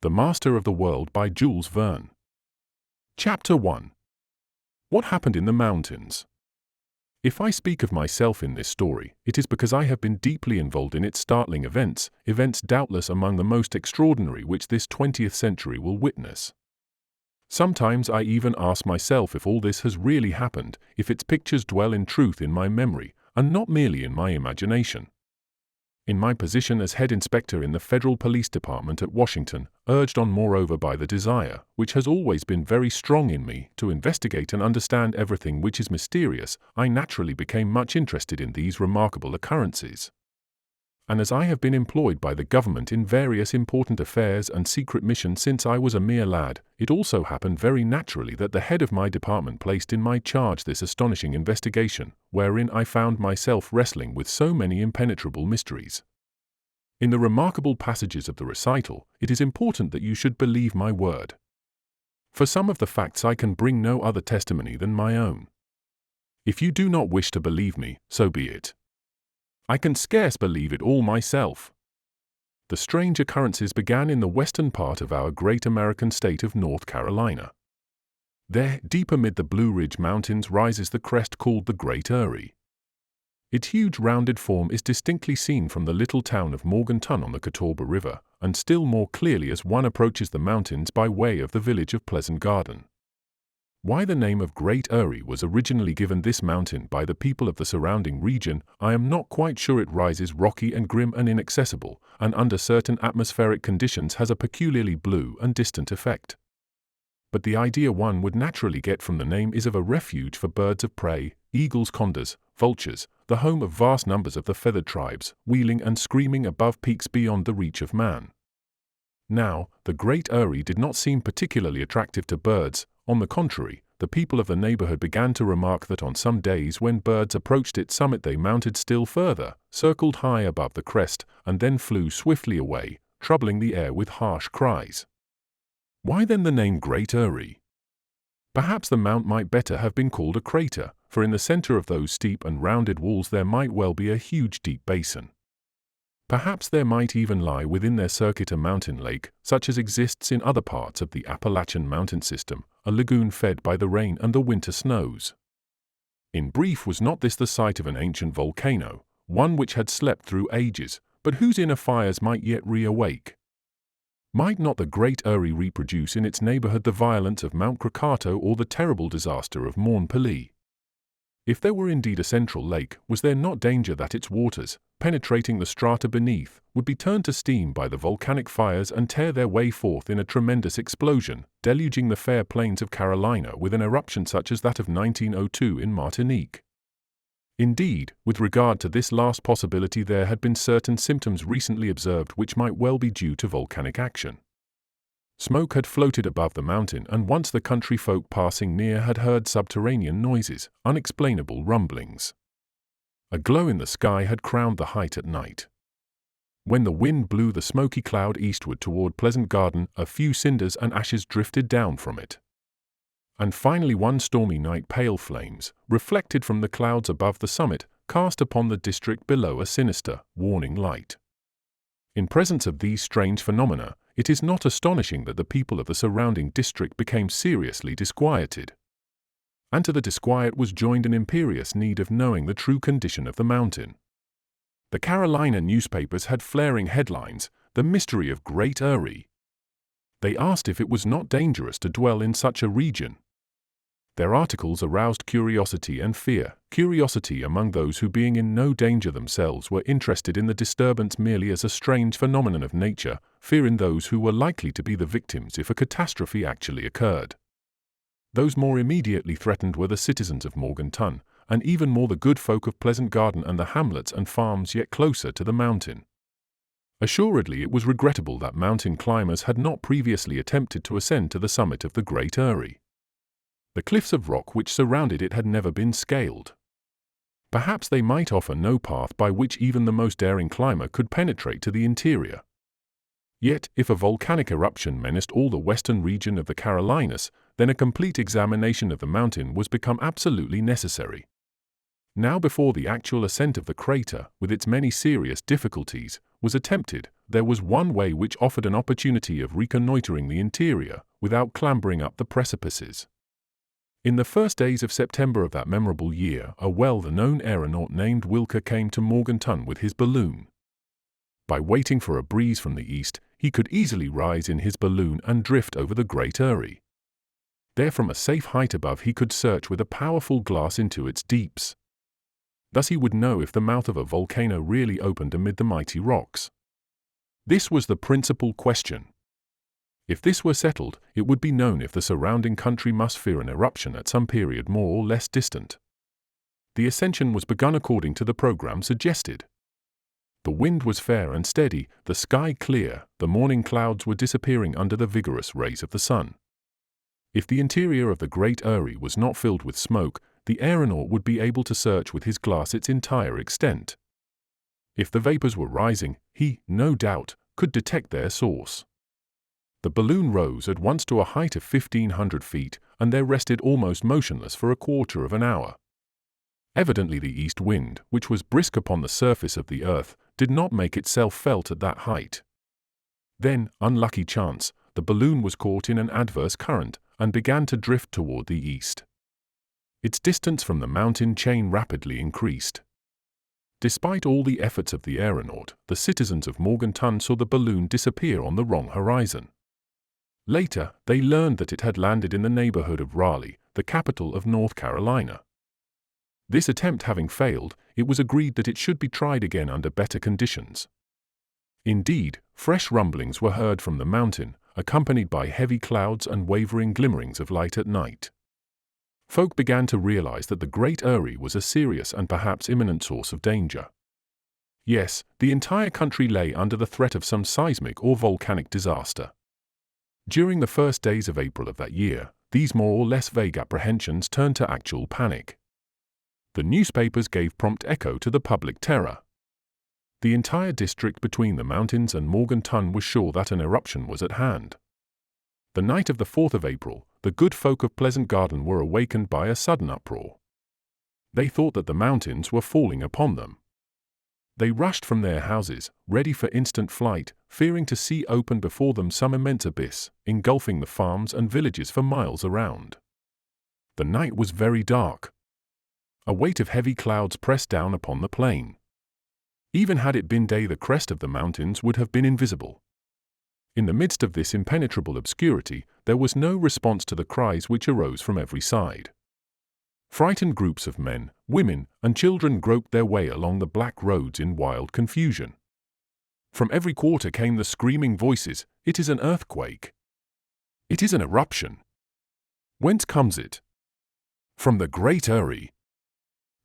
The Master of the World by Jules Verne. Chapter 1. What happened in the mountains? If I speak of myself in this story, it is because I have been deeply involved in its startling events doubtless among the most extraordinary which this 20th century will witness. Sometimes I even ask myself if all this has really happened, if its pictures dwell in truth in my memory, and not merely in my imagination. In my position as head inspector in the Federal Police Department at Washington, urged on moreover by the desire, which has always been very strong in me, to investigate and understand everything which is mysterious, I naturally became much interested in these remarkable occurrences. And as I have been employed by the government in various important affairs and secret missions since I was a mere lad, it also happened very naturally that the head of my department placed in my charge this astonishing investigation, wherein I found myself wrestling with so many impenetrable mysteries. In the remarkable passages of the recital, it is important that you should believe my word. For some of the facts I can bring no other testimony than my own. If you do not wish to believe me, so be it. I can scarce believe it all myself. The strange occurrences began in the western part of our great American state of North Carolina. There, deep amid the Blue Ridge Mountains, rises the crest called the Great Eyrie. Its huge rounded form is distinctly seen from the little town of Morganton on the Catawba River, and still more clearly as one approaches the mountains by way of the village of Pleasant Garden. Why the name of Great Eyrie was originally given this mountain by the people of the surrounding region, I am not quite sure. It rises rocky and grim and inaccessible, and under certain atmospheric conditions has a peculiarly blue and distant effect. But the idea one would naturally get from the name is of a refuge for birds of prey, eagles, condors, vultures, the home of vast numbers of the feathered tribes, wheeling and screaming above peaks beyond the reach of man. Now, the Great Eyrie did not seem particularly attractive to birds. On the contrary, the people of the neighborhood began to remark that on some days when birds approached its summit they mounted still further, circled high above the crest, and then flew swiftly away, troubling the air with harsh cries. Why then the name Great Eyrie? Perhaps the mount might better have been called a crater, for in the center of those steep and rounded walls there might well be a huge deep basin. Perhaps there might even lie within their circuit a mountain lake, such as exists in other parts of the Appalachian mountain system, a lagoon fed by the rain and the winter snows. In brief, was not this the site of an ancient volcano, one which had slept through ages, but whose inner fires might yet reawake? Might not the Great Eyrie reproduce in its neighborhood the violence of Mount Krakatoa or the terrible disaster of Mont Pelée? If there were indeed a central lake, was there not danger that its waters, penetrating the strata beneath, would be turned to steam by the volcanic fires and tear their way forth in a tremendous explosion, deluging the fair plains of Carolina with an eruption such as that of 1902 in Martinique? Indeed, with regard to this last possibility there had been certain symptoms recently observed which might well be due to volcanic action. Smoke had floated above the mountain, and once the country folk passing near had heard subterranean noises, unexplainable rumblings. A glow in the sky had crowned the height at night. When the wind blew the smoky cloud eastward toward Pleasant Garden, a few cinders and ashes drifted down from it. And finally one stormy night pale flames, reflected from the clouds above the summit, cast upon the district below a sinister, warning light. In presence of these strange phenomena, it is not astonishing that the people of the surrounding district became seriously disquieted. And to the disquiet was joined an imperious need of knowing the true condition of the mountain. The Carolina newspapers had flaring headlines, "The Mystery of Great Eyrie." They asked if it was not dangerous to dwell in such a region. Their articles aroused curiosity and fear, curiosity among those who, being in no danger themselves, were interested in the disturbance merely as a strange phenomenon of nature, fear in those who were likely to be the victims if a catastrophe actually occurred. Those more immediately threatened were the citizens of Morganton, and even more the good folk of Pleasant Garden and the hamlets and farms yet closer to the mountain. Assuredly it was regrettable that mountain climbers had not previously attempted to ascend to the summit of the Great Eyrie. The cliffs of rock which surrounded it had never been scaled. Perhaps they might offer no path by which even the most daring climber could penetrate to the interior. Yet, if a volcanic eruption menaced all the western region of the Carolinas, then a complete examination of the mountain was become absolutely necessary. Now before the actual ascent of the crater, with its many serious difficulties, was attempted, there was one way which offered an opportunity of reconnoitering the interior without clambering up the precipices. In the first days of September of that memorable year, a well-known aeronaut named Wilker came to Morganton with his balloon. By waiting for a breeze from the east, he could easily rise in his balloon and drift over the Great Eyrie. There, from a safe height above, he could search with a powerful glass into its deeps. Thus he would know if the mouth of a volcano really opened amid the mighty rocks. This was the principal question. If this were settled, it would be known if the surrounding country must fear an eruption at some period more or less distant. The ascension was begun according to the program suggested. The wind was fair and steady, the sky clear, the morning clouds were disappearing under the vigorous rays of the sun. If the interior of the Great Eyrie was not filled with smoke, the aeronaut would be able to search with his glass its entire extent. If the vapors were rising, he, no doubt, could detect their source. The balloon rose at once to a height of 1,500 feet, and there rested almost motionless for a quarter of an hour. Evidently the east wind, which was brisk upon the surface of the earth, did not make itself felt at that height. Then, unlucky chance, the balloon was caught in an adverse current, and began to drift toward the east. Its distance from the mountain chain rapidly increased. Despite all the efforts of the aeronaut, the citizens of Morganton saw the balloon disappear on the wrong horizon. Later, they learned that it had landed in the neighborhood of Raleigh, the capital of North Carolina. This attempt having failed, it was agreed that it should be tried again under better conditions. Indeed, fresh rumblings were heard from the mountain, accompanied by heavy clouds and wavering glimmerings of light at night. Folk began to realize that the Great Eyrie was a serious and perhaps imminent source of danger. Yes, the entire country lay under the threat of some seismic or volcanic disaster. During the first days of April of that year, these more or less vague apprehensions turned to actual panic. The newspapers gave prompt echo to the public terror. The entire district between the mountains and Morganton was sure that an eruption was at hand. The night of the 4th of April, the good folk of Pleasant Garden were awakened by a sudden uproar. They thought that the mountains were falling upon them. They rushed from their houses, ready for instant flight, fearing to see open before them some immense abyss, engulfing the farms and villages for miles around. The night was very dark. A weight of heavy clouds pressed down upon the plain. Even had it been day, the crest of the mountains would have been invisible. In the midst of this impenetrable obscurity, there was no response to the cries which arose from every side. Frightened groups of men, women, and children groped their way along the black roads in wild confusion. From every quarter came the screaming voices, "It is an earthquake! It is an eruption! Whence comes it? From the Great Eyrie!"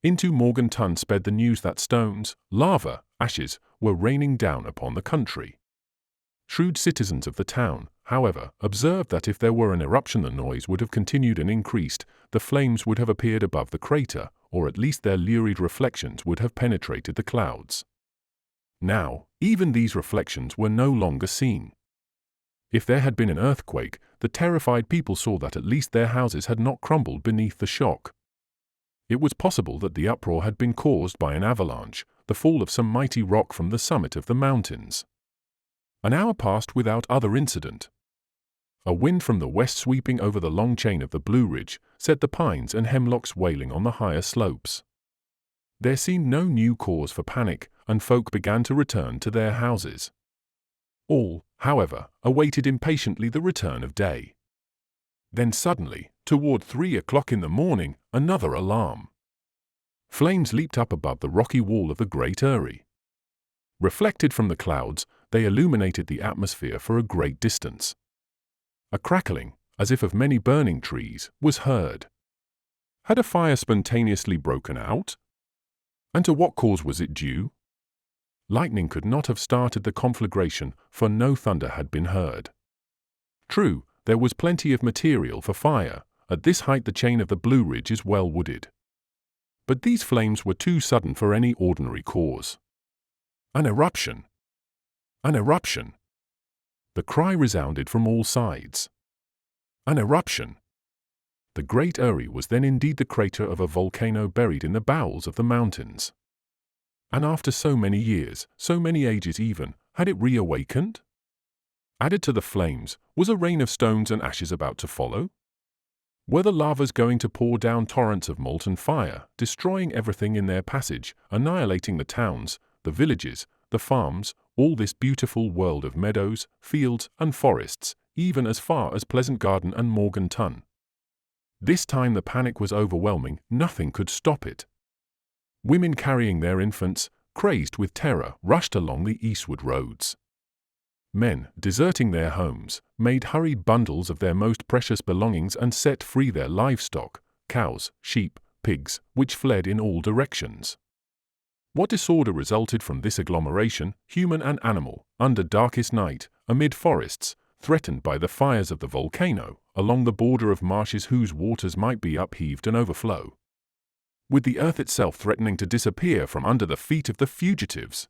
Into Morganton sped the news that stones, lava, ashes, were raining down upon the country. Shrewd citizens of the town, however, observed that if there were an eruption the noise would have continued and increased, the flames would have appeared above the crater, or at least their lurid reflections would have penetrated the clouds. Now, even these reflections were no longer seen. If there had been an earthquake, the terrified people saw that at least their houses had not crumbled beneath the shock. It was possible that the uproar had been caused by an avalanche, the fall of some mighty rock from the summit of the mountains. An hour passed without other incident. A wind from the west sweeping over the long chain of the Blue Ridge set the pines and hemlocks wailing on the higher slopes. There seemed no new cause for panic, and folk began to return to their houses. All, however, awaited impatiently the return of day. Then suddenly, toward 3 o'clock in the morning, another alarm. Flames leaped up above the rocky wall of the Great Eyrie. Reflected from the clouds, they illuminated the atmosphere for a great distance. A crackling, as if of many burning trees, was heard. Had a fire spontaneously broken out? And to what cause was it due? Lightning could not have started the conflagration, for no thunder had been heard. True, there was plenty of material for fire. At this height the chain of the Blue Ridge is well wooded. But these flames were too sudden for any ordinary cause. An eruption! An eruption! The cry resounded from all sides. An eruption! The Great Eyrie was then indeed the crater of a volcano buried in the bowels of the mountains. And after so many years, so many ages even, had it reawakened? Added to the flames, was a rain of stones and ashes about to follow? Were the lavas going to pour down torrents of molten fire, destroying everything in their passage, annihilating the towns, the villages, the farms, all this beautiful world of meadows, fields, and forests, even as far as Pleasant Garden and Morganton? This time the panic was overwhelming, nothing could stop it. Women carrying their infants, crazed with terror, rushed along the eastward roads. Men, deserting their homes, made hurried bundles of their most precious belongings and set free their livestock, cows, sheep, pigs, which fled in all directions. What disorder resulted from this agglomeration, human and animal, under darkest night, amid forests, threatened by the fires of the volcano, along the border of marshes whose waters might be upheaved and overflow, with the earth itself threatening to disappear from under the feet of the fugitives?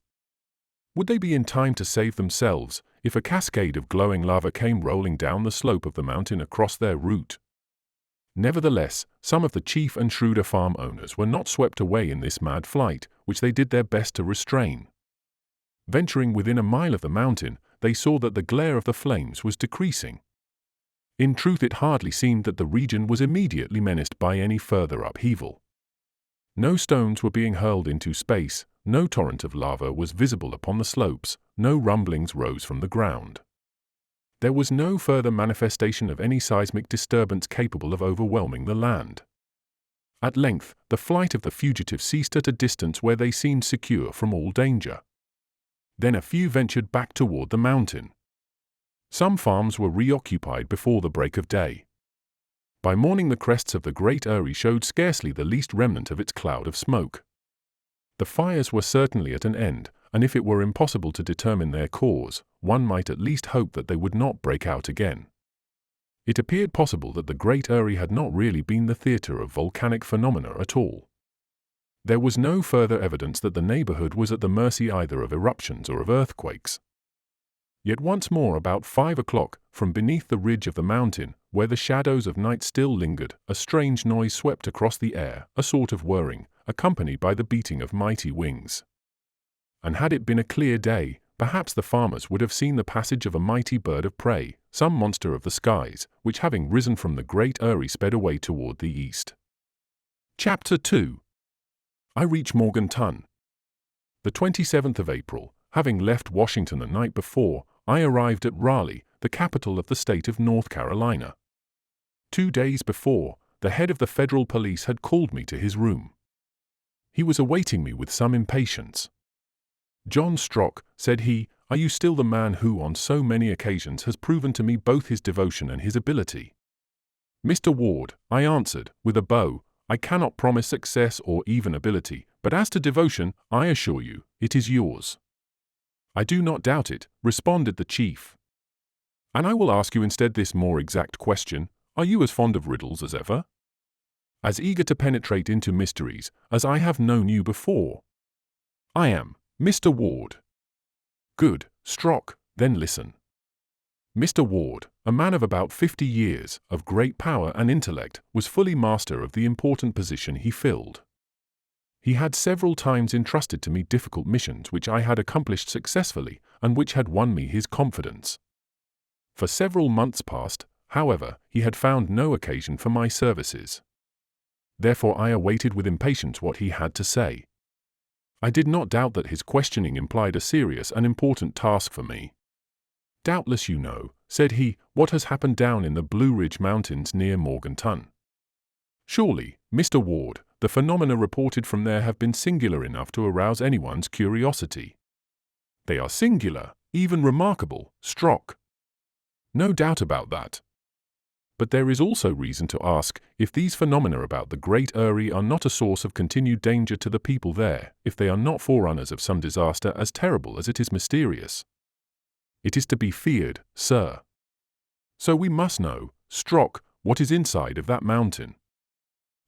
Would they be in time to save themselves if a cascade of glowing lava came rolling down the slope of the mountain across their route? Nevertheless, some of the chief and shrewder farm owners were not swept away in this mad flight, which they did their best to restrain. Venturing within a mile of the mountain, they saw that the glare of the flames was decreasing. In truth, it hardly seemed that the region was immediately menaced by any further upheaval. No stones were being hurled into space, no torrent of lava was visible upon the slopes, no rumblings rose from the ground. There was no further manifestation of any seismic disturbance capable of overwhelming the land. At length, the flight of the fugitives ceased at a distance where they seemed secure from all danger. Then a few ventured back toward the mountain. Some farms were reoccupied before the break of day. By morning the crests of the Great Eyrie showed scarcely the least remnant of its cloud of smoke. The fires were certainly at an end, and if it were impossible to determine their cause, one might at least hope that they would not break out again. It appeared possible that the Great Eyrie had not really been the theatre of volcanic phenomena at all. There was no further evidence that the neighborhood was at the mercy either of eruptions or of earthquakes. Yet once more about 5 o'clock, from beneath the ridge of the mountain, where the shadows of night still lingered, a strange noise swept across the air, a sort of whirring, accompanied by the beating of mighty wings. And had it been a clear day, perhaps the farmers would have seen the passage of a mighty bird of prey, some monster of the skies, which having risen from the Great Eyrie sped away toward the east. Chapter 2. I reach Morganton. The 27th of April, having left Washington the night before, I arrived at Raleigh, the capital of the state of North Carolina. 2 days before, the head of the federal police had called me to his room. He was awaiting me with some impatience. "John Strock," said he, "are you still the man who on so many occasions has proven to me both his devotion and his ability?" "Mr. Ward," I answered, with a bow, "I cannot promise success or even ability, but as to devotion, I assure you, it is yours." "I do not doubt it," responded the chief. "And I will ask you instead this more exact question: are you as fond of riddles as ever? As eager to penetrate into mysteries as I have known you before?" "I am, Mr. Ward." "Good, Strock, then listen. Mr. Ward, a man of about 50 years, of great power and intellect, was fully master of the important position he filled. He had several times entrusted to me difficult missions which I had accomplished successfully and which had won me his confidence. For several months past, however, he had found no occasion for my services. Therefore I awaited with impatience what he had to say. I did not doubt that his questioning implied a serious and important task for me. "Doubtless you know," said he, "what has happened down in the Blue Ridge Mountains near Morganton. Surely, Mr. Ward, the phenomena reported from there have been singular enough to arouse anyone's curiosity." "They are singular, even remarkable, Strock." "No doubt about that. But there is also reason to ask if these phenomena about the Great Eyrie are not a source of continued danger to the people there, if they are not forerunners of some disaster as terrible as it is mysterious. It is to be feared, sir. So we must know, Strock, what is inside of that mountain.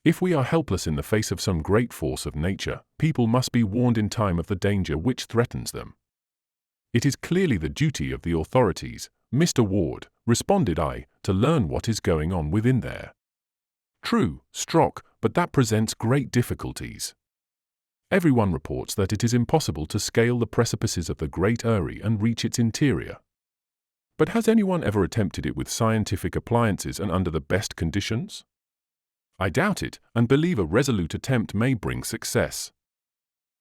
If we are helpless in the face of some great force of nature, people must be warned in time of the danger which threatens them." "It is clearly the duty of the authorities, Mr. Ward," responded I, "to learn what is going on within there." "True, Strock, but that presents great difficulties. Everyone reports that it is impossible to scale the precipices of the Great Eyrie and reach its interior. But has anyone ever attempted it with scientific appliances and under the best conditions? I doubt it, and believe a resolute attempt may bring success.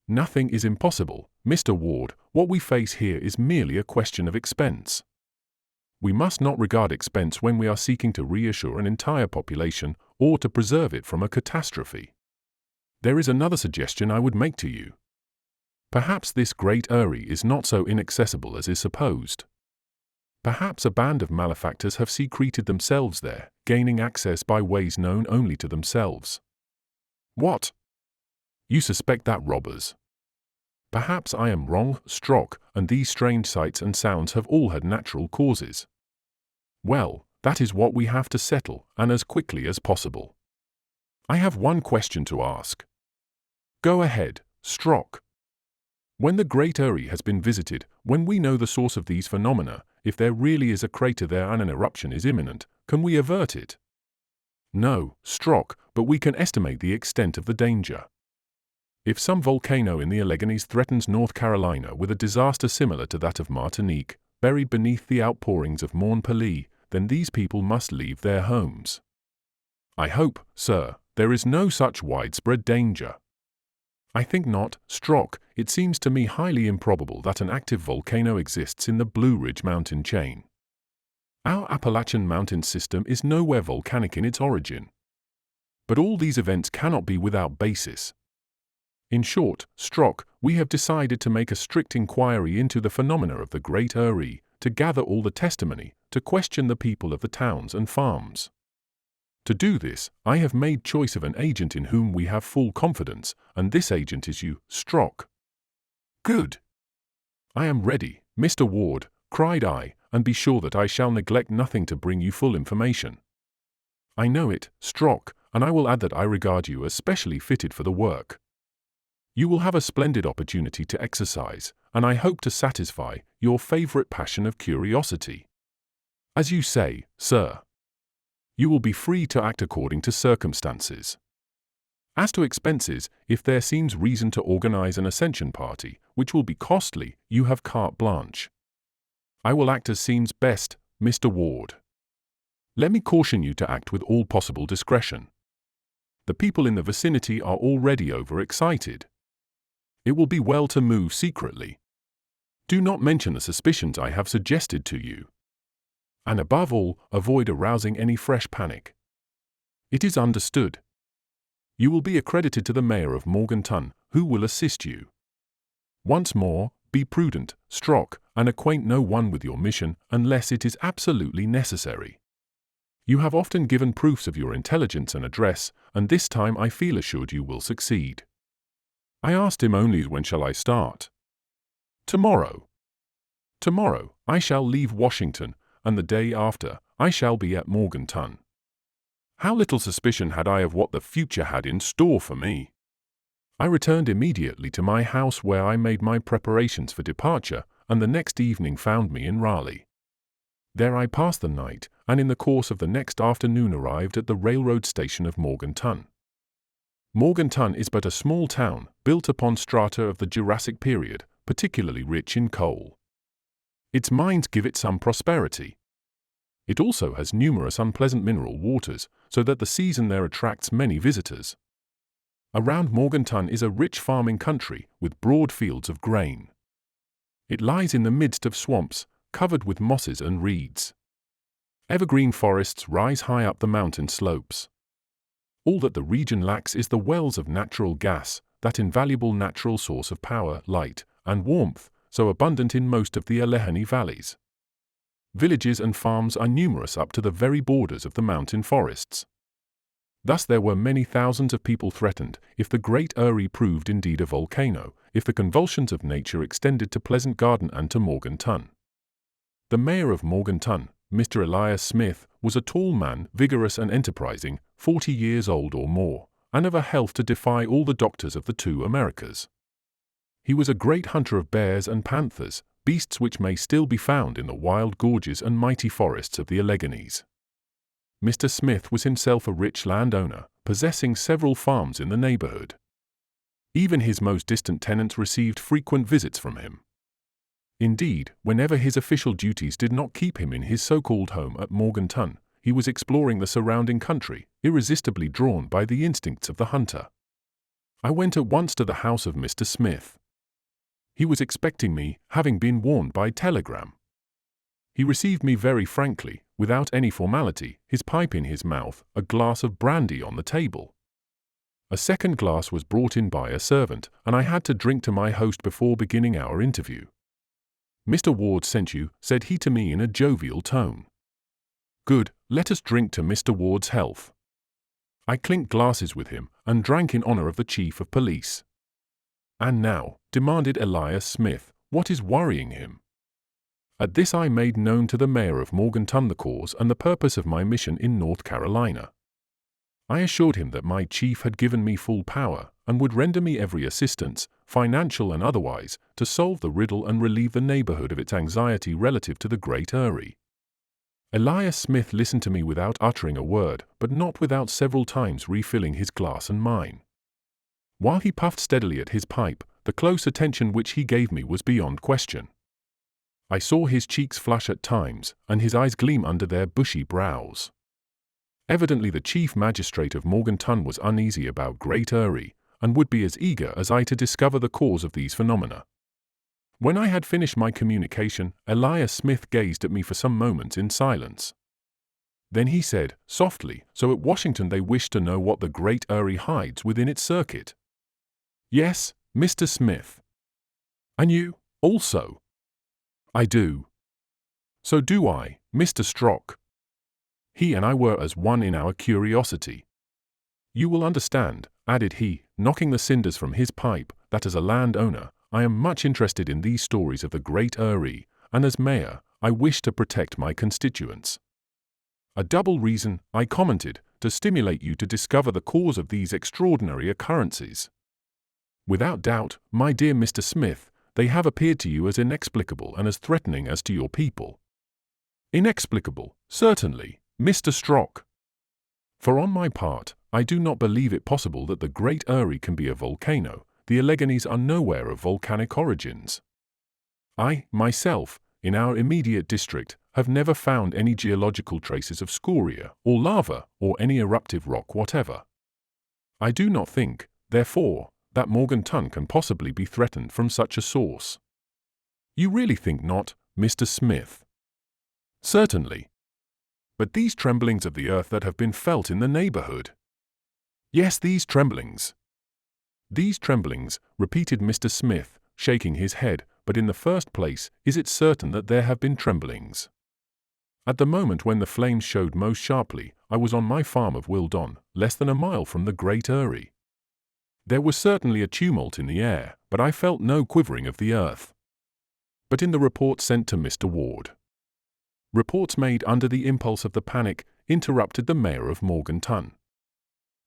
Nothing is impossible, Mr. Ward. What we face here is merely a question of expense. We must not regard expense when we are seeking to reassure an entire population or to preserve it from a catastrophe. There is another suggestion I would make to you. Perhaps this Great Eyrie is not so inaccessible as is supposed. Perhaps a band of malefactors have secreted themselves there, gaining access by ways known only to themselves. What? You suspect that robbers? Perhaps I am wrong, Strock, and these strange sights and sounds have all had natural causes. Well, that is what we have to settle, and as quickly as possible. I have one question to ask. Go ahead, Strock. When the Great Eyrie has been visited, when we know the source of these phenomena, if there really is a crater there and an eruption is imminent, can we avert it? No, Strock, but we can estimate the extent of the danger. If some volcano in the Alleghenies threatens North Carolina with a disaster similar to that of Martinique, buried beneath the outpourings of Mont Pelée, then these people must leave their homes. I hope, sir, there is no such widespread danger. I think not, Strock. It seems to me highly improbable that an active volcano exists in the Blue Ridge mountain chain. Our Appalachian mountain system is nowhere volcanic in its origin. But all these events cannot be without basis. In short, Strock, we have decided to make a strict inquiry into the phenomena of the Great Eyrie, to gather all the testimony, to question the people of the towns and farms. To do this, I have made choice of an agent in whom we have full confidence, and this agent is you, Strock. Good. I am ready, Mr. Ward, cried I, and be sure that I shall neglect nothing to bring you full information. I know it, Strock, and I will add that I regard you as specially fitted for the work. You will have a splendid opportunity to exercise, and I hope to satisfy, your favorite passion of curiosity. As you say, sir. You will be free to act according to circumstances. As to expenses, if there seems reason to organize an ascension party, which will be costly, you have carte blanche. I will act as seems best, Mr. Ward. Let me caution you to act with all possible discretion. The people in the vicinity are already overexcited. It will be well to move secretly. Do not mention the suspicions I have suggested to you. And above all, avoid arousing any fresh panic. It is understood. You will be accredited to the mayor of Morganton, who will assist you. Once more, be prudent, Strock, and acquaint no one with your mission unless it is absolutely necessary. You have often given proofs of your intelligence and address, and this time I feel assured you will succeed. I asked him only when shall I start. Tomorrow. Tomorrow, I shall leave Washington, and the day after, I shall be at Morganton. How little suspicion had I of what the future had in store for me! I returned immediately to my house where I made my preparations for departure, and the next evening found me in Raleigh. There I passed the night, and in the course of the next afternoon arrived at the railroad station of Morganton. Morganton is but a small town, built upon strata of the Jurassic period, particularly rich in coal. Its mines give it some prosperity. It also has numerous unpleasant mineral waters, so that the season there attracts many visitors. Around Morganton is a rich farming country, with broad fields of grain. It lies in the midst of swamps, covered with mosses and reeds. Evergreen forests rise high up the mountain slopes. All that the region lacks is the wells of natural gas, that invaluable natural source of power, light, and warmth, so abundant in most of the Allegheny valleys. Villages and farms are numerous up to the very borders of the mountain forests. Thus there were many thousands of people threatened, if the Great Eyrie proved indeed a volcano, if the convulsions of nature extended to Pleasant Garden and to Morganton. The mayor of Morganton, Mr. Elias Smith, was a tall man, vigorous and enterprising, 40 years old or more, and of a health to defy all the doctors of the two Americas. He was a great hunter of bears and panthers, beasts which may still be found in the wild gorges and mighty forests of the Alleghenies. Mr. Smith was himself a rich landowner, possessing several farms in the neighborhood. Even his most distant tenants received frequent visits from him. Indeed, whenever his official duties did not keep him in his so-called home at Morganton, he was exploring the surrounding country, irresistibly drawn by the instincts of the hunter. I went at once to the house of Mr. Smith. He was expecting me, having been warned by telegram. He received me very frankly, without any formality, his pipe in his mouth, a glass of brandy on the table. A second glass was brought in by a servant, and I had to drink to my host before beginning our interview. "Mr. Ward sent you," said he to me in a jovial tone. "Good, let us drink to Mr. Ward's health." I clinked glasses with him, and drank in honor of the chief of police. "And now," demanded Elias Smith, "what is worrying him?" At this I made known to the mayor of Morganton the cause and the purpose of my mission in North Carolina. I assured him that my chief had given me full power, and would render me every assistance, financial and otherwise, to solve the riddle and relieve the neighborhood of its anxiety relative to the Great Eyrie. Elias Smith listened to me without uttering a word, but not without several times refilling his glass and mine. While he puffed steadily at his pipe, the close attention which he gave me was beyond question. I saw his cheeks flush at times, and his eyes gleam under their bushy brows. Evidently the chief magistrate of Morganton was uneasy about Great Eyrie, and would be as eager as I to discover the cause of these phenomena. When I had finished my communication, Elias Smith gazed at me for some moments in silence. Then he said, softly, "So at Washington they wish to know what the Great Eyrie hides within its circuit?" "Yes, Mr. Smith." "And you, also?" "I do." "So do I, Mr. Strock." He and I were as one in our curiosity. "You will understand," added he, knocking the cinders from his pipe, "that as a landowner, I am much interested in these stories of the Great Eyrie, and as mayor, I wish to protect my constituents." "A double reason," I commented, "to stimulate you to discover the cause of these extraordinary occurrences." "Without doubt, my dear Mr. Smith, they have appeared to you as inexplicable and as threatening as to your people." "Inexplicable, certainly, Mr. Strock. For on my part, I do not believe it possible that the Great Eyrie can be a volcano. The Alleghenies are nowhere of volcanic origins. I, myself, in our immediate district, have never found any geological traces of scoria, or lava, or any eruptive rock whatever. I do not think, therefore, that Morganton can possibly be threatened from such a source." "You really think not, Mr. Smith?" "Certainly." "But these tremblings of the earth that have been felt in the neighborhood?" "Yes, these tremblings." "These tremblings," repeated Mr. Smith, shaking his head, "but in the first place, is it certain that there have been tremblings?" "At the moment when the flames showed most sharply, I was on my farm of Wildon, less than a mile from the Great Eyrie. There was certainly a tumult in the air, but I felt no quivering of the earth." "But in the report sent to Mr. Ward?" "Reports made under the impulse of the panic," interrupted the mayor of Morganton.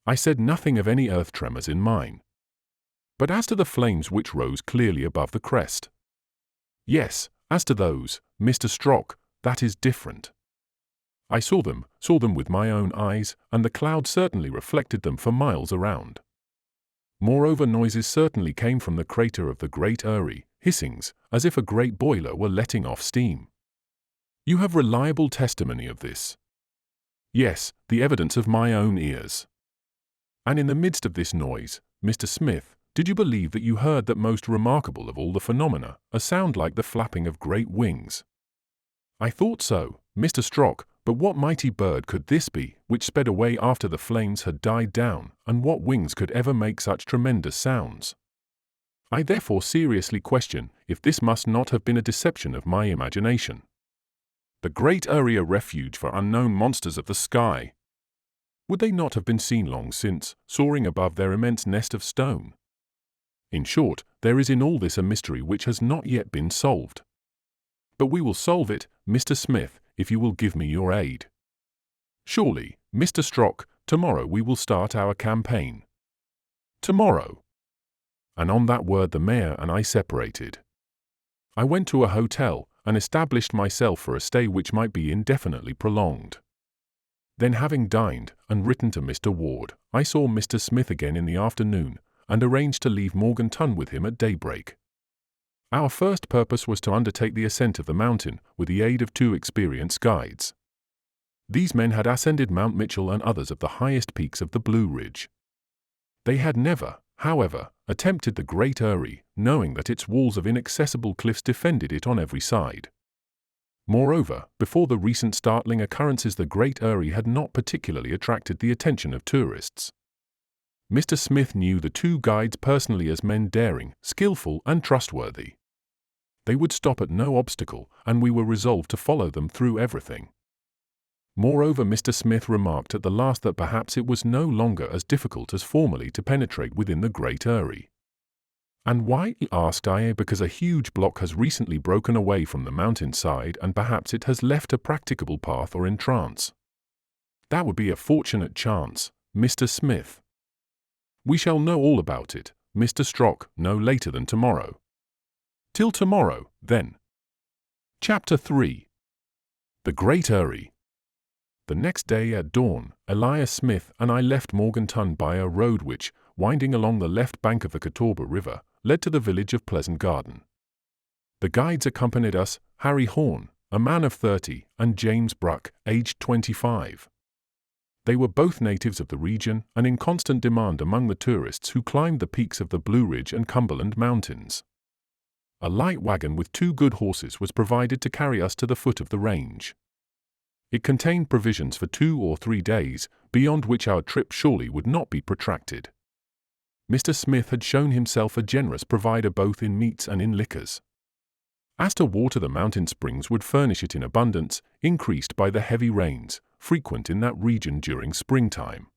"I said nothing of any earth tremors in mine." "But as to the flames which rose clearly above the crest?" "Yes, as to those, Mr. Strock, that is different. I saw them with my own eyes, and the cloud certainly reflected them for miles around. Moreover, noises certainly came from the crater of the Great Eyrie, hissings, as if a great boiler were letting off steam." "You have reliable testimony of this?" "Yes, the evidence of my own ears." "And in the midst of this noise, Mr. Smith, did you believe that you heard that most remarkable of all the phenomena, a sound like the flapping of great wings?" "I thought so, Mr. Strock, but what mighty bird could this be, which sped away after the flames had died down, and what wings could ever make such tremendous sounds? I therefore seriously question if this must not have been a deception of my imagination. The Great Eyrie, a refuge for unknown monsters of the sky. Would they not have been seen long since, soaring above their immense nest of stone? In short, there is in all this a mystery which has not yet been solved. But we will solve it, Mr. Smith, if you will give me your aid. Surely, Mr. Strock, tomorrow we will start our campaign." "Tomorrow." And on that word the mayor and I separated. I went to a hotel, and established myself for a stay which might be indefinitely prolonged. Then, having dined and written to Mr. Ward, I saw Mr. Smith again in the afternoon, and arranged to leave Morganton with him at daybreak. Our first purpose was to undertake the ascent of the mountain with the aid of 2 experienced guides. These men had ascended Mount Mitchell and others of the highest peaks of the Blue Ridge. They had never, however, attempted the Great Eyrie, knowing that its walls of inaccessible cliffs defended it on every side. Moreover, before the recent startling occurrences, the Great Eyrie had not particularly attracted the attention of tourists. Mr. Smith knew the 2 guides personally as men daring, skillful, and trustworthy. They would stop at no obstacle, and we were resolved to follow them through everything. Moreover, Mr. Smith remarked at the last that perhaps it was no longer as difficult as formerly to penetrate within the Great Eyrie. "And why?" asked I. "Because a huge block has recently broken away from the mountain side, and perhaps it has left a practicable path or entrance." "That would be a fortunate chance, Mr. Smith." "We shall know all about it, Mr. Strock, no later than tomorrow." "Till tomorrow, then." Chapter 3. The Great Eyrie. The next day at dawn, Elias Smith and I left Morganton by a road which, winding along the left bank of the Catawba River, led to the village of Pleasant Garden. The guides accompanied us, Harry Horn, a man of 30, and James Bruck, aged 25. They were both natives of the region and in constant demand among the tourists who climbed the peaks of the Blue Ridge and Cumberland Mountains. A light wagon with 2 good horses was provided to carry us to the foot of the range. It contained provisions for 2 or 3 days, beyond which our trip surely would not be protracted. Mr. Smith had shown himself a generous provider both in meats and in liquors. As to water, the mountain springs would furnish it in abundance, increased by the heavy rains, frequent in that region during springtime.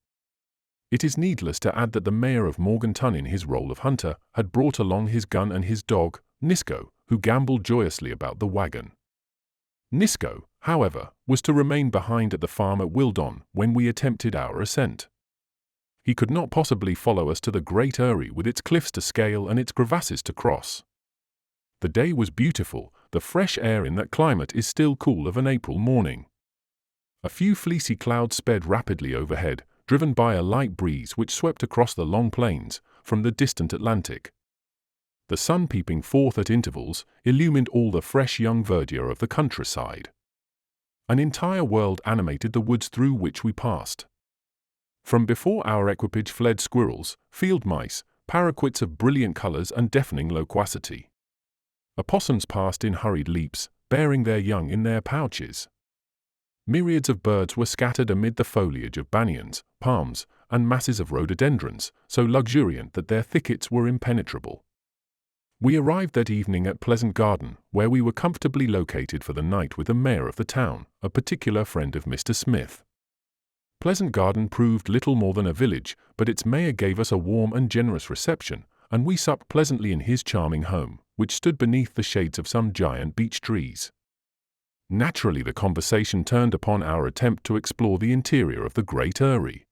It is needless to add that the mayor of Morganton, in his role of hunter, had brought along his gun and his dog, Nisco, who gamboled joyously about the wagon. Nisco, however, was to remain behind at the farm at Wildon when we attempted our ascent. He could not possibly follow us to the Great Eyrie with its cliffs to scale and its crevasses to cross. The day was beautiful, the fresh air in that climate is still cool of an April morning. A few fleecy clouds sped rapidly overhead, driven by a light breeze which swept across the long plains, from the distant Atlantic. The sun, peeping forth at intervals, illumined all the fresh young verdure of the countryside. An entire world animated the woods through which we passed. From before our equipage fled squirrels, field mice, paraquets of brilliant colors and deafening loquacity. Opossums passed in hurried leaps, bearing their young in their pouches. Myriads of birds were scattered amid the foliage of banyans, palms, and masses of rhododendrons, so luxuriant that their thickets were impenetrable. We arrived that evening at Pleasant Garden, where we were comfortably located for the night with the mayor of the town, a particular friend of Mr. Smith. Pleasant Garden proved little more than a village, but its mayor gave us a warm and generous reception, and we supped pleasantly in his charming home, which stood beneath the shades of some giant beech trees. Naturally, the conversation turned upon our attempt to explore the interior of the Great Eyrie.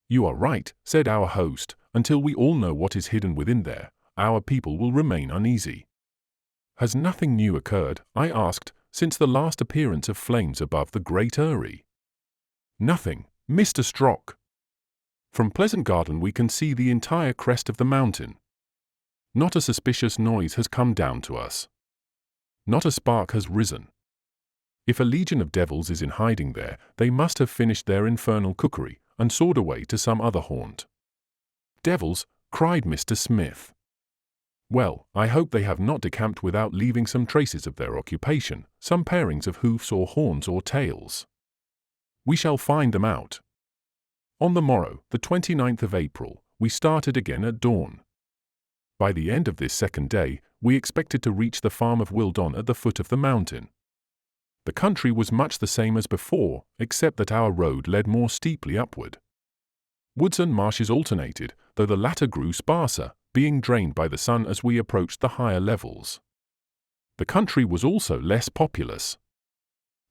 "You are right," said our host, "until we all know what is hidden within there, our people will remain uneasy." "Has nothing new occurred," I asked, "since the last appearance of flames above the Great Eyrie?" "Nothing, Mr. Strock. From Pleasant Garden we can see the entire crest of the mountain. Not a suspicious noise has come down to us. Not a spark has risen. If a legion of devils is in hiding there, they must have finished their infernal cookery and soared away to some other haunt." "Devils," cried Mr. Smith. "Well, I hope they have not decamped without leaving some traces of their occupation, some parings of hoofs or horns or tails. We shall find them out." On the morrow, the 29th of April, we started again at dawn. By the end of this second day, we expected to reach the farm of Wildon at the foot of the mountain. The country was much the same as before, except that our road led more steeply upward. Woods and marshes alternated, though the latter grew sparser, being drained by the sun as we approached the higher levels. The country was also less populous.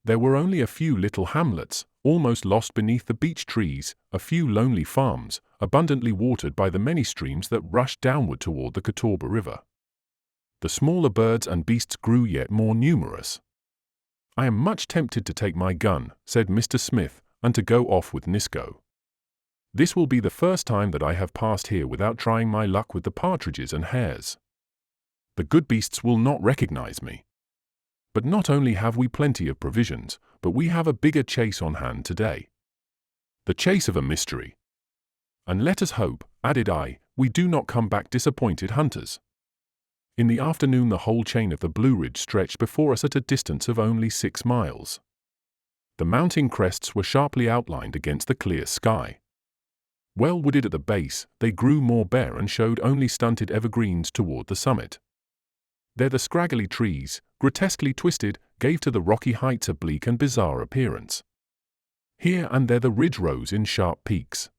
There were only a few little hamlets, almost lost beneath the beech trees, a few lonely farms, abundantly watered by the many streams that rushed downward toward the Catawba River. The smaller birds and beasts grew yet more numerous. "I am much tempted to take my gun," said Mr. Smith, "and to go off with Nisco." This will be the first time that I have passed here without trying my luck with the partridges and hares. The good beasts will not recognize me. But not only have we plenty of provisions, but we have a bigger chase on hand today. The chase of a mystery. And let us hope, added I, we do not come back disappointed hunters. In the afternoon the whole chain of the Blue Ridge stretched before us at a distance of only 6 miles. The mounting crests were sharply outlined against the clear sky. Well wooded at the base, they grew more bare and showed only stunted evergreens toward the summit. There the scraggly trees, grotesquely twisted, gave to the rocky heights a bleak and bizarre appearance. Here and there the ridge rose in sharp peaks.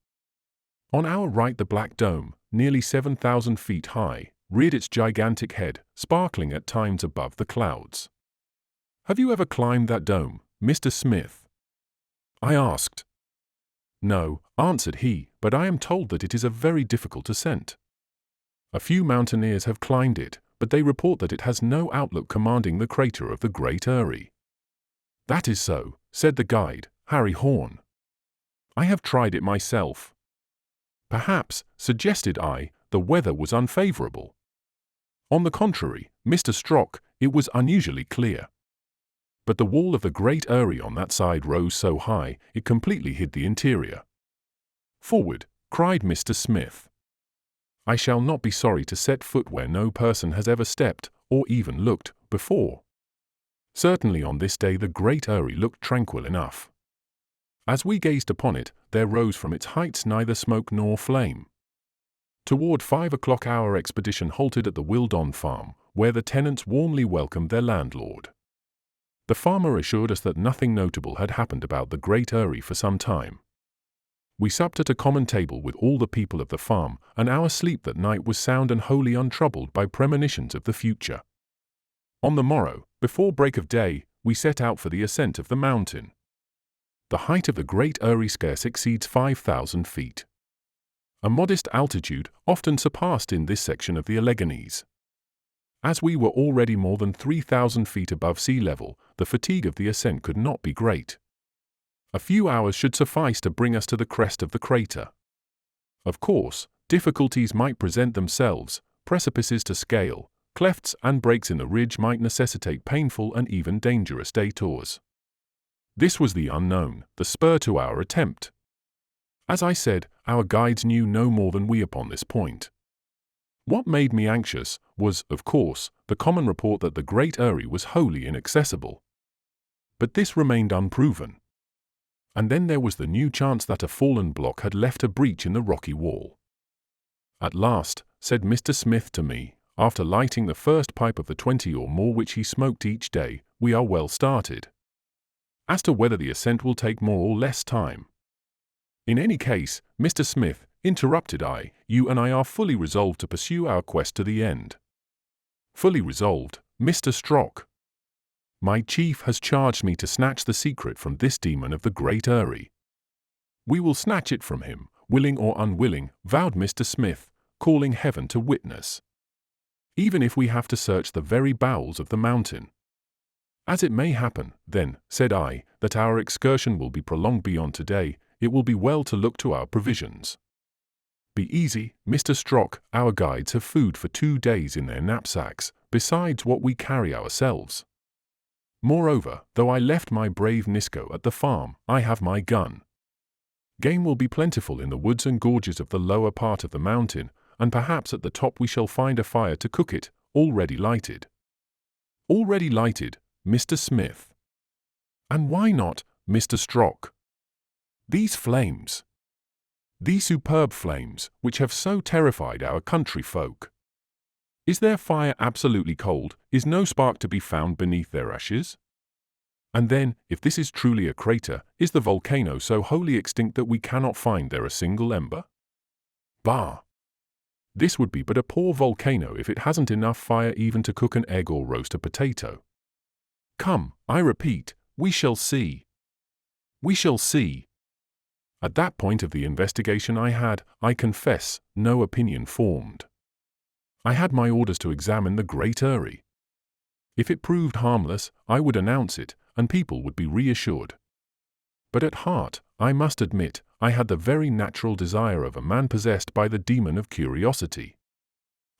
On our right the black dome, nearly 7,000 feet high, reared its gigantic head, sparkling at times above the clouds. "Have you ever climbed that dome, Mr. Smith?" I asked. "No," answered he, "but I am told that it is a very difficult ascent. A few mountaineers have climbed it, but they report that it has no outlook commanding the crater of the Great Eyrie." "That is so," said the guide, Harry Horn. "I have tried it myself." "Perhaps," suggested I, "the weather was unfavorable." "On the contrary, Mr. Strock, it was unusually clear. But the wall of the Great Eyrie on that side rose so high, it completely hid the interior." "Forward," cried Mr. Smith. "I shall not be sorry to set foot where no person has ever stepped, or even looked, before." Certainly on this day the Great Eyrie looked tranquil enough. As we gazed upon it, there rose from its heights neither smoke nor flame. Toward 5 o'clock our expedition halted at the Wildon farm, where the tenants warmly welcomed their landlord. The farmer assured us that nothing notable had happened about the Great Eyrie for some time. We supped at a common table with all the people of the farm, and our sleep that night was sound and wholly untroubled by premonitions of the future. On the morrow, before break of day, we set out for the ascent of the mountain. The height of the Great Eyrie scarce exceeds 5,000 feet. A modest altitude, often surpassed in this section of the Alleghanies. As we were already more than 3,000 feet above sea level, the fatigue of the ascent could not be great. A few hours should suffice to bring us to the crest of the crater. Of course, difficulties might present themselves, precipices to scale, clefts and breaks in the ridge might necessitate painful and even dangerous detours. This was the unknown, the spur to our attempt. As I said, our guides knew no more than we upon this point. What made me anxious was, of course, the common report that the Great Eyrie was wholly inaccessible. But this remained unproven. And then there was the new chance that a fallen block had left a breach in the rocky wall. "At last," said Mr. Smith to me, after lighting the first pipe of the 20 or more which he smoked each day, "we are well started. As to whether the ascent will take more or less time." "In any case, Mr. Smith," interrupted I, "you and I are fully resolved to pursue our quest to the end." "Fully resolved, Mr. Strock. My chief has charged me to snatch the secret from this demon of the Great Eyrie." "We will snatch it from him, willing or unwilling," vowed Mr. Smith, calling heaven to witness. "Even if we have to search the very bowels of the mountain." "As it may happen, then," said I, "that our excursion will be prolonged beyond today, it will be well to look to our provisions." "Be easy, Mr. Strock, our guides have food for 2 days in their knapsacks, besides what we carry ourselves. Moreover, though I left my brave Nisco at the farm, I have my gun. Game will be plentiful in the woods and gorges of the lower part of the mountain, and perhaps at the top we shall find a fire to cook it, already lighted." "Already lighted, Mr. Smith." "And why not, Mr. Strock? These flames. These superb flames, which have so terrified our country folk. Is their fire absolutely cold? Is no spark to be found beneath their ashes? And then, if this is truly a crater, is the volcano so wholly extinct that we cannot find there a single ember? Bah! This would be but a poor volcano if it hasn't enough fire even to cook an egg or roast a potato. Come, I repeat, we shall see. We shall see." At that point of the investigation I had, I confess, no opinion formed. I had my orders to examine the Great Eyrie. If it proved harmless, I would announce it, and people would be reassured. But at heart, I must admit, I had the very natural desire of a man possessed by the demon of curiosity.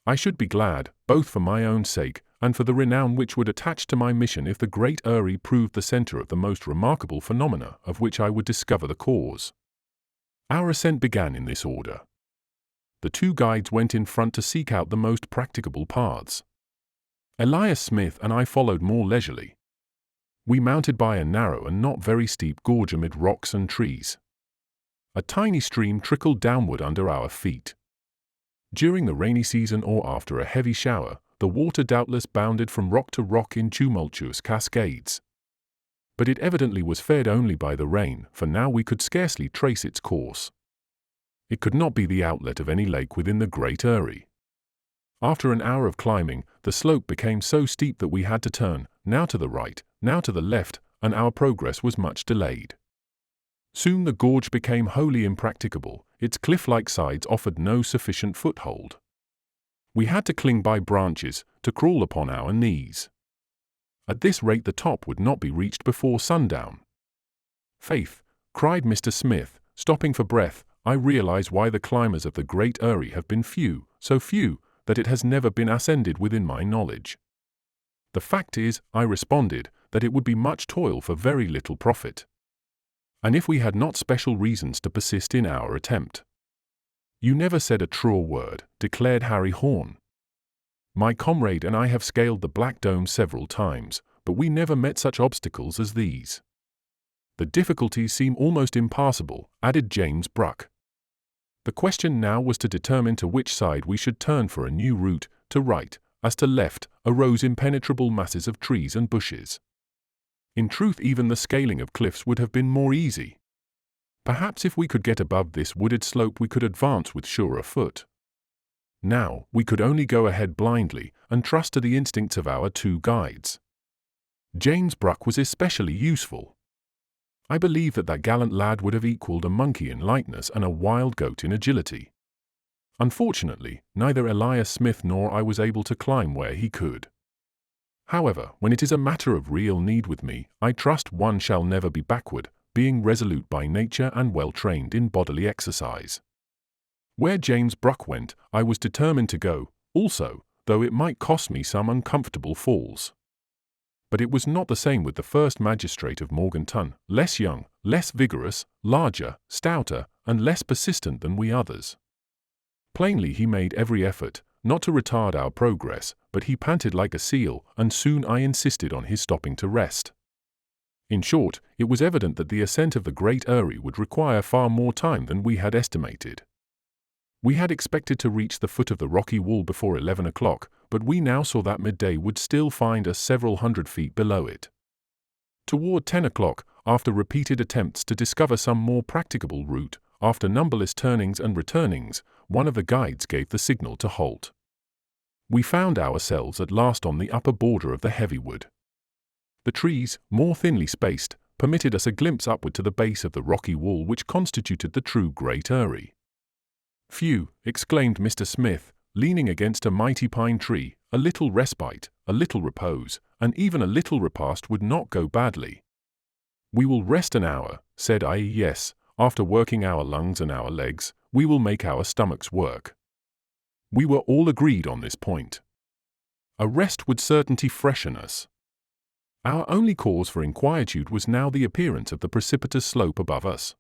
I should be glad, both for my own sake and for the renown which would attach to my mission, if the great Eyrie proved the center of the most remarkable phenomena of which I would discover the cause. Our ascent began in this order. The two guides went in front to seek out the most practicable paths. Elias Smith and I followed more leisurely. We mounted by a narrow and not very steep gorge amid rocks and trees. A tiny stream trickled downward under our feet. During the rainy season or after a heavy shower, the water doubtless bounded from rock to rock in tumultuous cascades. But it evidently was fed only by the rain, for now we could scarcely trace its course. It could not be the outlet of any lake within the great Eyrie. After an hour of climbing, the slope became so steep that we had to turn, now to the right, now to the left, and our progress was much delayed. Soon the gorge became wholly impracticable, its cliff-like sides offered no sufficient foothold. We had to cling by branches, to crawl upon our knees. At this rate the top would not be reached before sundown. "Faith," cried Mr. Smith, stopping for breath, "I realize why the climbers of the great Eyrie have been few, so few, that it has never been ascended within my knowledge." "The fact is," I responded, "that it would be much toil for very little profit. And if we had not special reasons to persist in our attempt." "You never said a truer word," declared Harry Horn. "My comrade and I have scaled the Black Dome several times, but we never met such obstacles as these." "The difficulties seem almost impassable," added James Bruck. The question now was to determine to which side we should turn for a new route. To right, as to left, arose impenetrable masses of trees and bushes. In truth, even the scaling of cliffs would have been more easy. Perhaps if we could get above this wooded slope we could advance with surer foot. Now, we could only go ahead blindly, and trust to the instincts of our two guides. James Bruck was especially useful. I believe that gallant lad would have equaled a monkey in lightness and a wild goat in agility. Unfortunately, neither Elias Smith nor I was able to climb where he could. However, when it is a matter of real need with me, I trust one shall never be backward, being resolute by nature and well trained in bodily exercise. Where James Bruck went, I was determined to go, also, though it might cost me some uncomfortable falls. But it was not the same with the first magistrate of Morganton, less young, less vigorous, larger, stouter, and less persistent than we others. Plainly he made every effort, not to retard our progress, but he panted like a seal, and soon I insisted on his stopping to rest. In short, it was evident that the ascent of the great Eyrie would require far more time than we had estimated. We had expected to reach the foot of the rocky wall before 11 o'clock, but we now saw that midday would still find us several hundred feet below it. Toward 10 o'clock, after repeated attempts to discover some more practicable route, after numberless turnings and returnings, one of the guides gave the signal to halt. We found ourselves at last on the upper border of the heavy wood. The trees, more thinly spaced, permitted us a glimpse upward to the base of the rocky wall which constituted the true great Eyrie. "Phew!" exclaimed Mr. Smith, leaning against a mighty pine tree, "a little respite, a little repose, and even a little repast would not go badly." "We will rest an hour," said I. "Yes, after working our lungs and our legs, we will make our stomachs work." We were all agreed on this point. A rest would certainly freshen us. Our only cause for inquietude was now the appearance of the precipitous slope above us.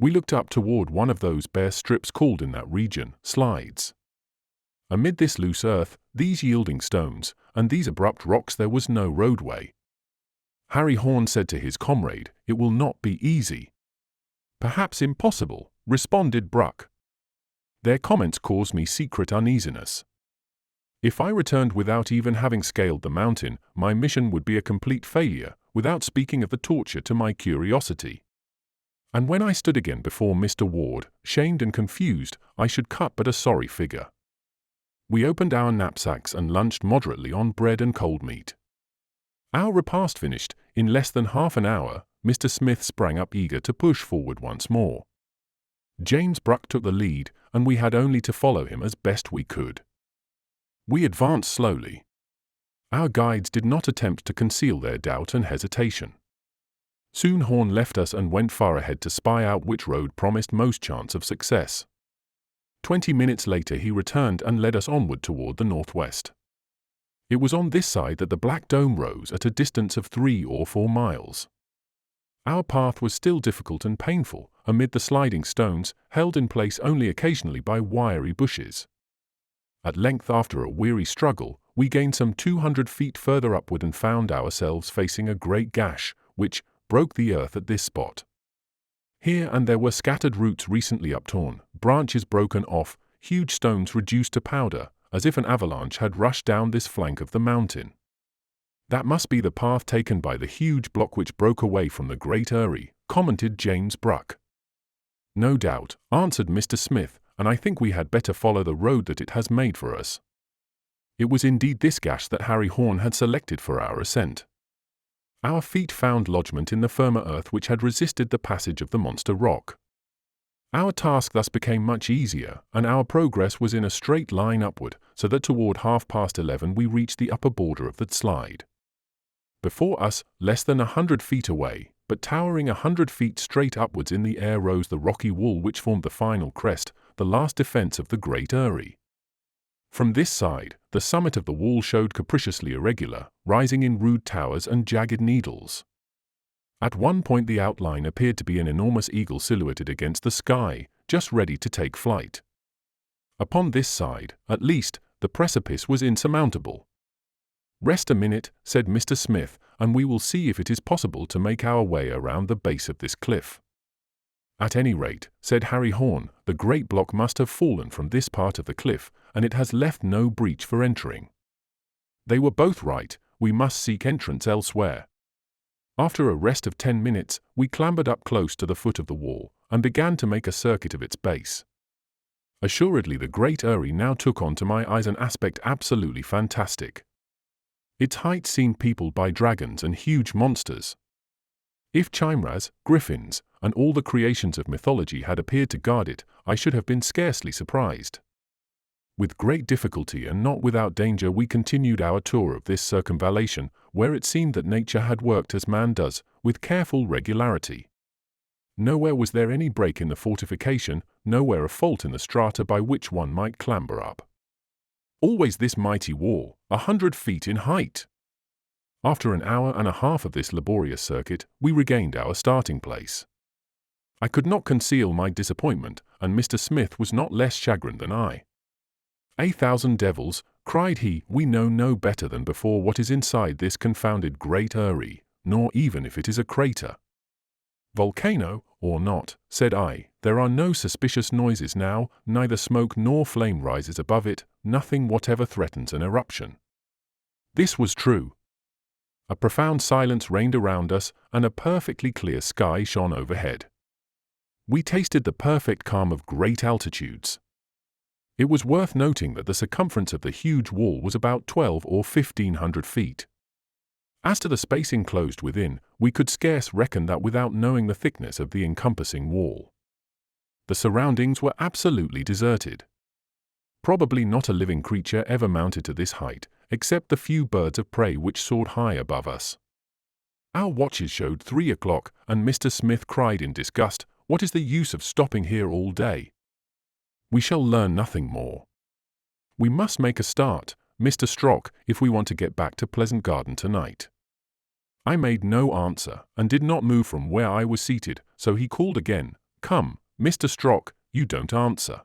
We looked up toward one of those bare strips called in that region slides. Amid this loose earth, these yielding stones, and these abrupt rocks there was no roadway. Harry Horn said to his comrade, "It will not be easy." "Perhaps impossible," responded Bruck. Their comments caused me secret uneasiness. If I returned without even having scaled the mountain, my mission would be a complete failure, without speaking of the torture to my curiosity. And when I stood again before Mr. Ward, shamed and confused, I should cut but a sorry figure. We opened our knapsacks and lunched moderately on bread and cold meat. Our repast finished, in less than half an hour, Mr. Smith sprang up eager to push forward once more. James Bruck took the lead, and we had only to follow him as best we could. We advanced slowly. Our guides did not attempt to conceal their doubt and hesitation. Soon Horn left us and went far ahead to spy out which road promised most chance of success. 20 minutes later he returned and led us onward toward the northwest. It was on this side that the Black Dome rose at a distance of 3 or 4 miles. Our path was still difficult and painful, amid the sliding stones, held in place only occasionally by wiry bushes. At length, after a weary struggle, we gained some 200 feet further upward and found ourselves facing a great gash, which broke the earth at this spot. Here and there were scattered roots recently uptorn, branches broken off, huge stones reduced to powder, as if an avalanche had rushed down this flank of the mountain. "That must be the path taken by the huge block which broke away from the Great Eyrie," commented James Bruck. "No doubt," answered Mr. Smith, "and I think we had better follow the road that it has made for us." It was indeed this gash that Harry Horn had selected for our ascent. Our feet found lodgment in the firmer earth which had resisted the passage of the monster rock. Our task thus became much easier, and our progress was in a straight line upward, so that toward 11:30 we reached the upper border of the slide. Before us, less than 100 feet away, but towering 100 feet straight upwards in the air, rose the rocky wall which formed the final crest, the last defense of the Great Eyrie. From this side, the summit of the wall showed capriciously irregular, rising in rude towers and jagged needles. At one point the outline appeared to be an enormous eagle silhouetted against the sky, just ready to take flight. Upon this side, at least, the precipice was insurmountable. "Rest a minute," said Mr. Smith, "and we will see if it is possible to make our way around the base of this cliff." "At any rate," said Harry Horn, "the great block must have fallen from this part of the cliff, and it has left no breach for entering." They were both right. We must seek entrance elsewhere. After a rest of 10 minutes, we clambered up close to the foot of the wall, and began to make a circuit of its base. Assuredly the Great Eyrie now took on to my eyes an aspect absolutely fantastic. Its height seemed peopled by dragons and huge monsters. If chimeras, griffins, and all the creations of mythology had appeared to guard it, I should have been scarcely surprised. With great difficulty and not without danger we continued our tour of this circumvallation, where it seemed that nature had worked as man does, with careful regularity. Nowhere was there any break in the fortification, nowhere a fault in the strata by which one might clamber up. Always this mighty wall, 100 feet in height. After an hour and a half of this laborious circuit, we regained our starting place. I could not conceal my disappointment, and Mr. Smith was not less chagrined than I. "A thousand devils," cried he, "we know no better than before what is inside this confounded Great Eyrie, nor even if it is a crater." "Volcano, or not," said I, "there are no suspicious noises now, neither smoke nor flame rises above it, nothing whatever threatens an eruption." This was true. A profound silence reigned around us, and a perfectly clear sky shone overhead. We tasted the perfect calm of great altitudes. It was worth noting that the circumference of the huge wall was about 12 or 1500 feet. As to the space enclosed within, we could scarce reckon that without knowing the thickness of the encompassing wall. The surroundings were absolutely deserted. Probably not a living creature ever mounted to this height, except the few birds of prey which soared high above us. Our watches showed 3 o'clock, and Mr. Smith cried in disgust, "What is the use of stopping here all day? We shall learn nothing more. We must make a start, Mr. Strock, if we want to get back to Pleasant Garden tonight." I made no answer, and did not move from where I was seated, so he called again, "Come, Mr. Strock, you don't answer."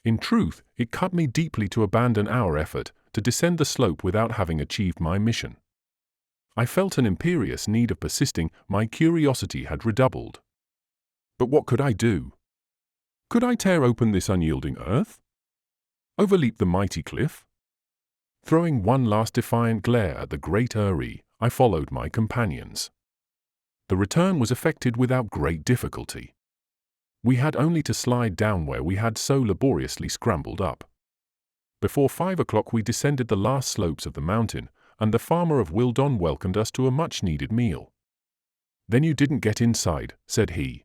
In truth, it cut me deeply to abandon our effort, to descend the slope without having achieved my mission. I felt an imperious need of persisting, my curiosity had redoubled. But what could I do? Could I tear open this unyielding earth? Overleap the mighty cliff? Throwing one last defiant glare at the Great Eyrie, I followed my companions. The return was effected without great difficulty. We had only to slide down where we had so laboriously scrambled up. Before 5 o'clock we descended the last slopes of the mountain, and the farmer of Wildon welcomed us to a much-needed meal. "Then you didn't get inside," said he.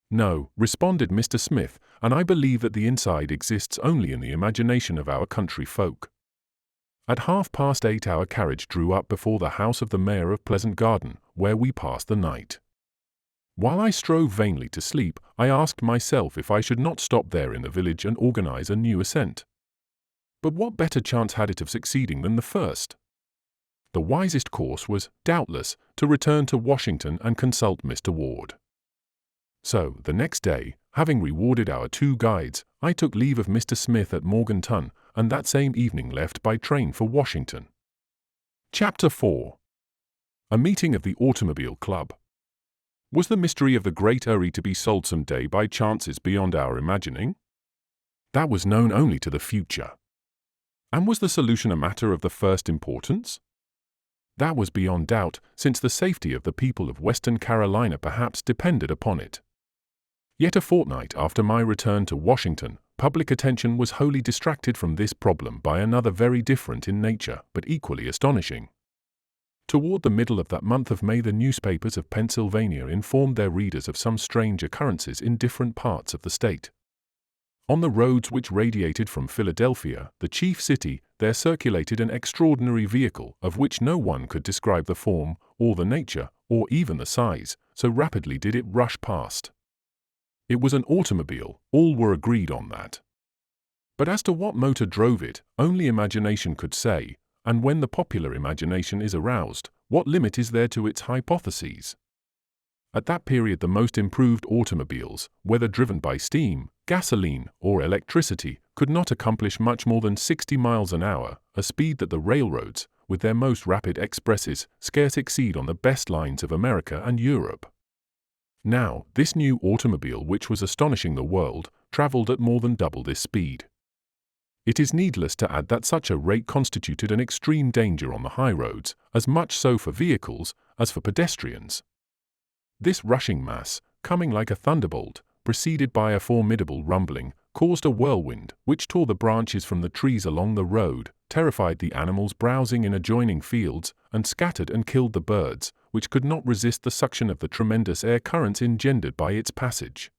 "No," responded Mr. Smith, "and I believe that the inside exists only in the imagination of our country folk." At 8:30 our carriage drew up before the house of the mayor of Pleasant Garden, where we passed the night. While I strove vainly to sleep, I asked myself if I should not stop there in the village and organize a new ascent. But what better chance had it of succeeding than the first? The wisest course was, doubtless, to return to Washington and consult Mr. Ward. So, the next day, having rewarded our 2 guides, I took leave of Mr. Smith at Morganton, and that same evening left by train for Washington. Chapter 4. A meeting of the Automobile Club. Was the mystery of the Great Eyrie to be solved some day by chances beyond our imagining? That was known only to the future. And was the solution a matter of the first importance? That was beyond doubt, since the safety of the people of Western Carolina perhaps depended upon it. Yet a fortnight after my return to Washington, public attention was wholly distracted from this problem by another very different in nature, but equally astonishing. Toward the middle of that month of May, the newspapers of Pennsylvania informed their readers of some strange occurrences in different parts of the state. On the roads which radiated from Philadelphia, the chief city, there circulated an extraordinary vehicle of which no one could describe the form, or the nature, or even the size, so rapidly did it rush past. It was an automobile, all were agreed on that. But as to what motor drove it, only imagination could say, and when the popular imagination is aroused, what limit is there to its hypotheses? At that period the most improved automobiles, whether driven by steam, gasoline, or electricity, could not accomplish much more than 60 miles an hour, a speed that the railroads, with their most rapid expresses, scarce exceed on the best lines of America and Europe. Now, this new automobile, which was astonishing the world, traveled at more than double this speed. It is needless to add that such a rate constituted an extreme danger on the high roads, as much so for vehicles as for pedestrians. This rushing mass, coming like a thunderbolt, preceded by a formidable rumbling, caused a whirlwind which tore the branches from the trees along the road, terrified the animals browsing in adjoining fields, and scattered and killed the birds, which could not resist the suction of the tremendous air currents engendered by its passage.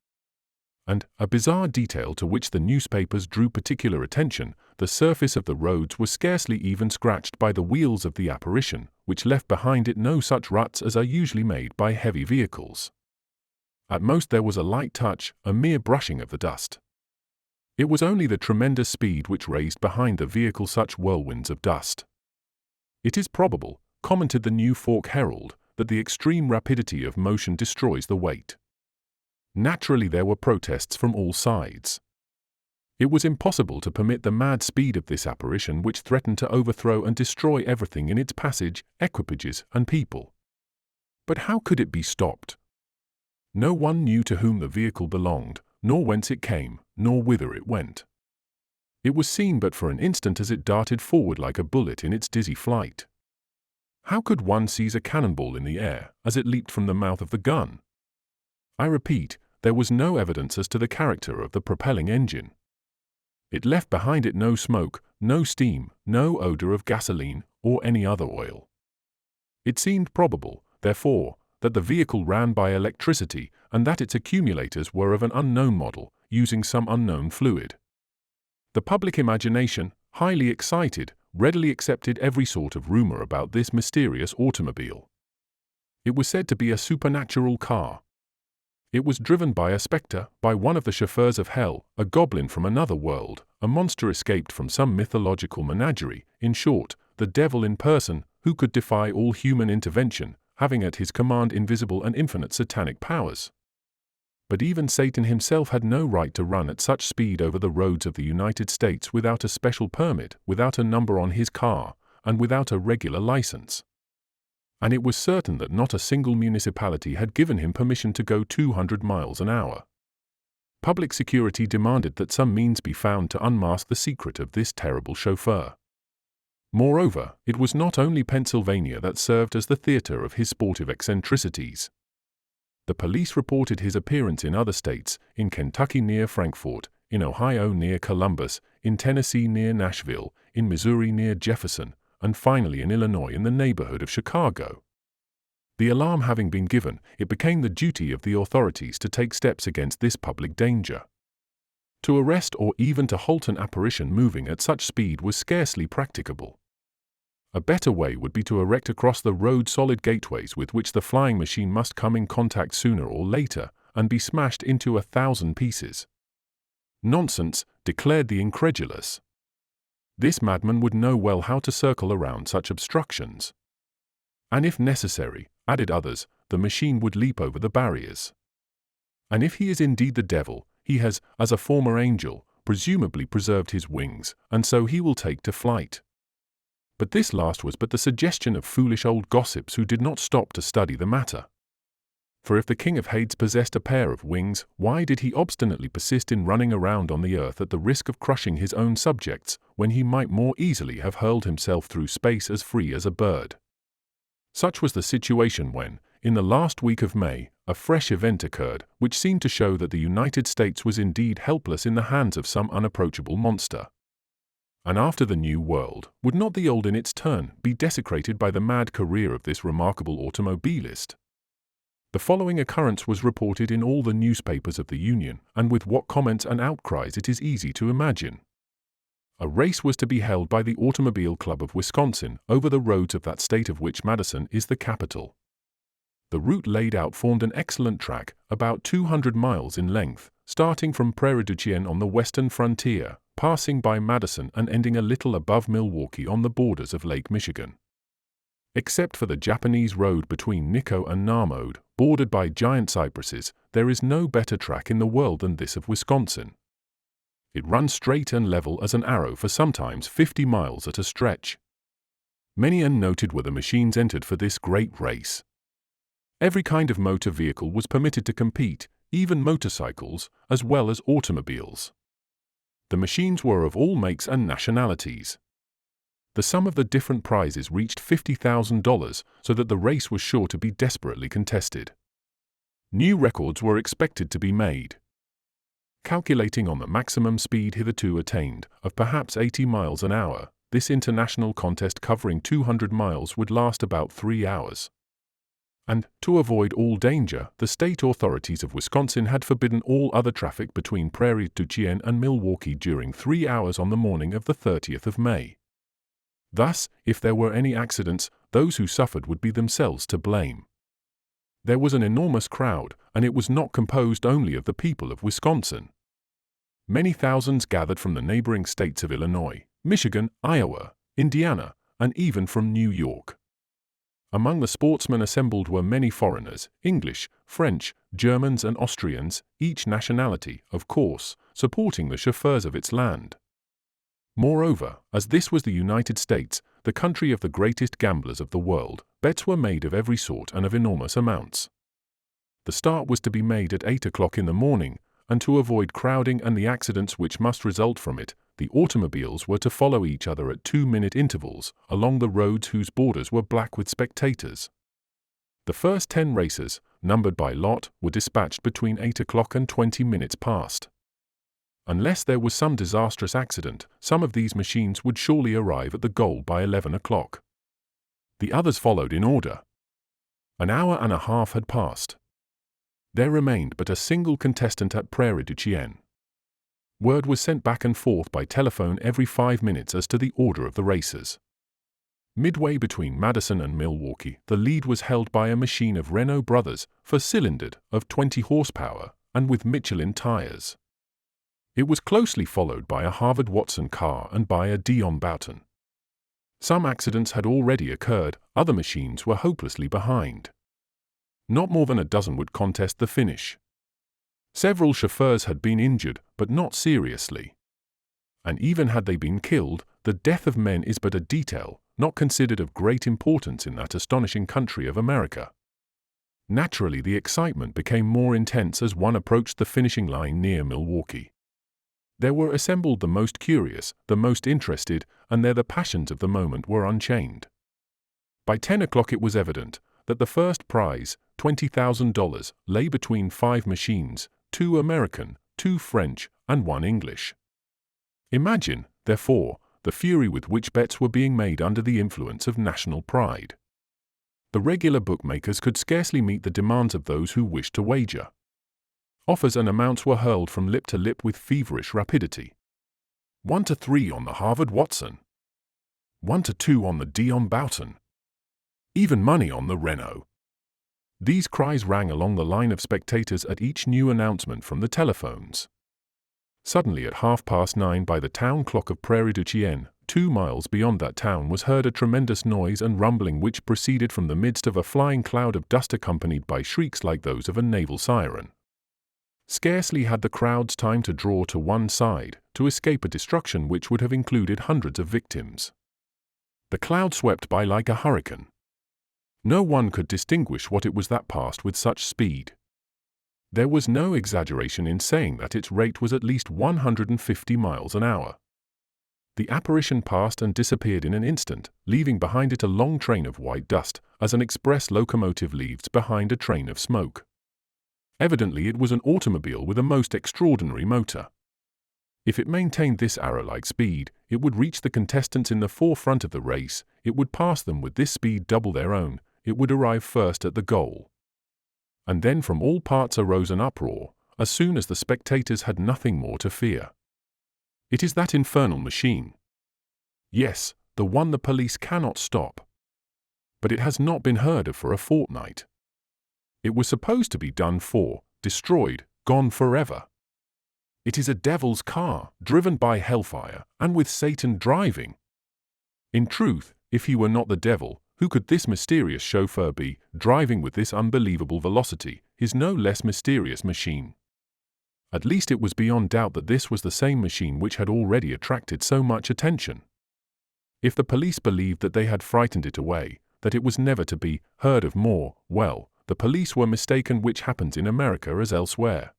And, a bizarre detail to which the newspapers drew particular attention, the surface of the roads was scarcely even scratched by the wheels of the apparition, which left behind it no such ruts as are usually made by heavy vehicles. At most there was a light touch, a mere brushing of the dust. It was only the tremendous speed which raised behind the vehicle such whirlwinds of dust. It is probable, commented the New Fork Herald, that the extreme rapidity of motion destroys the weight. Naturally there were protests from all sides. It was impossible to permit the mad speed of this apparition which threatened to overthrow and destroy everything in its passage, equipages and people. But how could it be stopped? No one knew to whom the vehicle belonged, nor whence it came, nor whither it went. It was seen but for an instant as it darted forward like a bullet in its dizzy flight. How could one seize a cannonball in the air as it leaped from the mouth of the gun? I repeat, there was no evidence as to the character of the propelling engine. It left behind it no smoke, no steam, no odor of gasoline or any other oil. It seemed probable, therefore, that the vehicle ran by electricity and that its accumulators were of an unknown model, using some unknown fluid. The public imagination, highly excited, readily accepted every sort of rumor about this mysterious automobile. It was said to be a supernatural car. It was driven by a spectre, by one of the chauffeurs of hell, a goblin from another world, a monster escaped from some mythological menagerie, in short, the devil in person, who could defy all human intervention, having at his command invisible and infinite satanic powers. But even Satan himself had no right to run at such speed over the roads of the United States without a special permit, without a number on his car, and without a regular license. And it was certain that not a single municipality had given him permission to go 200 miles an hour. Public security demanded that some means be found to unmask the secret of this terrible chauffeur. Moreover, it was not only Pennsylvania that served as the theater of his sportive eccentricities. The police reported his appearance in other states, in Kentucky near Frankfort, in Ohio near Columbus, in Tennessee near Nashville, in Missouri near Jefferson, and finally in Illinois in the neighborhood of Chicago. The alarm having been given, it became the duty of the authorities to take steps against this public danger. To arrest or even to halt an apparition moving at such speed was scarcely practicable. A better way would be to erect across the road solid gateways with which the flying machine must come in contact sooner or later and be smashed into 1,000 pieces. Nonsense, declared the incredulous. This madman would know well how to circle around such obstructions. And if necessary, added others, the machine would leap over the barriers. And if he is indeed the devil, he has, as a former angel, presumably preserved his wings, and so he will take to flight. But this last was but the suggestion of foolish old gossips who did not stop to study the matter. For if the King of Hades possessed a pair of wings, why did he obstinately persist in running around on the earth at the risk of crushing his own subjects, when he might more easily have hurled himself through space as free as a bird? Such was the situation when, in the last week of May, a fresh event occurred, which seemed to show that the United States was indeed helpless in the hands of some unapproachable monster. And after the New World, would not the Old in its turn be desecrated by the mad career of this remarkable automobilist? The following occurrence was reported in all the newspapers of the Union, and with what comments and outcries it is easy to imagine. A race was to be held by the Automobile Club of Wisconsin over the roads of that state of which Madison is the capital. The route laid out formed an excellent track, about 200 miles in length, starting from Prairie du Chien on the western frontier, passing by Madison and ending a little above Milwaukee on the borders of Lake Michigan. Except for the Japanese road between Nikko and Narmode, bordered by giant cypresses, there is no better track in the world than this of Wisconsin. It runs straight and level as an arrow for sometimes 50 miles at a stretch. Many and noted were the machines entered for this great race. Every kind of motor vehicle was permitted to compete, even motorcycles, as well as automobiles. The machines were of all makes and nationalities. The sum of the different prizes reached $50,000, so that the race was sure to be desperately contested. New records were expected to be made. Calculating on the maximum speed hitherto attained, of perhaps 80 miles an hour, this international contest covering 200 miles would last about 3 hours. And, to avoid all danger, the state authorities of Wisconsin had forbidden all other traffic between Prairie du Chien and Milwaukee during 3 hours on the morning of the 30th of May. Thus, if there were any accidents, those who suffered would be themselves to blame. There was an enormous crowd, and it was not composed only of the people of Wisconsin. Many thousands gathered from the neighboring states of Illinois, Michigan, Iowa, Indiana, and even from New York. Among the sportsmen assembled were many foreigners, English, French, Germans and Austrians, each nationality, of course, supporting the chauffeurs of its land. Moreover, as this was the United States, the country of the greatest gamblers of the world, bets were made of every sort and of enormous amounts. The start was to be made at 8 o'clock in the morning, and to avoid crowding and the accidents which must result from it, the automobiles were to follow each other at 2-minute intervals, along the roads whose borders were black with spectators. The first 10 racers, numbered by lot, were dispatched between 8 o'clock and 20 minutes past. Unless there was some disastrous accident, some of these machines would surely arrive at the goal by 11 o'clock. The others followed in order. An hour and a half had passed. There remained but a single contestant at Prairie du Chien. Word was sent back and forth by telephone every 5 minutes as to the order of the racers. Midway between Madison and Milwaukee, the lead was held by a machine of Renault Brothers, 4-cylindered, of 20 horsepower, and with Michelin tires. It was closely followed by a Harvard Watson car and by a Dion Boughton. Some accidents had already occurred, other machines were hopelessly behind. Not more than a dozen would contest the finish. Several chauffeurs had been injured, but not seriously. And even had they been killed, the death of men is but a detail, not considered of great importance in that astonishing country of America. Naturally, the excitement became more intense as one approached the finishing line near Milwaukee. There were assembled the most curious, the most interested, and there the passions of the moment were unchained. By 10 o'clock it was evident that the first prize, $20,000, lay between 5 machines, 2 American, 2 French, and 1 English. Imagine, therefore, the fury with which bets were being made under the influence of national pride. The regular bookmakers could scarcely meet the demands of those who wished to wager. Offers and amounts were hurled from lip to lip with feverish rapidity. 1 to 3 on the Harvard Watson. 1 to 2 on the Dion Boughton. Even money on the Renault. These cries rang along the line of spectators at each new announcement from the telephones. Suddenly at 9:30 by the town clock of Prairie du Chien, 2 miles beyond that town, was heard a tremendous noise and rumbling which proceeded from the midst of a flying cloud of dust accompanied by shrieks like those of a naval siren. Scarcely had the crowds time to draw to one side, to escape a destruction which would have included hundreds of victims. The cloud swept by like a hurricane. No one could distinguish what it was that passed with such speed. There was no exaggeration in saying that its rate was at least 150 miles an hour. The apparition passed and disappeared in an instant, leaving behind it a long train of white dust, as an express locomotive leaves behind a train of smoke. Evidently it was an automobile with a most extraordinary motor. If it maintained this arrow-like speed, it would reach the contestants in the forefront of the race, it would pass them with this speed double their own, it would arrive first at the goal. And then from all parts arose an uproar, as soon as the spectators had nothing more to fear. It is that infernal machine. Yes, the one the police cannot stop. But it has not been heard of for a fortnight. It was supposed to be done for, destroyed, gone forever. It is a devil's car, driven by hellfire, and with Satan driving. In truth, if he were not the devil, who could this mysterious chauffeur be, driving with this unbelievable velocity, his no less mysterious machine? At least it was beyond doubt that this was the same machine which had already attracted so much attention. If the police believed that they had frightened it away, that it was never to be heard of more, well, the police were mistaken, which happens in America as elsewhere.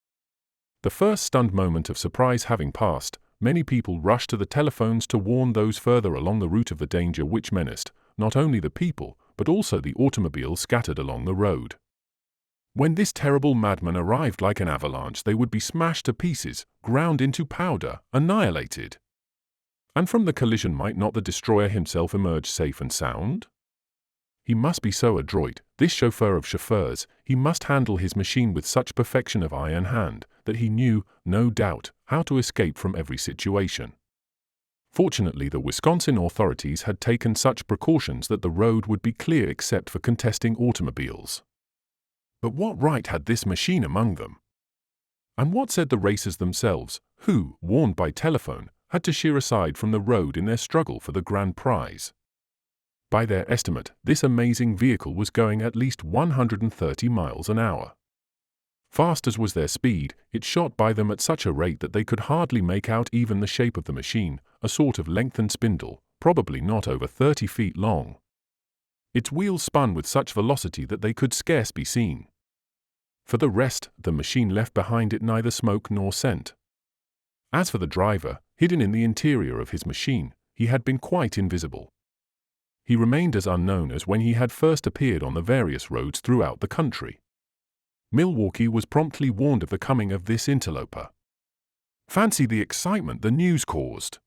The first stunned moment of surprise having passed, many people rushed to the telephones to warn those further along the route of the danger which menaced, not only the people, but also the automobiles scattered along the road. When this terrible madman arrived like an avalanche, they would be smashed to pieces, ground into powder, annihilated. And from the collision might not the destroyer himself emerge safe and sound? He must be so adroit, this chauffeur of chauffeurs, he must handle his machine with such perfection of eye and hand, that he knew, no doubt, how to escape from every situation. Fortunately, the Wisconsin authorities had taken such precautions that the road would be clear except for contesting automobiles. But what right had this machine among them? And what said the racers themselves, who, warned by telephone, had to sheer aside from the road in their struggle for the grand prize? By their estimate, this amazing vehicle was going at least 130 miles an hour. Fast as was their speed, it shot by them at such a rate that they could hardly make out even the shape of the machine, a sort of lengthened spindle, probably not over 30 feet long. Its wheels spun with such velocity that they could scarce be seen. For the rest, the machine left behind it neither smoke nor scent. As for the driver, hidden in the interior of his machine, he had been quite invisible. He remained as unknown as when he had first appeared on the various roads throughout the country. Milwaukee was promptly warned of the coming of this interloper. Fancy the excitement the news caused!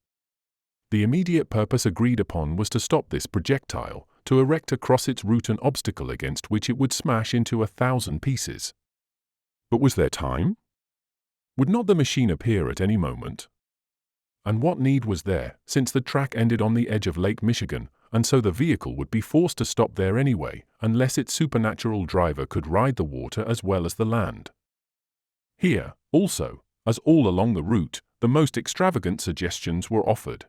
The immediate purpose agreed upon was to stop this projectile, to erect across its route an obstacle against which it would smash into 1,000 pieces. But was there time? Would not the machine appear at any moment? And what need was there, since the track ended on the edge of Lake Michigan, and so the vehicle would be forced to stop there anyway, unless its supernatural driver could ride the water as well as the land. Here, also, as all along the route, the most extravagant suggestions were offered.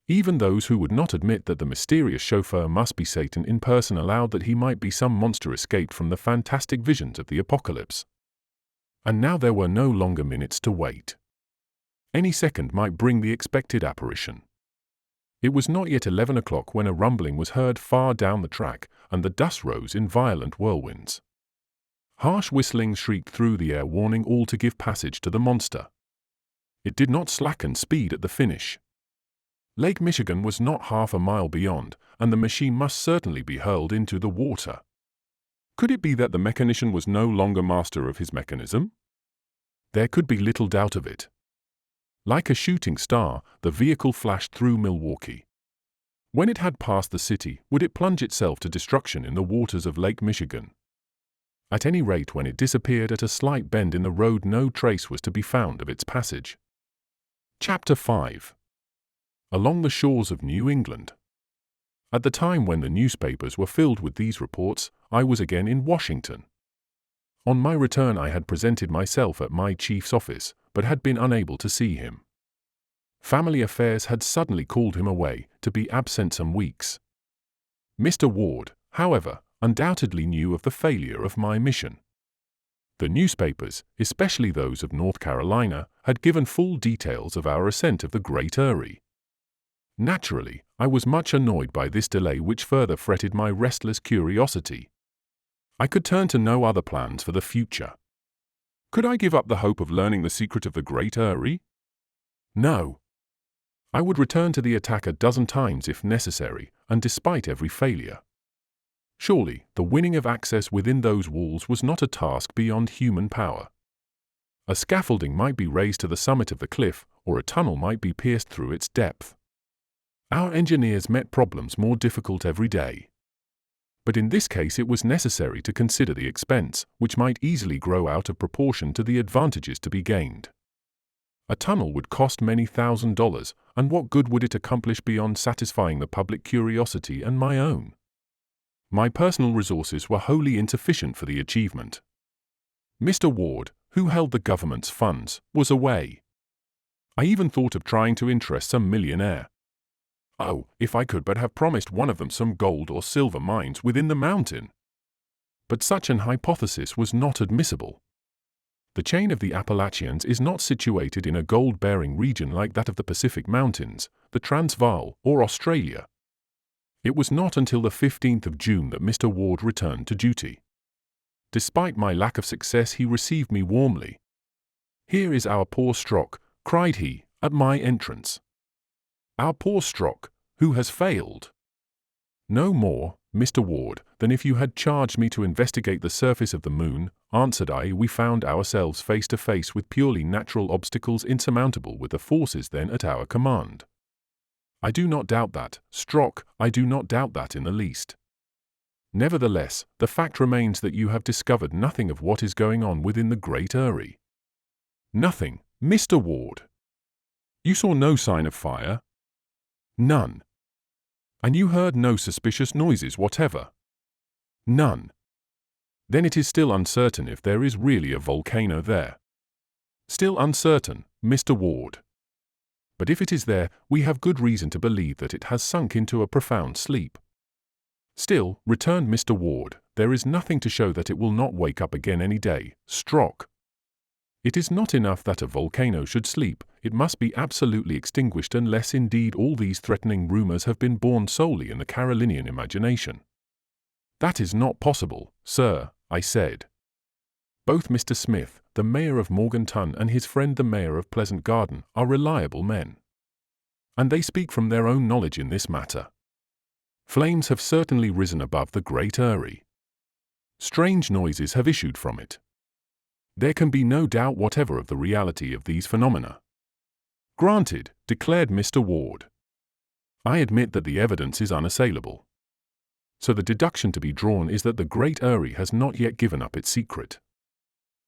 Even those who would not admit that the mysterious chauffeur must be Satan in person allowed that he might be some monster escaped from the fantastic visions of the apocalypse. And now there were no longer minutes to wait. Any second might bring the expected apparition. It was not yet 11 o'clock when a rumbling was heard far down the track, and the dust rose in violent whirlwinds. Harsh whistling shrieked through the air, warning all to give passage to the monster. It did not slacken speed at the finish. Lake Michigan was not half a mile beyond, and the machine must certainly be hurled into the water. Could it be that the mechanician was no longer master of his mechanism? There could be little doubt of it. Like a shooting star, the vehicle flashed through Milwaukee. When it had passed the city, would it plunge itself to destruction in the waters of Lake Michigan? At any rate, when it disappeared at a slight bend in the road, no trace was to be found of its passage. Chapter 5. Along the shores of New England. At the time when the newspapers were filled with these reports, I was again in Washington. On my return I had presented myself at my chief's office, but had been unable to see him. Family affairs had suddenly called him away to be absent some weeks. Mr. Ward, however, undoubtedly knew of the failure of my mission. The newspapers, especially those of North Carolina, had given full details of our ascent of the Great Eyrie. Naturally, I was much annoyed by this delay, which further fretted my restless curiosity. I could turn to no other plans for the future. Could I give up the hope of learning the secret of the Great Eyrie? No. I would return to the attack a dozen times if necessary, and despite every failure. Surely, the winning of access within those walls was not a task beyond human power. A scaffolding might be raised to the summit of the cliff, or a tunnel might be pierced through its depth. Our engineers met problems more difficult every day. But in this case it was necessary to consider the expense, which might easily grow out of proportion to the advantages to be gained. A tunnel would cost many $1,000s, and what good would it accomplish beyond satisfying the public curiosity and my own? My personal resources were wholly insufficient for the achievement. Mr. Ward, who held the government's funds, was away. I even thought of trying to interest some millionaire. Oh, if I could but have promised one of them some gold or silver mines within the mountain! But such an hypothesis was not admissible. The chain of the Appalachians is not situated in a gold-bearing region like that of the Pacific Mountains, the Transvaal, or Australia. It was not until the 15th of June that Mr. Ward returned to duty. Despite my lack of success, he received me warmly. "Here is our poor Strock," cried he, at my entrance. "Our poor Strock, who has failed." "No more, Mr. Ward, than if you had charged me to investigate the surface of the moon," answered I. "We found ourselves face to face with purely natural obstacles insurmountable with the forces then at our command." "I do not doubt that, Strock, I do not doubt that in the least. Nevertheless, the fact remains that you have discovered nothing of what is going on within the Great Eyrie." "Nothing, Mr. Ward." "You saw no sign of fire?" "None." "And you heard no suspicious noises whatever?" "None." "Then it is still uncertain if there is really a volcano there." "Still uncertain, Mr. Ward. But if it is there, we have good reason to believe that it has sunk into a profound sleep." "Still," returned Mr. Ward, "there is nothing to show that it will not wake up again any day, Strock. It is not enough that a volcano should sleep, it must be absolutely extinguished, unless indeed all these threatening rumors have been born solely in the Carolinian imagination." "That is not possible, sir," I said. "Both Mr. Smith, the mayor of Morganton, and his friend the mayor of Pleasant Garden, are reliable men. And they speak from their own knowledge in this matter. Flames have certainly risen above the Great Eyrie. Strange noises have issued from it. There can be no doubt whatever of the reality of these phenomena." "Granted," declared Mr. Ward. "I admit that the evidence is unassailable. So the deduction to be drawn is that the Great Eyrie has not yet given up its secret.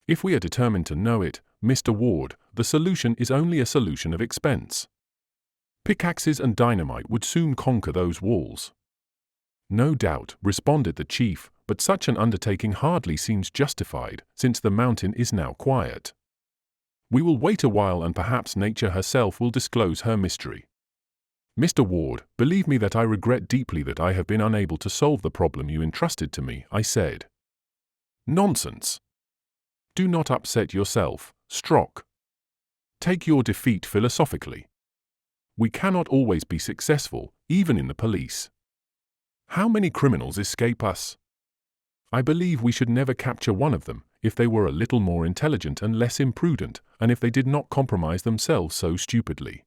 If we are determined to know it, Mr. Ward, the solution is only a solution of expense. Pickaxes and dynamite would soon conquer those walls." "No doubt," responded the chief, "but such an undertaking hardly seems justified, since the mountain is now quiet. We will wait a while, and perhaps nature herself will disclose her mystery." "Mr. Ward, believe me that I regret deeply that I have been unable to solve the problem you entrusted to me," I said. "Nonsense. Do not upset yourself, Strock. Take your defeat philosophically. We cannot always be successful, even in the police. How many criminals escape us? I believe we should never capture one of them, if they were a little more intelligent and less imprudent, and if they did not compromise themselves so stupidly.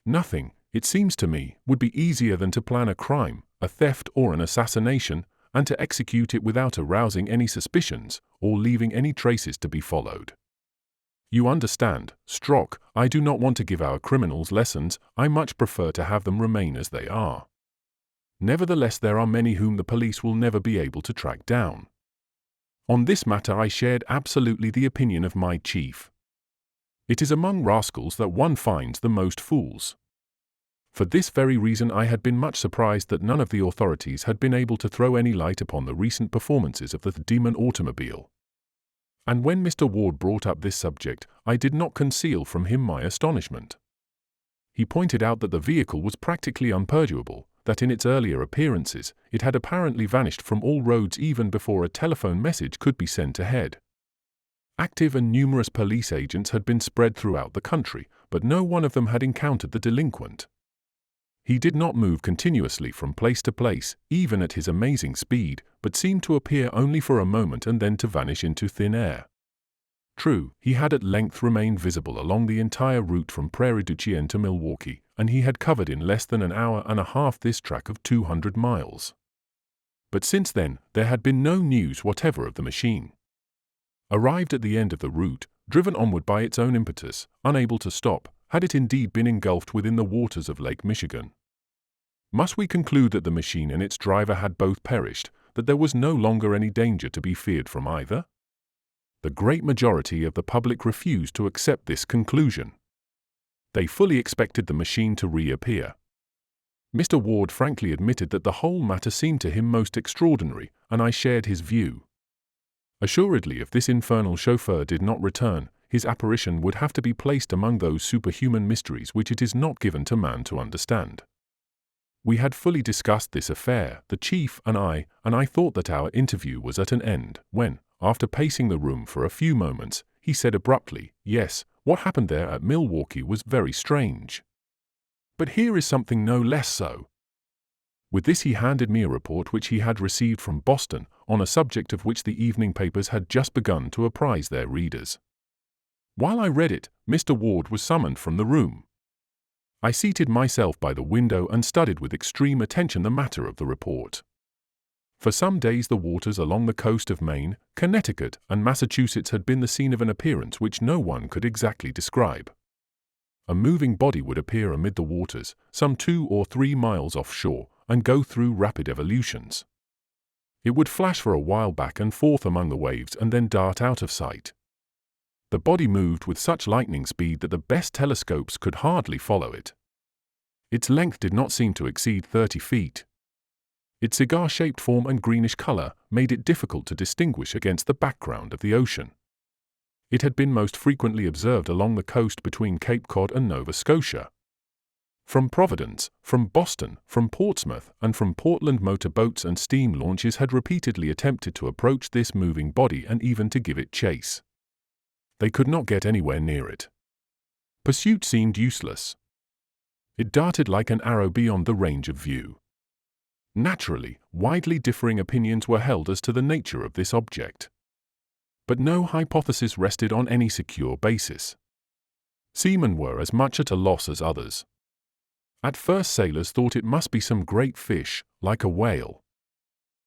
Nothing, it seems to me, would be easier than to plan a crime, a theft or an assassination, and to execute it without arousing any suspicions, or leaving any traces to be followed. You understand, Strock, I do not want to give our criminals lessons, I much prefer to have them remain as they are. Nevertheless, there are many whom the police will never be able to track down. On this matter I shared absolutely the opinion of my chief. It is among rascals that one finds the most fools. For this very reason I had been much surprised that none of the authorities had been able to throw any light upon the recent performances of the demon automobile. And when Mr. Ward brought up this subject, I did not conceal from him my astonishment. He pointed out that the vehicle was practically unpursuable, that in its earlier appearances, it had apparently vanished from all roads even before a telephone message could be sent ahead. Active and numerous police agents had been spread throughout the country, but no one of them had encountered the delinquent. He did not move continuously from place to place, even at his amazing speed, but seemed to appear only for a moment and then to vanish into thin air. True, he had at length remained visible along the entire route from Prairie du Chien to Milwaukee, and he had covered in less than an hour and a half this track of 200 miles. But since then, there had been no news whatever of the machine. Arrived at the end of the route, driven onward by its own impetus, unable to stop, had it indeed been engulfed within the waters of Lake Michigan? Must we conclude that the machine and its driver had both perished, that there was no longer any danger to be feared from either? The great majority of the public refused to accept this conclusion. They fully expected the machine to reappear. Mr. Ward frankly admitted that the whole matter seemed to him most extraordinary, and I shared his view. Assuredly, if this infernal chauffeur did not return, his apparition would have to be placed among those superhuman mysteries which it is not given to man to understand. We had fully discussed this affair, the chief and I thought that our interview was at an end, when, after pacing the room for a few moments, he said abruptly, "Yes, what happened there at Milwaukee was very strange. But here is something no less so." With this he handed me a report which he had received from Boston, on a subject of which the evening papers had just begun to apprise their readers. While I read it, Mr. Ward was summoned from the room. I seated myself by the window and studied with extreme attention the matter of the report. For some days the waters along the coast of Maine, Connecticut, and Massachusetts had been the scene of an appearance which no one could exactly describe. A moving body would appear amid the waters, some 2 or 3 miles offshore, and go through rapid evolutions. It would flash for a while back and forth among the waves and then dart out of sight. The body moved with such lightning speed that the best telescopes could hardly follow it. Its length did not seem to exceed 30 feet. Its cigar-shaped form and greenish color made it difficult to distinguish against the background of the ocean. It had been most frequently observed along the coast between Cape Cod and Nova Scotia. From Providence, from Boston, from Portsmouth, and from Portland motor boats and steam launches had repeatedly attempted to approach this moving body and even to give it chase. They could not get anywhere near it. Pursuit seemed useless. It darted like an arrow beyond the range of view. Naturally, widely differing opinions were held as to the nature of this object. But no hypothesis rested on any secure basis. Seamen were as much at a loss as others. At first sailors thought it must be some great fish, like a whale.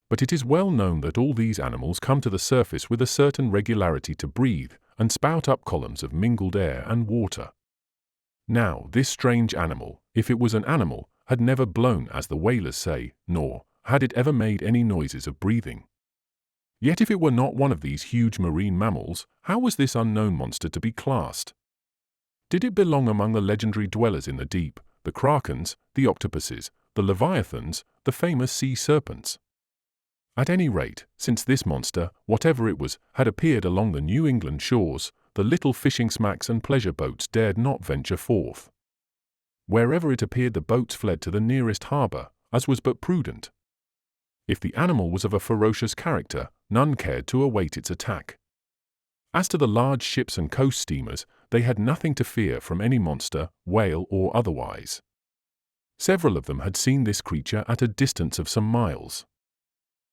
But it is well known that all these animals come to the surface with a certain regularity to breathe, and spout up columns of mingled air and water. Now, this strange animal, if it was an animal, had never blown as the whalers say, nor had it ever made any noises of breathing. Yet if it were not one of these huge marine mammals, how was this unknown monster to be classed? Did it belong among the legendary dwellers in the deep, the krakens, the octopuses, the leviathans, the famous sea serpents? At any rate, since this monster, whatever it was, had appeared along the New England shores, the little fishing smacks and pleasure boats dared not venture forth. Wherever it appeared the boats fled to the nearest harbor, as was but prudent. If the animal was of a ferocious character, none cared to await its attack. As to the large ships and coast steamers, they had nothing to fear from any monster, whale or otherwise. Several of them had seen this creature at a distance of some miles.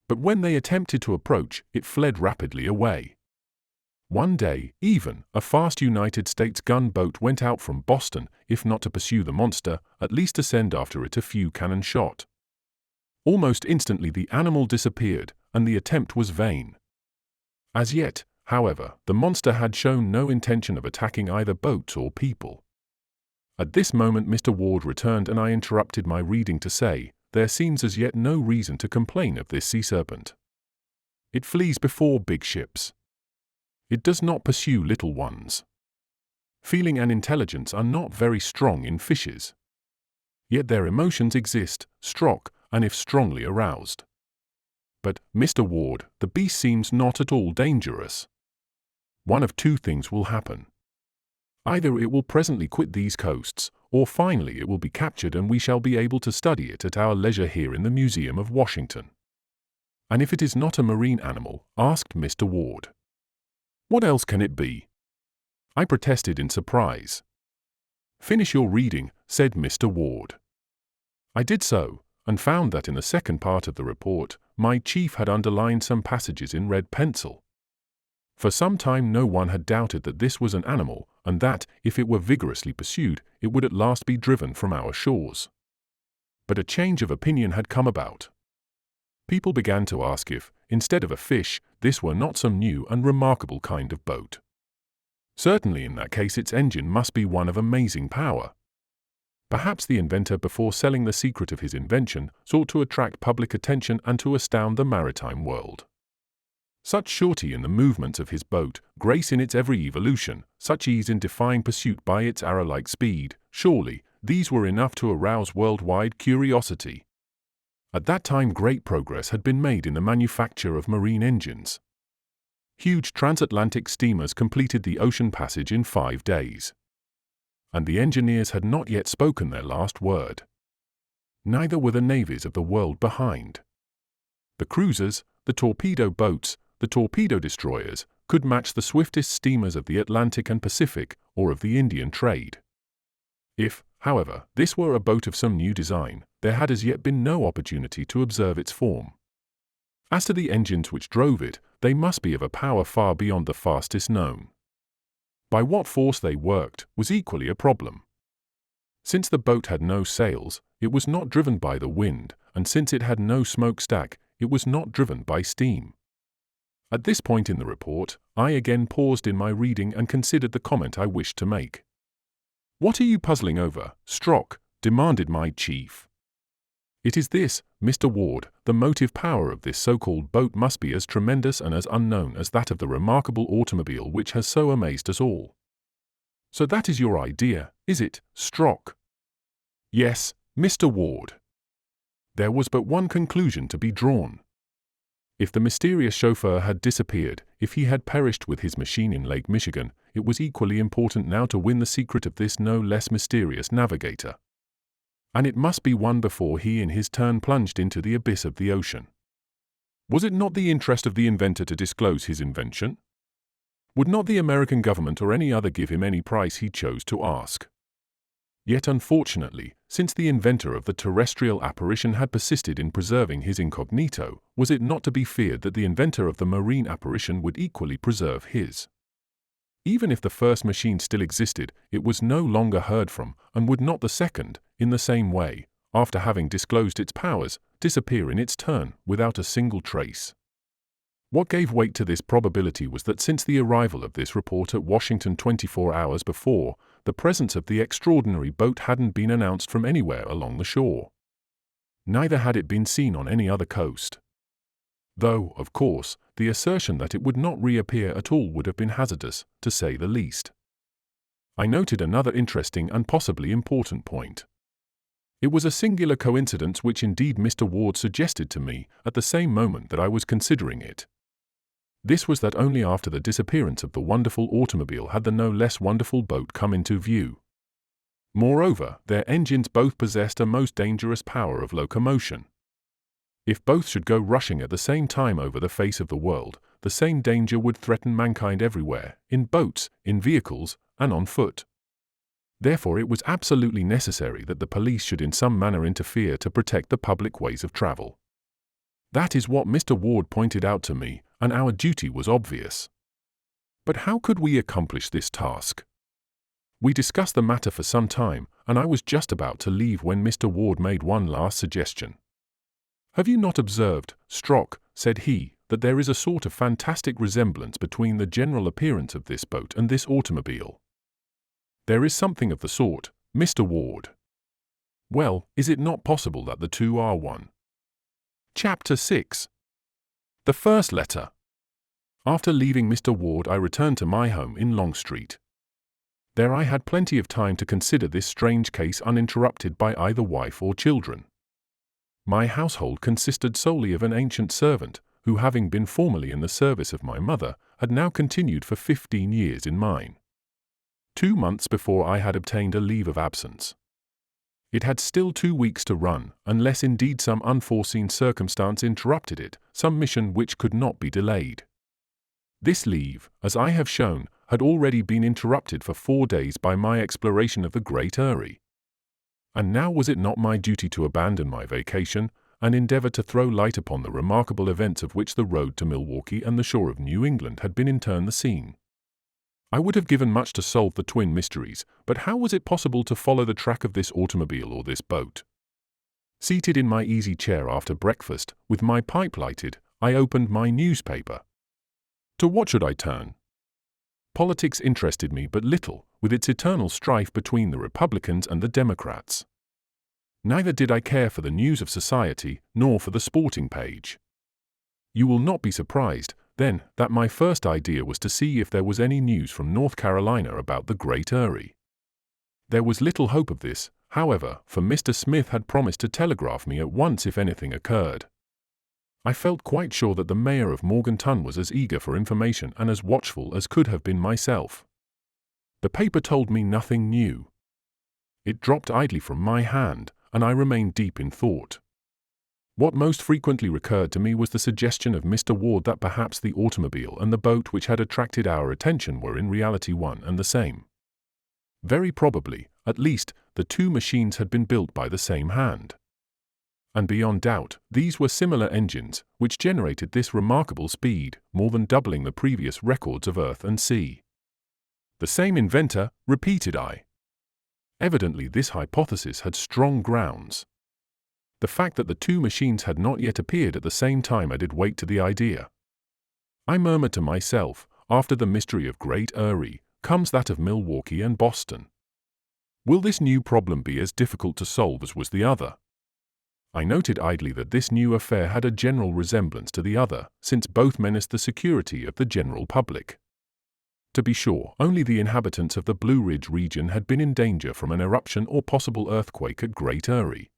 But when they attempted to approach, it fled rapidly away. One day, even, a fast United States gunboat went out from Boston, if not to pursue the monster, at least to send after it a few cannon shot. Almost instantly the animal disappeared, and the attempt was vain. As yet, however, the monster had shown no intention of attacking either boats or people. At this moment Mr. Ward returned and I interrupted my reading to say, "There seems as yet no reason to complain of this sea serpent. It flees before big ships. It does not pursue little ones. Feeling and intelligence are not very strong in fishes. Yet their emotions exist, struck, and if strongly aroused. But, Mr. Ward, the beast seems not at all dangerous. One of two things will happen. Either it will presently quit these coasts, or finally it will be captured and we shall be able to study it at our leisure here in the Museum of Washington. And if it is not a marine animal, asked Mr. Ward, what else can it be? I protested in surprise. Finish your reading, said Mr. Ward. I did so, and found that in the second part of the report, my chief had underlined some passages in red pencil. For some time no one had doubted that this was an animal, and that, if it were vigorously pursued, it would at last be driven from our shores. But a change of opinion had come about. People began to ask if, instead of a fish, this were not some new and remarkable kind of boat. Certainly in that case its engine must be one of amazing power. Perhaps the inventor, before selling the secret of his invention, sought to attract public attention and to astound the maritime world. Such surety in the movements of his boat, grace in its every evolution, such ease in defying pursuit by its arrow-like speed, surely, these were enough to arouse worldwide curiosity. At that time great progress had been made in the manufacture of marine engines. Huge transatlantic steamers completed the ocean passage in 5 days. And the engineers had not yet spoken their last word. Neither were the navies of the world behind. The cruisers, the torpedo boats, the torpedo destroyers, could match the swiftest steamers of the Atlantic and Pacific, or of the Indian trade. If, however, this were a boat of some new design, there had as yet been no opportunity to observe its form. As to the engines which drove it, they must be of a power far beyond the fastest known. By what force they worked was equally a problem. Since the boat had no sails, it was not driven by the wind, and since it had no smokestack, it was not driven by steam. At this point in the report, I again paused in my reading and considered the comment I wished to make. "What are you puzzling over, Strock?" demanded my chief. "It is this, Mr. Ward, the motive power of this so-called boat must be as tremendous and as unknown as that of the remarkable automobile which has so amazed us all." "So that is your idea, is it, Strock?" "Yes, Mr. Ward." There was but one conclusion to be drawn. If the mysterious chauffeur had disappeared, if he had perished with his machine in Lake Michigan, it was equally important now to win the secret of this no less mysterious navigator. And it must be won before he in his turn plunged into the abyss of the ocean. Was it not the interest of the inventor to disclose his invention? Would not the American government or any other give him any price he chose to ask? Yet unfortunately, since the inventor of the terrestrial apparition had persisted in preserving his incognito, was it not to be feared that the inventor of the marine apparition would equally preserve his? Even if the first machine still existed, it was no longer heard from, and would not the second, in the same way, after having disclosed its powers, disappear in its turn, without a single trace? What gave weight to this probability was that since the arrival of this report at Washington 24 hours before, the presence of the extraordinary boat hadn't been announced from anywhere along the shore. Neither had it been seen on any other coast. Though, of course, the assertion that it would not reappear at all would have been hazardous, to say the least. I noted another interesting and possibly important point. It was a singular coincidence which indeed Mr. Ward suggested to me at the same moment that I was considering it. This was that only after the disappearance of the wonderful automobile had the no less wonderful boat come into view. Moreover, their engines both possessed a most dangerous power of locomotion. If both should go rushing at the same time over the face of the world, the same danger would threaten mankind everywhere, in boats, in vehicles, and on foot. Therefore it was absolutely necessary that the police should in some manner interfere to protect the public ways of travel. That is what Mr. Ward pointed out to me, and our duty was obvious. But how could we accomplish this task? We discussed the matter for some time, and I was just about to leave when Mr. Ward made one last suggestion. "Have you not observed, Strock," said he, "that there is a sort of fantastic resemblance between the general appearance of this boat and this automobile?" "There is something of the sort, Mr. Ward." "Well, is it not possible that the two are one?" Chapter 6. The first letter. After leaving Mr. Ward, I returned to my home in Long Street. There I had plenty of time to consider this strange case uninterrupted by either wife or children. My household consisted solely of an ancient servant, who, having been formerly in the service of my mother, had now continued for 15 years in mine. 2 months before I had obtained a leave of absence. It had still 2 weeks to run, unless indeed some unforeseen circumstance interrupted it, some mission which could not be delayed. This leave, as I have shown, had already been interrupted for 4 days by my exploration of the Great Eyrie. And now was it not my duty to abandon my vacation, and endeavor to throw light upon the remarkable events of which the road to Milwaukee and the shore of New England had been in turn the scene? I would have given much to solve the twin mysteries, but how was it possible to follow the track of this automobile or this boat? Seated in my easy chair after breakfast, with my pipe lighted, I opened my newspaper. To what should I turn? Politics interested me but little, with its eternal strife between the Republicans and the Democrats. Neither did I care for the news of society, nor for the sporting page. You will not be surprised, then, that my first idea was to see if there was any news from North Carolina about the Great Eyrie. There was little hope of this, however, for Mr. Smith had promised to telegraph me at once if anything occurred. I felt quite sure that the mayor of Morganton was as eager for information and as watchful as could have been myself. The paper told me nothing new. It dropped idly from my hand, and I remained deep in thought. What most frequently recurred to me was the suggestion of Mr. Ward that perhaps the automobile and the boat which had attracted our attention were in reality one and the same. Very probably, at least, the 2 machines had been built by the same hand. And beyond doubt, these were similar engines, which generated this remarkable speed, more than doubling the previous records of earth and sea. The same inventor, repeated I. Evidently this hypothesis had strong grounds. The fact that the 2 machines had not yet appeared at the same time added weight to the idea. I murmured to myself, after the mystery of Great Eyrie, comes that of Milwaukee and Boston. Will this new problem be as difficult to solve as was the other? I noted idly that this new affair had a general resemblance to the other, since both menaced the security of the general public. To be sure, only the inhabitants of the Blue Ridge region had been in danger from an eruption or possible earthquake at Great Eyrie.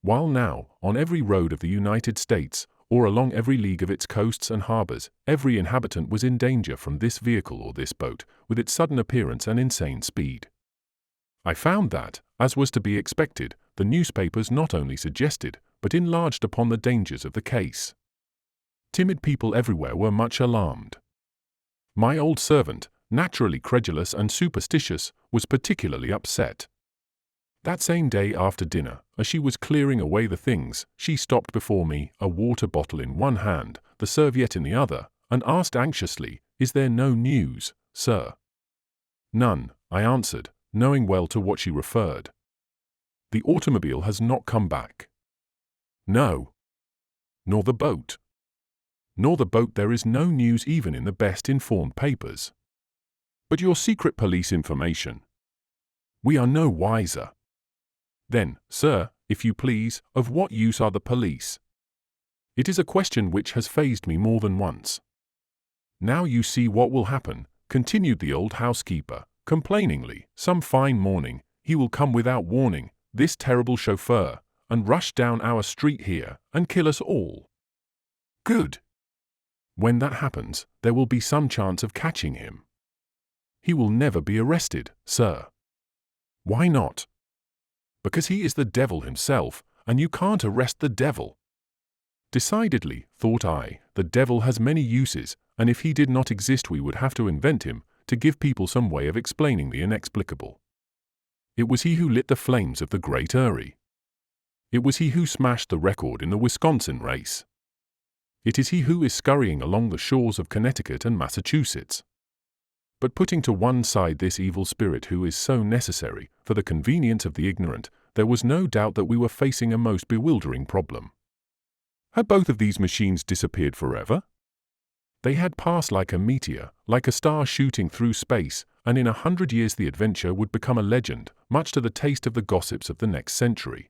While now, on every road of the United States, or along every league of its coasts and harbors, every inhabitant was in danger from this vehicle or this boat, with its sudden appearance and insane speed. I found that, as was to be expected, the newspapers not only suggested, but enlarged upon the dangers of the case. Timid people everywhere were much alarmed. My old servant, naturally credulous and superstitious, was particularly upset. That same day after dinner, as she was clearing away the things, she stopped before me, a water bottle in one hand, the serviette in the other, and asked anxiously, "Is there no news, sir?" "None," I answered, knowing well to what she referred. "The automobile has not come back." "No." "Nor the boat." "Nor the boat. There is no news even in the best informed papers." "But your secret police information?" "We are no wiser." "Then, sir, if you please, of what use are the police?" "It is a question which has fazed me more than once." "Now you see what will happen," continued the old housekeeper, complainingly. "Some fine morning, he will come without warning, this terrible chauffeur, and rush down our street here, and kill us all." "Good." "When that happens, there will be some chance of catching him." "He will never be arrested, sir." "Why not?" "Because he is the devil himself, and you can't arrest the devil." Decidedly, thought I, the devil has many uses, and if he did not exist we would have to invent him, to give people some way of explaining the inexplicable. It was he who lit the flames of the Great Eyrie. It was he who smashed the record in the Wisconsin race. It is he who is scurrying along the shores of Connecticut and Massachusetts. But putting to one side this evil spirit who is so necessary for the convenience of the ignorant, there was no doubt that we were facing a most bewildering problem. Had both of these machines disappeared forever? They had passed like a meteor, like a star shooting through space, and in 100 years the adventure would become a legend, much to the taste of the gossips of the next century.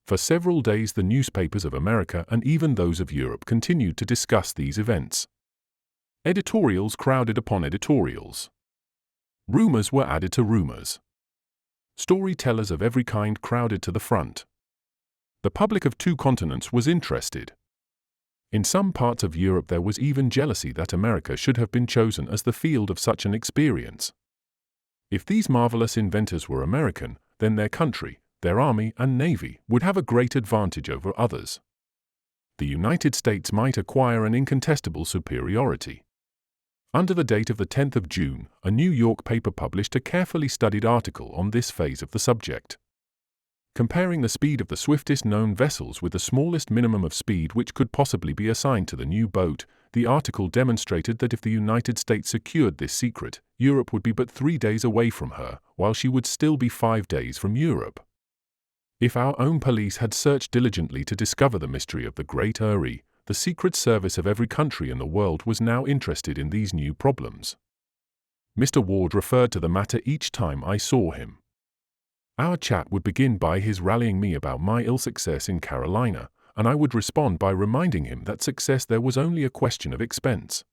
For several days the newspapers of America and even those of Europe continued to discuss these events. Editorials crowded upon editorials. Rumors were added to rumors. Storytellers of every kind crowded to the front. The public of 2 continents was interested. In some parts of Europe there was even jealousy that America should have been chosen as the field of such an experience. If these marvelous inventors were American, then their country, their army and navy would have a great advantage over others. The United States might acquire an incontestable superiority. Under the date of the 10th of June, a New York paper published a carefully studied article on this phase of the subject. Comparing the speed of the swiftest known vessels with the smallest minimum of speed which could possibly be assigned to the new boat, the article demonstrated that if the United States secured this secret, Europe would be but 3 days away from her, while she would still be 5 days from Europe. If our own police had searched diligently to discover the mystery of the Great Eyrie, the Secret Service of every country in the world was now interested in these new problems. Mr. Ward referred to the matter each time I saw him. Our chat would begin by his rallying me about my ill success in Carolina, and I would respond by reminding him that success there was only a question of expense.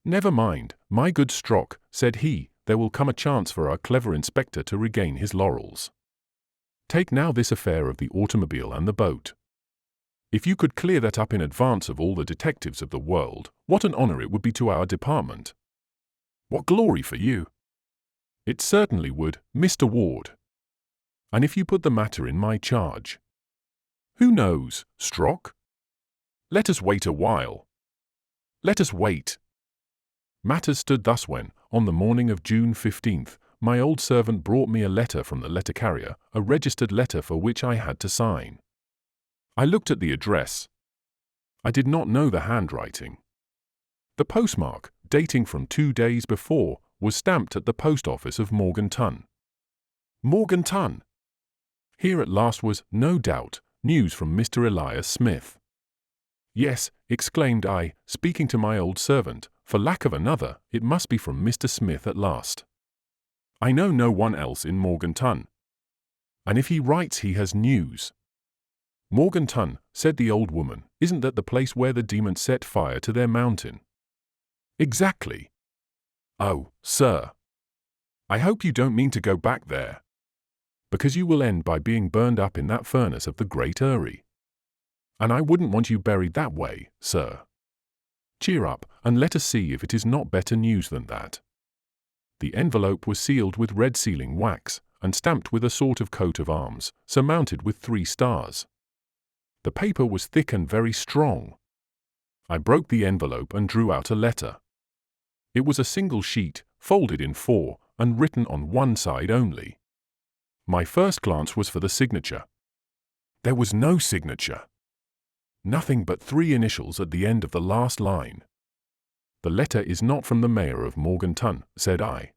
"Never mind, my good Strock," said he, "there will come a chance for our clever inspector to regain his laurels. Take now this affair of the automobile and the boat. If you could clear that up in advance of all the detectives of the world, what an honor it would be to our department." "What glory for you!" "It certainly would, Mr. Ward. And if you put the matter in my charge." "Who knows, Strock? Let us wait a while." "Let us wait." Matters stood thus when, on the morning of June 15th, my old servant brought me a letter from the letter carrier, a registered letter for which I had to sign. I looked at the address. I did not know the handwriting. The postmark, dating from 2 days before, was stamped at the post office of Morganton. Morganton! Here at last was, no doubt, news from Mr. Elias Smith. "Yes," exclaimed I, speaking to my old servant, "for lack of another, it must be from Mr. Smith at last. I know no one else in Morganton. And if he writes he has news." "Morganton," said the old woman, "isn't that the place where the demons set fire to their mountain?" "Exactly." "Oh, sir. I hope you don't mean to go back there. Because you will end by being burned up in that furnace of the Great Eyrie. And I wouldn't want you buried that way, sir. Cheer up, and let us see if it is not better news than that." The envelope was sealed with red sealing wax, and stamped with a sort of coat of arms, surmounted with 3 stars. The paper was thick and very strong. I broke the envelope and drew out a letter. It was a single sheet, folded in 4, and written on one side only. My first glance was for the signature. There was no signature. Nothing but 3 initials at the end of the last line. "The letter is not from the mayor of Morganton," said I.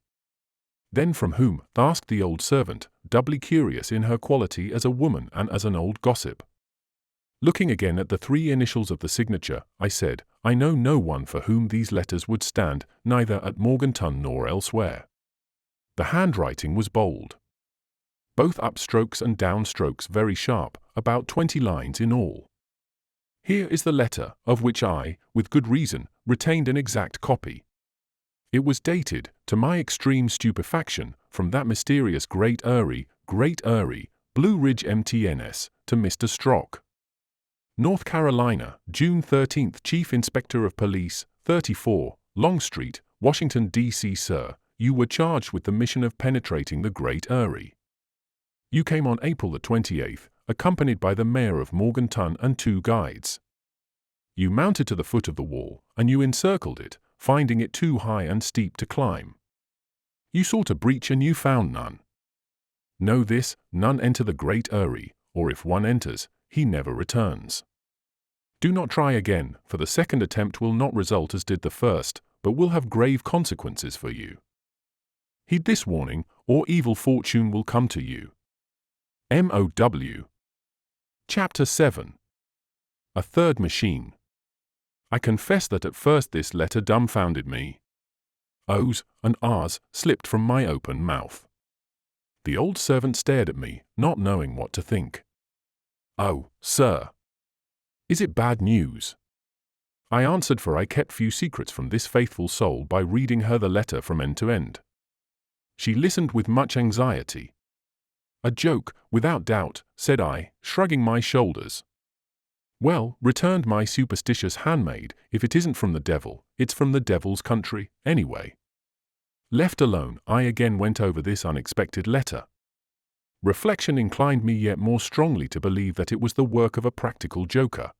"Then from whom?" asked the old servant, doubly curious in her quality as a woman and as an old gossip. Looking again at the 3 initials of the signature, I said, "I know no one for whom these letters would stand, neither at Morganton nor elsewhere." The handwriting was bold. Both upstrokes and downstrokes very sharp, about 20 lines in all. Here is the letter, of which I, with good reason, retained an exact copy. It was dated, to my extreme stupefaction, from that mysterious Great Eyrie, Blue Ridge MTNS, to Mr. Strock. "North Carolina, June 13th, Chief Inspector of Police, 34, Long Street, Washington, D.C. Sir, you were charged with the mission of penetrating the Great Eyrie. You came on April the 28th, accompanied by the mayor of Morganton and 2 guides. You mounted to the foot of the wall, and you encircled it, finding it too high and steep to climb. You sought a breach and you found none. Know this, none enter the Great Eyrie, or if one enters, he never returns. Do not try again, for the second attempt will not result as did the first, but will have grave consequences for you. Heed this warning, or evil fortune will come to you. M.O.W. Chapter 7. A Third Machine. I confess that at first this letter dumbfounded me. O's and R's slipped from my open mouth. The old servant stared at me, not knowing what to think. "Oh, sir. Is it bad news?" I answered, for I kept few secrets from this faithful soul, by reading her the letter from end to end. She listened with much anxiety. "A joke, without doubt," said I, shrugging my shoulders. "Well," returned my superstitious handmaid, "if it isn't from the devil, it's from the devil's country, anyway." Left alone, I again went over this unexpected letter. Reflection inclined me yet more strongly to believe that it was the work of a practical joker.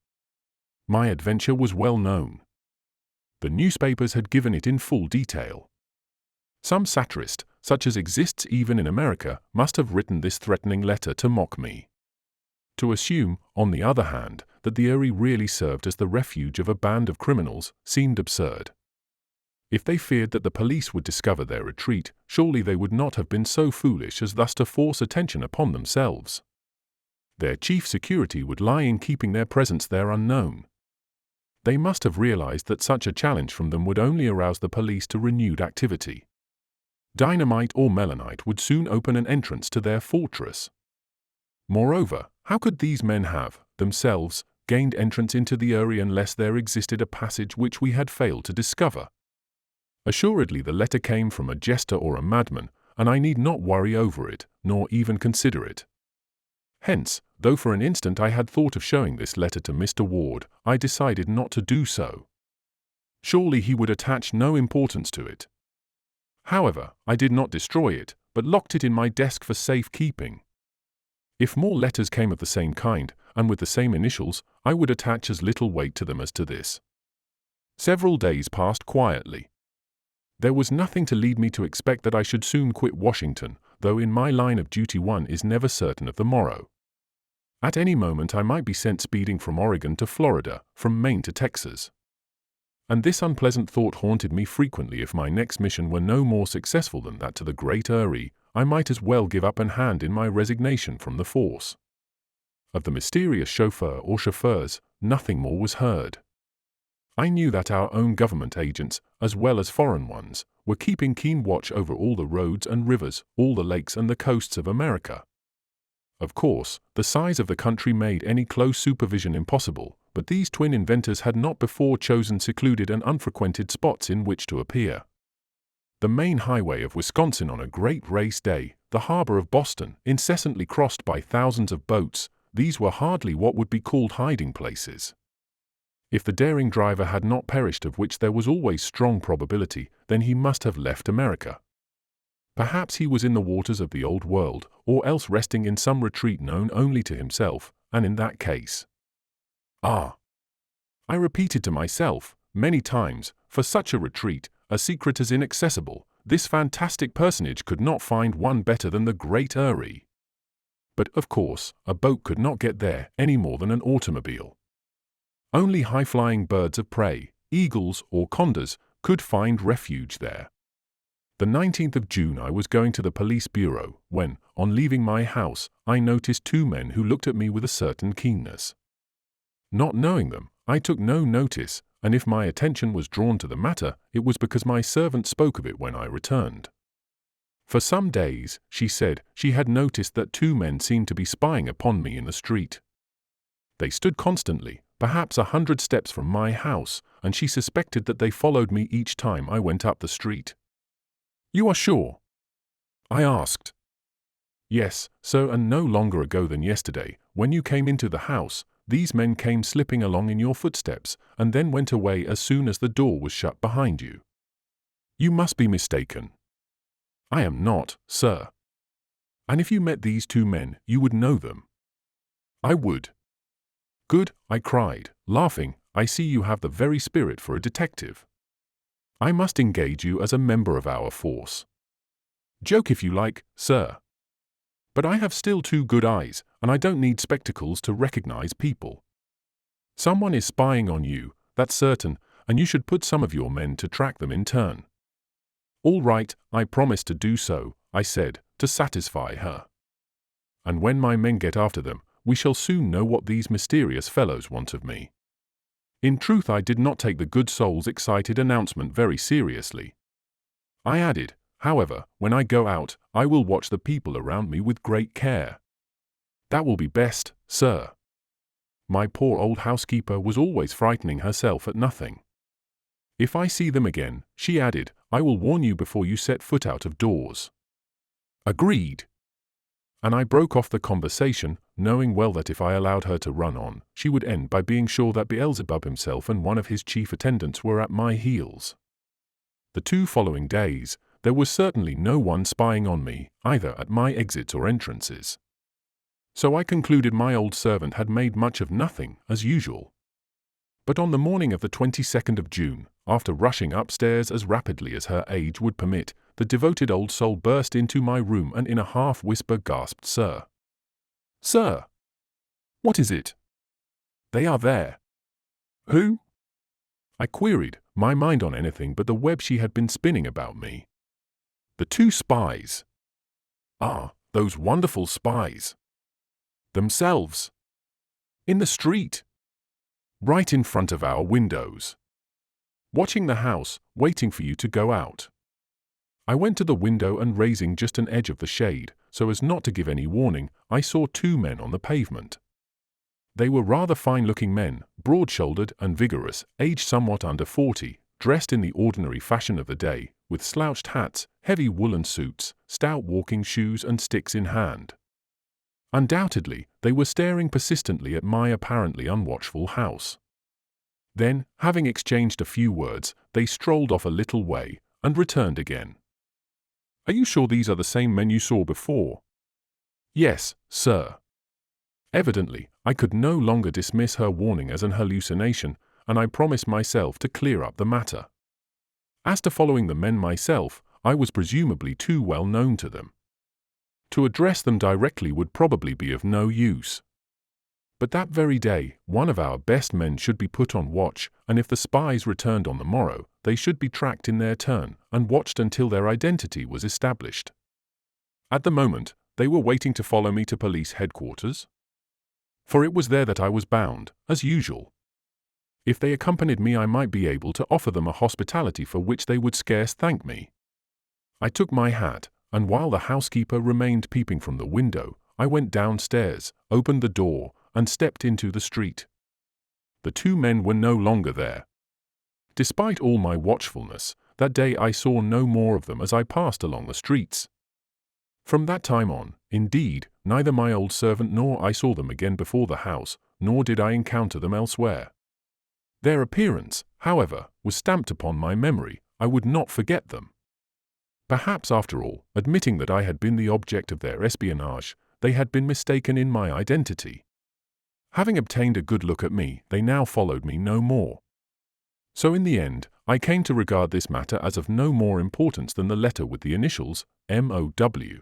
My adventure was well known. The newspapers had given it in full detail. Some satirist, such as exists even in America, must have written this threatening letter to mock me. To assume, on the other hand, that the Eyrie really served as the refuge of a band of criminals seemed absurd. If they feared that the police would discover their retreat, surely they would not have been so foolish as thus to force attention upon themselves. Their chief security would lie in keeping their presence there unknown. They must have realized that such a challenge from them would only arouse the police to renewed activity. Dynamite or melanite would soon open an entrance to their fortress. Moreover, how could these men have, themselves, gained entrance into the Eyrie unless there existed a passage which we had failed to discover? Assuredly the letter came from a jester or a madman, and I need not worry over it, nor even consider it. Hence, though for an instant I had thought of showing this letter to Mr. Ward, I decided not to do so. Surely he would attach no importance to it. However, I did not destroy it, but locked it in my desk for safe keeping. If more letters came of the same kind, and with the same initials, I would attach as little weight to them as to this. Several days passed quietly. There was nothing to lead me to expect that I should soon quit Washington, though in my line of duty one is never certain of the morrow. At any moment I might be sent speeding from Oregon to Florida, from Maine to Texas. And this unpleasant thought haunted me frequently. If my next mission were no more successful than that to the Great Eyrie, I might as well give up and hand in my resignation from the force. Of the mysterious chauffeur or chauffeurs, nothing more was heard. I knew that our own government agents, as well as foreign ones, were keeping keen watch over all the roads and rivers, all the lakes and the coasts of America. Of course, the size of the country made any close supervision impossible, but these twin inventors had not before chosen secluded and unfrequented spots in which to appear. The main highway of Wisconsin on a great race day, the harbor of Boston, incessantly crossed by thousands of boats, these were hardly what would be called hiding places. If the daring driver had not perished, of which there was always strong probability, then he must have left America. Perhaps he was in the waters of the Old World, or else resting in some retreat known only to himself, and in that case. I repeated to myself, many times, for such a retreat, a secret as inaccessible, this fantastic personage could not find one better than the Great Eyrie. But, of course, a boat could not get there any more than an automobile. Only high-flying birds of prey, eagles or condors, could find refuge there. The 19th of June I was going to the police bureau, when, on leaving my house, I noticed two men who looked at me with a certain keenness. Not knowing them, I took no notice, and if my attention was drawn to the matter, it was because my servant spoke of it when I returned. For some days, she said, she had noticed that two men seemed to be spying upon me in the street. They stood constantly, perhaps 100 steps from my house, and she suspected that they followed me each time I went up the street. "You are sure?" I asked. "Yes, sir, and no longer ago than yesterday, when you came into the house, these men came slipping along in your footsteps, and then went away as soon as the door was shut behind you. You must be mistaken." "I am not, sir." "And if you met these two men, you would know them?" "I would." "Good," I cried, laughing, "I see you have the very spirit for a detective. I must engage you as a member of our force. Joke if you like, sir. But I have still two good eyes, and I don't need spectacles to recognize people. Someone is spying on you, that's certain, and you should put some of your men to track them in turn." "All right, I promise to do so," I said, to satisfy her. "And when my men get after them, we shall soon know what these mysterious fellows want of me." In truth, I did not take the good soul's excited announcement very seriously. I added, "However, when I go out, I will watch the people around me with great care." "That will be best, sir." My poor old housekeeper was always frightening herself at nothing. "If I see them again," she added, "I will warn you before you set foot out of doors." Agreed. And I broke off the conversation, knowing well that if I allowed her to run on, she would end by being sure that Beelzebub himself and one of his chief attendants were at my heels. The 2 following days, there was certainly no one spying on me, either at my exits or entrances. So I concluded my old servant had made much of nothing, as usual. But on the morning of the 22nd of June, after rushing upstairs as rapidly as her age would permit, the devoted old soul burst into my room and in a half-whisper gasped, "Sir! Sir! What is it?" "They are there." "Who?" I queried, my mind on anything but the web she had been spinning about me. "The 2 spies." "Ah, those wonderful spies." "Themselves." "In the street." "Right in front of our windows." "Watching the house, waiting for you to go out." I went to the window and raising just an edge of the shade, so as not to give any warning, I saw 2 men on the pavement. They were rather fine-looking men, broad-shouldered and vigorous, aged somewhat under 40, dressed in the ordinary fashion of the day, with slouched hats, heavy woolen suits, stout walking shoes and sticks in hand. Undoubtedly, they were staring persistently at my apparently unwatchful house. Then, having exchanged a few words, they strolled off a little way, and returned again. "Are you sure these are the same men you saw before?" "Yes, sir." Evidently, I could no longer dismiss her warning as an hallucination, and I promised myself to clear up the matter. As to following the men myself, I was presumably too well known to them. To address them directly would probably be of no use. But that very day, one of our best men should be put on watch, and if the spies returned on the morrow, they should be tracked in their turn, and watched until their identity was established. At the moment, they were waiting to follow me to police headquarters. For it was there that I was bound, as usual. If they accompanied me, I might be able to offer them a hospitality for which they would scarce thank me. I took my hat, and while the housekeeper remained peeping from the window, I went downstairs, opened the door, and stepped into the street. The 2 men were no longer there. Despite all my watchfulness, that day I saw no more of them as I passed along the streets. From that time on, indeed, neither my old servant nor I saw them again before the house, nor did I encounter them elsewhere. Their appearance, however, was stamped upon my memory. I would not forget them. Perhaps, after all, admitting that I had been the object of their espionage, they had been mistaken in my identity. Having obtained a good look at me, they now followed me no more. So in the end, I came to regard this matter as of no more importance than the letter with the initials M.O.W.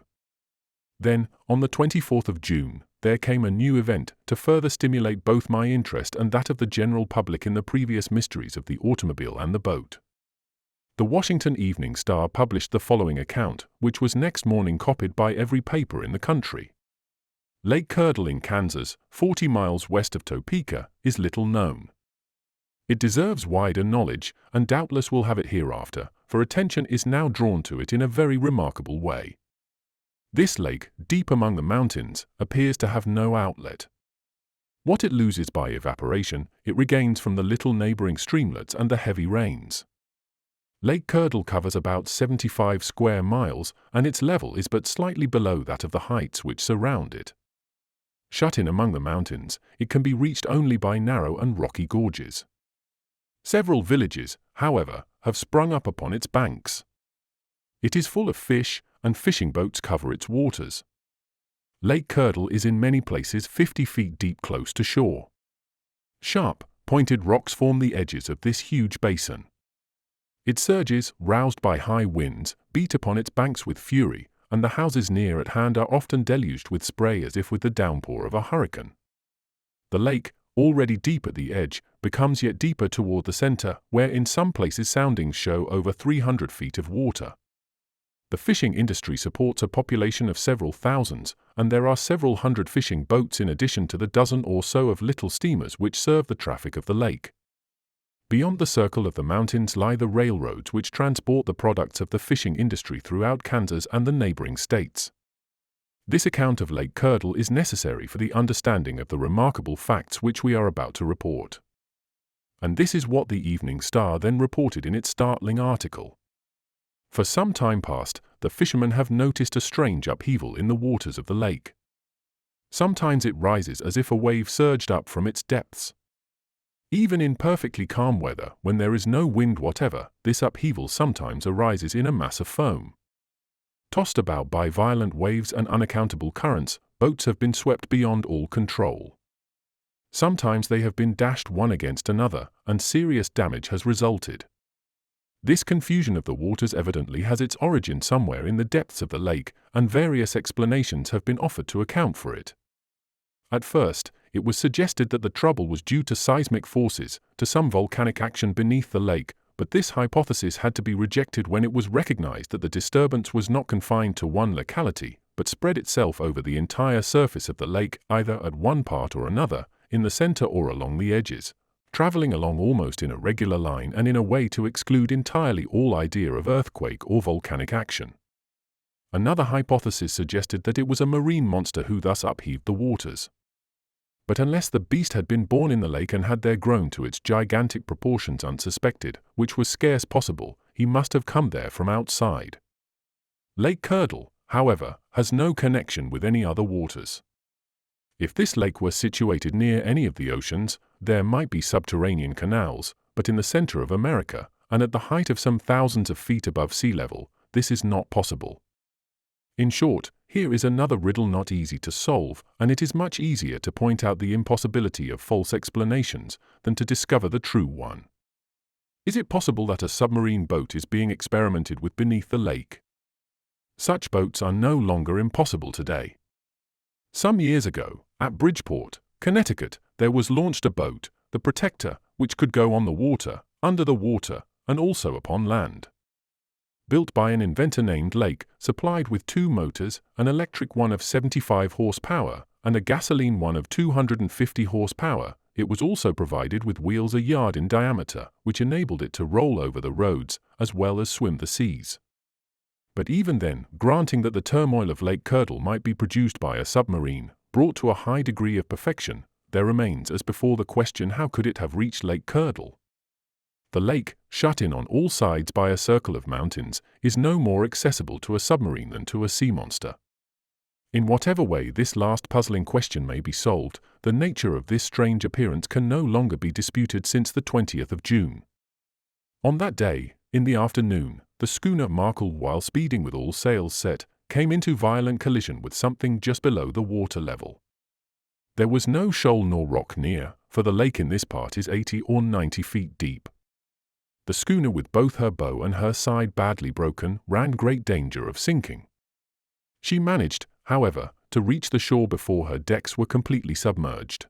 Then, on the 24th of June, there came a new event to further stimulate both my interest and that of the general public in the previous mysteries of the automobile and the boat. The Washington Evening Star published the following account, which was next morning copied by every paper in the country. Lake Curdle in Kansas, 40 miles west of Topeka, is little known. It deserves wider knowledge, and doubtless will have it hereafter, for attention is now drawn to it in a very remarkable way. This lake, deep among the mountains, appears to have no outlet. What it loses by evaporation, it regains from the little neighboring streamlets and the heavy rains. Lake Curdle covers about 75 square miles, and its level is but slightly below that of the heights which surround it. Shut in among the mountains, it can be reached only by narrow and rocky gorges. Several villages, however, have sprung up upon its banks. It is full of fish, and fishing boats cover its waters. Lake Curdle is in many places 50 feet deep close to shore. Sharp, pointed rocks form the edges of this huge basin. Its surges, roused by high winds, beat upon its banks with fury, and the houses near at hand are often deluged with spray as if with the downpour of a hurricane. The lake, already deep at the edge, becomes yet deeper toward the center, where in some places soundings show over 300 feet of water. The fishing industry supports a population of several thousands, and there are several hundred fishing boats in addition to the dozen or so of little steamers which serve the traffic of the lake. Beyond the circle of the mountains lie the railroads which transport the products of the fishing industry throughout Kansas and the neighboring states. This account of Lake Curdle is necessary for the understanding of the remarkable facts which we are about to report. And this is what the Evening Star then reported in its startling article. For some time past, the fishermen have noticed a strange upheaval in the waters of the lake. Sometimes it rises as if a wave surged up from its depths. Even in perfectly calm weather, when there is no wind whatever, this upheaval sometimes arises in a mass of foam. Tossed about by violent waves and unaccountable currents, boats have been swept beyond all control. Sometimes they have been dashed one against another, and serious damage has resulted. This confusion of the waters evidently has its origin somewhere in the depths of the lake, and various explanations have been offered to account for it. At first, it was suggested that the trouble was due to seismic forces, to some volcanic action beneath the lake, but this hypothesis had to be rejected when it was recognized that the disturbance was not confined to one locality, but spread itself over the entire surface of the lake, either at one part or another, in the center or along the edges, traveling along almost in a regular line and in a way to exclude entirely all idea of earthquake or volcanic action. Another hypothesis suggested that it was a marine monster who thus upheaved the waters. But unless the beast had been born in the lake and had there grown to its gigantic proportions unsuspected, which was scarce possible, he must have come there from outside. Lake Curdle, however, has no connection with any other waters. If this lake were situated near any of the oceans, there might be subterranean canals, but in the center of America, and at the height of some thousands of feet above sea level, this is not possible. In short, here is another riddle not easy to solve, and it is much easier to point out the impossibility of false explanations than to discover the true one. Is it possible that a submarine boat is being experimented with beneath the lake? Such boats are no longer impossible today. Some years ago, at Bridgeport, Connecticut, there was launched a boat, the Protector, which could go on the water, under the water, and also upon land. Built by an inventor named Lake, supplied with 2 motors, an electric one of 75 horsepower, and a gasoline one of 250 horsepower, it was also provided with wheels a yard in diameter, which enabled it to roll over the roads, as well as swim the seas. But even then, granting that the turmoil of Lake Curdle might be produced by a submarine, brought to a high degree of perfection, there remains as before the question, how could it have reached Lake Curdle? The lake, shut in on all sides by a circle of mountains, is no more accessible to a submarine than to a sea monster. In whatever way this last puzzling question may be solved, the nature of this strange appearance can no longer be disputed since the 20th of June. On that day, in the afternoon, the schooner Markle, while speeding with all sails set, came into violent collision with something just below the water level. There was no shoal nor rock near, for the lake in this part is 80 or 90 feet deep. The schooner, with both her bow and her side badly broken, ran great danger of sinking. She managed, however, to reach the shore before her decks were completely submerged.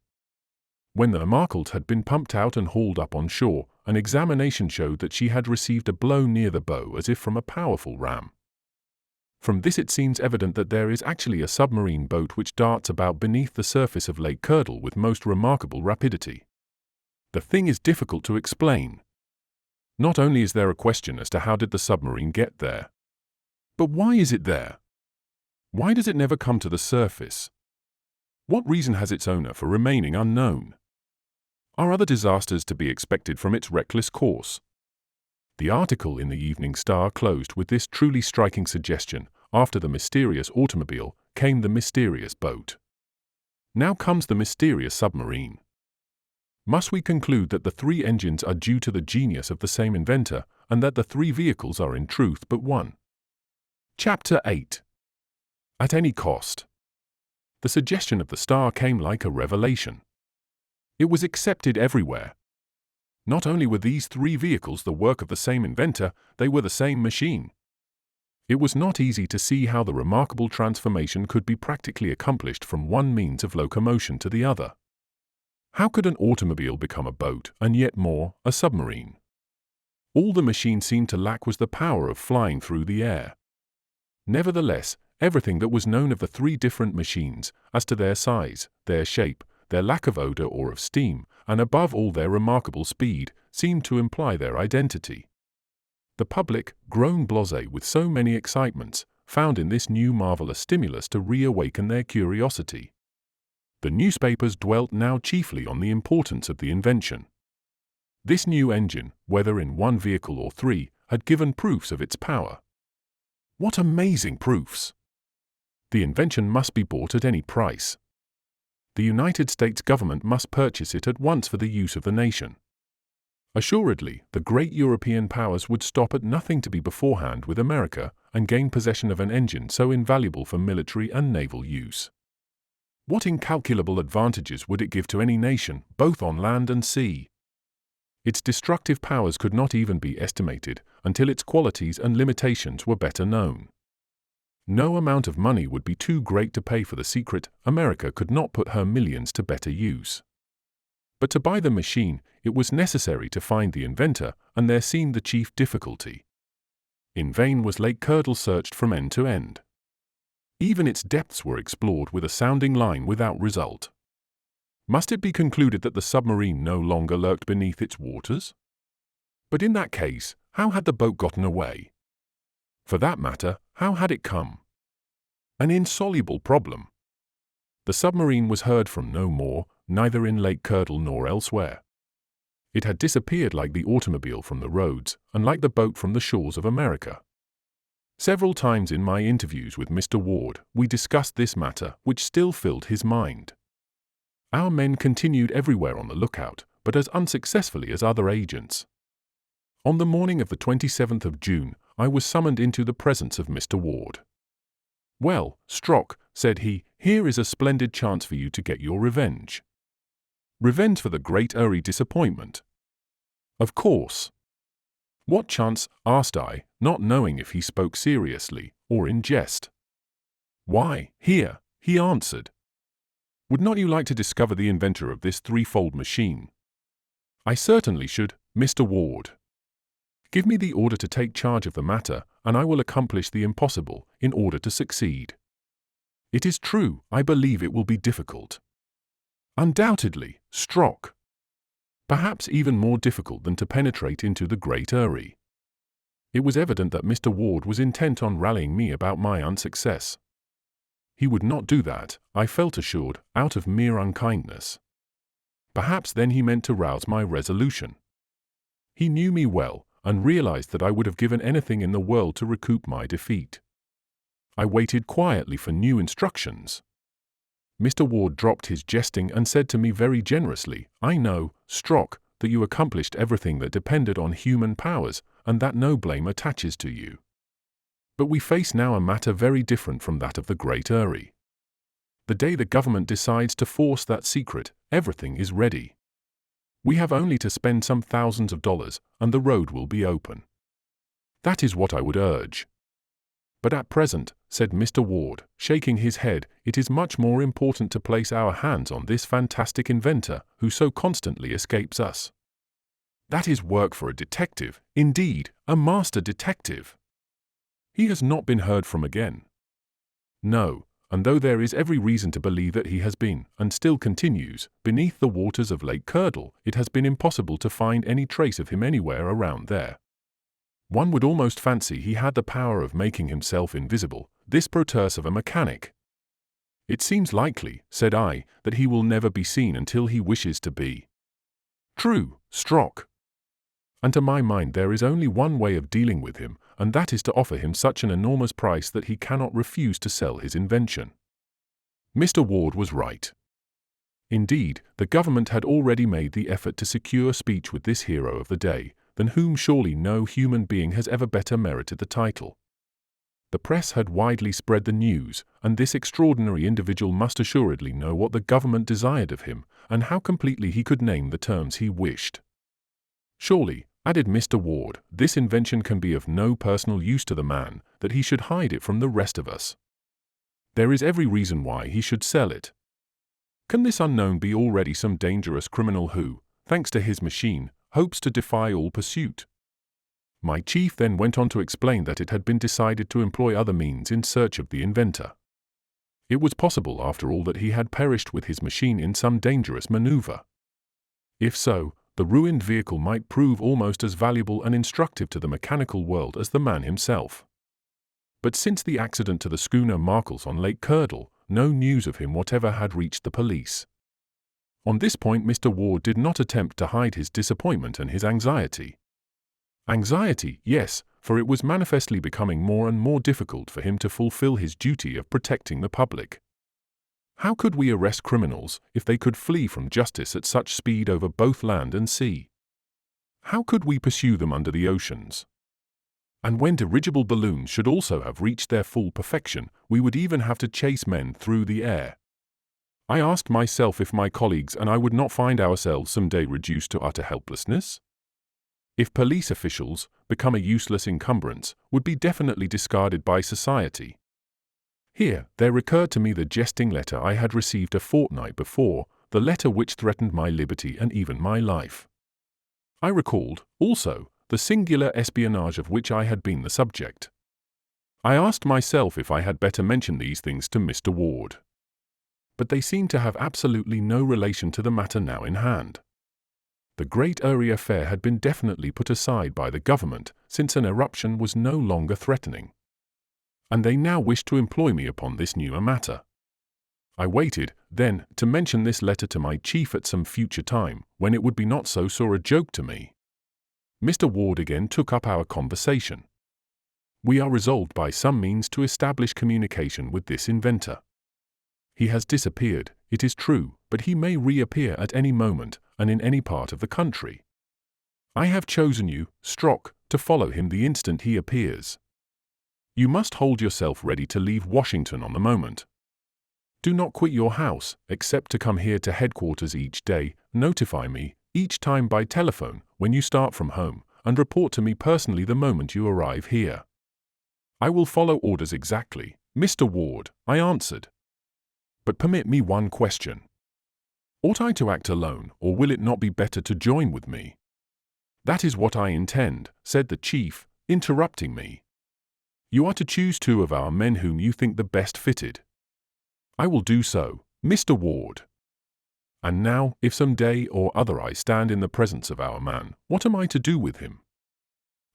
When the Markle had been pumped out and hauled up on shore, an examination showed that she had received a blow near the bow as if from a powerful ram. From this it seems evident that there is actually a submarine boat which darts about beneath the surface of Lake Curdle with most remarkable rapidity. The thing is difficult to explain. Not only is there a question as to how did the submarine get there, but why is it there? Why does it never come to the surface? What reason has its owner for remaining unknown? Are other disasters to be expected from its reckless course? The article in the Evening Star closed with this truly striking suggestion: after the mysterious automobile came the mysterious boat. Now comes the mysterious submarine. Must we conclude that the 3 engines are due to the genius of the same inventor, and that the 3 vehicles are in truth but one? Chapter 8. At any cost. The suggestion of the Star came like a revelation. It was accepted everywhere. Not only were these 3 vehicles the work of the same inventor, they were the same machine. It was not easy to see how the remarkable transformation could be practically accomplished from one means of locomotion to the other. How could an automobile become a boat, and yet more, a submarine? All the machine seemed to lack was the power of flying through the air. Nevertheless, everything that was known of the 3 different machines, as to their size, their shape, their lack of odor or of steam, and above all their remarkable speed, seemed to imply their identity. The public, grown blasé with so many excitements, found in this new marvel a stimulus to reawaken their curiosity. The newspapers dwelt now chiefly on the importance of the invention. This new engine, whether in one vehicle or 3, had given proofs of its power. What amazing proofs! The invention must be bought at any price. The United States government must purchase it at once for the use of the nation. Assuredly, the great European powers would stop at nothing to be beforehand with America and gain possession of an engine so invaluable for military and naval use. What incalculable advantages would it give to any nation, both on land and sea? Its destructive powers could not even be estimated until its qualities and limitations were better known. No amount of money would be too great to pay for the secret America could not put her millions to better use. But to buy the machine, it was necessary to find the inventor, and there seemed the chief difficulty. In vain was Lake Curdle searched from end to end. Even its depths were explored with a sounding line without result. Must it be concluded that the submarine no longer lurked beneath its waters? But in that case, how had the boat gotten away? For that matter, how had it come? An insoluble problem. The submarine was heard from no more, neither in Lake Curdle nor elsewhere. It had disappeared like the automobile from the roads, and like the boat from the shores of America. Several times in my interviews with Mr. Ward, we discussed this matter, which still filled his mind. Our men continued everywhere on the lookout, but as unsuccessfully as other agents. On the morning of the 27th of June, I was summoned into the presence of Mr. Ward. "Well, Strock," said he, "here is a splendid chance for you to get your revenge." Revenge for the Great Erie disappointment. Of course. What chance? Asked I, not knowing if he spoke seriously or in jest. "Why, here," he answered. "Would not you like to discover the inventor of this threefold machine?" "I certainly should, Mr. Ward. Give me the order to take charge of the matter, and I will accomplish the impossible in order to succeed." "It is true, I believe it will be difficult." "Undoubtedly, Strock. Perhaps even more difficult than to penetrate into the Great Erie." It was evident that Mr. Ward was intent on rallying me about my unsuccess. He would not do that, I felt assured, out of mere unkindness. Perhaps then he meant to rouse my resolution. He knew me well, and realized that I would have given anything in the world to recoup my defeat. I waited quietly for new instructions. Mr. Ward dropped his jesting and said to me very generously, "I know, Strock, that you accomplished everything that depended on human powers, and that no blame attaches to you. But we face now a matter very different from that of the Great Erie. The day the government decides to force that secret, everything is ready. We have only to spend some thousands of dollars, and the road will be open. That is what I would urge. But at present," said Mr. Ward, shaking his head, "it is much more important to place our hands on this fantastic inventor who so constantly escapes us. That is work for a detective, indeed, a master detective. He has not been heard from again." "No, and though there is every reason to believe that he has been, and still continues, beneath the waters of Lake Curdle, it has been impossible to find any trace of him anywhere around there. One would almost fancy he had the power of making himself invisible, this Proteus of a mechanic." "It seems likely," said I, "that he will never be seen until he wishes to be." "True, Strock. And to my mind there is only one way of dealing with him, and that is to offer him such an enormous price that he cannot refuse to sell his invention." Mr. Ward was right. Indeed, the government had already made the effort to secure speech with this hero of the day, than whom surely no human being has ever better merited the title. The press had widely spread the news, and this extraordinary individual must assuredly know what the government desired of him, and how completely he could name the terms he wished. "Surely," added Mr. Ward, "this invention can be of no personal use to the man, that he should hide it from the rest of us. There is every reason why he should sell it. Can this unknown be already some dangerous criminal who, thanks to his machine, hopes to defy all pursuit?" My chief then went on to explain that it had been decided to employ other means in search of the inventor. It was possible, after all, that he had perished with his machine in some dangerous maneuver. If so, the ruined vehicle might prove almost as valuable and instructive to the mechanical world as the man himself. But since the accident to the schooner Markles on Lake Curdle, no news of him whatever had reached the police. On this point Mr. Ward did not attempt to hide his disappointment and his anxiety. Anxiety, yes, for it was manifestly becoming more and more difficult for him to fulfill his duty of protecting the public. How could we arrest criminals if they could flee from justice at such speed over both land and sea? How could we pursue them under the oceans? And when dirigible balloons should also have reached their full perfection, we would even have to chase men through the air. I asked myself if my colleagues and I would not find ourselves someday reduced to utter helplessness. If police officials, become a useless encumbrance, would be definitely discarded by society. Here, there recurred to me the jesting letter I had received a fortnight before, the letter which threatened my liberty and even my life. I recalled, also, the singular espionage of which I had been the subject. I asked myself if I had better mention these things to Mr. Ward. But they seemed to have absolutely no relation to the matter now in hand. The Great Eyrie affair had been definitely put aside by the government, since an eruption was no longer threatening. And they now wished to employ me upon this newer matter. I waited, then, to mention this letter to my chief at some future time, when it would be not so sore a joke to me. Mr. Ward again took up our conversation. We are resolved by some means to establish communication with this inventor. He has disappeared, it is true, but he may reappear at any moment, and in any part of the country. I have chosen you, Strock, to follow him the instant he appears. You must hold yourself ready to leave Washington on the moment. Do not quit your house, except to come here to headquarters each day, notify me, each time by telephone, when you start from home, and report to me personally the moment you arrive here. I will follow orders exactly, Mr. Ward, I answered. But permit me one question. Ought I to act alone, or will it not be better to join with me? That is what I intend, said the chief, interrupting me. You are to choose 2 of our men whom you think the best fitted. I will do so, Mr. Ward. And now, if some day or other I stand in the presence of our man, what am I to do with him?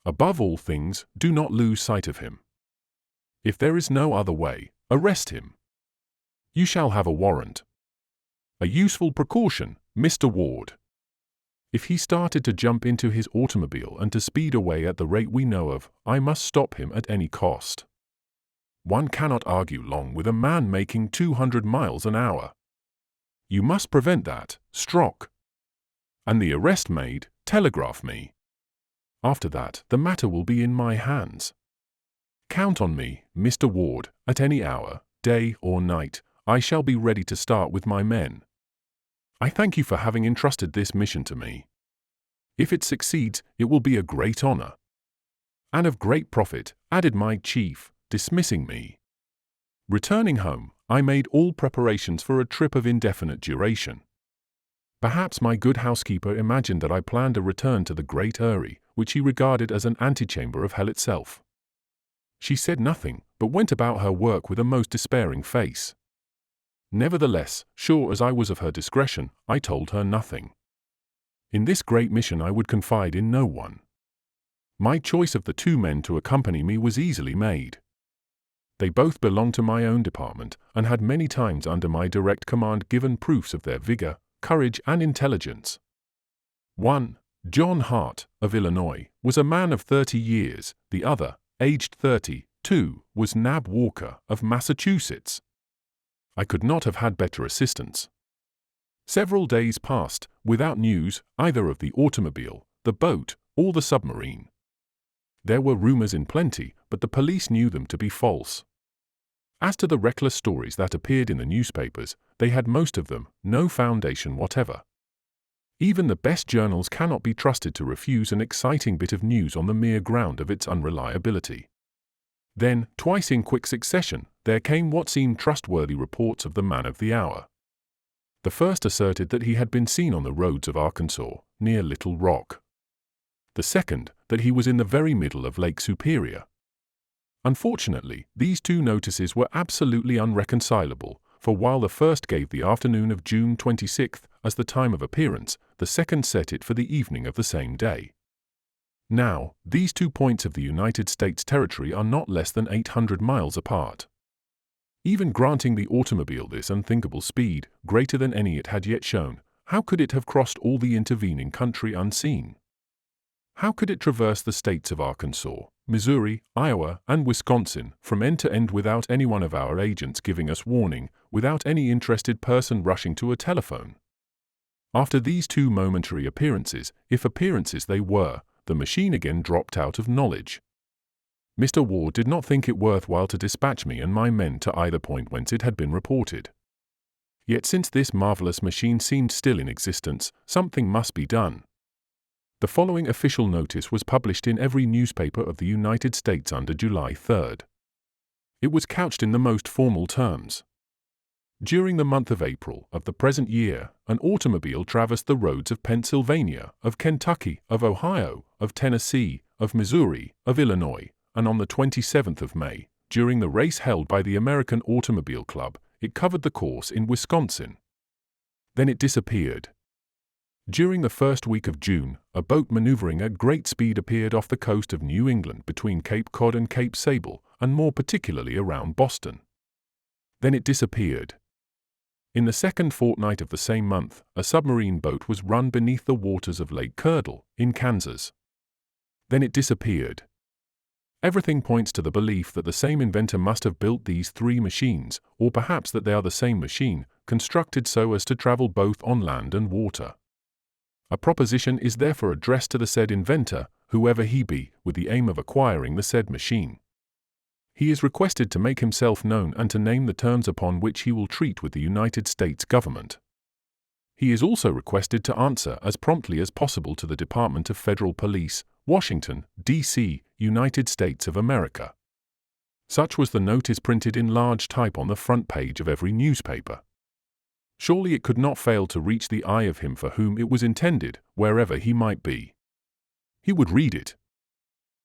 Above all things, do not lose sight of him. If there is no other way, arrest him. You shall have a warrant. A useful precaution, Mr. Ward. If he started to jump into his automobile and to speed away at the rate we know of, I must stop him at any cost. One cannot argue long with a man making 200 miles an hour. You must prevent that, Strock. And the arrest made, telegraph me. After that, the matter will be in my hands. Count on me, Mr. Ward, at any hour, day or night. I shall be ready to start with my men. I thank you for having entrusted this mission to me. If it succeeds, it will be a great honor. And of great profit, added my chief, dismissing me. Returning home, I made all preparations for a trip of indefinite duration. Perhaps my good housekeeper imagined that I planned a return to the Great Eyrie, which he regarded as an antechamber of hell itself. She said nothing, but went about her work with a most despairing face. Nevertheless, sure as I was of her discretion, I told her nothing. In this great mission I would confide in no one. My choice of the 2 men to accompany me was easily made. They both belonged to my own department, and had many times under my direct command given proofs of their vigor, courage, and intelligence. One, John Hart, of Illinois, was a man of 30 years, the other, aged 32, was Nab Walker, of Massachusetts. I could not have had better assistance. Several days passed, without news, either of the automobile, the boat, or the submarine. There were rumors in plenty, but the police knew them to be false. As to the reckless stories that appeared in the newspapers, they had most of them no foundation whatever. Even the best journals cannot be trusted to refuse an exciting bit of news on the mere ground of its unreliability. Then, twice in quick succession, there came what seemed trustworthy reports of the man of the hour. The first asserted that he had been seen on the roads of Arkansas, near Little Rock. The second, that he was in the very middle of Lake Superior. Unfortunately, these 2 notices were absolutely unreconcilable, for while the first gave the afternoon of June 26th as the time of appearance, the second set it for the evening of the same day. Now, these 2 points of the United States territory are not less than 800 miles apart. Even granting the automobile this unthinkable speed, greater than any it had yet shown, how could it have crossed all the intervening country unseen? How could it traverse the states of Arkansas, Missouri, Iowa, and Wisconsin from end to end without any one of our agents giving us warning, without any interested person rushing to a telephone? After these two momentary appearances, if appearances they were, the machine again dropped out of knowledge. Mr. Ward did not think it worthwhile to dispatch me and my men to either point whence it had been reported. Yet since this marvelous machine seemed still in existence, something must be done. The following official notice was published in every newspaper of the United States under July 3rd. It was couched in the most formal terms. During the month of April of the present year, an automobile traversed the roads of Pennsylvania, of Kentucky, of Ohio, of Tennessee, of Missouri, of Illinois, and on the 27th of May, during the race held by the American Automobile Club, it covered the course in Wisconsin. Then it disappeared. During the first week of June, a boat maneuvering at great speed appeared off the coast of New England between Cape Cod and Cape Sable, and more particularly around Boston. Then it disappeared. In the second fortnight of the same month, a submarine boat was run beneath the waters of Lake Curdle, in Kansas. Then it disappeared. Everything points to the belief that the same inventor must have built these three machines, or perhaps that they are the same machine, constructed so as to travel both on land and water. A proposition is therefore addressed to the said inventor, whoever he be, with the aim of acquiring the said machine. He is requested to make himself known and to name the terms upon which he will treat with the United States government. He is also requested to answer as promptly as possible to the Department of Federal Police, Washington, D.C., United States of America. Such was the notice printed in large type on the front page of every newspaper. Surely it could not fail to reach the eye of him for whom it was intended, wherever he might be. He would read it.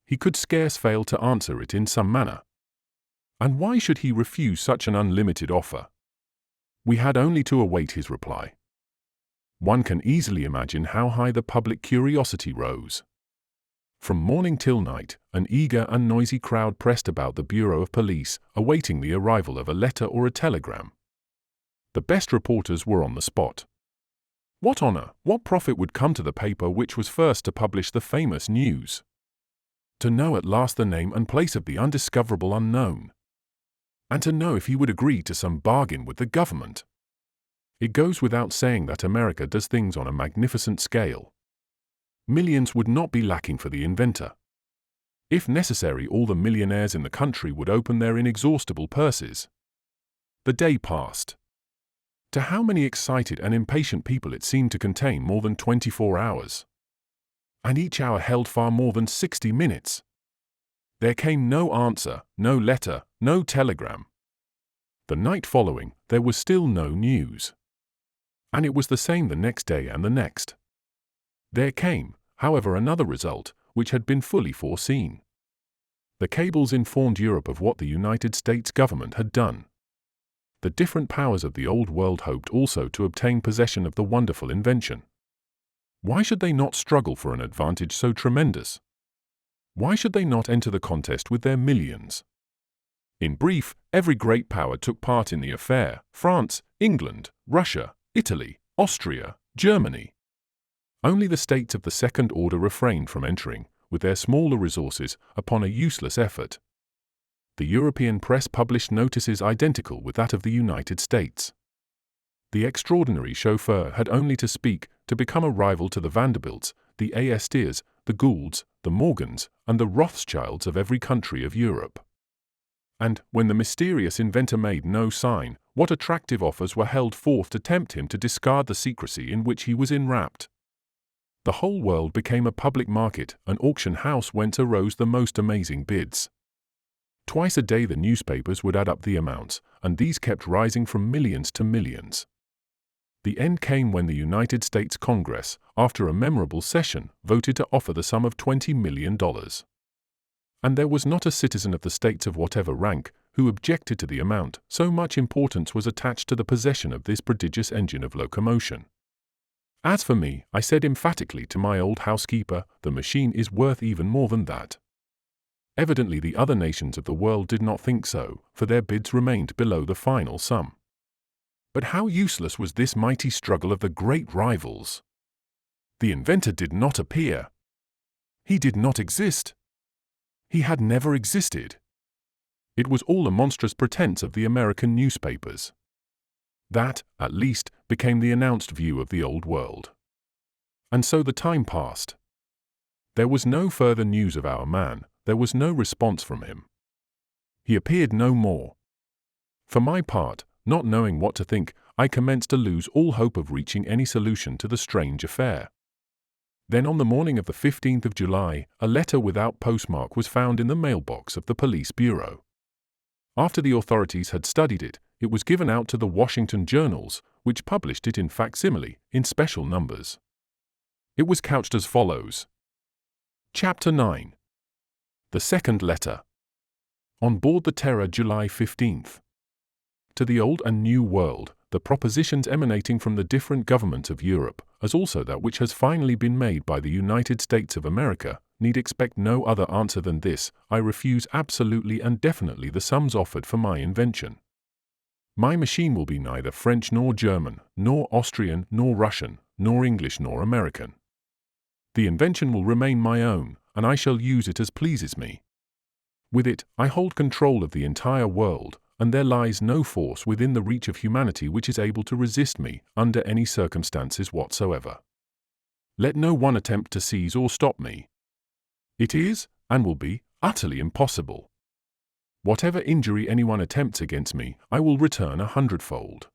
He could scarce fail to answer it in some manner. And why should he refuse such an unlimited offer? We had only to await his reply. One can easily imagine how high the public curiosity rose. From morning till night, an eager and noisy crowd pressed about the Bureau of Police, awaiting the arrival of a letter or a telegram. The best reporters were on the spot. What honor, what profit would come to the paper which was first to publish the famous news? To know at last the name and place of the undiscoverable unknown. And to know if he would agree to some bargain with the government. It goes without saying that America does things on a magnificent scale. Millions would not be lacking for the inventor. If necessary, all the millionaires in the country would open their inexhaustible purses. The day passed. To how many excited and impatient people it seemed to contain more than 24 hours. And each hour held far more than 60 minutes. There came no answer, no letter, no telegram. The night following, there was still no news. And it was the same the next day and the next. There came, however, another result, which had been fully foreseen. The cables informed Europe of what the United States government had done. The different powers of the old world hoped also to obtain possession of the wonderful invention. Why should they not struggle for an advantage so tremendous? Why should they not enter the contest with their millions? In brief, every great power took part in the affair: France, England, Russia, Italy, Austria, Germany. Only the states of the second order refrained from entering, with their smaller resources, upon a useless effort. The European press published notices identical with that of the United States. The extraordinary chauffeur had only to speak to become a rival to the Vanderbilts, the Astiers, the Goulds, the Morgans, and the Rothschilds of every country of Europe. And, when the mysterious inventor made no sign, what attractive offers were held forth to tempt him to discard the secrecy in which he was enwrapped. The whole world became a public market, an auction house whence arose the most amazing bids. Twice a day the newspapers would add up the amounts, and these kept rising from millions to millions. The end came when the United States Congress, after a memorable session, voted to offer the sum of $20 million. And there was not a citizen of the states of whatever rank who objected to the amount, so much importance was attached to the possession of this prodigious engine of locomotion. As for me, I said emphatically to my old housekeeper, the machine is worth even more than that. Evidently the other nations of the world did not think so, for their bids remained below the final sum. But how useless was this mighty struggle of the great rivals! The inventor did not appear. He did not exist. He had never existed. It was all a monstrous pretense of the American newspapers. That, at least, became the announced view of the old world. And so the time passed. There was no further news of our man, there was no response from him. He appeared no more. For my part, not knowing what to think, I commenced to lose all hope of reaching any solution to the strange affair. Then on the morning of the 15th of July, a letter without postmark was found in the mailbox of the police bureau. After the authorities had studied it, it was given out to the Washington journals, which published it in facsimile, in special numbers. It was couched as follows. Chapter 9. The Second Letter. On board the Terror, July 15th. To the Old and New World, the propositions emanating from the different governments of Europe, as also that which has finally been made by the United States of America, need expect no other answer than this: I refuse absolutely and definitely the sums offered for my invention. My machine will be neither French nor German, nor Austrian nor Russian, nor English nor American. The invention will remain my own, and I shall use it as pleases me. With it, I hold control of the entire world, and there lies no force within the reach of humanity which is able to resist me under any circumstances whatsoever. Let no one attempt to seize or stop me. It is, and will be, utterly impossible. Whatever injury anyone attempts against me, I will return 100-fold.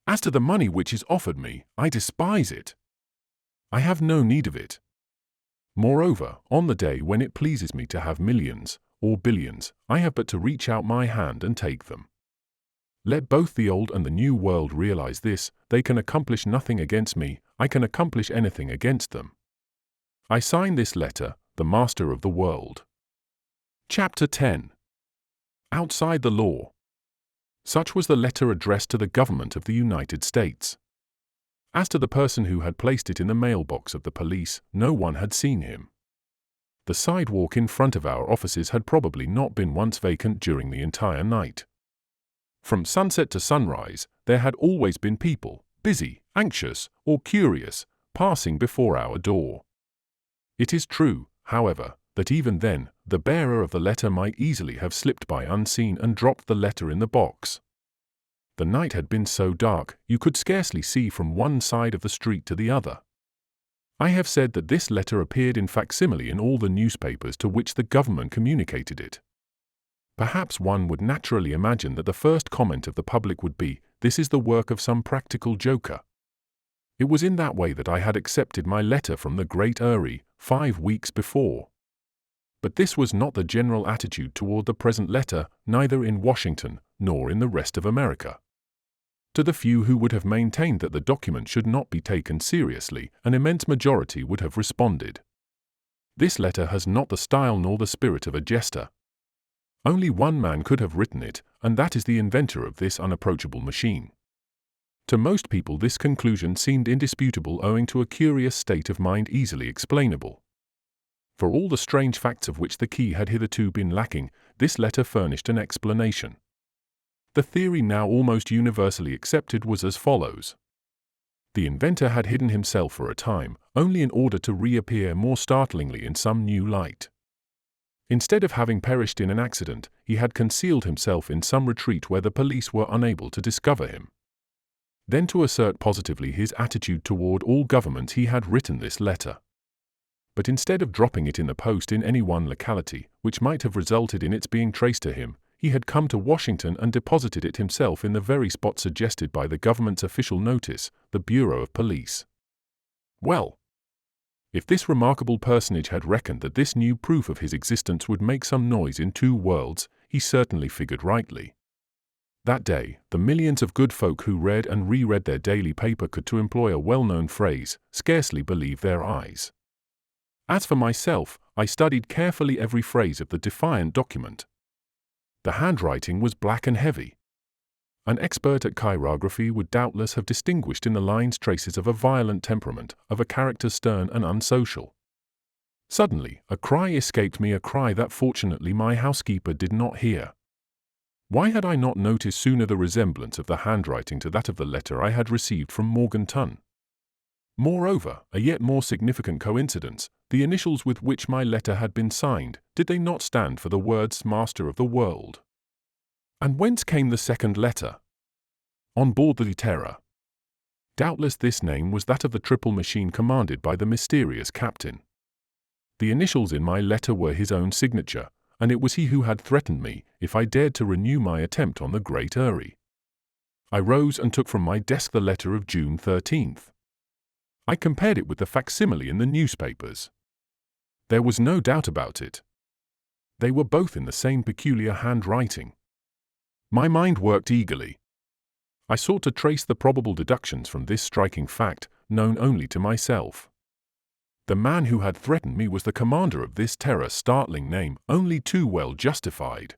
As to the money which is offered me, I despise it. I have no need of it. Moreover, on the day when it pleases me to have millions, or billions, I have but to reach out my hand and take them. Let both the old and the new world realize this: they can accomplish nothing against me, I can accomplish anything against them. I sign this letter, the master of the world. Chapter 10. Outside the law. Such was the letter addressed to the government of the United States. As to the person who had placed it in the mailbox of the police, no one had seen him. The sidewalk in front of our offices had probably not been once vacant during the entire night. From sunset to sunrise, there had always been people, busy, anxious, or curious, passing before our door. It is true, however, that even then, the bearer of the letter might easily have slipped by unseen and dropped the letter in the box. The night had been so dark, you could scarcely see from one side of the street to the other. I have said that this letter appeared in facsimile in all the newspapers to which the government communicated it. Perhaps one would naturally imagine that the first comment of the public would be, "This is the work of some practical joker." It was in that way that I had accepted my letter from the Great Eyrie 5 weeks before. But this was not the general attitude toward the present letter, neither in Washington nor in the rest of America. To the few who would have maintained that the document should not be taken seriously, an immense majority would have responded. This letter has not the style nor the spirit of a jester. Only one man could have written it, and that is the inventor of this unapproachable machine. To most people this conclusion seemed indisputable owing to a curious state of mind easily explainable. For all the strange facts of which the key had hitherto been lacking, this letter furnished an explanation. The theory now almost universally accepted was as follows. The inventor had hidden himself for a time, only in order to reappear more startlingly in some new light. Instead of having perished in an accident, he had concealed himself in some retreat where the police were unable to discover him. Then, to assert positively his attitude toward all governments, he had written this letter. But instead of dropping it in the post in any one locality, which might have resulted in its being traced to him, he had come to Washington and deposited it himself in the very spot suggested by the government's official notice, the Bureau of Police. Well, if this remarkable personage had reckoned that this new proof of his existence would make some noise in 2 worlds, he certainly figured rightly. That day, the millions of good folk who read and reread their daily paper could, to employ a well-known phrase, scarcely believe their eyes. As for myself, I studied carefully every phrase of the defiant document. The handwriting was black and heavy. An expert at chirography would doubtless have distinguished in the lines traces of a violent temperament, of a character stern and unsocial. Suddenly, a cry escaped me, a cry that fortunately my housekeeper did not hear. Why had I not noticed sooner the resemblance of the handwriting to that of the letter I had received from Morganton? Moreover, a yet more significant coincidence, The initials with which my letter had been signed, did they not stand for the words Master of the World? And whence came the second letter? On board the Terror. Doubtless this name was that of the triple machine commanded by the mysterious captain. The initials in my letter were his own signature, and it was he who had threatened me if I dared to renew my attempt on the Great Eyrie. I rose and took from my desk the letter of June 13th. I compared it with the facsimile in the newspapers. There was no doubt about it. They were both in the same peculiar handwriting. My mind worked eagerly. I sought to trace the probable deductions from this striking fact, known only to myself. The man who had threatened me was the commander of this terror, startling name, only too well justified.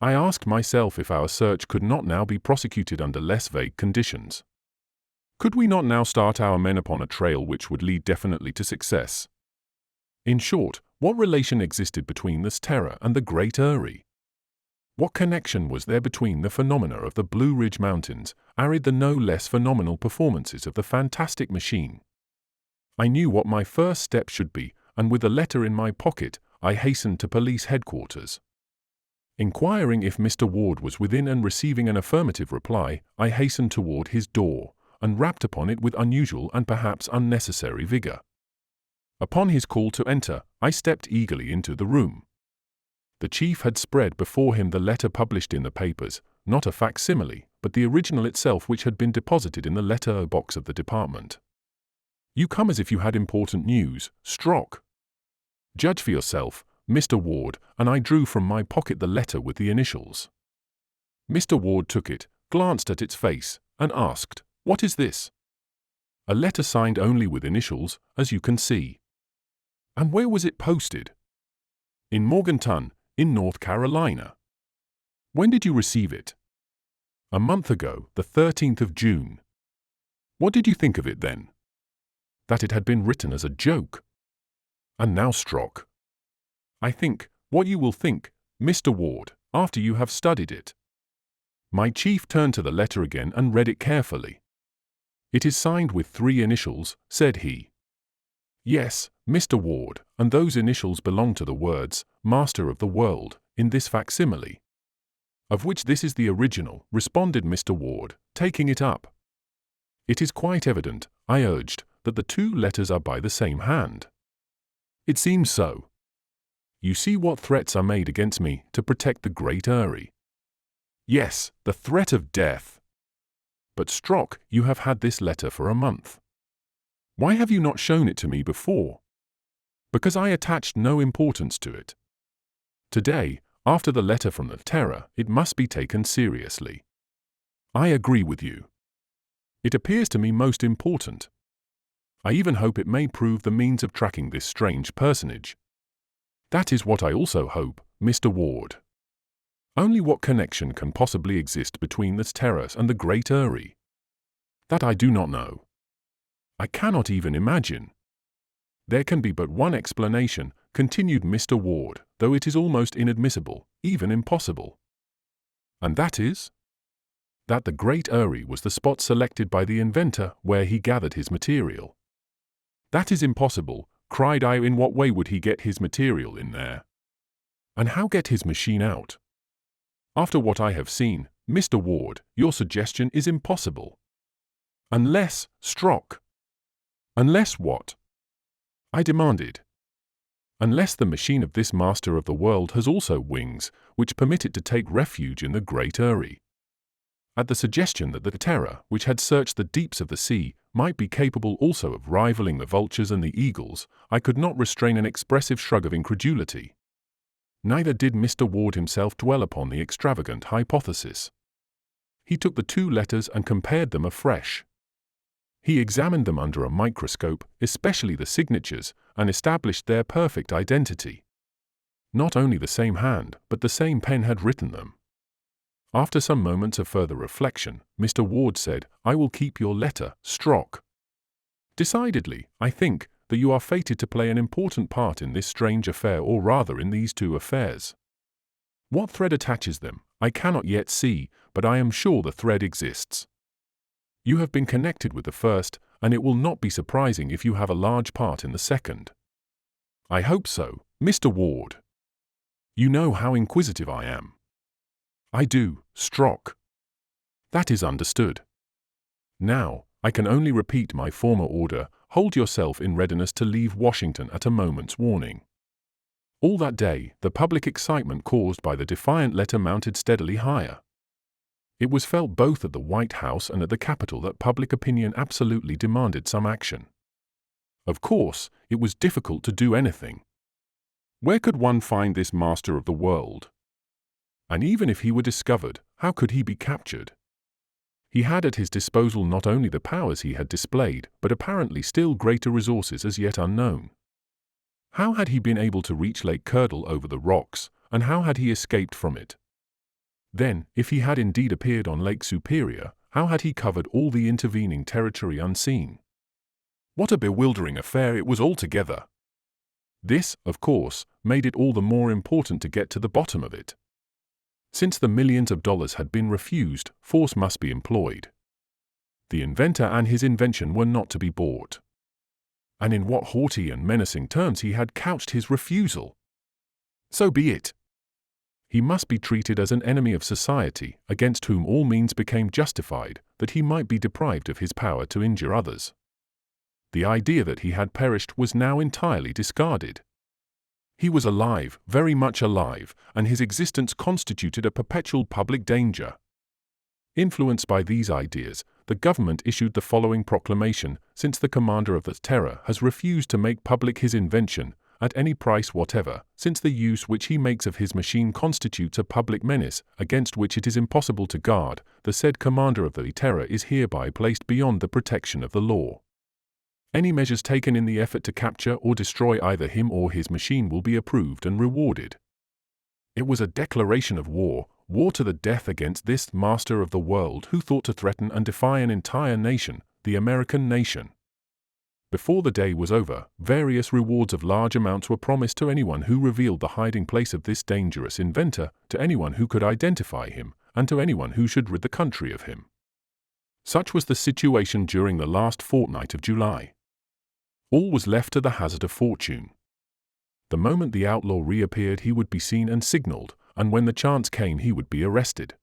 I asked myself if our search could not now be prosecuted under less vague conditions. Could we not now start our men upon a trail which would lead definitely to success? In short, what relation existed between this terror and the Great Eyrie? What connection was there between the phenomena of the Blue Ridge Mountains, and the no less phenomenal performances of the fantastic machine? I knew what my first step should be, and with the letter in my pocket, I hastened to police headquarters. Inquiring if Mr. Ward was within and receiving an affirmative reply, I hastened toward his door, and rapped upon it with unusual and perhaps unnecessary vigor. Upon his call to enter, I stepped eagerly into the room. The chief had spread before him the letter published in the papers, not a facsimile, but the original itself, which had been deposited in the letter box of the department. "You come as if you had important news, Strock. Judge for yourself, Mr. Ward," and I drew from my pocket the letter with the initials. Mr. Ward took it, glanced at its face, and asked, "What is this?" "A letter signed only with initials, as you can see." "And where was it posted?" "In Morganton, in North Carolina." "When did you receive it?" "A month ago, the 13th of June." "What did you think of it then?" "That it had been written as a joke." "And now, Strock?" "I think what you will think, Mr. Ward, after you have studied it." My chief turned to the letter again and read it carefully. "It is signed with 3 initials," said he. "Yes, Mr. Ward, and those initials belong to the words, Master of the World, in this facsimile." "Of which this is the original," responded Mr. Ward, taking it up. "It is quite evident," I urged, "that the 2 letters are by the same hand." "It seems so." "You see what threats are made against me to protect the Great Eyrie." "Yes, the threat of death." "But, Strock, you have had this letter for a month. Why have you not shown it to me before?" "Because I attached no importance to it. Today, after the letter from the Terror, it must be taken seriously." "I agree with you. It appears to me most important. I even hope it may prove the means of tracking this strange personage." "That is what I also hope, Mr. Ward. Only what connection can possibly exist between the Terrors and the Great Eyrie?" "That I do not know. I cannot even imagine." "There can be but one explanation," continued Mr. Ward, "though it is almost inadmissible, even impossible." "And that is?" "That the Great Eyrie was the spot selected by the inventor where he gathered his material." "That is impossible," cried I. "In what way would he get his material in there? And how get his machine out? After what I have seen, Mr. Ward, your suggestion is impossible." "Unless, Strock." "Unless what?" I demanded. "Unless the machine of this Master of the World has also wings, which permit it to take refuge in the Great Eyrie." At the suggestion that the Terror, which had searched the deeps of the sea, might be capable also of rivaling the vultures and the eagles, I could not restrain an expressive shrug of incredulity. Neither did Mr. Ward himself dwell upon the extravagant hypothesis. He took the 2 letters and compared them afresh. He examined them under a microscope, especially the signatures, and established their perfect identity. Not only the same hand, but the same pen had written them. After some moments of further reflection, Mr. Ward said, "I will keep your letter, Strock. Decidedly, I think, that you are fated to play an important part in this strange affair, or rather in these 2 affairs. What thread attaches them, I cannot yet see, but I am sure the thread exists. You have been connected with the first, and it will not be surprising if you have a large part in the second. I hope so, Mr. Ward. You know how inquisitive I am. I do, Strock. That is understood. Now, I can only repeat my former order: hold yourself in readiness to leave Washington at a moment's warning. All that day, the public excitement caused by the defiant letter mounted steadily higher. It was felt both at the White House and at the Capitol that public opinion absolutely demanded some action. Of course, it was difficult to do anything. Where could one find this master of the world? And even if he were discovered, how could he be captured? He had at his disposal not only the powers he had displayed, but apparently still greater resources as yet unknown. How had he been able to reach Lake Curdle over the rocks, and how had he escaped from it? Then, if he had indeed appeared on Lake Superior, how had he covered all the intervening territory unseen? What a bewildering affair it was altogether! This, of course, made it all the more important to get to the bottom of it. Since the millions of dollars had been refused, force must be employed. The inventor and his invention were not to be bought. And in what haughty and menacing terms he had couched his refusal! So be it. He must be treated as an enemy of society, against whom all means became justified, that he might be deprived of his power to injure others. The idea that he had perished was now entirely discarded. He was alive, very much alive, and his existence constituted a perpetual public danger. Influenced by these ideas, the government issued the following proclamation: since the commander of the Terror has refused to make public his invention, at any price whatever, since the use which he makes of his machine constitutes a public menace, against which it is impossible to guard, the said commander of the Terror is hereby placed beyond the protection of the law. Any measures taken in the effort to capture or destroy either him or his machine will be approved and rewarded. It was a declaration of war, war to the death against this master of the world who thought to threaten and defy an entire nation, the American nation. Before the day was over, various rewards of large amounts were promised to anyone who revealed the hiding place of this dangerous inventor, to anyone who could identify him, and to anyone who should rid the country of him. Such was the situation during the last fortnight of July. All was left to the hazard of fortune. The moment the outlaw reappeared he would be seen and signaled, and when the chance came he would be arrested.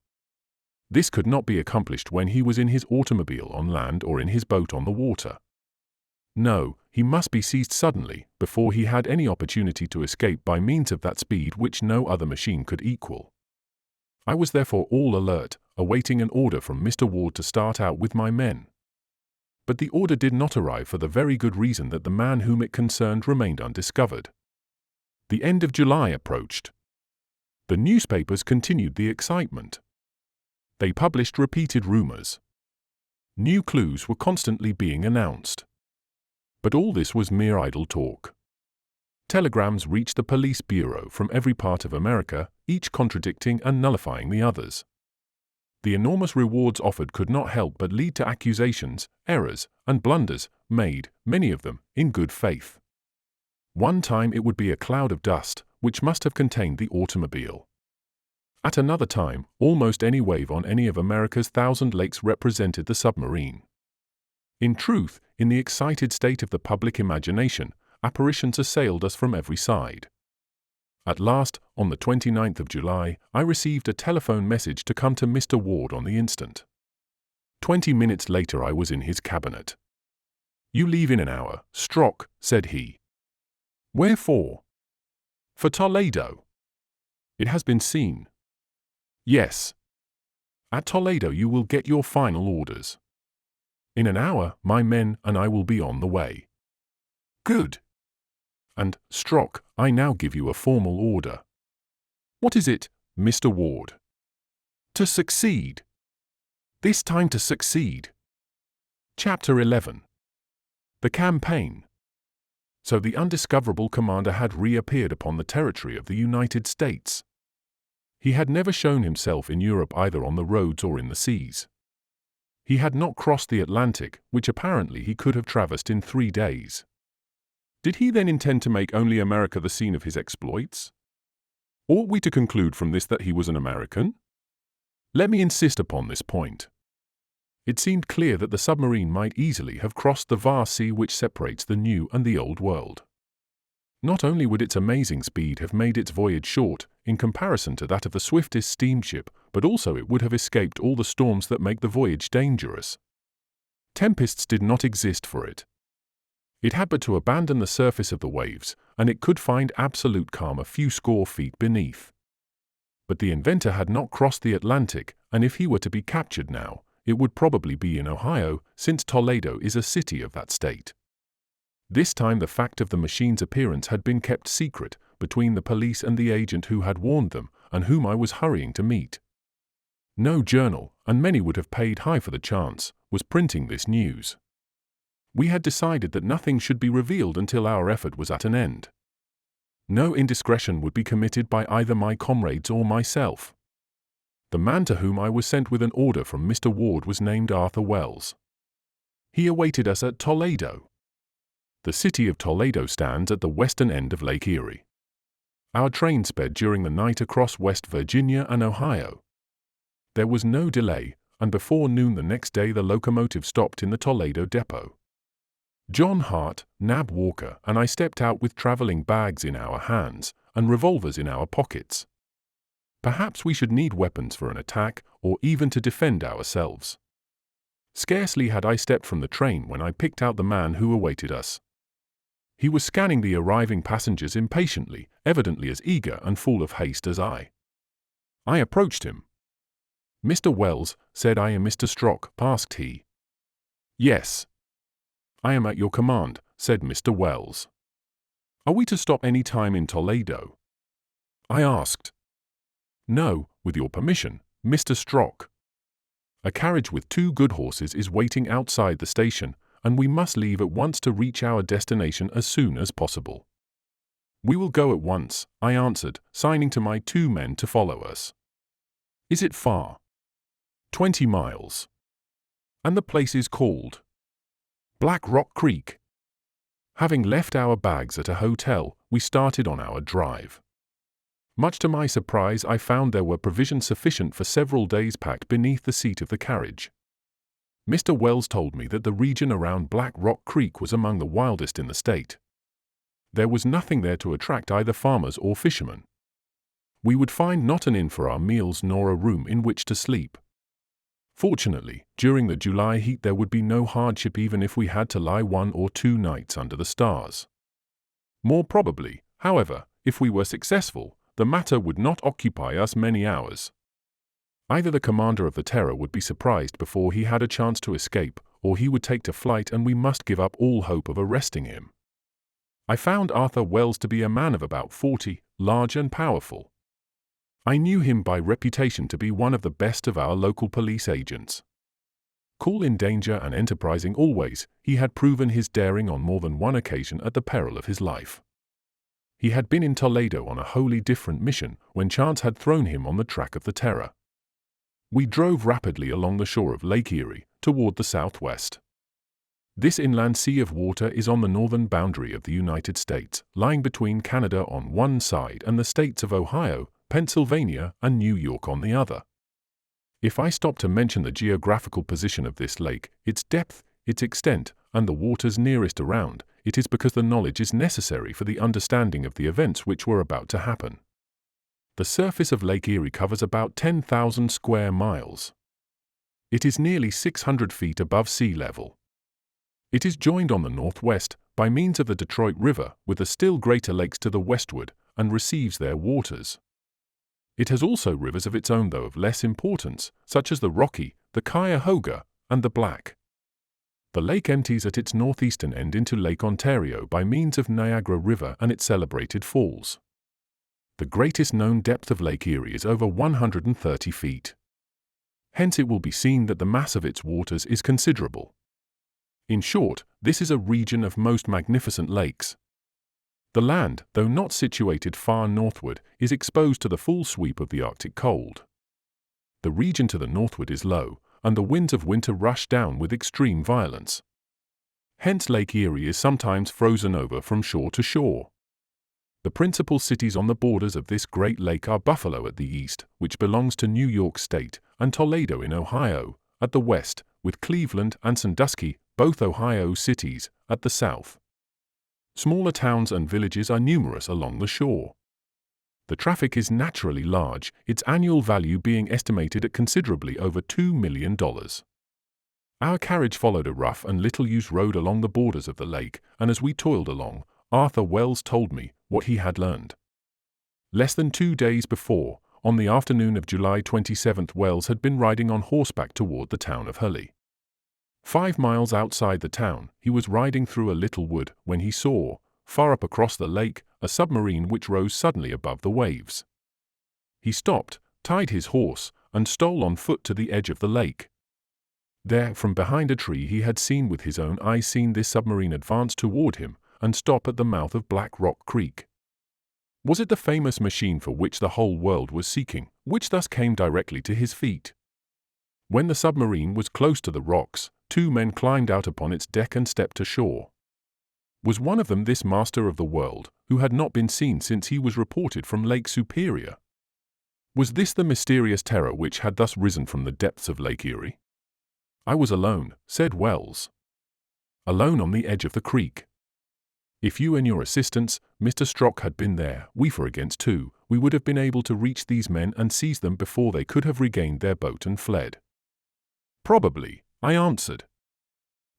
This could not be accomplished when he was in his automobile on land or in his boat on the water. No, he must be seized suddenly, before he had any opportunity to escape by means of that speed which no other machine could equal. I was therefore all alert, awaiting an order from Mr. Ward to start out with my men. But the order did not arrive for the very good reason that the man whom it concerned remained undiscovered. The end of July approached. The newspapers continued the excitement. They published repeated rumors. New clues were constantly being announced. But all this was mere idle talk. Telegrams reached the police bureau from every part of America, each contradicting and nullifying the others. The enormous rewards offered could not help but lead to accusations, errors, and blunders, made, many of them, in good faith. One time it would be a cloud of dust, which must have contained the automobile. At another time, almost any wave on any of America's 1,000 lakes represented the submarine. In truth, in the excited state of the public imagination, apparitions assailed us from every side. At last, on the 29th of July, I received a telephone message to come to Mr. Ward on the instant. 20 minutes later I was in his cabinet. "You leave in an hour, Strock," said he. "Where for?" "For Toledo." "It has been seen." "Yes." "At Toledo you will get your final orders. In an hour, my men and I will be on the way." "Good." "And, Strock, I now give you a formal order." "What is it, Mr. Ward?" "To succeed. This time to succeed." Chapter 11. The Campaign. So the undiscoverable commander had reappeared upon the territory of the United States. He had never shown himself in Europe either on the roads or in the seas. He had not crossed the Atlantic, which apparently he could have traversed in 3 days. Did he then intend to make only America the scene of his exploits? Ought we to conclude from this that he was an American? Let me insist upon this point. It seemed clear that the submarine might easily have crossed the vast sea which separates the New and the Old World. Not only would its amazing speed have made its voyage short, in comparison to that of the swiftest steamship, but also it would have escaped all the storms that make the voyage dangerous. Tempests did not exist for it. It had but to abandon the surface of the waves, and it could find absolute calm a few score feet beneath. But the inventor had not crossed the Atlantic, and if he were to be captured now, it would probably be in Ohio, since Toledo is a city of that state. This time the fact of the machine's appearance had been kept secret between the police and the agent who had warned them, and whom I was hurrying to meet. No journal, and many would have paid high for the chance, was printing this news. We had decided that nothing should be revealed until our effort was at an end. No indiscretion would be committed by either my comrades or myself. The man to whom I was sent with an order from Mr. Ward was named Arthur Wells. He awaited us at Toledo. The city of Toledo stands at the western end of Lake Erie. Our train sped during the night across West Virginia and Ohio. There was no delay, and before noon the next day the locomotive stopped in the Toledo depot. John Hart, Nab Walker, and I stepped out with traveling bags in our hands and revolvers in our pockets. Perhaps we should need weapons for an attack or even to defend ourselves. Scarcely had I stepped from the train when I picked out the man who awaited us. He was scanning the arriving passengers impatiently, evidently as eager and full of haste as I. I approached him. "Mr. Wells," said I. "And Mr. Strock?" asked he. "Yes." "I am at your command," said Mr. Wells. "Are we to stop any time in Toledo?" I asked. "No, with your permission, Mr. Strock. A carriage with 2 good horses is waiting outside the station, and we must leave at once to reach our destination as soon as possible." "We will go at once," I answered, signing to my 2 men to follow us. "Is it far?" 20 miles. "And the place is called?" "Black Rock Creek." Having left our bags at a hotel, we started on our drive. Much to my surprise, I found there were provisions sufficient for several days packed beneath the seat of the carriage. Mr. Wells told me that the region around Black Rock Creek was among the wildest in the state. There was nothing there to attract either farmers or fishermen. We would find not an inn for our meals nor a room in which to sleep. Fortunately, during the July heat there would be no hardship even if we had to lie 1 or 2 nights under the stars. More probably, however, if we were successful, the matter would not occupy us many hours. Either the commander of the Terror would be surprised before he had a chance to escape, or he would take to flight and we must give up all hope of arresting him. I found Arthur Wells to be a man of about 40, large and powerful. I knew him by reputation to be one of the best of our local police agents. Cool in danger and enterprising always, he had proven his daring on more than one occasion at the peril of his life. He had been in Toledo on a wholly different mission when chance had thrown him on the track of the Terror. We drove rapidly along the shore of Lake Erie, toward the southwest. This inland sea of water is on the northern boundary of the United States, lying between Canada on one side and the states of Ohio, Pennsylvania, and New York on the other. If I stop to mention the geographical position of this lake, its depth, its extent, and the waters nearest around, it is because the knowledge is necessary for the understanding of the events which were about to happen. The surface of Lake Erie covers about 10,000 square miles. It is nearly 600 feet above sea level. It is joined on the northwest by means of the Detroit River with the still greater lakes to the westward and receives their waters. It has also rivers of its own, though of less importance, such as the Rocky, the Cuyahoga, and the Black. The lake empties at its northeastern end into Lake Ontario by means of Niagara River and its celebrated falls. The greatest known depth of Lake Erie is over 130 feet. Hence it will be seen that the mass of its waters is considerable. In short, this is a region of most magnificent lakes. The land, though not situated far northward, is exposed to the full sweep of the Arctic cold. The region to the northward is low, and the winds of winter rush down with extreme violence. Hence Lake Erie is sometimes frozen over from shore to shore. The principal cities on the borders of this great lake are Buffalo at the east, which belongs to New York State, and Toledo in Ohio, at the west, with Cleveland and Sandusky, both Ohio cities, at the south. Smaller towns and villages are numerous along the shore. The traffic is naturally large, its annual value being estimated at considerably over $2 million. Our carriage followed a rough and little-used road along the borders of the lake, and as we toiled along, Arthur Wells told me what he had learned. Less than 2 days before, on the afternoon of July 27, Wells had been riding on horseback toward the town of Hurley. 5 miles outside the town, he was riding through a little wood when he saw, far up across the lake, a submarine which rose suddenly above the waves. He stopped, tied his horse, and stole on foot to the edge of the lake. There, from behind a tree, he had seen with his own eyes this submarine advance toward him and stop at the mouth of Black Rock Creek. Was it the famous machine for which the whole world was seeking, which thus came directly to his feet? When the submarine was close to the rocks, 2 men climbed out upon its deck and stepped ashore. Was one of them this master of the world, who had not been seen since he was reported from Lake Superior? Was this the mysterious terror which had thus risen from the depths of Lake Erie? I was alone, said Wells. Alone on the edge of the creek. If you and your assistants, Mr. Strock, had been there, we 4 against 2, we would have been able to reach these men and seize them before they could have regained their boat and fled. Probably, I answered.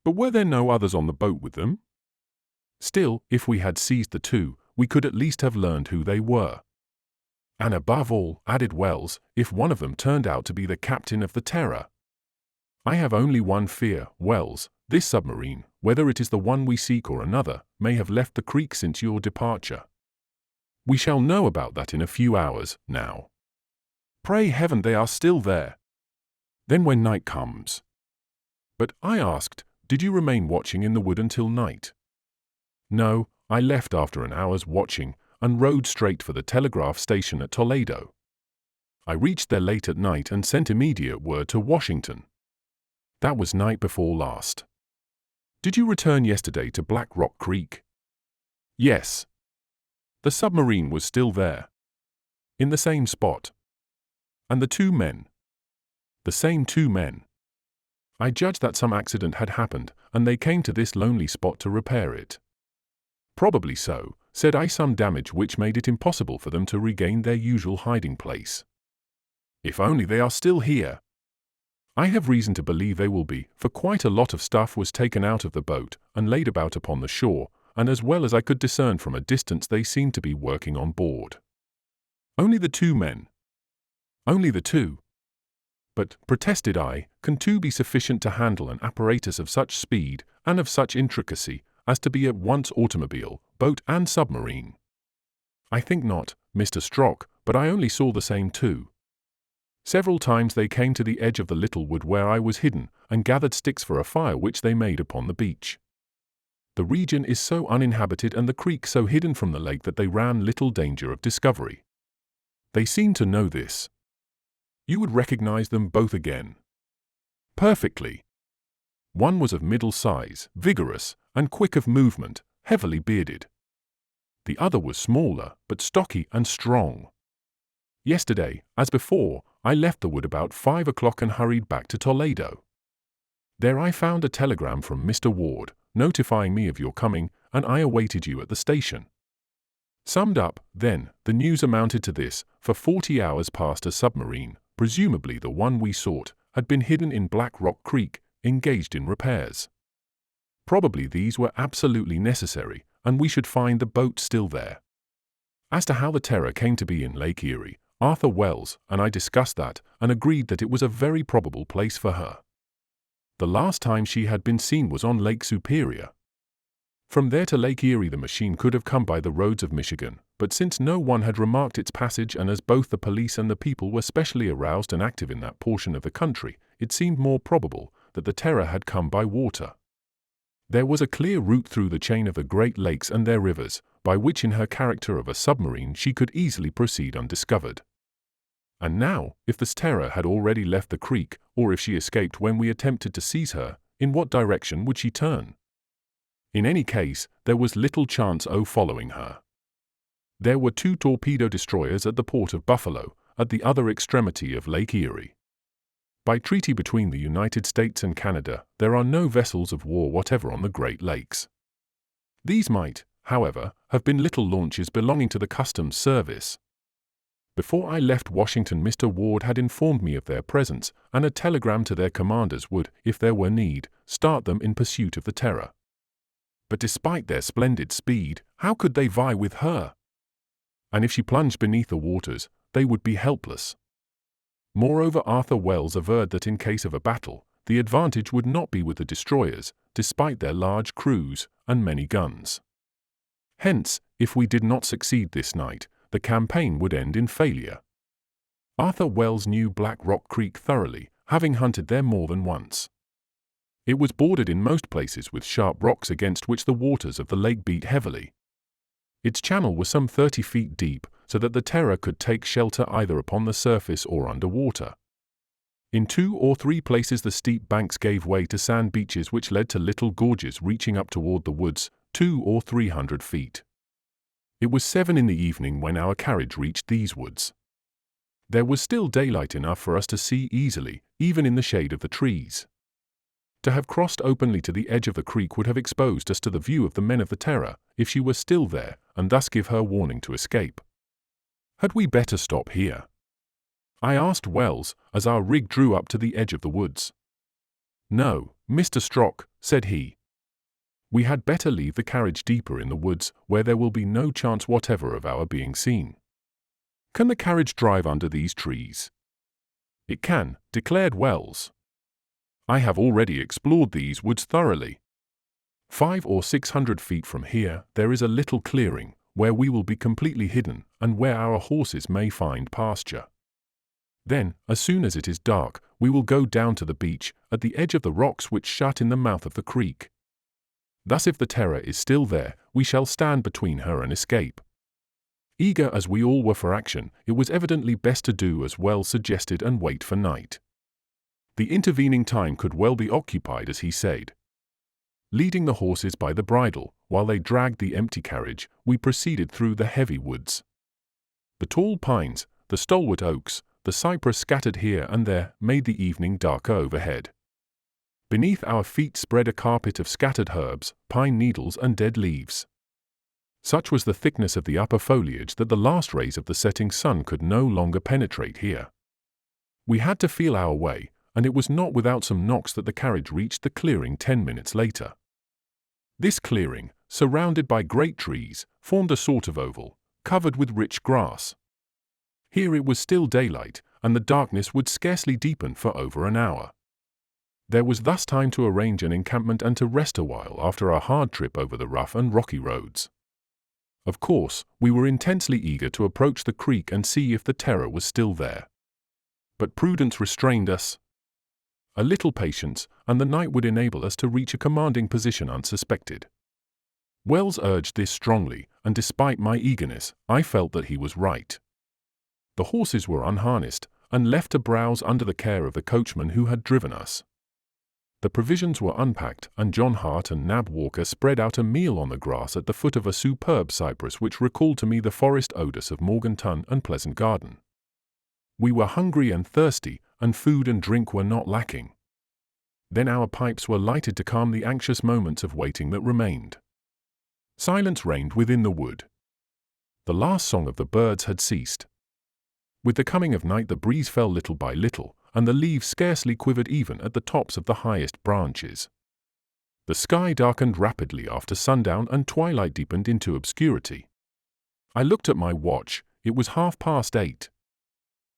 But were there no others on the boat with them? Still, if we had seized the 2, we could at least have learned who they were. And above all, added Wells, if one of them turned out to be the captain of the Terror. I have only one fear, Wells. This submarine, whether it is the one we seek or another, may have left the creek since your departure. We shall know about that in a few hours, now. Pray heaven they are still there. Then when night comes. But, I asked, did you remain watching in the wood until night? No, I left after an hour's watching, and rode straight for the telegraph station at Toledo. I reached there late at night and sent immediate word to Washington. That was night before last. Did you return yesterday to Black Rock Creek? Yes. The submarine was still there. In the same spot. And the 2 men? The same 2 men. I judged that some accident had happened, and they came to this lonely spot to repair it. Probably so, said I, some damage which made it impossible for them to regain their usual hiding place. If only they are still here. I have reason to believe they will be, for quite a lot of stuff was taken out of the boat and laid about upon the shore, and as well as I could discern from a distance they seemed to be working on board. Only the 2 men. Only the 2. But, protested I, can 2 be sufficient to handle an apparatus of such speed and of such intricacy as to be at once automobile, boat and submarine? I think not, Mr. Strock, but I only saw the same 2. Several times they came to the edge of the little wood where I was hidden, and gathered sticks for a fire which they made upon the beach. The region is so uninhabited and the creek so hidden from the lake that they ran little danger of discovery. They seemed to know this. You would recognize them both again? Perfectly. One was of middle size, vigorous, and quick of movement, heavily bearded. The other was smaller, but stocky and strong. Yesterday, as before, I left the wood about 5 o'clock and hurried back to Toledo. There I found a telegram from Mr. Ward, notifying me of your coming, and I awaited you at the station. Summed up, then, the news amounted to this: for 40 hours past a submarine, presumably the one we sought, had been hidden in Black Rock Creek, engaged in repairs. Probably these were absolutely necessary, and we should find the boat still there. As to how the Terror came to be in Lake Erie, Arthur Wells and I discussed that, and agreed that it was a very probable place for her. The last time she had been seen was on Lake Superior. From there to Lake Erie the machine could have come by the roads of Michigan, but since no one had remarked its passage and as both the police and the people were specially aroused and active in that portion of the country, it seemed more probable that the Terror had come by water. There was a clear route through the chain of the Great Lakes and their rivers, by which in her character of a submarine she could easily proceed undiscovered. And now, if this Terror had already left the creek, or if she escaped when we attempted to seize her, in what direction would she turn? In any case, there was little chance of following her. There were 2 torpedo destroyers at the port of Buffalo, at the other extremity of Lake Erie. By treaty between the United States and Canada, there are no vessels of war whatever on the Great Lakes. These might, however, have been little launches belonging to the Customs Service. Before I left Washington, Mr. Ward had informed me of their presence, and a telegram to their commanders would, if there were need, start them in pursuit of the Terror. But despite their splendid speed, how could they vie with her? And if she plunged beneath the waters, they would be helpless. Moreover, Arthur Wells averred that in case of a battle, the advantage would not be with the destroyers, despite their large crews and many guns. Hence, if we did not succeed this night, the campaign would end in failure. Arthur Wells knew Black Rock Creek thoroughly, having hunted there more than once. It was bordered in most places with sharp rocks against which the waters of the lake beat heavily. Its channel was some 30 feet deep, so that the Terror could take shelter either upon the surface or underwater. In 2 or 3 places the steep banks gave way to sand beaches which led to little gorges reaching up toward the woods, 200 or 300 feet. It was 7 in the evening when our carriage reached these woods. There was still daylight enough for us to see easily, even in the shade of the trees. To have crossed openly to the edge of the creek would have exposed us to the view of the men of the Terror, if she were still there, and thus give her warning to escape. Had we better stop here? I asked Wells, as our rig drew up to the edge of the woods. No, Mr. Strock, said he. We had better leave the carriage deeper in the woods, where there will be no chance whatever of our being seen. Can the carriage drive under these trees? It can, declared Wells. I have already explored these woods thoroughly. 500 or 600 feet from here, there is a little clearing, where we will be completely hidden, and where our horses may find pasture. Then, as soon as it is dark, we will go down to the beach, at the edge of the rocks which shut in the mouth of the creek. Thus if the Terror is still there, we shall stand between her and escape. Eager as we all were for action, it was evidently best to do as Wells suggested and wait for night. The intervening time could well be occupied as he said. Leading the horses by the bridle, while they dragged the empty carriage, we proceeded through the heavy woods. The tall pines, the stalwart oaks, the cypress scattered here and there, made the evening darker overhead. Beneath our feet spread a carpet of scattered herbs, pine needles and dead leaves. Such was the thickness of the upper foliage that the last rays of the setting sun could no longer penetrate here. We had to feel our way, and it was not without some knocks that the carriage reached the clearing 10 minutes later. This clearing, surrounded by great trees, formed a sort of oval, covered with rich grass. Here it was still daylight, and the darkness would scarcely deepen for over an hour. There was thus time to arrange an encampment and to rest a while after our hard trip over the rough and rocky roads. Of course, we were intensely eager to approach the creek and see if the Terror was still there. But prudence restrained us. A little patience, and the night would enable us to reach a commanding position unsuspected. Wells urged this strongly, and despite my eagerness, I felt that he was right. The horses were unharnessed, and left to browse under the care of the coachman who had driven us. The provisions were unpacked, and John Hart and Nab Walker spread out a meal on the grass at the foot of a superb cypress which recalled to me the forest odors of Morganton and Pleasant Garden. We were hungry and thirsty, and food and drink were not lacking. Then our pipes were lighted to calm the anxious moments of waiting that remained. Silence reigned within the wood. The last song of the birds had ceased. With the coming of night the breeze fell little by little, and the leaves scarcely quivered even at the tops of the highest branches. The sky darkened rapidly after sundown and twilight deepened into obscurity. I looked at my watch. It was 8:30.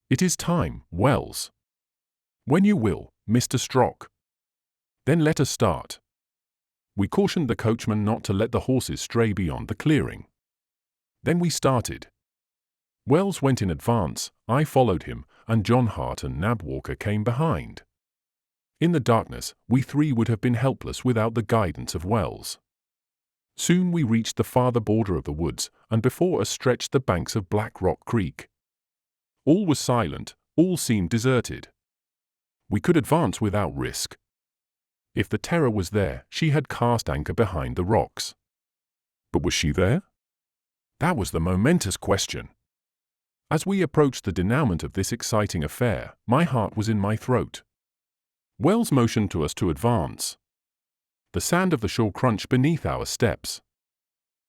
"It is time, Wells." "When you will, Mr. Strock." "Then let us start." We cautioned the coachman not to let the horses stray beyond the clearing. Then we started. Wells went in advance, I followed him, and John Hart and Nab Walker came behind. In the darkness, we three would have been helpless without the guidance of Wells. Soon we reached the farther border of the woods, and before us stretched the banks of Black Rock Creek. All was silent, all seemed deserted. We could advance without risk. If the Terror was there, she had cast anchor behind the rocks. But was she there? That was the momentous question. As we approached the denouement of this exciting affair, my heart was in my throat. Wells motioned to us to advance. The sand of the shore crunched beneath our steps.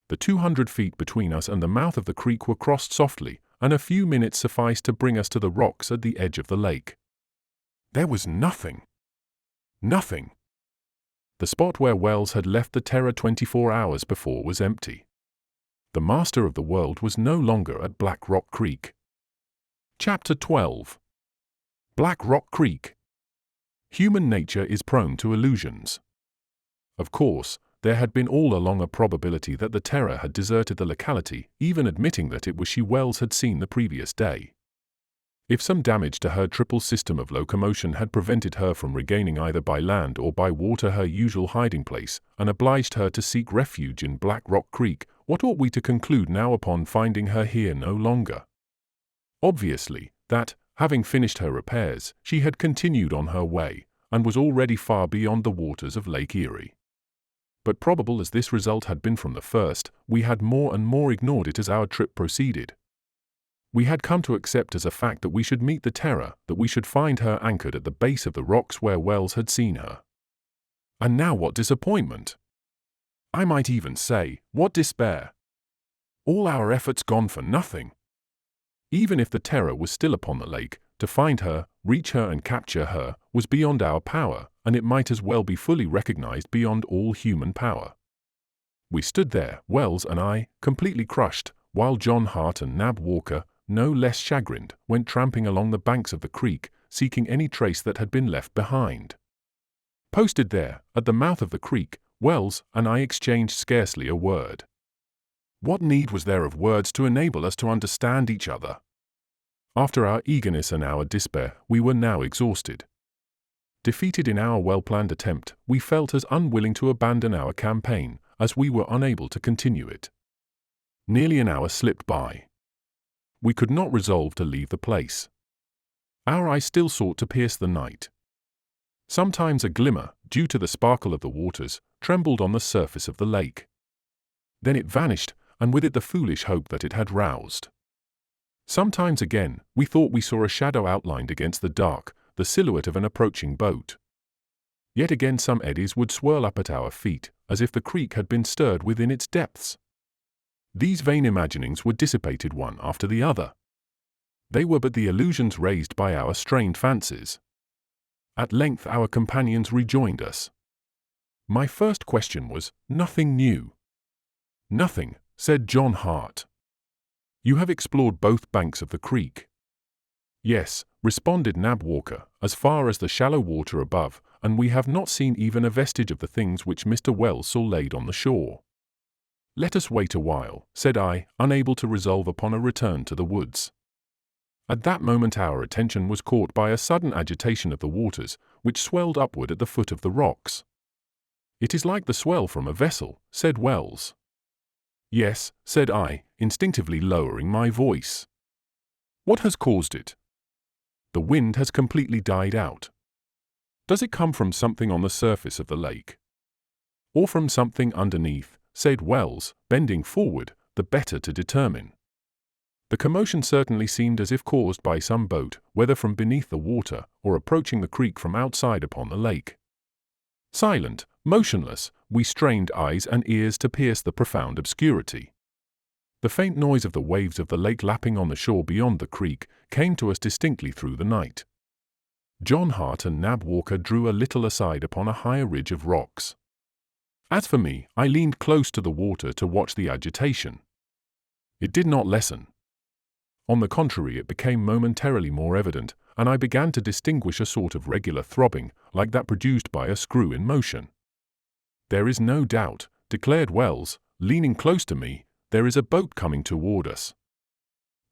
The 200 feet between us and the mouth of the creek were crossed softly, and a few minutes sufficed to bring us to the rocks at the edge of the lake. There was nothing. Nothing. The spot where Wells had left the Terror 24 hours before was empty. The master of the world was no longer at Black Rock Creek. Chapter 12. Black Rock Creek. Human nature is prone to illusions. Of course, there had been all along a probability that the Terror had deserted the locality, even admitting that it was she Wells had seen the previous day. If some damage to her triple system of locomotion had prevented her from regaining either by land or by water her usual hiding place, and obliged her to seek refuge in Black Rock Creek, what ought we to conclude now upon finding her here no longer? Obviously, that, having finished her repairs, she had continued on her way, and was already far beyond the waters of Lake Erie. But probable as this result had been from the first, we had more and more ignored it as our trip proceeded. We had come to accept as a fact that we should meet the Terror, that we should find her anchored at the base of the rocks where Wells had seen her. And now what disappointment! I might even say, what despair! All our efforts gone for nothing. Even if the Terror was still upon the lake, to find her, reach her and capture her, was beyond our power, and it might as well be fully recognized beyond all human power. We stood there, Wells and I, completely crushed, while John Hart and Nab Walker, no less chagrined, went tramping along the banks of the creek, seeking any trace that had been left behind. Posted there, at the mouth of the creek, Wells and I exchanged scarcely a word. What need was there of words to enable us to understand each other? After our eagerness and our despair, we were now exhausted. Defeated in our well-planned attempt, we felt as unwilling to abandon our campaign, as we were unable to continue it. Nearly an hour slipped by. We could not resolve to leave the place. Our eye still sought to pierce the night. Sometimes a glimmer, due to the sparkle of the waters, trembled on the surface of the lake. Then it vanished, and with it the foolish hope that it had roused. Sometimes again, we thought we saw a shadow outlined against the dark, the silhouette of an approaching boat. Yet again some eddies would swirl up at our feet, as if the creek had been stirred within its depths. These vain imaginings were dissipated one after the other. They were but the illusions raised by our strained fancies. At length our companions rejoined us. My first question was, "Nothing new?" "Nothing," said John Hart. "You have explored both banks of the creek?" "Yes," responded Nab Walker, "as far as the shallow water above, and we have not seen even a vestige of the things which Mr. Wells saw laid on the shore." "Let us wait a while," said I, unable to resolve upon a return to the woods. At that moment our attention was caught by a sudden agitation of the waters, which swelled upward at the foot of the rocks. "It is like the swell from a vessel," said Wells. "Yes," said I, instinctively lowering my voice. "What has caused it?" "The wind has completely died out." "Does it come from something on the surface of the lake?" "Or from something underneath?" said Wells, bending forward, the better to determine. The commotion certainly seemed as if caused by some boat, whether from beneath the water, or approaching the creek from outside upon the lake. Silent, motionless, we strained eyes and ears to pierce the profound obscurity. The faint noise of the waves of the lake lapping on the shore beyond the creek came to us distinctly through the night. John Hart and Nab Walker drew a little aside upon a higher ridge of rocks. As for me, I leaned close to the water to watch the agitation. It did not lessen. On the contrary, it became momentarily more evident, and I began to distinguish a sort of regular throbbing, like that produced by a screw in motion. "There is no doubt," declared Wells, leaning close to me, "there is a boat coming toward us."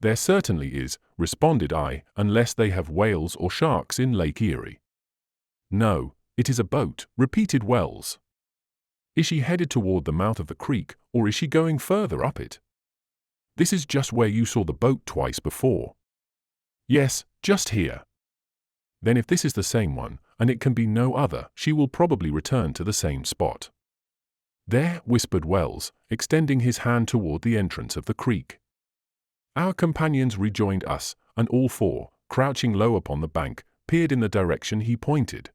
"There certainly is," responded I, "unless they have whales or sharks in Lake Erie." "No, it is a boat," repeated Wells. "Is she headed toward the mouth of the creek, or is she going further up it?" "This is just where you saw the boat twice before." "Yes, just here." "Then if this is the same one, and it can be no other, she will probably return to the same spot." "There," whispered Wells, extending his hand toward the entrance of the creek. Our companions rejoined us, and all four, crouching low upon the bank, peered in the direction he pointed.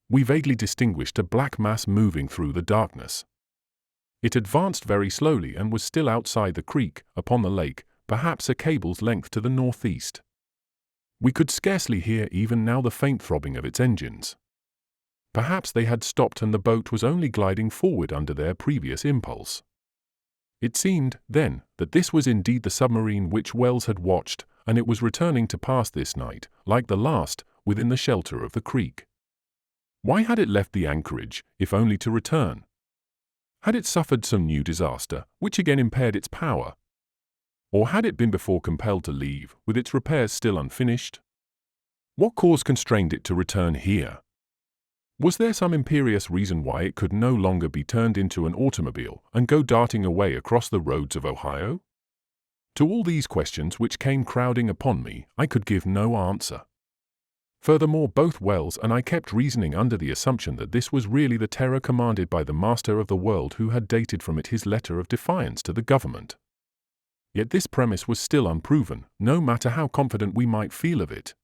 We vaguely distinguished a black mass moving through the darkness. It advanced very slowly and was still outside the creek, upon the lake, perhaps a cable's length to the northeast. We could scarcely hear even now the faint throbbing of its engines. Perhaps they had stopped and the boat was only gliding forward under their previous impulse. It seemed, then, that this was indeed the submarine which Wells had watched, and it was returning to pass this night, like the last, within the shelter of the creek. Why had it left the anchorage, if only to return? Had it suffered some new disaster, which again impaired its power? Or had it been before compelled to leave, with its repairs still unfinished? What cause constrained it to return here? Was there some imperious reason why it could no longer be turned into an automobile and go darting away across the roads of Ohio? To all these questions which came crowding upon me, I could give no answer. Furthermore, both Wells and I kept reasoning under the assumption that this was really the terror commanded by the master of the world, who had dated from it his letter of defiance to the government. Yet this premise was still unproven, no matter how confident we might feel of it.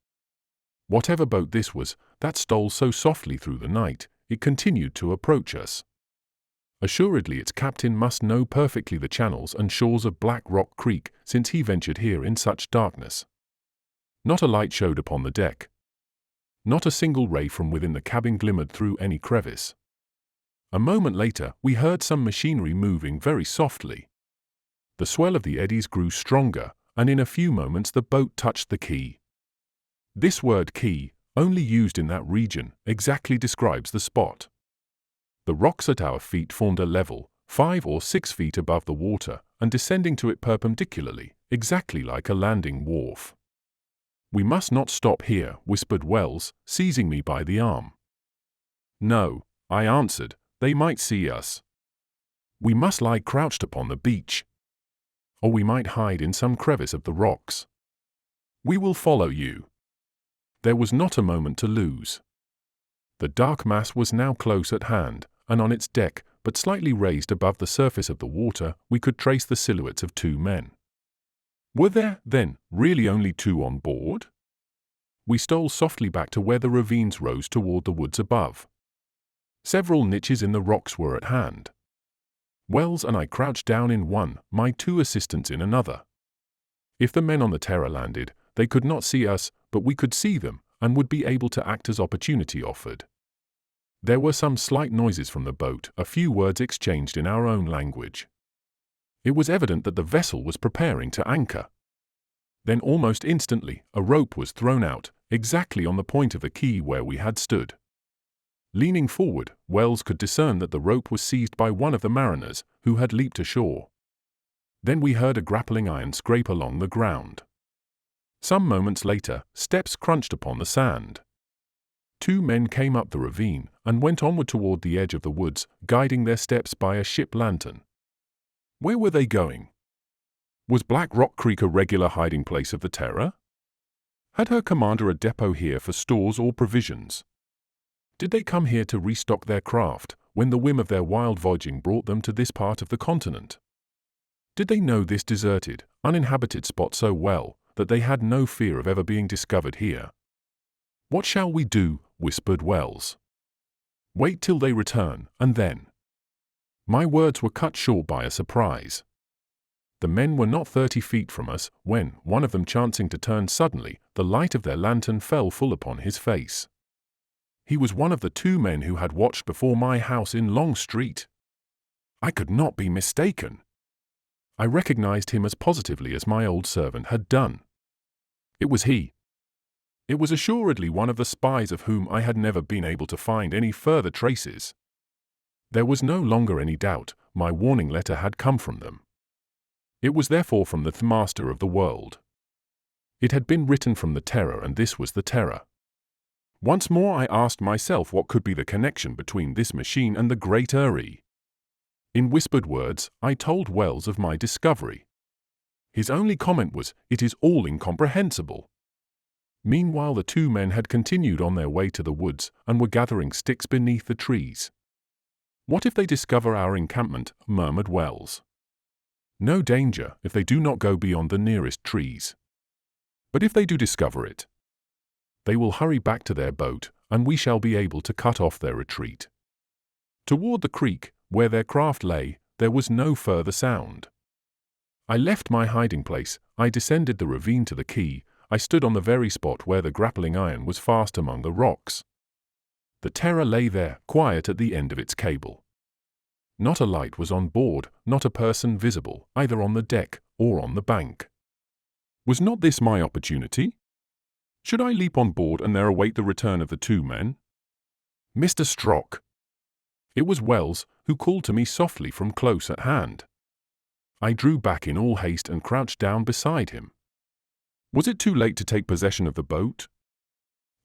Whatever boat this was, that stole so softly through the night, it continued to approach us. Assuredly its captain must know perfectly the channels and shores of Black Rock Creek, since he ventured here in such darkness. Not a light showed upon the deck. Not a single ray from within the cabin glimmered through any crevice. A moment later, we heard some machinery moving very softly. The swell of the eddies grew stronger, and in a few moments the boat touched the quay. This word quay, only used in that region, exactly describes the spot. The rocks at our feet formed a level, 5 or 6 feet above the water, and descending to it perpendicularly, exactly like a landing wharf. "We must not stop here," whispered Wells, seizing me by the arm. "No," I answered, "they might see us. We must lie crouched upon the beach. Or we might hide in some crevice of the rocks. We will follow you." There was not a moment to lose. The dark mass was now close at hand, and on its deck, but slightly raised above the surface of the water, we could trace the silhouettes of 2 men. Were there, then, really only 2 on board? We stole softly back to where the ravines rose toward the woods above. Several niches in the rocks were at hand. Wells and I crouched down in one, my 2 assistants in another. If the men on the Terror landed, they could not see us, but we could see them, and would be able to act as opportunity offered. There were some slight noises from the boat, a few words exchanged in our own language. It was evident that the vessel was preparing to anchor. Then almost instantly, a rope was thrown out, exactly on the point of the quay where we had stood. Leaning forward, Wells could discern that the rope was seized by one of the mariners, who had leaped ashore. Then we heard a grappling iron scrape along the ground. Some moments later, steps crunched upon the sand. 2 men came up the ravine and went onward toward the edge of the woods, guiding their steps by a ship lantern. Where were they going? Was Black Rock Creek a regular hiding place of the Terror? Had her commander a depot here for stores or provisions? Did they come here to restock their craft, when the whim of their wild voyaging brought them to this part of the continent? Did they know this deserted, uninhabited spot so well, that they had no fear of ever being discovered here? "What shall we do?" whispered Wells. "Wait till they return, and then—" My words were cut short by a surprise. The men were not 30 feet from us, when, one of them chancing to turn suddenly, the light of their lantern fell full upon his face. He was one of the 2 men who had watched before my house in Long Street. I could not be mistaken. I recognized him as positively as my old servant had done. It was he. It was assuredly one of the spies of whom I had never been able to find any further traces. There was no longer any doubt, my warning letter had come from them. It was therefore from the master of the world. It had been written from the Terror, and this was the Terror. Once more I asked myself what could be the connection between this machine and the Great Eyrie. In whispered words, I told Wells of my discovery. His only comment was, "It is all incomprehensible." Meanwhile the 2 men had continued on their way to the woods, and were gathering sticks beneath the trees. "What if they discover our encampment?" murmured Wells. "No danger if they do not go beyond the nearest trees. But if they do discover it, they will hurry back to their boat, and we shall be able to cut off their retreat." Toward the creek, where their craft lay, there was no further sound. I left my hiding place, I descended the ravine to the quay, I stood on the very spot where the grappling iron was fast among the rocks. The Terror lay there, quiet at the end of its cable. Not a light was on board, not a person visible, either on the deck or on the bank. Was not this my opportunity? Should I leap on board and there await the return of the two men? Mr. Strock. It was Wells, who called to me softly from close at hand. I drew back in all haste and crouched down beside him. Was it too late to take possession of the boat?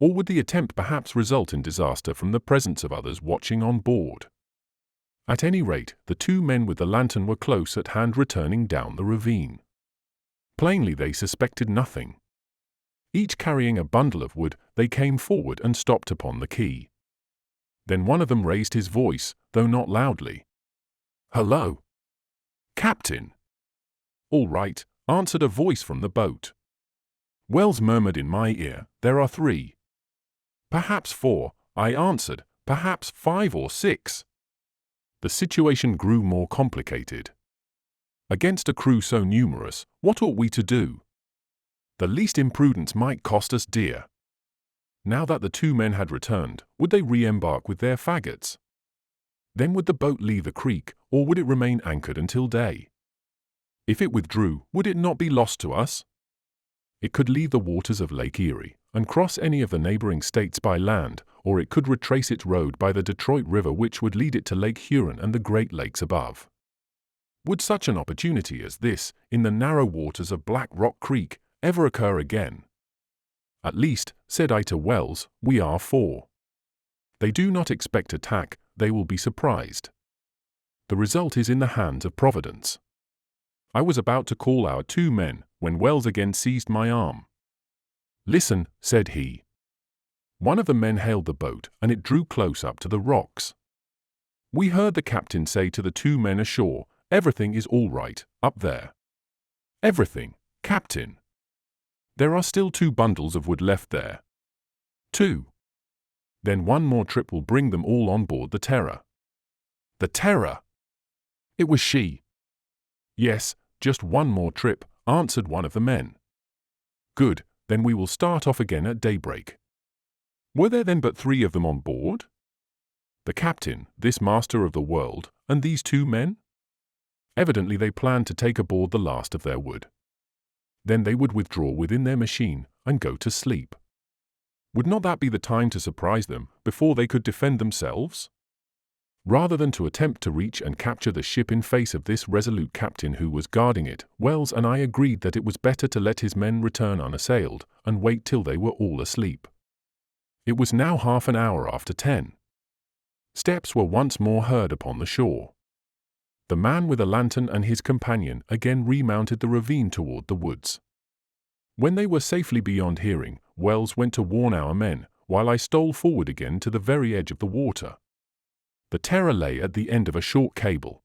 Or would the attempt perhaps result in disaster from the presence of others watching on board? At any rate, the two men with the lantern were close at hand returning down the ravine. Plainly they suspected nothing. Each carrying a bundle of wood, they came forward and stopped upon the quay. Then one of them raised his voice, though not loudly. "Hello, Captain!" "All right," answered a voice from the boat. Wells murmured in my ear, "There are 3. "Perhaps 4, I answered, "perhaps 5 or 6. The situation grew more complicated. Against a crew so numerous, what ought we to do? The least imprudence might cost us dear. Now that the two men had returned, would they re-embark with their faggots? Then would the boat leave the creek, or would it remain anchored until day? If it withdrew, would it not be lost to us? It could leave the waters of Lake Erie and cross any of the neighboring states by land, or it could retrace its road by the Detroit River, which would lead it to Lake Huron and the Great Lakes above. Would such an opportunity as this, in the narrow waters of Black Rock Creek, ever occur again? At least, said I to Wells, we are 4. They do not expect attack, they will be surprised. The result is in the hands of Providence. I was about to call our 2 men, when Wells again seized my arm. "Listen," said he. One of the men hailed the boat, and it drew close up to the rocks. We heard the captain say to the 2 men ashore, "Everything is all right, up there." "Everything, Captain." "There are still 2 bundles of wood left there." "2. Then one more trip will bring them all on board the Terror." "The Terror?" "It was she." "Yes, just one more trip," answered one of the men. "Good, then we will start off again at daybreak." Were there then but 3 of them on board? The captain, this master of the world, and these 2 men? Evidently they planned to take aboard the last of their wood. Then they would withdraw within their machine and go to sleep. Would not that be the time to surprise them before they could defend themselves? Rather than to attempt to reach and capture the ship in face of this resolute captain who was guarding it, Wells and I agreed that it was better to let his men return unassailed and wait till they were all asleep. It was now half an hour after 10. Steps were once more heard upon the shore. The man with a lantern and his companion again remounted the ravine toward the woods. When they were safely beyond hearing, Wells went to warn our men, while I stole forward again to the very edge of the water. The Terror lay at the end of a short cable.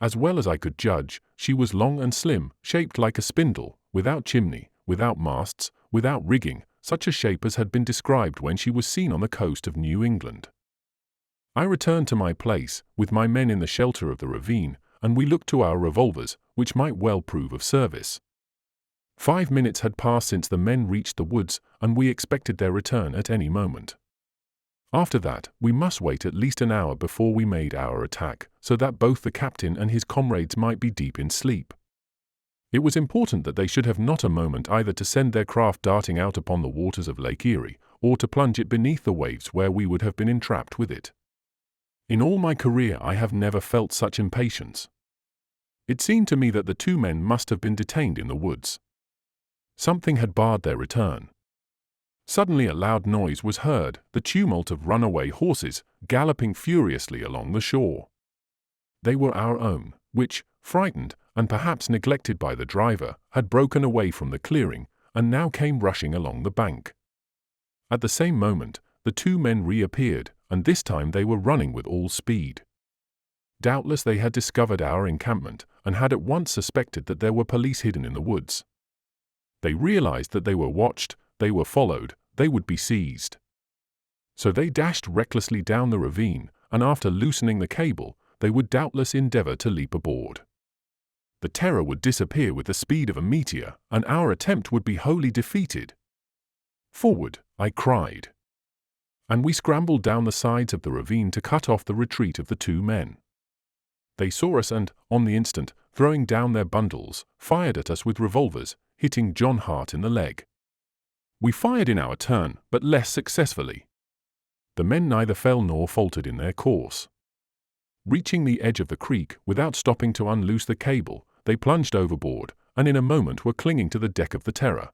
As well as I could judge, she was long and slim, shaped like a spindle, without chimney, without masts, without rigging, such a shape as had been described when she was seen on the coast of New England. I returned to my place, with my men in the shelter of the ravine, and we looked to our revolvers, which might well prove of service. 5 minutes had passed since the men reached the woods, and we expected their return at any moment. After that, we must wait at least an hour before we made our attack, so that both the captain and his comrades might be deep in sleep. It was important that they should have not a moment either to send their craft darting out upon the waters of Lake Erie, or to plunge it beneath the waves where we would have been entrapped with it. In all my career I have never felt such impatience. It seemed to me that the 2 men must have been detained in the woods. Something had barred their return. Suddenly a loud noise was heard, the tumult of runaway horses, galloping furiously along the shore. They were our own, which, frightened, and perhaps neglected by the driver, had broken away from the clearing, and now came rushing along the bank. At the same moment, the 2 men reappeared, and this time they were running with all speed. Doubtless they had discovered our encampment, and had at once suspected that there were police hidden in the woods. They realized that they were watched, they were followed, they would be seized. So they dashed recklessly down the ravine, and after loosening the cable, they would doubtless endeavor to leap aboard. The terror would disappear with the speed of a meteor, and our attempt would be wholly defeated. "Forward!" I cried. And we scrambled down the sides of the ravine to cut off the retreat of the two men. They saw us and, on the instant, throwing down their bundles, fired at us with revolvers, hitting John Hart in the leg. We fired in our turn, but less successfully. The men neither fell nor faltered in their course. Reaching the edge of the creek, without stopping to unloose the cable, they plunged overboard, and in a moment were clinging to the deck of the Terror.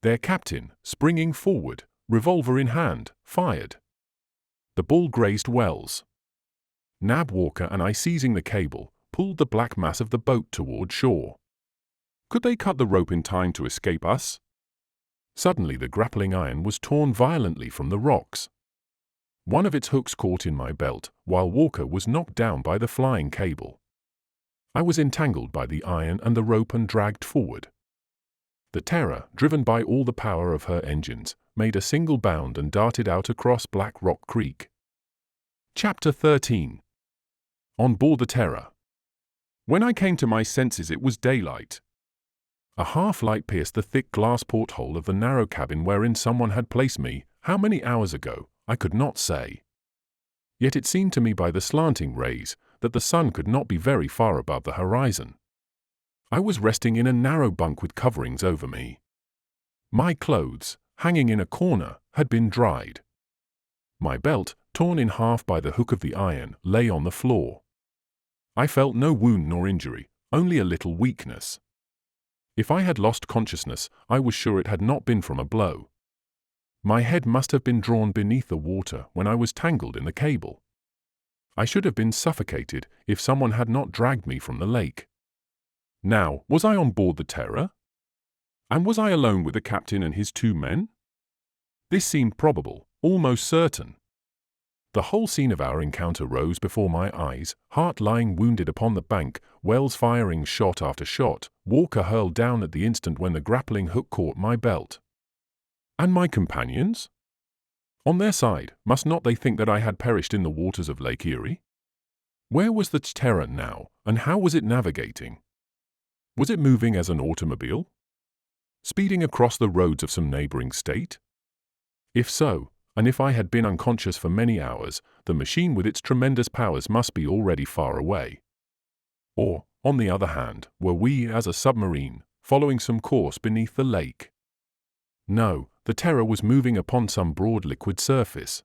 Their captain, springing forward, revolver in hand, fired. The ball grazed Wells. Nab Walker and I, seizing the cable, pulled the black mass of the boat toward shore. Could they cut the rope in time to escape us? Suddenly the grappling iron was torn violently from the rocks. One of its hooks caught in my belt, while Walker was knocked down by the flying cable. I was entangled by the iron and the rope and dragged forward. The Terror, driven by all the power of her engines, made a single bound and darted out across Black Rock Creek. Chapter 13. On board the Terror. When I came to my senses, it was daylight. A half-light pierced the thick glass porthole of the narrow cabin wherein someone had placed me. How many hours ago, I could not say. Yet it seemed to me by the slanting rays that the sun could not be very far above the horizon. I was resting in a narrow bunk with coverings over me. My clothes, hanging in a corner, had been dried. My belt, torn in half by the hook of the iron, lay on the floor. I felt no wound nor injury, only a little weakness. If I had lost consciousness, I was sure it had not been from a blow. My head must have been drawn beneath the water when I was tangled in the cable. I should have been suffocated if someone had not dragged me from the lake. Now, was I on board the Terror? And was I alone with the captain and his two men? This seemed probable, almost certain. The whole scene of our encounter rose before my eyes, Hart lying wounded upon the bank, Wells firing shot after shot, Walker hurled down at the instant when the grappling hook caught my belt. And my companions? On their side, must not they think that I had perished in the waters of Lake Erie? Where was the Terror now, and how was it navigating? Was it moving as an automobile? Speeding across the roads of some neighboring state? If so, and if I had been unconscious for many hours, the machine with its tremendous powers must be already far away. Or, on the other hand, were we, as a submarine, following some course beneath the lake? No, the Terror was moving upon some broad liquid surface.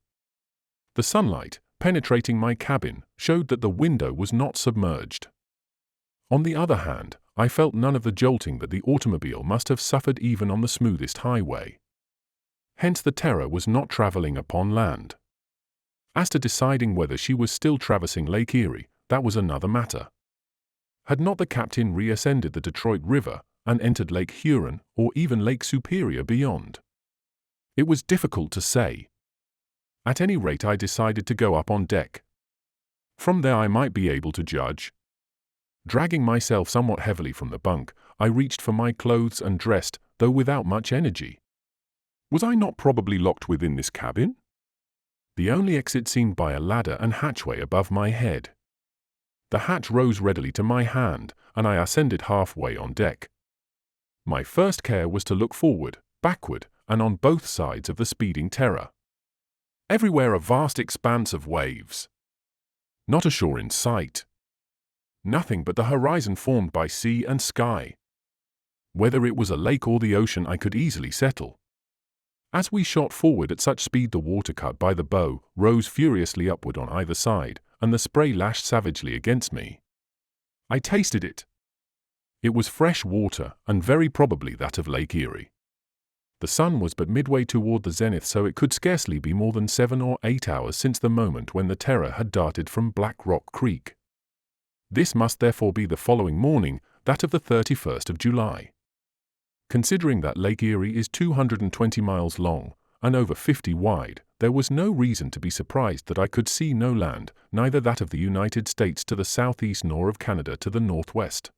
The sunlight, penetrating my cabin, showed that the window was not submerged. On the other hand, I felt none of the jolting that the automobile must have suffered even on the smoothest highway. Hence the Terror was not traveling upon land. As to deciding whether she was still traversing Lake Erie, that was another matter. Had not the captain reascended the Detroit River and entered Lake Huron or even Lake Superior beyond? It was difficult to say. At any rate, I decided to go up on deck. From there I might be able to judge. Dragging myself somewhat heavily from the bunk, I reached for my clothes and dressed, though without much energy. Was I not probably locked within this cabin? The only exit seemed by a ladder and hatchway above my head. The hatch rose readily to my hand, and I ascended halfway on deck. My first care was to look forward, backward, and on both sides of the speeding Terror. Everywhere a vast expanse of waves. Not a shore in sight. Nothing but the horizon formed by sea and sky. Whether it was a lake or the ocean I could easily settle. As we shot forward at such speed, the water cut by the bow rose furiously upward on either side, and the spray lashed savagely against me. I tasted it. It was fresh water, and very probably that of Lake Erie. The sun was but midway toward the zenith, so it could scarcely be more than 7 or 8 hours since the moment when the Terror had darted from Black Rock Creek. This must therefore be the following morning, that of the 31st of July. Considering that Lake Erie is 220 miles long and over 50 wide, there was no reason to be surprised that I could see no land, neither that of the United States to the southeast nor of Canada to the northwest.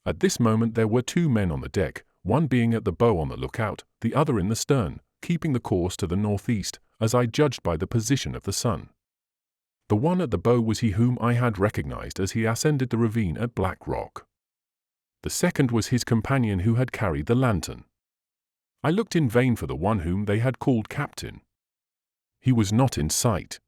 At this moment there were 2 men on the deck, one being at the bow on the lookout, the other in the stern, keeping the course to the northeast, as I judged by the position of the sun. The one at the bow was he whom I had recognized as he ascended the ravine at Black Rock. The second was his companion who had carried the lantern. I looked in vain for the one whom they had called Captain. He was not in sight.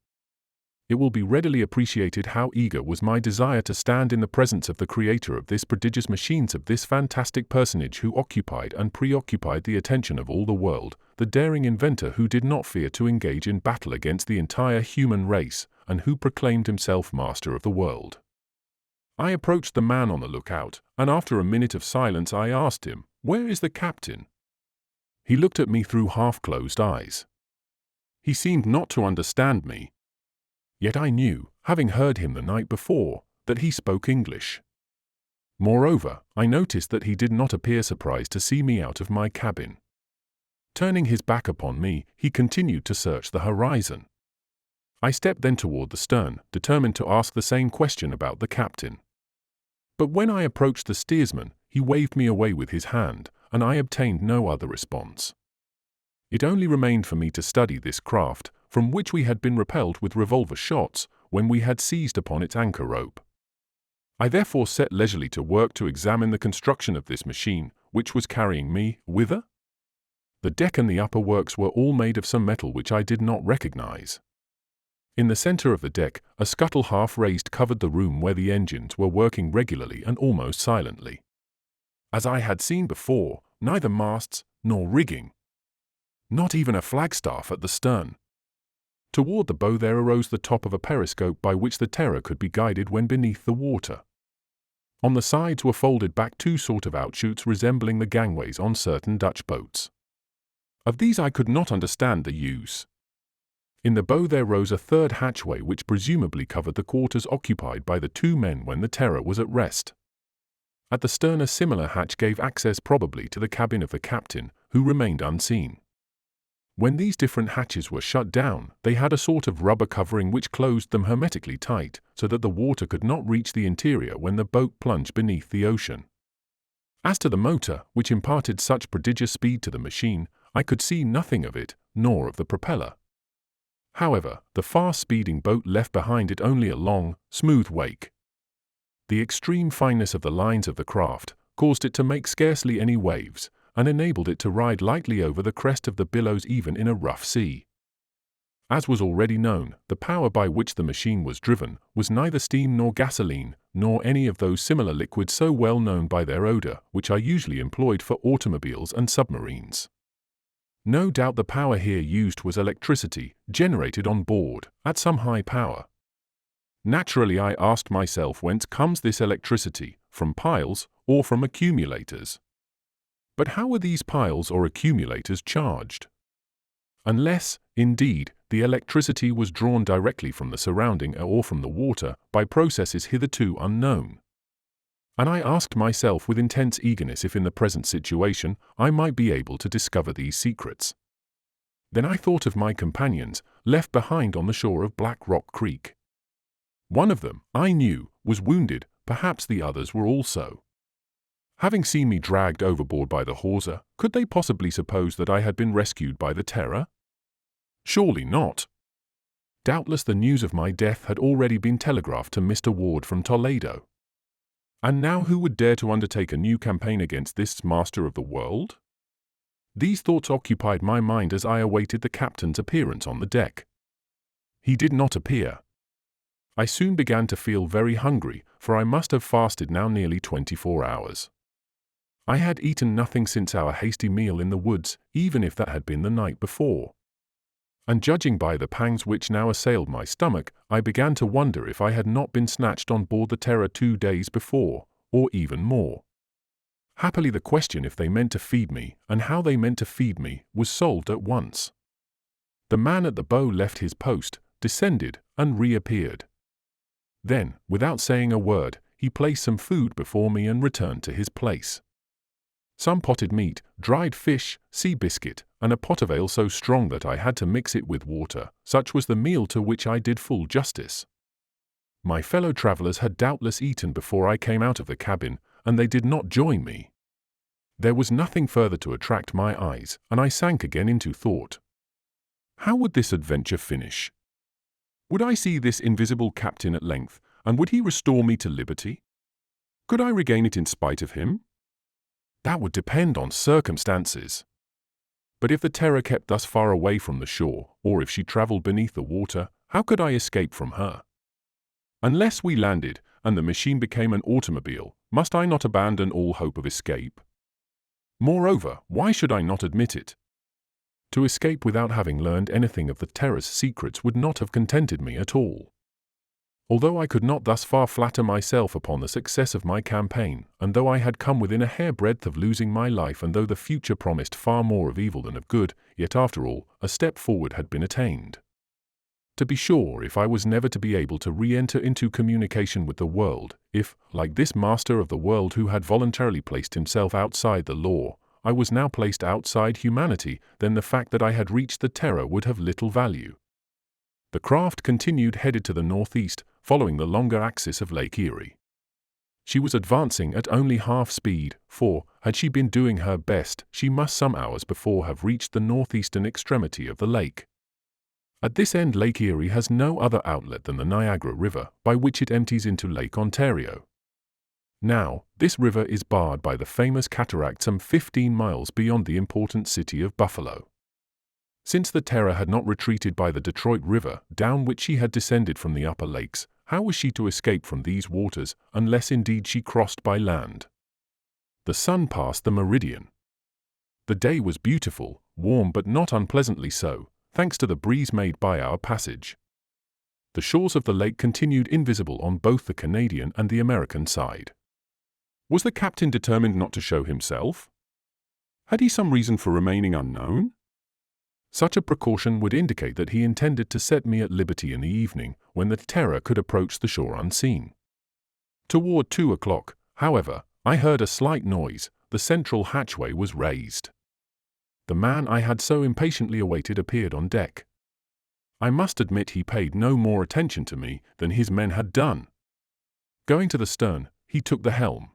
It will be readily appreciated how eager was my desire to stand in the presence of the creator of this prodigious machines, of this fantastic personage who occupied and preoccupied the attention of all the world, the daring inventor who did not fear to engage in battle against the entire human race, and who proclaimed himself master of the world. I approached the man on the lookout, and after a minute of silence I asked him, "Where is the captain?" He looked at me through half-closed eyes. He seemed not to understand me. Yet I knew, having heard him the night before, that he spoke English. Moreover, I noticed that he did not appear surprised to see me out of my cabin. Turning his back upon me, he continued to search the horizon. I stepped then toward the stern, determined to ask the same question about the captain. But when I approached the steersman, he waved me away with his hand, and I obtained no other response. It only remained for me to study this craft, from which we had been repelled with revolver shots when we had seized upon its anchor rope. I therefore set leisurely to work to examine the construction of this machine, which was carrying me whither? The deck and the upper works were all made of some metal which I did not recognize. In the center of the deck, a scuttle half raised covered the room where the engines were working regularly and almost silently. As I had seen before, neither masts nor rigging. Not even a flagstaff at the stern. Toward the bow there arose the top of a periscope by which the Terror could be guided when beneath the water. On the sides were folded back two sort of outshoots resembling the gangways on certain Dutch boats. Of these I could not understand the use. In the bow there rose a third hatchway which presumably covered the quarters occupied by the two men when the Terror was at rest. At the stern a similar hatch gave access probably to the cabin of the captain, who remained unseen. When these different hatches were shut down, they had a sort of rubber covering which closed them hermetically tight, so that the water could not reach the interior when the boat plunged beneath the ocean. As to the motor, which imparted such prodigious speed to the machine, I could see nothing of it, nor of the propeller. However, the fast-speeding boat left behind it only a long, smooth wake. The extreme fineness of the lines of the craft caused it to make scarcely any waves, and enabled it to ride lightly over the crest of the billows even in a rough sea. As was already known, the power by which the machine was driven was neither steam nor gasoline, nor any of those similar liquids so well known by their odor, which are usually employed for automobiles and submarines. No doubt the power here used was electricity, generated on board, at some high power. Naturally I asked myself whence comes this electricity, from piles or from accumulators. But how were these piles or accumulators charged? Unless, indeed, the electricity was drawn directly from the surrounding air or from the water by processes hitherto unknown. And I asked myself with intense eagerness if in the present situation I might be able to discover these secrets. Then I thought of my companions, left behind on the shore of Black Rock Creek. One of them, I knew, was wounded, perhaps the others were also. Having seen me dragged overboard by the hawser, could they possibly suppose that I had been rescued by the Terror? Surely not. Doubtless the news of my death had already been telegraphed to Mr. Ward from Toledo. And now who would dare to undertake a new campaign against this master of the world? These thoughts occupied my mind as I awaited the captain's appearance on the deck. He did not appear. I soon began to feel very hungry, for I must have fasted now nearly 24 hours. I had eaten nothing since our hasty meal in the woods, even if that had been the night before. And judging by the pangs which now assailed my stomach, I began to wonder if I had not been snatched on board the Terror 2 days before, or even more. Happily the question if they meant to feed me, and how they meant to feed me, was solved at once. The man at the bow left his post, descended, and reappeared. Then, without saying a word, he placed some food before me and returned to his place. Some potted meat, dried fish, sea biscuit, and a pot of ale so strong that I had to mix it with water, such was the meal to which I did full justice. My fellow travelers had doubtless eaten before I came out of the cabin, and they did not join me. There was nothing further to attract my eyes, and I sank again into thought. How would this adventure finish? Would I see this invisible captain at length, and would he restore me to liberty? Could I regain it in spite of him? That would depend on circumstances. But if the Terror kept thus far away from the shore, or if she traveled beneath the water, how could I escape from her? Unless we landed, and the machine became an automobile, must I not abandon all hope of escape? Moreover, why should I not admit it? To escape without having learned anything of the Terror's secrets would not have contented me at all. Although I could not thus far flatter myself upon the success of my campaign, and though I had come within a hairbreadth of losing my life, and though the future promised far more of evil than of good, yet after all, a step forward had been attained. To be sure, if I was never to be able to re-enter into communication with the world, if, like this master of the world who had voluntarily placed himself outside the law, I was now placed outside humanity, then the fact that I had reached the Terror would have little value. The craft continued headed to the northeast, following the longer axis of Lake Erie. She was advancing at only half speed, for, had she been doing her best, she must some hours before have reached the northeastern extremity of the lake. At this end, Lake Erie has no other outlet than the Niagara River, by which it empties into Lake Ontario. Now, this river is barred by the famous cataract some 15 miles beyond the important city of Buffalo. Since the Terror had not retreated by the Detroit River, down which she had descended from the upper lakes, how was she to escape from these waters, unless indeed she crossed by land? The sun passed the meridian. The day was beautiful, warm but not unpleasantly so, thanks to the breeze made by our passage. The shores of the lake continued invisible on both the Canadian and the American side. Was the captain determined not to show himself? Had he some reason for remaining unknown? Such a precaution would indicate that he intended to set me at liberty in the evening, when the Terror could approach the shore unseen. Toward 2 o'clock, however, I heard a slight noise. The central hatchway was raised. The man I had so impatiently awaited appeared on deck. I must admit he paid no more attention to me than his men had done. Going to the stern, he took the helm.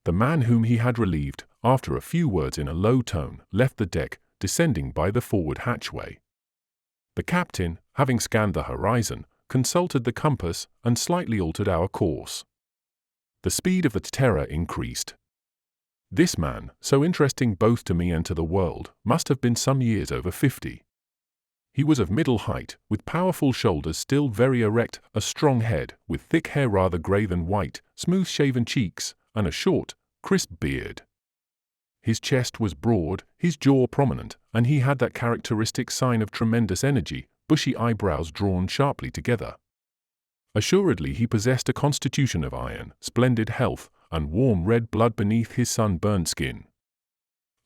The man whom he had relieved, after a few words in a low tone, left the deck, descending by the forward hatchway. The captain, having scanned the horizon, consulted the compass and slightly altered our course. The speed of the Terror increased. This man, so interesting both to me and to the world, must have been some years over 50. He was of middle height, with powerful shoulders still very erect, a strong head, with thick hair rather grey than white, smooth-shaven cheeks, and a short, crisp beard. His chest was broad, his jaw prominent, and he had that characteristic sign of tremendous energy, bushy eyebrows drawn sharply together. Assuredly he possessed a constitution of iron, splendid health, and warm red blood beneath his sun-burned skin.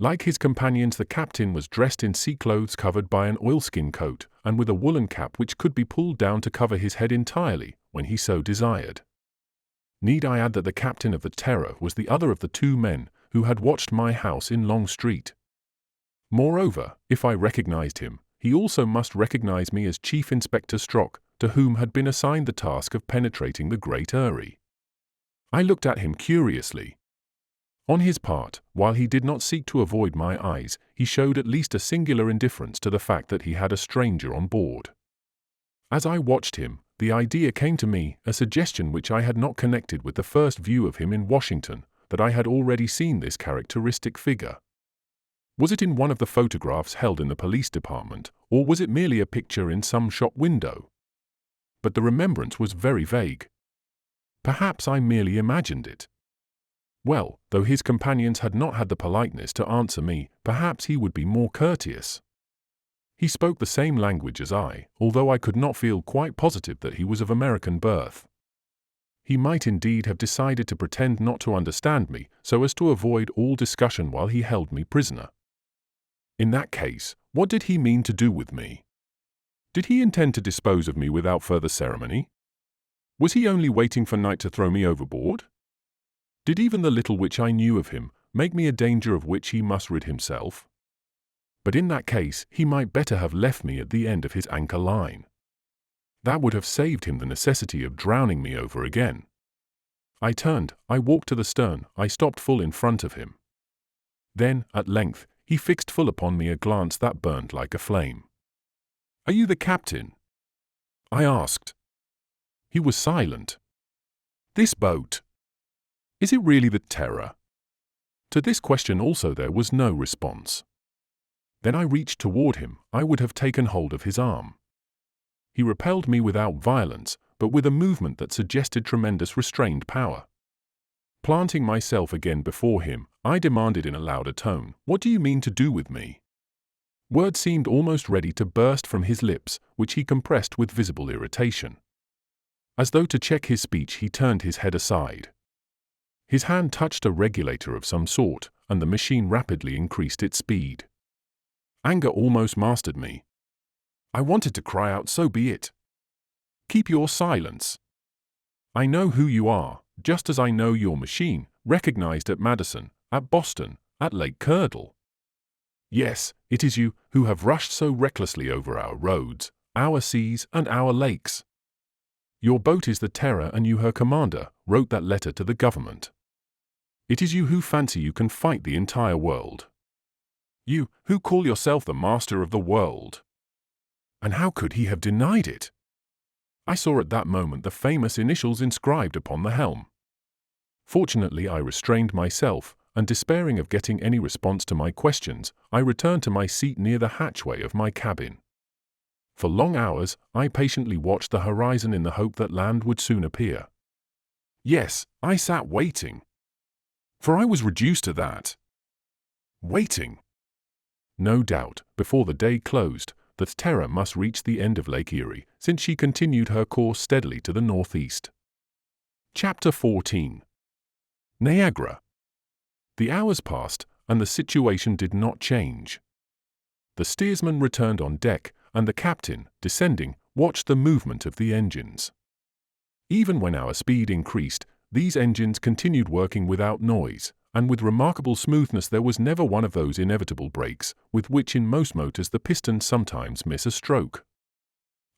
Like his companions, the captain was dressed in sea clothes covered by an oilskin coat, and with a woolen cap which could be pulled down to cover his head entirely, when he so desired. Need I add that the captain of the Terror was the other of the two men who had watched my house in Long Street? Moreover, if I recognized him, he also must recognize me as Chief Inspector Strock, to whom had been assigned the task of penetrating the Great Erie. I looked at him curiously. On his part, while he did not seek to avoid my eyes, he showed at least a singular indifference to the fact that he had a stranger on board. As I watched him, the idea came to me, a suggestion which I had not connected with the first view of him in Washington, that I had already seen this characteristic figure. Was it in one of the photographs held in the police department, or was it merely a picture in some shop window? But the remembrance was very vague. Perhaps I merely imagined it. Well, though his companions had not had the politeness to answer me, perhaps he would be more courteous. He spoke the same language as I, although I could not feel quite positive that he was of American birth. He might indeed have decided to pretend not to understand me, so as to avoid all discussion while he held me prisoner. In that case, what did he mean to do with me? Did he intend to dispose of me without further ceremony? Was he only waiting for night to throw me overboard? Did even the little which I knew of him make me a danger of which he must rid himself? But in that case, he might better have left me at the end of his anchor line. That would have saved him the necessity of drowning me over again. I turned, I walked to the stern, I stopped full in front of him. Then, at length, he fixed full upon me a glance that burned like a flame. "Are you the captain?" I asked. He was silent. This boat. Is it really the Terror? To this question also there was no response. Then I reached toward him. I would have taken hold of his arm. He repelled me without violence, but with a movement that suggested tremendous restrained power. Planting myself again before him, I demanded in a louder tone, "What do you mean to do with me?" Words seemed almost ready to burst from his lips, which he compressed with visible irritation. As though to check his speech, he turned his head aside. His hand touched a regulator of some sort, and the machine rapidly increased its speed. Anger almost mastered me. I wanted to cry out, "So be it. Keep your silence. I know who you are, just as I know your machine, recognized at Madison, at Boston, at Lake Curdle. Yes, it is you who have rushed so recklessly over our roads, our seas, and our lakes. Your boat is the Terror, and you, her commander, wrote that letter to the government. It is you who fancy you can fight the entire world. You, who call yourself the master of the world." And how could he have denied it? I saw at that moment the famous initials inscribed upon the helm. Fortunately, I restrained myself, and despairing of getting any response to my questions, I returned to my seat near the hatchway of my cabin. For long hours, I patiently watched the horizon in the hope that land would soon appear. Yes, I sat waiting. For I was reduced to that. Waiting. No doubt, before the day closed, the Terror must reach the end of Lake Erie, since she continued her course steadily to the northeast. Chapter 14. Niagara. The hours passed, and the situation did not change. The steersman returned on deck, and the captain, descending, watched the movement of the engines. Even when our speed increased, these engines continued working without noise, and with remarkable smoothness. There was never one of those inevitable breaks, with which in most motors the pistons sometimes miss a stroke.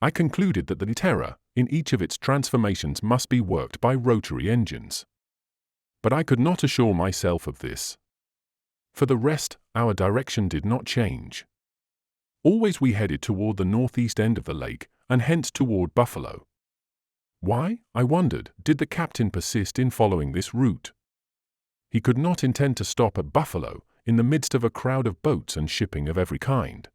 I concluded that the Terror, in each of its transformations, must be worked by rotary engines. But I could not assure myself of this. For the rest, our direction did not change. Always we headed toward the northeast end of the lake, and hence toward Buffalo. Why, I wondered, did the captain persist in following this route? He could not intend to stop at Buffalo, in the midst of a crowd of boats and shipping of every kind.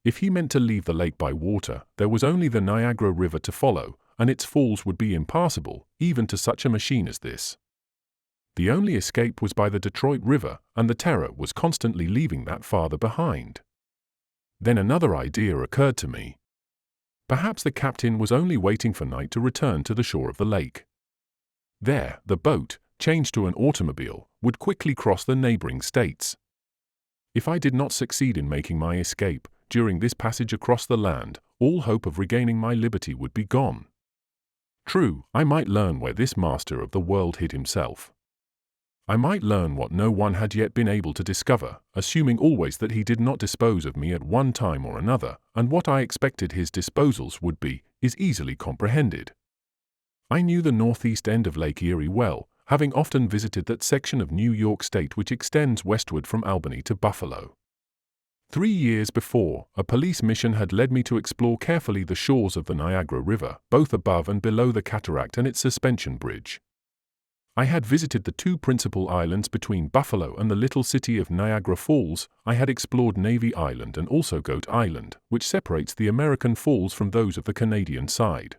If he meant to leave the lake by water, there was only the Niagara River to follow, and its falls would be impassable, even to such a machine as this. The only escape was by the Detroit River, and the Terror was constantly leaving that farther behind. Then another idea occurred to me. Perhaps the captain was only waiting for night to return to the shore of the lake. There, the boat, changed to an automobile, would quickly cross the neighboring states. If I did not succeed in making my escape, during this passage across the land, all hope of regaining my liberty would be gone. True, I might learn where this master of the world hid himself. I might learn what no one had yet been able to discover, assuming always that he did not dispose of me at one time or another, and what I expected his disposals would be, is easily comprehended. I knew the northeast end of Lake Erie well, having often visited that section of New York State which extends westward from Albany to Buffalo. 3 years before, a police mission had led me to explore carefully the shores of the Niagara River, both above and below the cataract and its suspension bridge. I had visited the two principal islands between Buffalo and the little city of Niagara Falls. I had explored Navy Island and also Goat Island, which separates the American Falls from those of the Canadian side.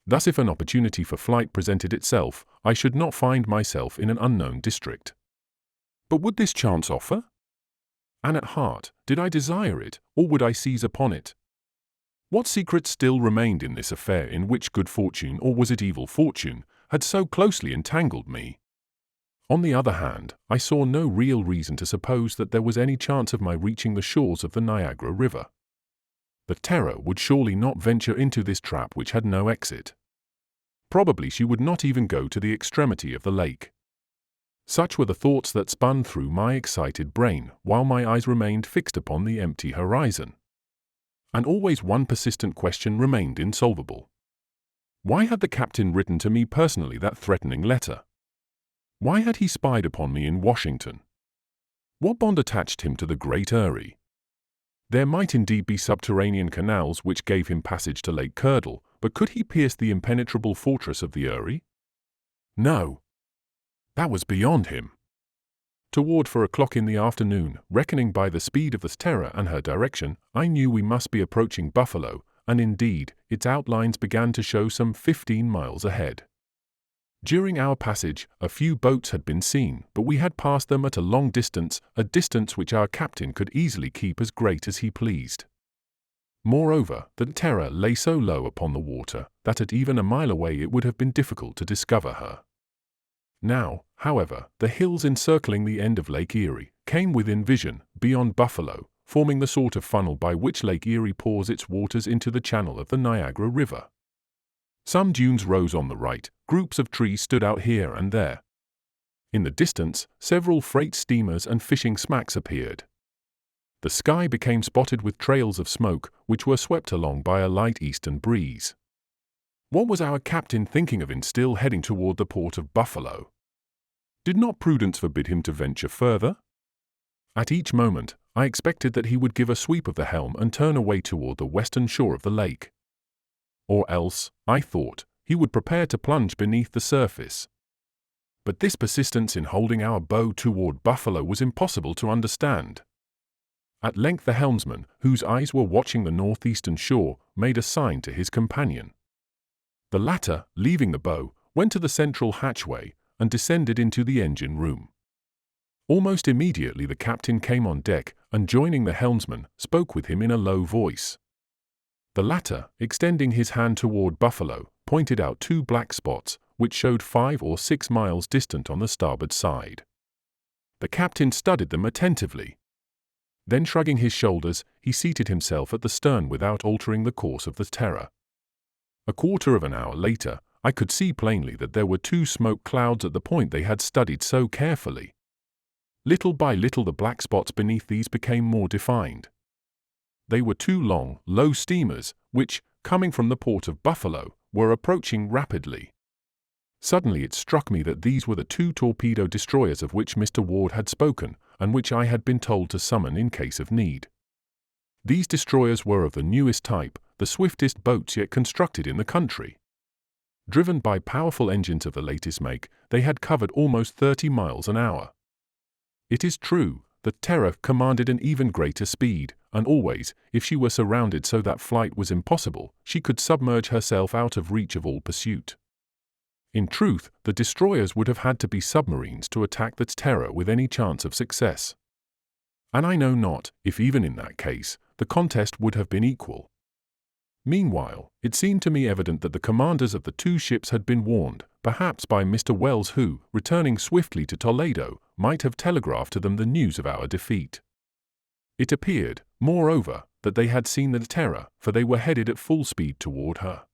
Thus, if an opportunity for flight presented itself, I should not find myself in an unknown district. But would this chance offer? And at heart, did I desire it, or would I seize upon it? What secret still remained in this affair in which good fortune, or was it evil fortune, had so closely entangled me? On the other hand, I saw no real reason to suppose that there was any chance of my reaching the shores of the Niagara River. The Terror would surely not venture into this trap which had no exit. Probably she would not even go to the extremity of the lake. Such were the thoughts that spun through my excited brain, while my eyes remained fixed upon the empty horizon. And always one persistent question remained insolvable. Why had the captain written to me personally that threatening letter? Why had he spied upon me in Washington? What bond attached him to the Great Erie? There might indeed be subterranean canals which gave him passage to Lake Curdle, but could he pierce the impenetrable fortress of the Erie? No. That was beyond him. Toward 4 o'clock in the afternoon, reckoning by the speed of the Terror and her direction, I knew we must be approaching Buffalo, and indeed, its outlines began to show some 15 miles ahead. During our passage, a few boats had been seen, but we had passed them at a long distance, a distance which our captain could easily keep as great as he pleased. Moreover, the Terror lay so low upon the water that at even a mile away it would have been difficult to discover her. Now, however, the hills encircling the end of Lake Erie came within vision, beyond Buffalo, forming the sort of funnel by which Lake Erie pours its waters into the channel of the Niagara River. Some dunes rose on the right, groups of trees stood out here and there. In the distance, several freight steamers and fishing smacks appeared. The sky became spotted with trails of smoke, which were swept along by a light eastern breeze. What was our captain thinking of in still heading toward the port of Buffalo? Did not prudence forbid him to venture further? At each moment, I expected that he would give a sweep of the helm and turn away toward the western shore of the lake. Or else, I thought, he would prepare to plunge beneath the surface. But this persistence in holding our bow toward Buffalo was impossible to understand. At length the helmsman, whose eyes were watching the northeastern shore, made a sign to his companion. The latter, leaving the bow, went to the central hatchway and descended into the engine room. Almost immediately the captain came on deck and, joining the helmsman, spoke with him in a low voice. The latter, extending his hand toward Buffalo, pointed out 2 black spots, which showed 5 or 6 miles distant on the starboard side. The captain studied them attentively. Then, shrugging his shoulders, he seated himself at the stern without altering the course of the Terror. A quarter of an hour later, I could see plainly that there were 2 smoke clouds at the point they had studied so carefully. Little by little the black spots beneath these became more defined. They were 2 long, low steamers, which, coming from the port of Buffalo, were approaching rapidly. Suddenly it struck me that these were the 2 torpedo destroyers of which Mr. Ward had spoken, and which I had been told to summon in case of need. These destroyers were of the newest type, the swiftest boats yet constructed in the country. Driven by powerful engines of the latest make, they had covered almost 30 miles an hour. It is true, the Terror commanded an even greater speed, and always, if she were surrounded so that flight was impossible, she could submerge herself out of reach of all pursuit. In truth, the destroyers would have had to be submarines to attack the Terror with any chance of success. And I know not, if even in that case, the contest would have been equal. Meanwhile, it seemed to me evident that the commanders of the 2 ships had been warned, perhaps by Mr. Wells who, returning swiftly to Toledo, might have telegraphed to them the news of our defeat. It appeared, moreover, that they had seen the Terror, for they were headed at full speed toward her.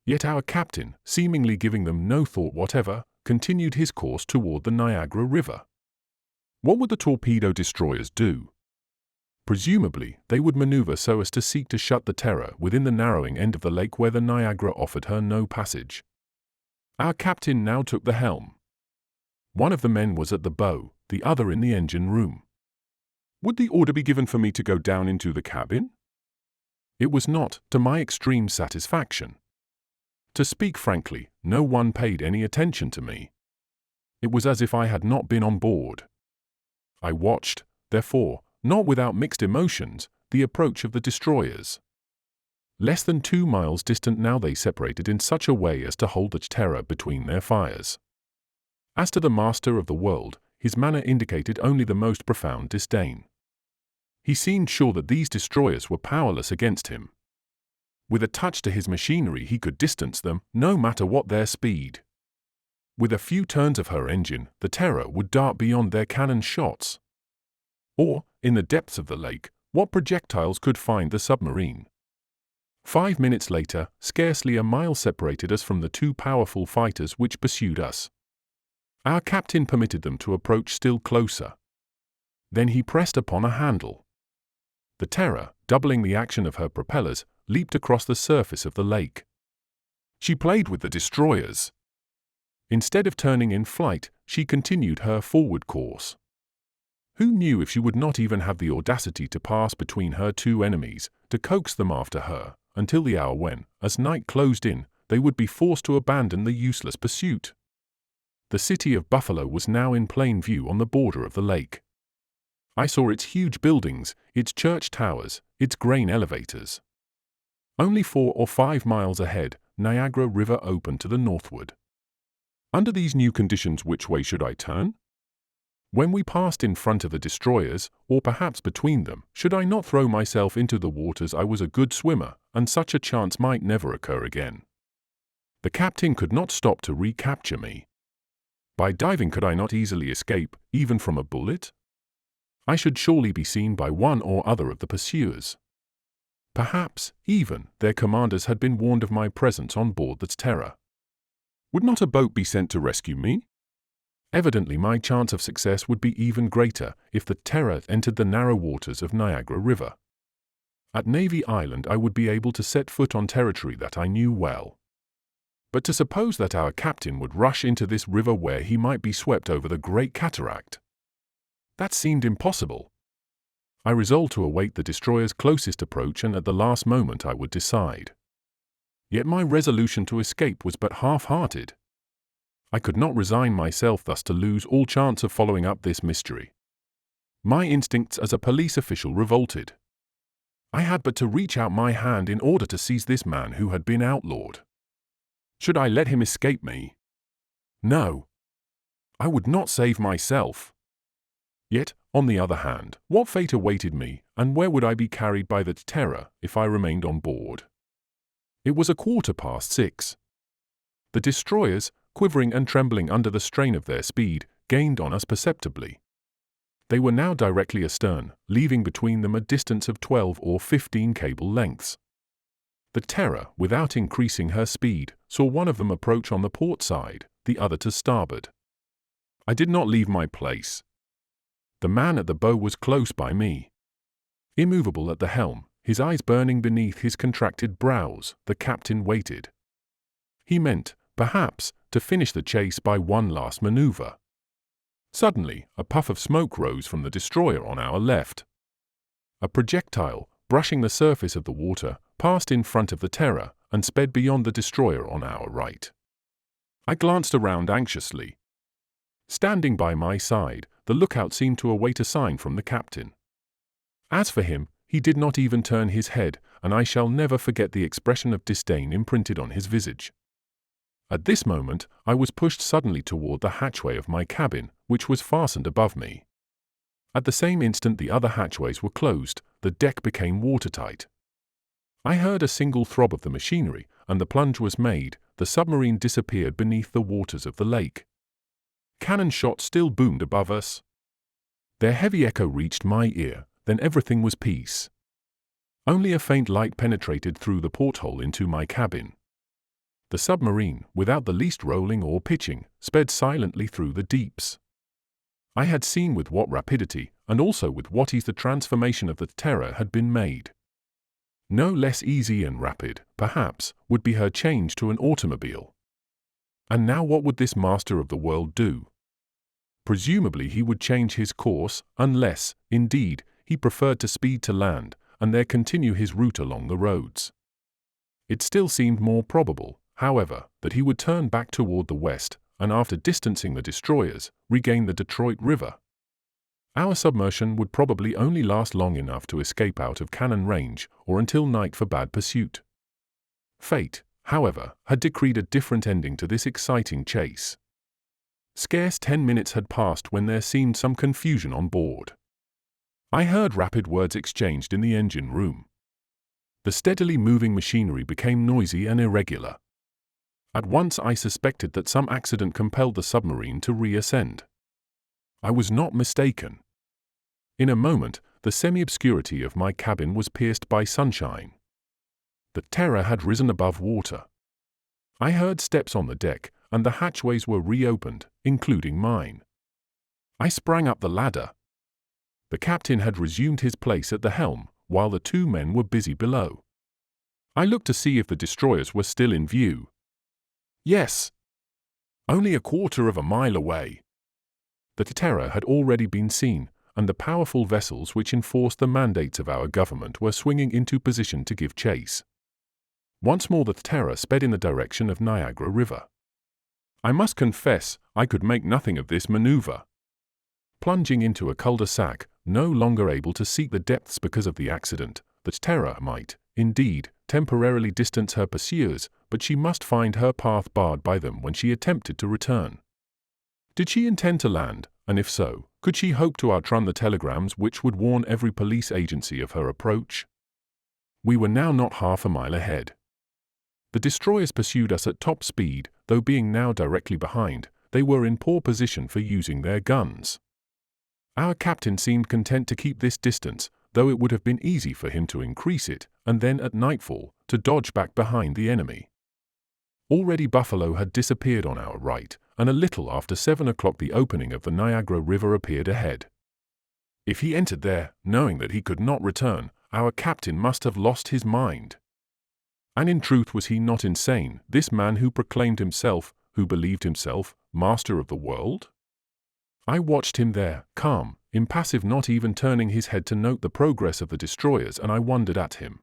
Yet our captain, seemingly giving them no thought whatever, continued his course toward the Niagara River. What would the torpedo destroyers do? Presumably, they would maneuver so as to seek to shut the Terror within the narrowing end of the lake where the Niagara offered her no passage. Our captain now took the helm. One of the men was at the bow, the other in the engine room. Would the order be given for me to go down into the cabin? It was not, to my extreme satisfaction. To speak frankly, no one paid any attention to me. It was as if I had not been on board. I watched, therefore, not without mixed emotions, the approach of the destroyers. Less than 2 miles distant now they separated in such a way as to hold the Terror between their fires. As to the master of the world, his manner indicated only the most profound disdain. He seemed sure that these destroyers were powerless against him. With a touch to his machinery he could distance them, no matter what their speed. With a few turns of her engine, the Terror would dart beyond their cannon shots. Or, in the depths of the lake, what projectiles could find the submarine? 5 minutes later, scarcely a mile separated us from the 2 powerful fighters which pursued us. Our captain permitted them to approach still closer. Then he pressed upon a handle. The Terror, doubling the action of her propellers, leaped across the surface of the lake. She played with the destroyers. Instead of turning in flight, she continued her forward course. Who knew if she would not even have the audacity to pass between her two enemies, to coax them after her, until the hour when, as night closed in, they would be forced to abandon the useless pursuit. The city of Buffalo was now in plain view on the border of the lake. I saw its huge buildings, its church towers, its grain elevators. Only 4 or 5 miles ahead, Niagara River opened to the northward. Under these new conditions, which way should I turn? When we passed in front of the destroyers, or perhaps between them, should I not throw myself into the waters? I was a good swimmer, and such a chance might never occur again. The captain could not stop to recapture me. By diving, could I not easily escape, even from a bullet? I should surely be seen by one or other of the pursuers. Perhaps, even, their commanders had been warned of my presence on board the Terror. Would not a boat be sent to rescue me? Evidently my chance of success would be even greater if the Terror entered the narrow waters of Niagara River. At Navy Island I would be able to set foot on territory that I knew well. But to suppose that our captain would rush into this river where he might be swept over the Great Cataract. That seemed impossible. I resolved to await the destroyer's closest approach, and at the last moment I would decide. Yet my resolution to escape was but half-hearted. I could not resign myself thus to lose all chance of following up this mystery. My instincts as a police official revolted. I had but to reach out my hand in order to seize this man who had been outlawed. Should I let him escape me? No. I would not save myself. Yet, on the other hand, what fate awaited me, and where would I be carried by the Terror if I remained on board? It was 6:15. The destroyers, quivering and trembling under the strain of their speed, gained on us perceptibly. They were now directly astern, leaving between them a distance of 12 or 15 cable lengths. The Terror, without increasing her speed, saw one of them approach on the port side, the other to starboard. I did not leave my place. The man at the bow was close by me. Immovable at the helm, his eyes burning beneath his contracted brows, the captain waited. He meant, perhaps, to finish the chase by one last maneuver. Suddenly, a puff of smoke rose from the destroyer on our left. A projectile, brushing the surface of the water, passed in front of the Terror and sped beyond the destroyer on our right. I glanced around anxiously. Standing by my side, the lookout seemed to await a sign from the captain. As for him, he did not even turn his head, and I shall never forget the expression of disdain imprinted on his visage. At this moment, I was pushed suddenly toward the hatchway of my cabin, which was fastened above me. At the same instant the other hatchways were closed, the deck became watertight. I heard a single throb of the machinery, and the plunge was made, the submarine disappeared beneath the waters of the lake. Cannon shot still boomed above us. Their heavy echo reached my ear, then everything was peace. Only a faint light penetrated through the porthole into my cabin. The submarine, without the least rolling or pitching, sped silently through the deeps. I had seen with what rapidity, and also with what ease, the transformation of the Terror had been made. No less easy and rapid, perhaps, would be her change to an automobile. And now what would this master of the world do? Presumably he would change his course, unless, indeed, he preferred to speed to land, and there continue his route along the roads. It still seemed more probable, however, that he would turn back toward the west, and after distancing the destroyers, regain the Detroit River. Our submersion would probably only last long enough to escape out of cannon range, or until night forbade pursuit. Fate, however, had decreed a different ending to this exciting chase. Scarce 10 minutes had passed when there seemed some confusion on board. I heard rapid words exchanged in the engine room. The steadily moving machinery became noisy and irregular. At once I suspected that some accident compelled the submarine to reascend. I was not mistaken. In a moment, the semi-obscurity of my cabin was pierced by sunshine. The Terror had risen above water. I heard steps on the deck, and the hatchways were reopened, including mine. I sprang up the ladder. The captain had resumed his place at the helm, while the two men were busy below. I looked to see if the destroyers were still in view. Yes. Only 1/4 of a mile away. The Terror had already been seen, and the powerful vessels which enforced the mandates of our government were swinging into position to give chase. Once more the Terror sped in the direction of Niagara River. I must confess, I could make nothing of this maneuver. Plunging into a cul-de-sac, no longer able to seek the depths because of the accident, the Terror might, indeed, temporarily distance her pursuers, but she must find her path barred by them when she attempted to return. Did she intend to land, and if so, could she hope to outrun the telegrams which would warn every police agency of her approach? We were now not half a mile ahead. The destroyers pursued us at top speed, though being now directly behind, they were in poor position for using their guns. Our captain seemed content to keep this distance, though it would have been easy for him to increase it, and then at nightfall, to dodge back behind the enemy. Already Buffalo had disappeared on our right, and a little after 7 o'clock the opening of the Niagara River appeared ahead. If he entered there, knowing that he could not return, our captain must have lost his mind. And in truth was he not insane, this man who proclaimed himself, who believed himself, master of the world? I watched him there, calm, impassive, not even turning his head to note the progress of the destroyers, and I wondered at him.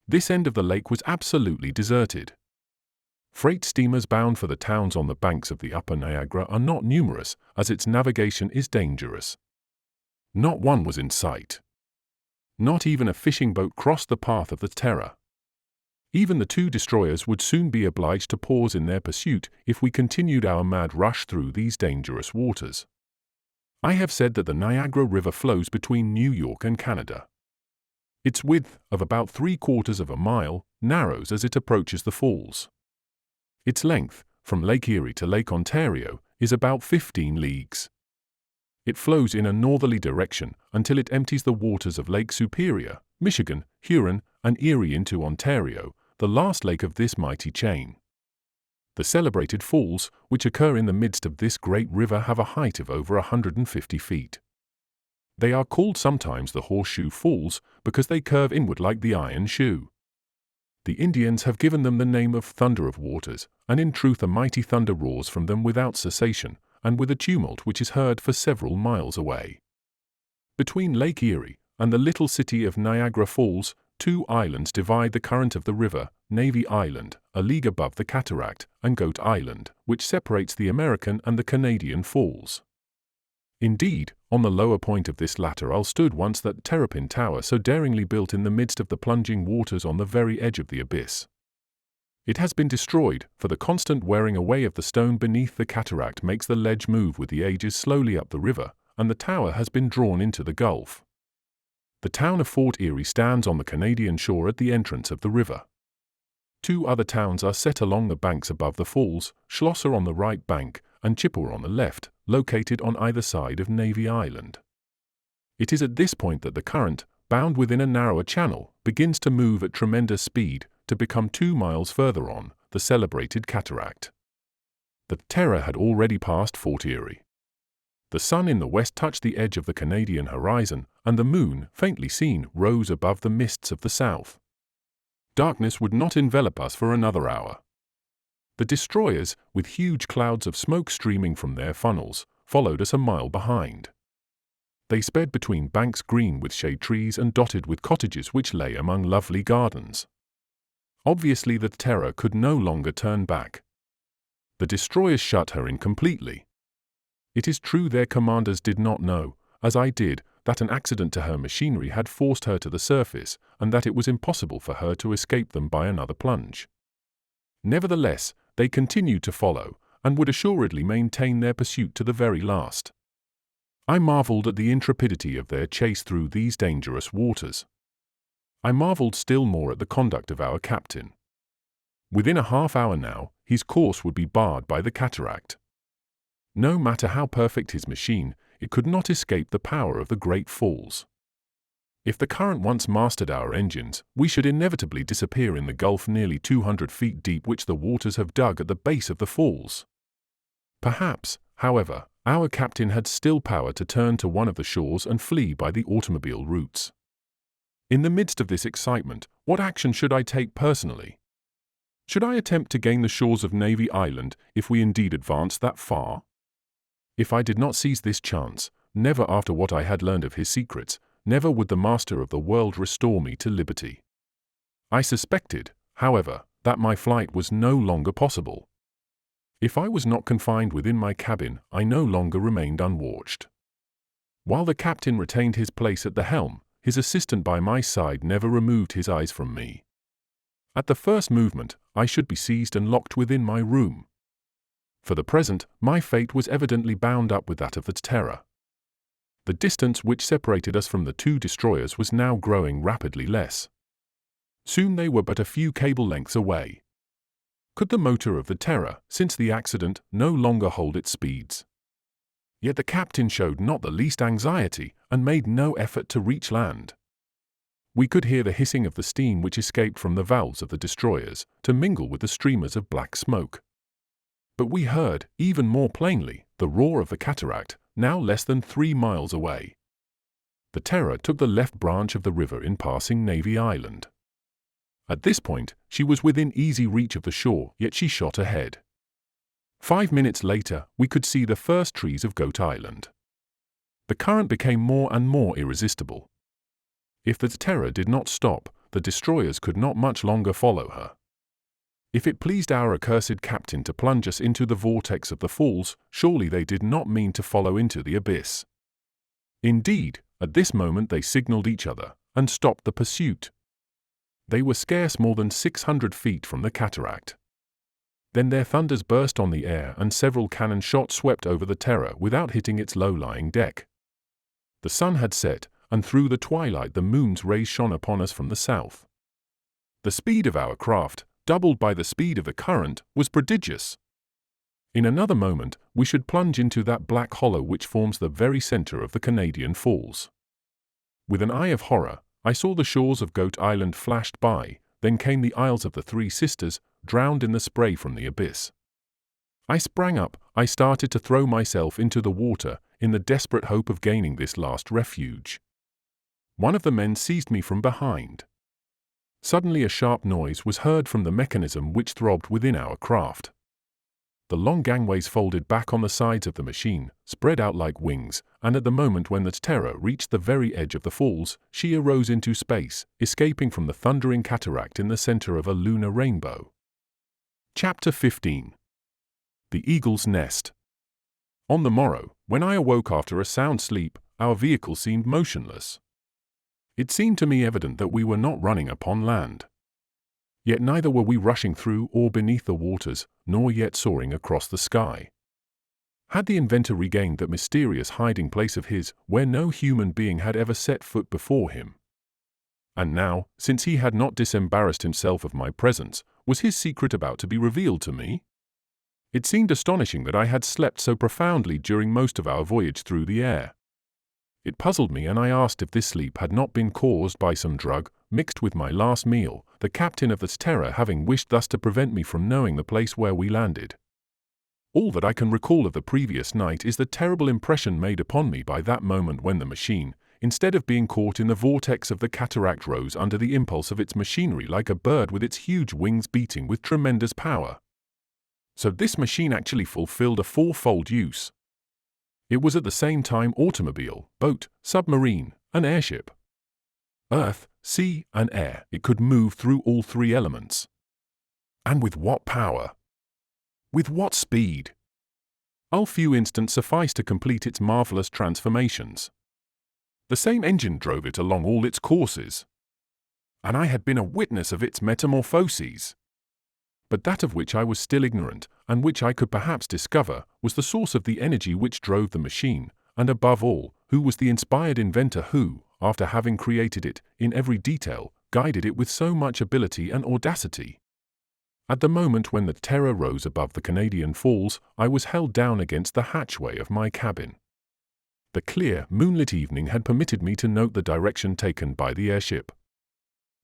This end of the lake was absolutely deserted. Freight steamers bound for the towns on the banks of the upper Niagara are not numerous, as its navigation is dangerous. Not one was in sight. Not even a fishing boat crossed the path of the Terror. Even the 2 destroyers would soon be obliged to pause in their pursuit if we continued our mad rush through these dangerous waters. I have said that the Niagara River flows between New York and Canada. Its width, of about 3/4 of a mile, narrows as it approaches the falls. Its length, from Lake Erie to Lake Ontario, is about 15 leagues. It flows in a northerly direction until it empties the waters of Lake Superior, Michigan, Huron, and Erie into Ontario, the last lake of this mighty chain. The celebrated falls, which occur in the midst of this great river, have a height of over 150 feet. They are called sometimes the Horseshoe Falls because they curve inward like the iron shoe. The Indians have given them the name of Thunder of Waters, and in truth a mighty thunder roars from them without cessation, and with a tumult which is heard for several miles away. Between Lake Erie and the little city of Niagara Falls, 2 islands divide the current of the river, Navy Island, a league above the cataract, and Goat Island, which separates the American and the Canadian falls. Indeed, on the lower point of this latter isle stood once that Terrapin Tower so daringly built in the midst of the plunging waters on the very edge of the abyss. It has been destroyed, for the constant wearing away of the stone beneath the cataract makes the ledge move with the ages slowly up the river, and the tower has been drawn into the gulf. The town of Fort Erie stands on the Canadian shore at the entrance of the river. 2 other towns are set along the banks above the falls, Schlosser on the right bank, and Chippewa on the left, located on either side of Navy Island. It is at this point that the current, bound within a narrower channel, begins to move at tremendous speed, to become 2 miles further on, the celebrated cataract. The Terror had already passed Fort Erie. The sun in the west touched the edge of the Canadian horizon, and the moon, faintly seen, rose above the mists of the south. Darkness would not envelop us for another hour. The destroyers, with huge clouds of smoke streaming from their funnels, followed us a mile behind. They sped between banks green with shade trees and dotted with cottages which lay among lovely gardens. Obviously the Terror could no longer turn back. The destroyers shut her in completely. It is true their commanders did not know, as I did, that an accident to her machinery had forced her to the surface, and that it was impossible for her to escape them by another plunge. Nevertheless, they continued to follow, and would assuredly maintain their pursuit to the very last. I marveled at the intrepidity of their chase through these dangerous waters. I marveled still more at the conduct of our captain. Within a half-hour now, his course would be barred by the cataract. No matter how perfect his machine, it could not escape the power of the great falls. If the current once mastered our engines, we should inevitably disappear in the gulf nearly 200 feet deep which the waters have dug at the base of the falls. Perhaps, however, our captain had still power to turn to one of the shores and flee by the automobile routes. In the midst of this excitement, what action should I take personally? Should I attempt to gain the shores of Navy Island if we indeed advanced that far? If I did not seize this chance, never after what I had learned of his secrets, never would the master of the world restore me to liberty. I suspected, however, that my flight was no longer possible. If I was not confined within my cabin, I no longer remained unwatched. While the captain retained his place at the helm, his assistant by my side never removed his eyes from me. At the first movement, I should be seized and locked within my room. For the present, my fate was evidently bound up with that of the Terror. The distance which separated us from the two destroyers was now growing rapidly less. Soon they were but a few cable lengths away. Could the motor of the Terror, since the accident, no longer hold its speeds? Yet the captain showed not the least anxiety and made no effort to reach land. We could hear the hissing of the steam which escaped from the valves of the destroyers to mingle with the streamers of black smoke. But we heard, even more plainly, the roar of the cataract, now less than 3 miles away. The Terror took the left branch of the river in passing Navy Island. At this point, she was within easy reach of the shore, yet she shot ahead. 5 minutes later, we could see the first trees of Goat Island. The current became more and more irresistible. If the Terror did not stop, the destroyers could not much longer follow her. If it pleased our accursed captain to plunge us into the vortex of the falls, surely they did not mean to follow into the abyss. Indeed, at this moment they signaled each other, and stopped the pursuit. They were scarce more than 600 feet from the cataract. Then their thunders burst on the air and several cannon shot swept over the Terror without hitting its low-lying deck. The sun had set, and through the twilight the moon's rays shone upon us from the south. The speed of our craft, doubled by the speed of the current, was prodigious. In another moment, we should plunge into that black hollow which forms the very center of the Canadian Falls. With an eye of horror, I saw the shores of Goat Island flashed by, then came the Isles of the Three Sisters, drowned in the spray from the abyss. I sprang up, I started to throw myself into the water, in the desperate hope of gaining this last refuge. One of the men seized me from behind. Suddenly a sharp noise was heard from the mechanism which throbbed within our craft. The long gangways folded back on the sides of the machine, spread out like wings, and at the moment when the Terror reached the very edge of the falls, she arose into space, escaping from the thundering cataract in the center of a lunar rainbow. Chapter 15. The Eagle's Nest. On the morrow, when I awoke after a sound sleep, our vehicle seemed motionless. It seemed to me evident that we were not running upon land. Yet neither were we rushing through or beneath the waters, nor yet soaring across the sky. Had the inventor regained that mysterious hiding place of his, where no human being had ever set foot before him? And now, since he had not disembarrassed himself of my presence, was his secret about to be revealed to me? It seemed astonishing that I had slept so profoundly during most of our voyage through the air. It puzzled me, and I asked if this sleep had not been caused by some drug, mixed with my last meal, the captain of the Terror having wished thus to prevent me from knowing the place where we landed. All that I can recall of the previous night is the terrible impression made upon me by that moment when the machine, instead of being caught in the vortex of the cataract, rose under the impulse of its machinery like a bird with its huge wings beating with tremendous power. So this machine actually fulfilled a fourfold use. It was at the same time automobile, boat, submarine, and airship. Earth, sea, and air, it could move through all three elements. And with what power? With what speed? A few instants suffice to complete its marvelous transformations. The same engine drove it along all its courses. And I had been a witness of its metamorphoses. But that of which I was still ignorant, and which I could perhaps discover, was the source of the energy which drove the machine, and above all, who was the inspired inventor who, after having created it, in every detail, guided it with so much ability and audacity. At the moment when the Terror rose above the Canadian Falls, I was held down against the hatchway of my cabin. The clear, moonlit evening had permitted me to note the direction taken by the airship.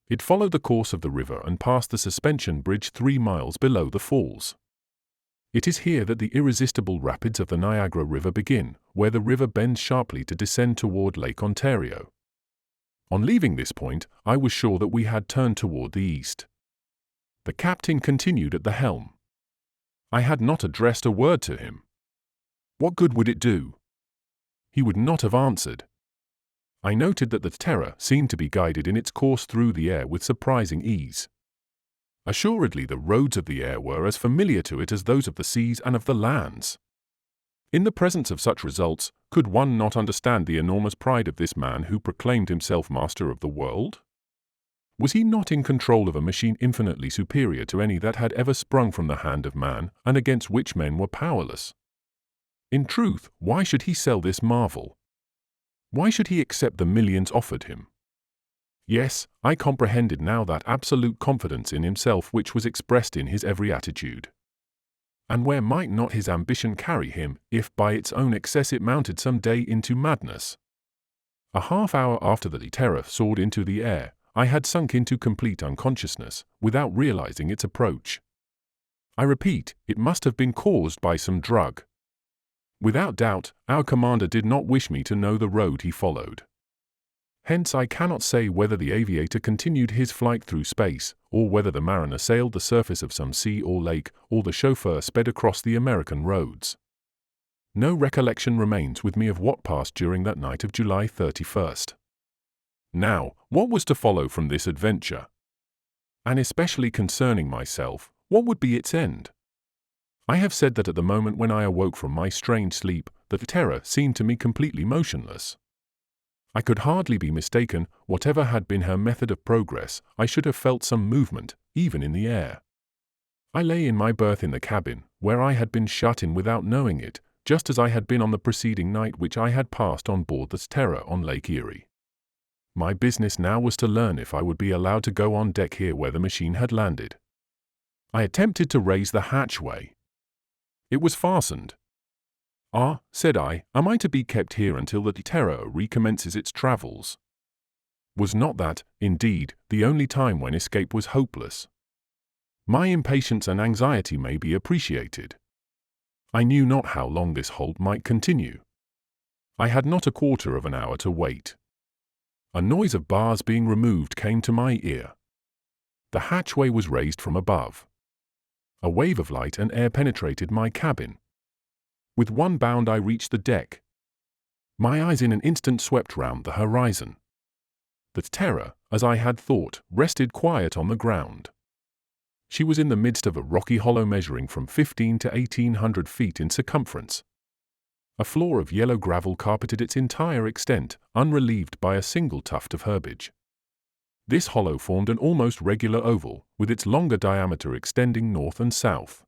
It followed the course of the river and passed the suspension bridge 3 miles below the falls. It is here that the irresistible rapids of the Niagara River begin, where the river bends sharply to descend toward Lake Ontario. On leaving this point, I was sure that we had turned toward the east. The captain continued at the helm. I had not addressed a word to him. What good would it do? he would not have answered. I noted that the Terror seemed to be guided in its course through the air with surprising ease. Assuredly, the roads of the air were as familiar to it as those of the seas and of the lands. In the presence of such results, could one not understand the enormous pride of this man who proclaimed himself master of the world? Was he not in control of a machine infinitely superior to any that had ever sprung from the hand of man, and against which men were powerless? In truth, why should he sell this marvel? Why should he accept the millions offered him? Yes, I comprehended now that absolute confidence in himself which was expressed in his every attitude. And where might not his ambition carry him, if by its own excess it mounted some day into madness? A half hour after the Terror soared into the air, I had sunk into complete unconsciousness, without realizing its approach. I repeat, it must have been caused by some drug. Without doubt, our commander did not wish me to know the road he followed. Hence I cannot say whether the aviator continued his flight through space, or whether the mariner sailed the surface of some sea or lake, or the chauffeur sped across the American roads. No recollection remains with me of what passed during that night of July 31st. Now, what was to follow from this adventure? And especially concerning myself, what would be its end? I have said that at the moment when I awoke from my strange sleep, the Terror seemed to me completely motionless. I could hardly be mistaken. Whatever had been her method of progress, I should have felt some movement, even in the air. I lay in my berth in the cabin, where I had been shut in without knowing it, just as I had been on the preceding night which I had passed on board the Terror on Lake Erie. My business now was to learn if I would be allowed to go on deck here where the machine had landed. I attempted to raise the hatchway. It was fastened. "Ah," said I, "am I to be kept here until the Terror recommences its travels?" Was not that, indeed, the only time when escape was hopeless? My impatience and anxiety may be appreciated. I knew not how long this halt might continue. I had not a quarter of an hour to wait. A noise of bars being removed came to my ear. The hatchway was raised from above. A wave of light and air penetrated my cabin. With one bound I reached the deck. My eyes in an instant swept round the horizon. The Terror, as I had thought, rested quiet on the ground. She was in the midst of a rocky hollow measuring from 1,500 to 1,800 feet in circumference. A floor of yellow gravel carpeted its entire extent, unrelieved by a single tuft of herbage. This hollow formed an almost regular oval, with its longer diameter extending north and south.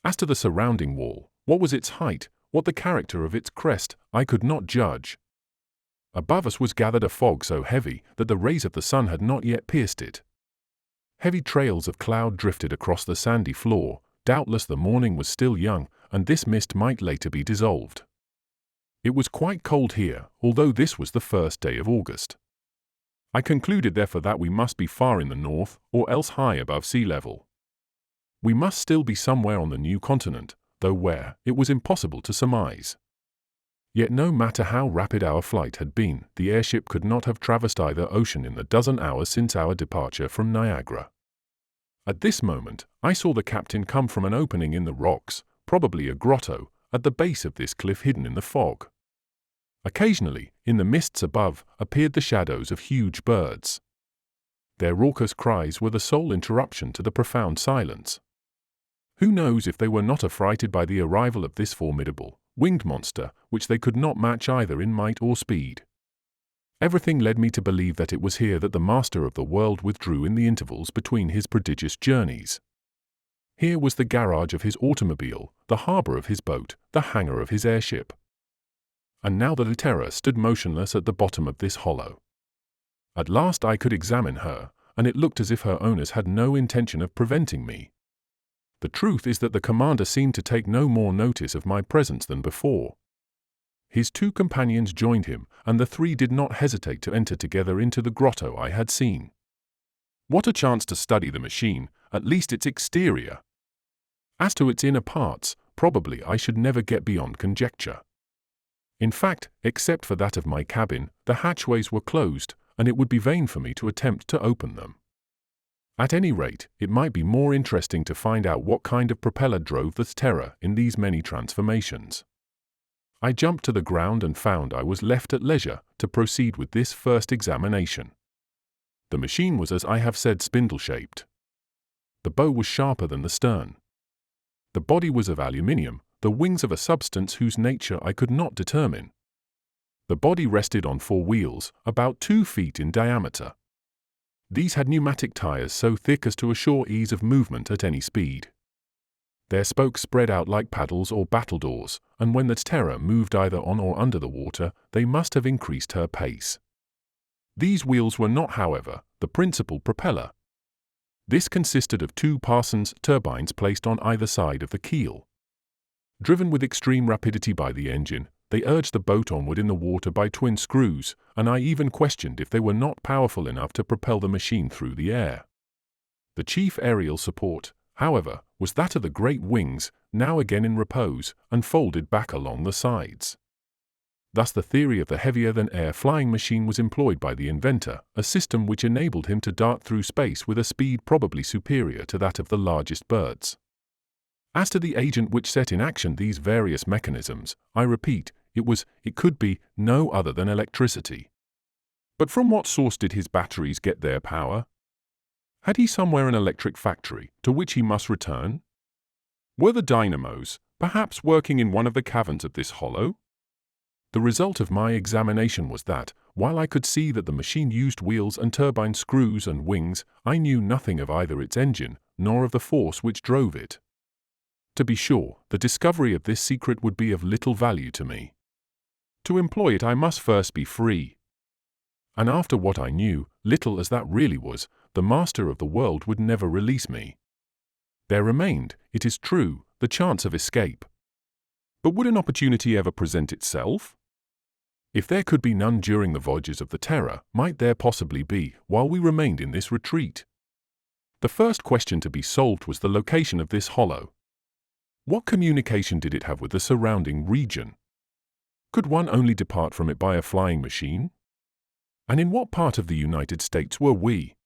As to the surrounding wall, what was its height, what the character of its crest, I could not judge. Above us was gathered a fog so heavy that the rays of the sun had not yet pierced it. Heavy trails of cloud drifted across the sandy floor. Doubtless the morning was still young, and this mist might later be dissolved. It was quite cold here, although this was the first day of August. I concluded therefore that we must be far in the north, or else high above sea level. We must still be somewhere on the new continent, though where, it was impossible to surmise. Yet no matter how rapid our flight had been, the airship could not have traversed either ocean in the dozen hours since our departure from Niagara. At this moment, I saw the captain come from an opening in the rocks, probably a grotto, at the base of this cliff hidden in the fog. Occasionally, in the mists above, appeared the shadows of huge birds. Their raucous cries were the sole interruption to the profound silence. Who knows if they were not affrighted by the arrival of this formidable, winged monster, which they could not match either in might or speed. Everything led me to believe that it was here that the master of the world withdrew in the intervals between his prodigious journeys. Here was the garage of his automobile, the harbor of his boat, the hangar of his airship. And now the Terror stood motionless at the bottom of this hollow. At last I could examine her, and it looked as if her owners had no intention of preventing me. The truth is that the commander seemed to take no more notice of my presence than before. His two companions joined him, and the three did not hesitate to enter together into the grotto I had seen. What a chance to study the machine, at least its exterior! As to its inner parts, probably I should never get beyond conjecture. In fact, except for that of my cabin, the hatchways were closed, and it would be vain for me to attempt to open them. At any rate, it might be more interesting to find out what kind of propeller drove the Terror in these many transformations. I jumped to the ground and found I was left at leisure to proceed with this first examination. The machine was, as I have said, spindle-shaped. The bow was sharper than the stern. The body was of aluminium, the wings of a substance whose nature I could not determine. The body rested on 4 wheels, about 2 feet in diameter. These had pneumatic tires so thick as to assure ease of movement at any speed. Their spokes spread out like paddles or battledores, and when the Terror moved either on or under the water, they must have increased her pace. These wheels were not, however, the principal propeller. This consisted of 2 Parsons turbines placed on either side of the keel. Driven with extreme rapidity by the engine, they urged the boat onward in the water by twin screws, and I even questioned if they were not powerful enough to propel the machine through the air. The chief aerial support, however, was that of the great wings, now again in repose, and folded back along the sides. Thus the theory of the heavier-than-air flying machine was employed by the inventor, a system which enabled him to dart through space with a speed probably superior to that of the largest birds. As to the agent which set in action these various mechanisms, I repeat, it could be no other than electricity. But from what source did his batteries get their power? Had he somewhere an electric factory to which he must return? Were the dynamos, perhaps, working in one of the caverns of this hollow? The result of my examination was that, while I could see that the machine used wheels and turbine screws and wings, I knew nothing of either its engine, nor of the force which drove it. To be sure, the discovery of this secret would be of little value to me. To employ it I must first be free. And after what I knew, little as that really was, the master of the world would never release me. There remained, it is true, the chance of escape. But would an opportunity ever present itself? If there could be none during the voyages of the Terror, might there possibly be, while we remained in this retreat? The first question to be solved was the location of this hollow. What communication did it have with the surrounding region? Could one only depart from it by a flying machine? And in what part of the United States were we?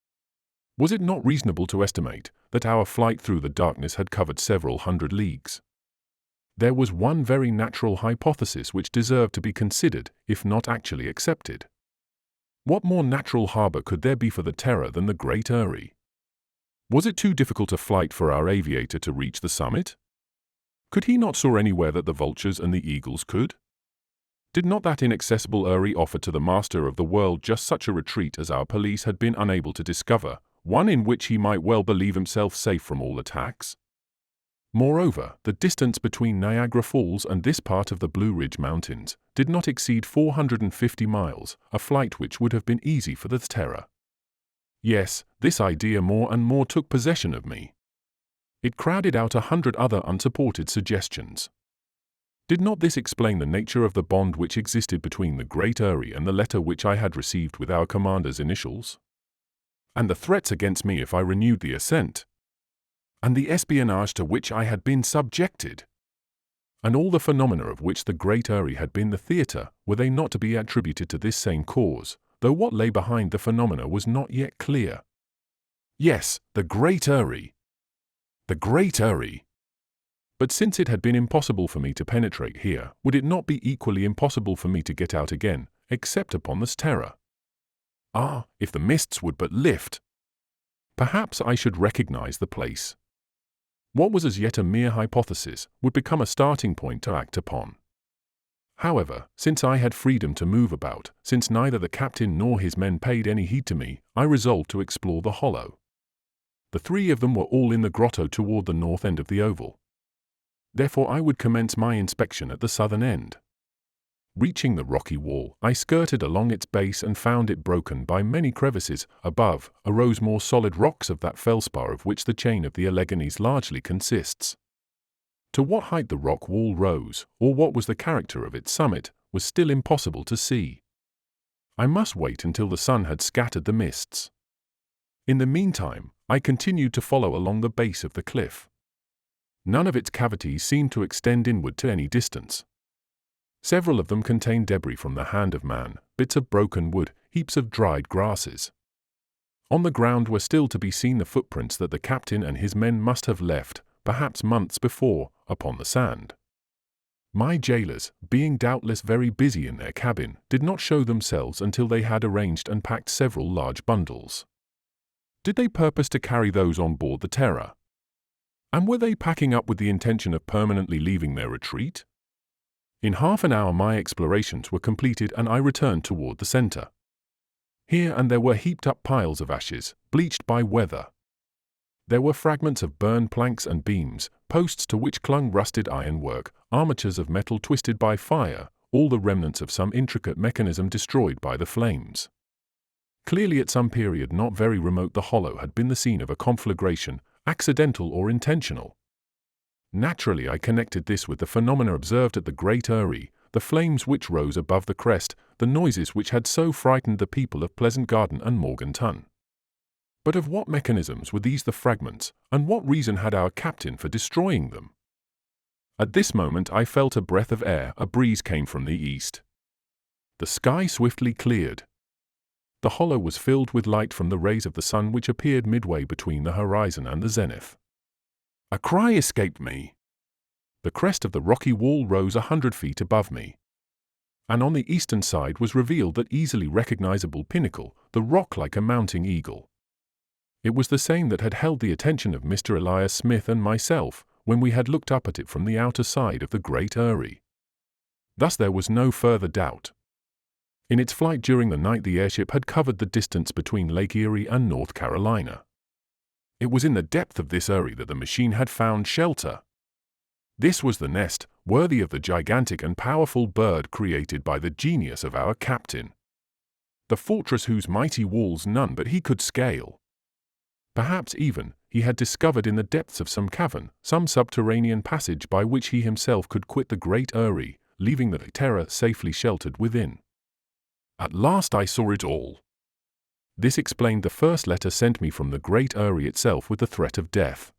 Was it not reasonable to estimate that our flight through the darkness had covered several hundred leagues? There was one very natural hypothesis which deserved to be considered, if not actually accepted. What more natural harbor could there be for the Terror than the Great Eyrie? Was it too difficult a flight for our aviator to reach the summit? Could he not soar anywhere that the vultures and the eagles could? Did not that inaccessible eyrie offer to the master of the world just such a retreat as our police had been unable to discover, one in which he might well believe himself safe from all attacks? Moreover, the distance between Niagara Falls and this part of the Blue Ridge Mountains did not exceed 450 miles, a flight which would have been easy for the Terror. Yes, this idea more and more took possession of me. It crowded out 100 other unsupported suggestions. Did not this explain the nature of the bond which existed between the Great Eyrie and the letter which I had received with our commander's initials? And the threats against me if I renewed the ascent? And the espionage to which I had been subjected? And all the phenomena of which the Great Eyrie had been the theatre, were they not to be attributed to this same cause, though what lay behind the phenomena was not yet clear? Yes, the Great Eyrie. The Great Eyrie. But since it had been impossible for me to penetrate here, would it not be equally impossible for me to get out again, except upon this Terror? Ah, if the mists would but lift! Perhaps I should recognize the place. What was as yet a mere hypothesis would become a starting point to act upon. However, since I had freedom to move about, since neither the captain nor his men paid any heed to me, I resolved to explore the hollow. The 3 of them were all in the grotto toward the north end of the oval. Therefore I would commence my inspection at the southern end. Reaching the rocky wall, I skirted along its base and found it broken by many crevices. Above arose more solid rocks of that felspar of which the chain of the Alleghanies largely consists. To what height the rock wall rose, or what was the character of its summit, was still impossible to see. I must wait until the sun had scattered the mists. In the meantime, I continued to follow along the base of the cliff. None of its cavities seemed to extend inward to any distance. Several of them contained debris from the hand of man, bits of broken wood, heaps of dried grasses. On the ground were still to be seen the footprints that the captain and his men must have left, perhaps months before, upon the sand. My jailers, being doubtless very busy in their cabin, did not show themselves until they had arranged and packed several large bundles. Did they purpose to carry those on board the Terror? And were they packing up with the intention of permanently leaving their retreat? In half an hour my explorations were completed and I returned toward the center. Here and there were heaped up piles of ashes, bleached by weather. There were fragments of burned planks and beams, posts to which clung rusted ironwork, armatures of metal twisted by fire, all the remnants of some intricate mechanism destroyed by the flames. Clearly at some period not very remote the hollow had been the scene of a conflagration, accidental or intentional. Naturally I connected this with the phenomena observed at the Great Eyrie, the flames which rose above the crest, the noises which had so frightened the people of Pleasant Garden and Morganton. But of what mechanisms were these the fragments, and what reason had our captain for destroying them? At this moment I felt a breath of air, a breeze came from the east. The sky swiftly cleared. The hollow was filled with light from the rays of the sun which appeared midway between the horizon and the zenith. A cry escaped me. The crest of the rocky wall rose 100 feet above me. And on the eastern side was revealed that easily recognizable pinnacle, the rock like a mounting eagle. It was the same that had held the attention of Mr. Elias Smith and myself when we had looked up at it from the outer side of the Great Eyrie. Thus there was no further doubt. In its flight during the night the airship had covered the distance between Lake Erie and North Carolina. It was in the depth of this eyrie that the machine had found shelter. This was the nest, worthy of the gigantic and powerful bird created by the genius of our captain. The fortress whose mighty walls none but he could scale. Perhaps even, he had discovered in the depths of some cavern, some subterranean passage by which he himself could quit the Great Eyrie, leaving the Terror safely sheltered within. At last I saw it all. This explained the first letter sent me from the Great Eyrie itself with the threat of death.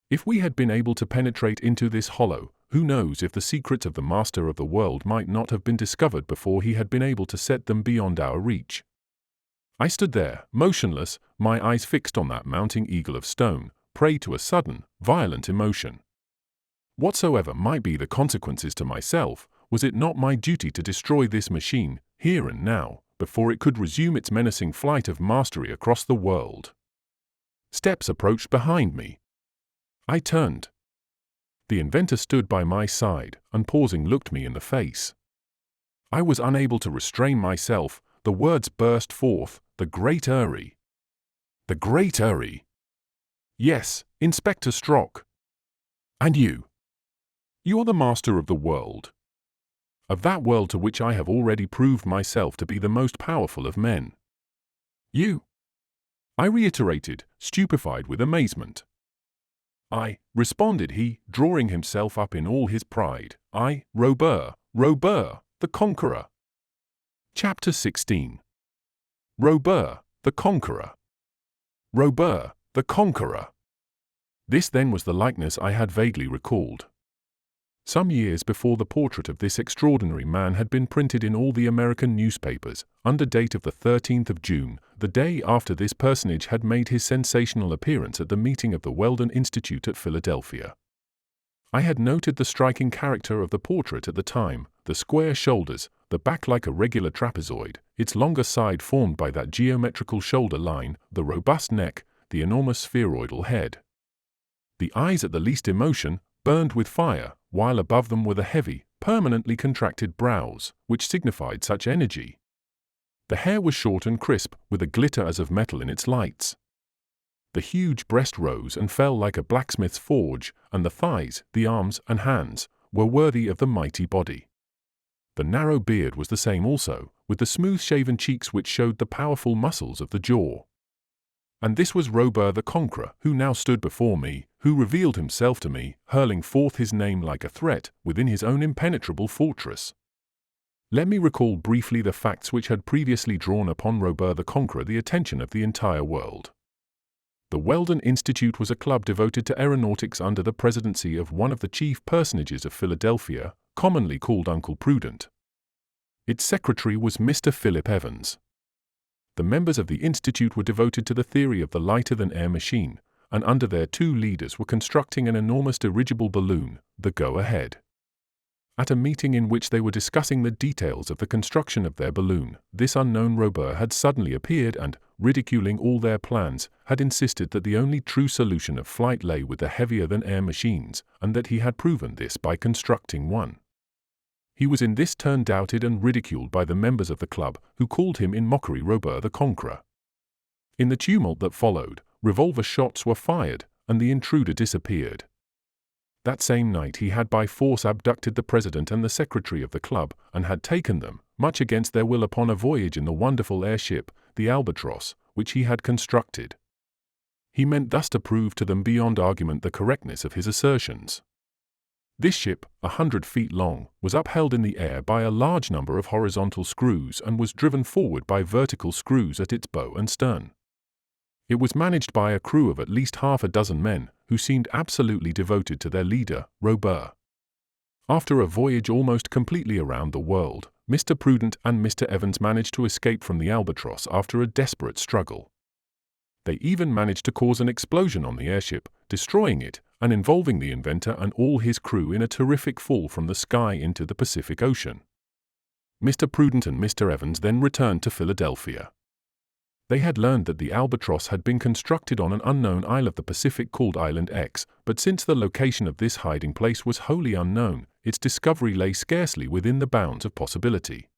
If we had been able to penetrate into this hollow, who knows if the secrets of the Master of the World might not have been discovered before he had been able to set them beyond our reach. I stood there, motionless, my eyes fixed on that mounting eagle of stone, prey to a sudden, violent emotion. Whatsoever might be the consequences to myself, was it not my duty to destroy this machine, here and now, before it could resume its menacing flight of mastery across the world? Steps approached behind me. I turned. The inventor stood by my side, and pausing looked me in the face. I was unable to restrain myself, the words burst forth, the Great Eyrie. The Great Eyrie. Yes, Inspector Strock. And you? You are the master of the world. Of that world to which I have already proved myself to be the most powerful of men. You? I reiterated, stupefied with amazement. I, responded he, drawing himself up in all his pride, I, Robert, the Conqueror. Chapter 16. Robert, the Conqueror. Robert, the Conqueror. This then was the likeness I had vaguely recalled. Some years before the portrait of this extraordinary man had been printed in all the American newspapers, under date of the 13th of June, the day after this personage had made his sensational appearance at the meeting of the Weldon Institute at Philadelphia. I had noted the striking character of the portrait at the time, the square shoulders, the back like a regular trapezoid, its longer side formed by that geometrical shoulder line, the robust neck, the enormous spheroidal head. The eyes at the least emotion, burned with fire, while above them were the heavy, permanently contracted brows, which signified such energy. The hair was short and crisp, with a glitter as of metal in its lights. The huge breast rose and fell like a blacksmith's forge, and the thighs, the arms, and hands, were worthy of the mighty body. The narrow beard was the same also, with the smooth-shaven cheeks which showed the powerful muscles of the jaw. And this was Robert the Conqueror, who now stood before me, who revealed himself to me, hurling forth his name like a threat, within his own impenetrable fortress. Let me recall briefly the facts which had previously drawn upon Robert the Conqueror the attention of the entire world. The Weldon Institute was a club devoted to aeronautics under the presidency of one of the chief personages of Philadelphia, commonly called Uncle Prudent. Its secretary was Mr. Philip Evans. The members of the institute were devoted to the theory of the lighter-than-air machine, and under their two leaders were constructing an enormous dirigible balloon, the Go-Ahead. At a meeting in which they were discussing the details of the construction of their balloon, this unknown Robert had suddenly appeared and, ridiculing all their plans, had insisted that the only true solution of flight lay with the heavier-than-air machines, and that he had proven this by constructing one. He was in this turn doubted and ridiculed by the members of the club, who called him in mockery Robert the Conqueror. In the tumult that followed, revolver shots were fired, and the intruder disappeared. That same night he had by force abducted the president and the secretary of the club, and had taken them, much against their will, upon a voyage in the wonderful airship, the Albatross, which he had constructed. He meant thus to prove to them beyond argument the correctness of his assertions. This ship, 100 feet long, was upheld in the air by a large number of horizontal screws and was driven forward by vertical screws at its bow and stern. It was managed by a crew of at least half a dozen men, who seemed absolutely devoted to their leader, Robert. After a voyage almost completely around the world, Mr. Prudent and Mr. Evans managed to escape from the Albatross after a desperate struggle. They even managed to cause an explosion on the airship, destroying it, and involving the inventor and all his crew in a terrific fall from the sky into the Pacific Ocean. Mr. Prudent and Mr. Evans then returned to Philadelphia. They had learned that the Albatross had been constructed on an unknown isle of the Pacific called Island X, but since the location of this hiding place was wholly unknown, its discovery lay scarcely within the bounds of possibility.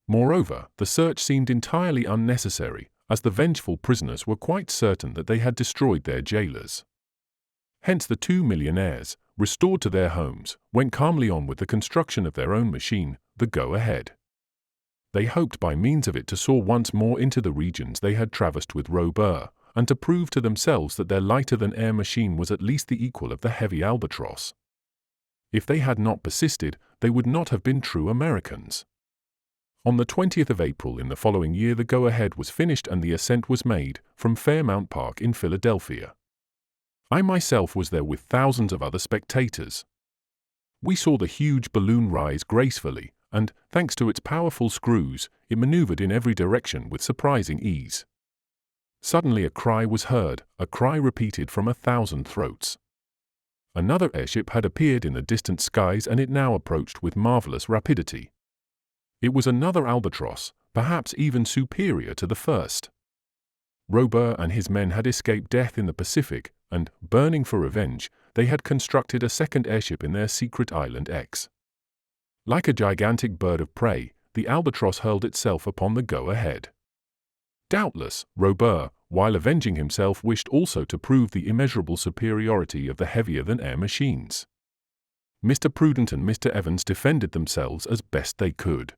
Moreover, the search seemed entirely unnecessary, as the vengeful prisoners were quite certain that they had destroyed their jailers. Hence the two millionaires, restored to their homes, went calmly on with the construction of their own machine, the Go-Ahead. They hoped by means of it to soar once more into the regions they had traversed with Robert, and to prove to themselves that their lighter-than-air machine was at least the equal of the heavy Albatross. If they had not persisted, they would not have been true Americans. On the 20th of April in the following year the Go-Ahead was finished and the ascent was made, from Fairmount Park in Philadelphia. I myself was there with thousands of other spectators. We saw the huge balloon rise gracefully, and, thanks to its powerful screws, it maneuvered in every direction with surprising ease. Suddenly a cry was heard, a cry repeated from 1,000 throats. Another airship had appeared in the distant skies and it now approached with marvelous rapidity. It was another Albatross, perhaps even superior to the first. Robert and his men had escaped death in the Pacific, and, burning for revenge, they had constructed a second airship in their secret Island X. Like a gigantic bird of prey, the Albatross hurled itself upon the Go-Ahead. Doubtless, Robert, while avenging himself, wished also to prove the immeasurable superiority of the heavier-than-air machines. Mr. Prudent and Mr. Evans defended themselves as best they could.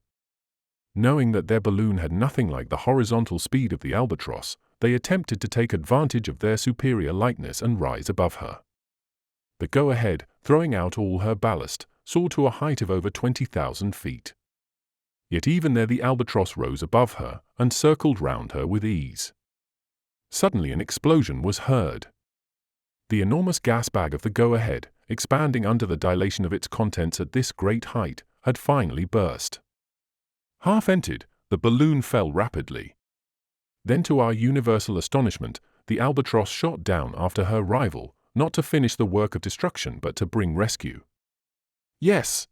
Knowing that their balloon had nothing like the horizontal speed of the Albatross, they attempted to take advantage of their superior lightness and rise above her. The Go-Ahead, throwing out all her ballast, soared to a height of over 20,000 feet. Yet even there the Albatross rose above her and circled round her with ease. Suddenly an explosion was heard. The enormous gas bag of the Go-Ahead, expanding under the dilation of its contents at this great height, had finally burst. Half emptied, the balloon fell rapidly. Then, to our universal astonishment, the Albatross shot down after her rival, not to finish the work of destruction but to bring rescue. Yes!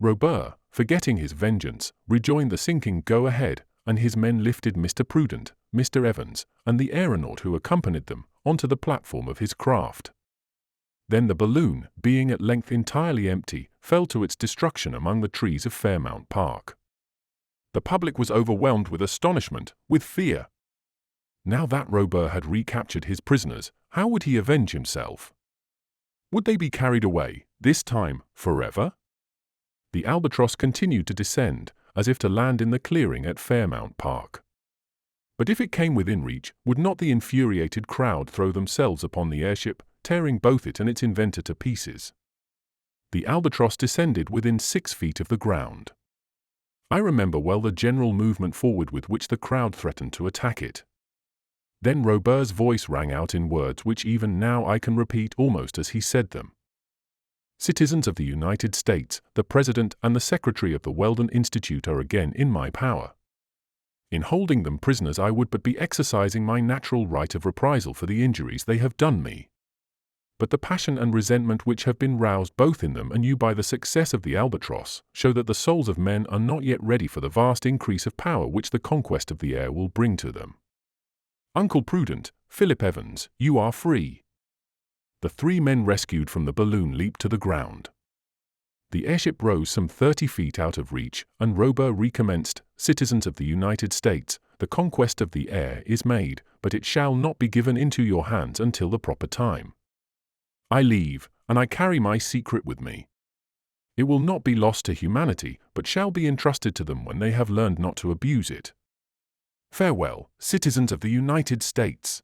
Robert, forgetting his vengeance, rejoined the sinking Go-Ahead, and his men lifted Mr. Prudent, Mr. Evans, and the aeronaut who accompanied them, onto the platform of his craft. Then the balloon, being at length entirely empty, fell to its destruction among the trees of Fairmount Park. The public was overwhelmed with astonishment, with fear. Now that Robert had recaptured his prisoners, how would he avenge himself? Would they be carried away, this time, forever? The Albatross continued to descend, as if to land in the clearing at Fairmount Park. But if it came within reach, would not the infuriated crowd throw themselves upon the airship, tearing both it and its inventor to pieces? The Albatross descended within 6 feet of the ground. I remember well the general movement forward with which the crowd threatened to attack it. Then Robert's voice rang out in words which even now I can repeat almost as he said them. Citizens of the United States, the President and the Secretary of the Weldon Institute are again in my power. In holding them prisoners I would but be exercising my natural right of reprisal for the injuries they have done me. but the passion and resentment which have been roused both in them and you by the success of the albatross show that the souls of men are not yet ready for the vast increase of power which the conquest of the air will bring to them. Uncle Prudent, Philip Evans, you are free. The 3 men rescued from the balloon leaped to the ground. The airship rose some 30 feet out of reach, and Robur recommenced. Citizens of the United States, the conquest of the air is made, but it shall not be given into your hands until the proper time. I leave, and I carry my secret with me. It will not be lost to humanity, but shall be entrusted to them when they have learned not to abuse it. Farewell, citizens of the United States.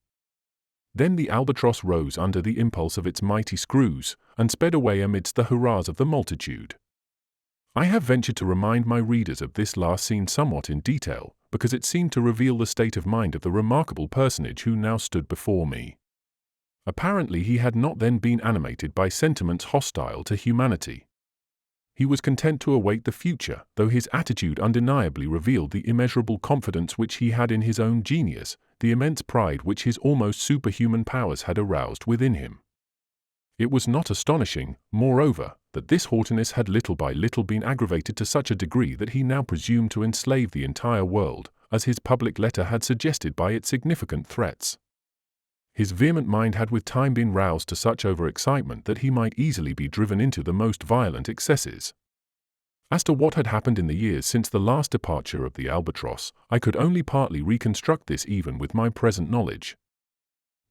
Then the albatross rose under the impulse of its mighty screws, and sped away amidst the hurrahs of the multitude. I have ventured to remind my readers of this last scene somewhat in detail, because it seemed to reveal the state of mind of the remarkable personage who now stood before me. Apparently he had not then been animated by sentiments hostile to humanity. He was content to await the future, though his attitude undeniably revealed the immeasurable confidence which he had in his own genius, the immense pride which his almost superhuman powers had aroused within him. It was not astonishing, moreover, that this haughtiness had little by little been aggravated to such a degree that he now presumed to enslave the entire world, as his public letter had suggested by its significant threats. His vehement mind had with time been roused to such over-excitement that he might easily be driven into the most violent excesses. As to what had happened in the years since the last departure of the albatross, I could only partly reconstruct this even with my present knowledge.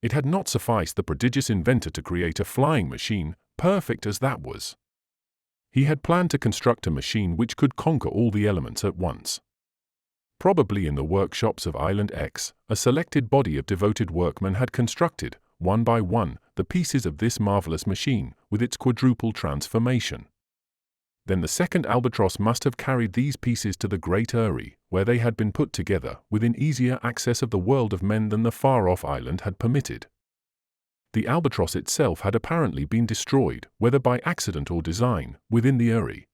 It had not sufficed the prodigious inventor to create a flying machine, perfect as that was. He had planned to construct a machine which could conquer all the elements at once. Probably in the workshops of Island X, a selected body of devoted workmen had constructed, one by one, the pieces of this marvelous machine, with its quadruple transformation. Then the second albatross must have carried these pieces to the Great Eyrie, where they had been put together, within easier access of the world of men than the far-off island had permitted. The albatross itself had apparently been destroyed, whether by accident or design, within the Eyrie.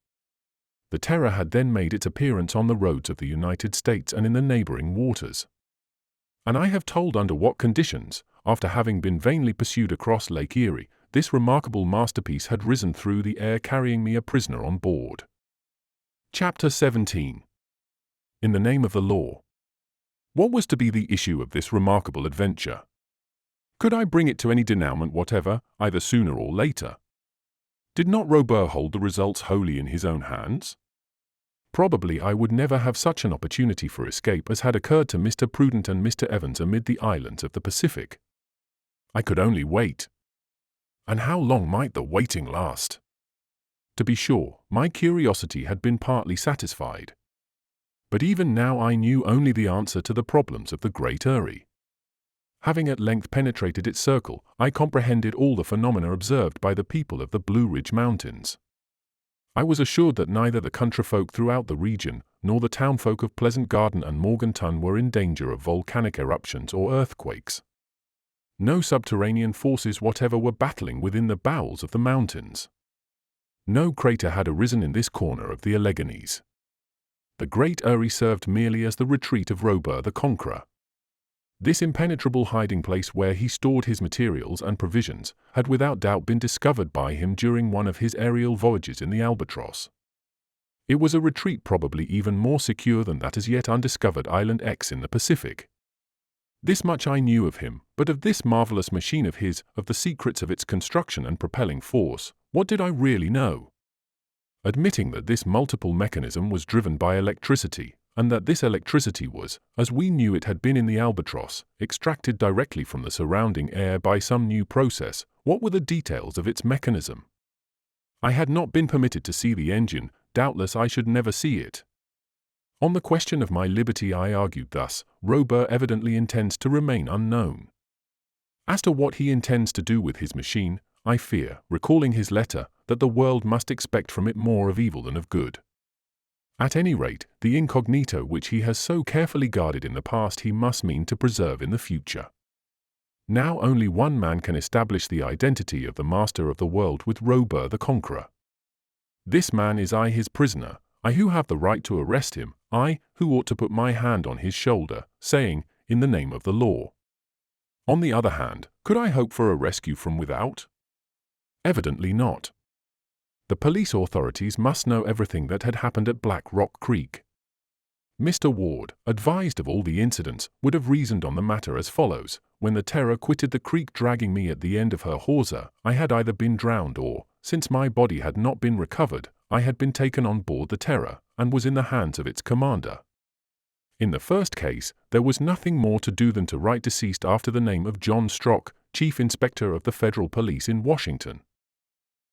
The Terror had then made its appearance on the roads of the United States and in the neighboring waters. And I have told under what conditions, after having been vainly pursued across Lake Erie, this remarkable masterpiece had risen through the air carrying me a prisoner on board. Chapter 17. In the Name of the Law. What was to be the issue of this remarkable adventure? Could I bring it to any denouement whatever, either sooner or later? Did not Robur hold the results wholly in his own hands? Probably I would never have such an opportunity for escape as had occurred to Mr. Prudent and Mr. Evans amid the islands of the Pacific. I could only wait. And how long might the waiting last? To be sure, my curiosity had been partly satisfied. But even now I knew only the answer to the problems of the Great Eyrie. Having at length penetrated its circle, I comprehended all the phenomena observed by the people of the Blue Ridge Mountains. I was assured that neither the countryfolk throughout the region, nor the townfolk of Pleasant Garden and Morganton were in danger of volcanic eruptions or earthquakes. No subterranean forces whatever were battling within the bowels of the mountains. No crater had arisen in this corner of the Alleghanies. The Great Eyrie served merely as the retreat of Robur the Conqueror. This impenetrable hiding place where he stored his materials and provisions had without doubt been discovered by him during one of his aerial voyages in the Albatross. It was a retreat probably even more secure than that as yet undiscovered Island X in the Pacific. This much I knew of him, but of this marvelous machine of his, of the secrets of its construction and propelling force, what did I really know? Admitting that this multiple mechanism was driven by electricity, and that this electricity was, as we knew it had been in the Albatross, extracted directly from the surrounding air by some new process, what were the details of its mechanism? I had not been permitted to see the engine, doubtless I should never see it. On the question of my liberty I argued thus: Robur evidently intends to remain unknown. As to what he intends to do with his machine, I fear, recalling his letter, that the world must expect from it more of evil than of good. At any rate, the incognito which he has so carefully guarded in the past he must mean to preserve in the future. Now only one man can establish the identity of the master of the world with Robur the Conqueror. This man is I, his prisoner, I who have the right to arrest him, I who ought to put my hand on his shoulder, saying, in the name of the law. On the other hand, could I hope for a rescue from without? Evidently not. The police authorities must know everything that had happened at Black Rock Creek. Mr. Ward, advised of all the incidents, would have reasoned on the matter as follows. When the Terror quitted the creek dragging me at the end of her hawser, I had either been drowned or, since my body had not been recovered, I had been taken on board the Terror and was in the hands of its commander. In the first case, there was nothing more to do than to write deceased after the name of John Strock, Chief Inspector of the Federal Police in Washington.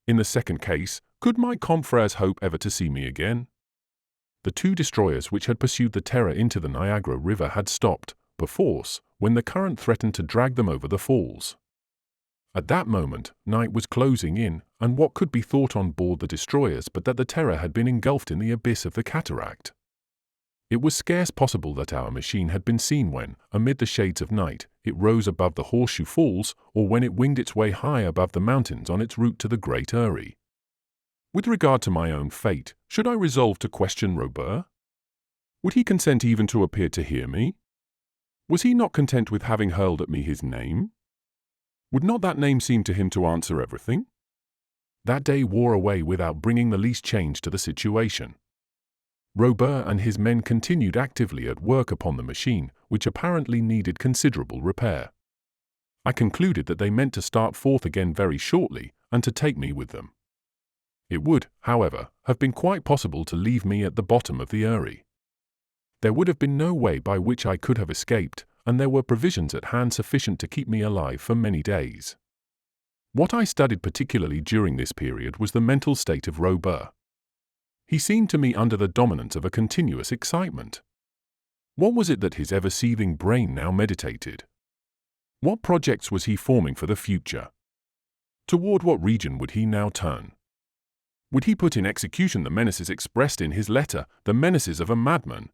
In the second case, could my confreres hope ever to see me again? The two destroyers which had pursued the Terror into the Niagara River had stopped, perforce, when the current threatened to drag them over the falls. At that moment, night was closing in, and what could be thought on board the destroyers but that the Terror had been engulfed in the abyss of the cataract? It was scarce possible that our machine had been seen when, amid the shades of night, it rose above the Horseshoe Falls, or when it winged its way high above the mountains on its route to the Great Erie. With regard to my own fate, should I resolve to question Robert? Would he consent even to appear to hear me? Was he not content with having hurled at me his name? Would not that name seem to him to answer everything? That day wore away without bringing the least change to the situation. Robert and his men continued actively at work upon the machine, which apparently needed considerable repair. I concluded that they meant to start forth again very shortly, and to take me with them. It would, however, have been quite possible to leave me at the bottom of the Erie. There would have been no way by which I could have escaped, and there were provisions at hand sufficient to keep me alive for many days. What I studied particularly during this period was the mental state of Robert. He seemed to me under the dominance of a continuous excitement. What was it that his ever-seething brain now meditated? What projects was he forming for the future? Toward what region would he now turn? Would he put in execution the menaces expressed in his letter, the menaces of a madman?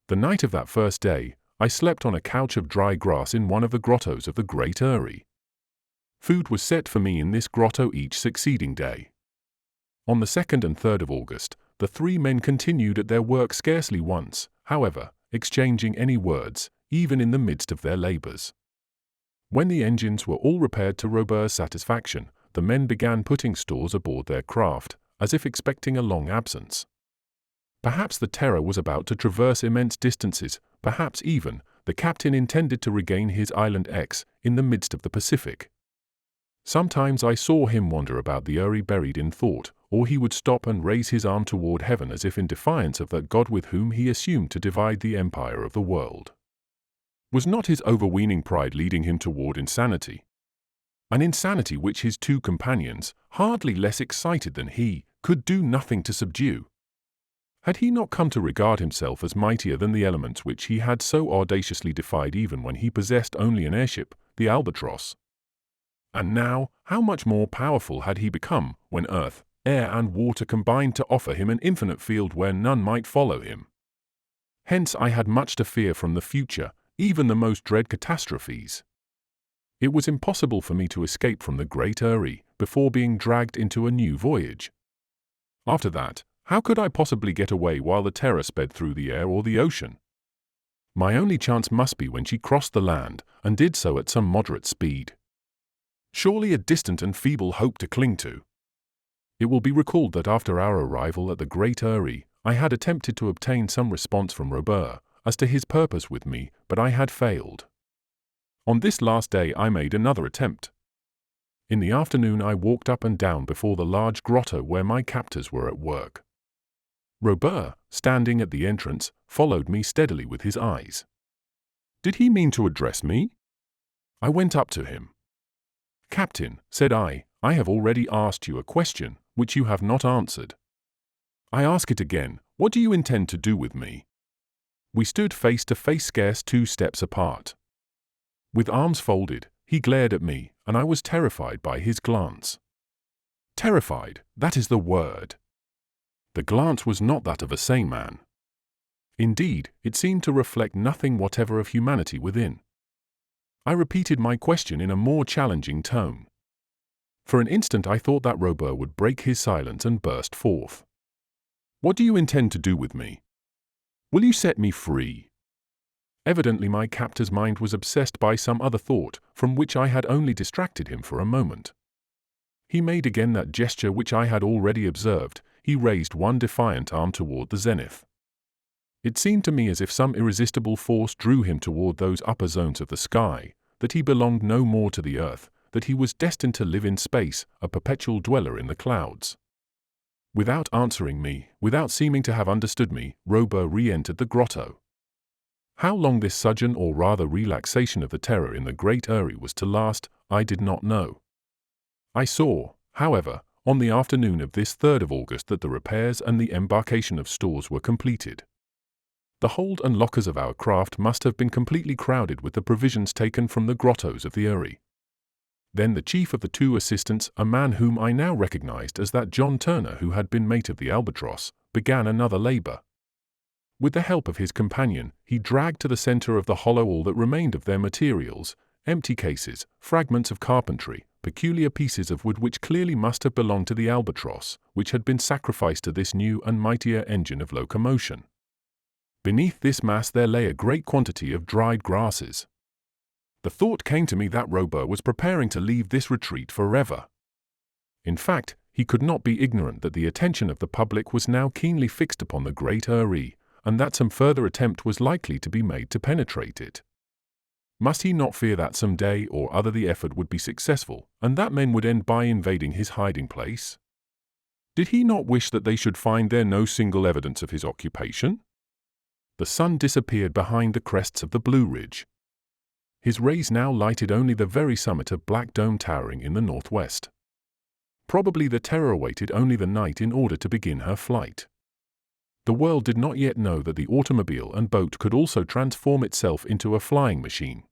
The night of that first day, I slept on a couch of dry grass in one of the grottos of the Great Erie. Food was set for me in this grotto each succeeding day. On the 2nd and 3rd of August, the three men continued at their work scarcely once, however, exchanging any words, even in the midst of their labors. When the engines were all repaired to Robert's satisfaction, the men began putting stores aboard their craft, as if expecting a long absence. Perhaps the Terror was about to traverse immense distances, perhaps even, the captain intended to regain his Island X in the midst of the Pacific. Sometimes I saw him wander about the Erie buried in thought, or he would stop and raise his arm toward heaven as if in defiance of that God with whom he assumed to divide the empire of the world. Was not his overweening pride leading him toward insanity? An insanity which his two companions, hardly less excited than he, could do nothing to subdue. Had he not come to regard himself as mightier than the elements which he had so audaciously defied even when he possessed only an airship, the Albatross? And now, how much more powerful had he become when earth, air and water combined to offer him an infinite field where none might follow him? Hence I had much to fear from the future, even the most dread catastrophes. It was impossible for me to escape from the Great Erie before being dragged into a new voyage. After that, how could I possibly get away while the Terror sped through the air or the ocean? My only chance must be when she crossed the land, and did so at some moderate speed. Surely a distant and feeble hope to cling to. It will be recalled that after our arrival at the Great Erie, I had attempted to obtain some response from Robert as to his purpose with me, but I had failed. On this last day I made another attempt. In the afternoon I walked up and down before the large grotto where my captors were at work. Robert, standing at the entrance, followed me steadily with his eyes. Did he mean to address me? I went up to him. "Captain," said I have already asked you a question, which you have not answered. I ask it again, what do you intend to do with me? We stood face to face scarce 2 steps apart. With arms folded, he glared at me, and I was terrified by his glance. Terrified, that is the word. The glance was not that of a sane man. Indeed, it seemed to reflect nothing whatever of humanity within. I repeated my question in a more challenging tone. For an instant I thought that Robert would break his silence and burst forth. "What do you intend to do with me? Will you set me free?" Evidently my captor's mind was obsessed by some other thought, from which I had only distracted him for a moment. He made again that gesture which I had already observed. He raised one defiant arm toward the zenith. It seemed to me as if some irresistible force drew him toward those upper zones of the sky, that he belonged no more to the earth, that he was destined to live in space, a perpetual dweller in the clouds. Without answering me, without seeming to have understood me, Robert re-entered the grotto. How long this sojourn, or rather relaxation of the terror in the Great Eyrie was to last, I did not know. I saw, however, on the afternoon of this 3rd of August that the repairs and the embarkation of stores were completed. The hold and lockers of our craft must have been completely crowded with the provisions taken from the grottos of the Eyrie. Then the chief of the 2 assistants, a man whom I now recognized as that John Turner who had been mate of the Albatross, began another labor. With the help of his companion, he dragged to the center of the hollow all that remained of their materials, empty cases, fragments of carpentry, peculiar pieces of wood which clearly must have belonged to the Albatross, which had been sacrificed to this new and mightier engine of locomotion. Beneath this mass there lay a great quantity of dried grasses. The thought came to me that Robert was preparing to leave this retreat forever. In fact, he could not be ignorant that the attention of the public was now keenly fixed upon the Great Eyrie, and that some further attempt was likely to be made to penetrate it. Must he not fear that some day or other the effort would be successful, and that men would end by invading his hiding place? Did he not wish that they should find there no single evidence of his occupation? The sun disappeared behind the crests of the Blue Ridge. His rays now lighted only the very summit of Black Dome towering in the northwest. Probably the Terror awaited only the night in order to begin her flight. The world did not yet know that the automobile and boat could also transform itself into a flying machine.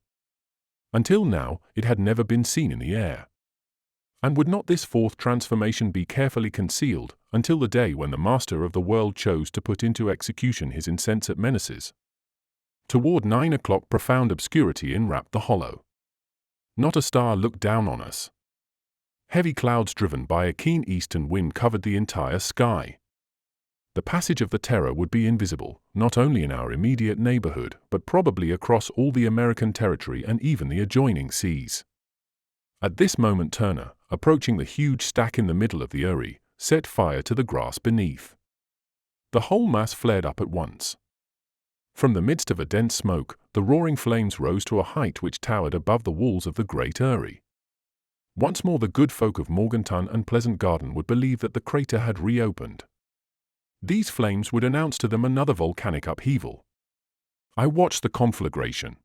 Until now, it had never been seen in the air. And would not this 4th transformation be carefully concealed until the day when the master of the world chose to put into execution his insensate menaces? Toward 9 o'clock profound obscurity enwrapped the hollow. Not a star looked down on us. Heavy clouds driven by a keen eastern wind covered the entire sky. The passage of the Terror would be invisible, not only in our immediate neighborhood, but probably across all the American territory and even the adjoining seas. At this moment Turner, approaching the huge stack in the middle of the Eyrie, set fire to the grass beneath. The whole mass flared up at once. From the midst of a dense smoke, the roaring flames rose to a height which towered above the walls of the Great Eyrie. Once more the good folk of Morganton and Pleasant Garden would believe that the crater had reopened. These flames would announce to them another volcanic upheaval. I watched the conflagration.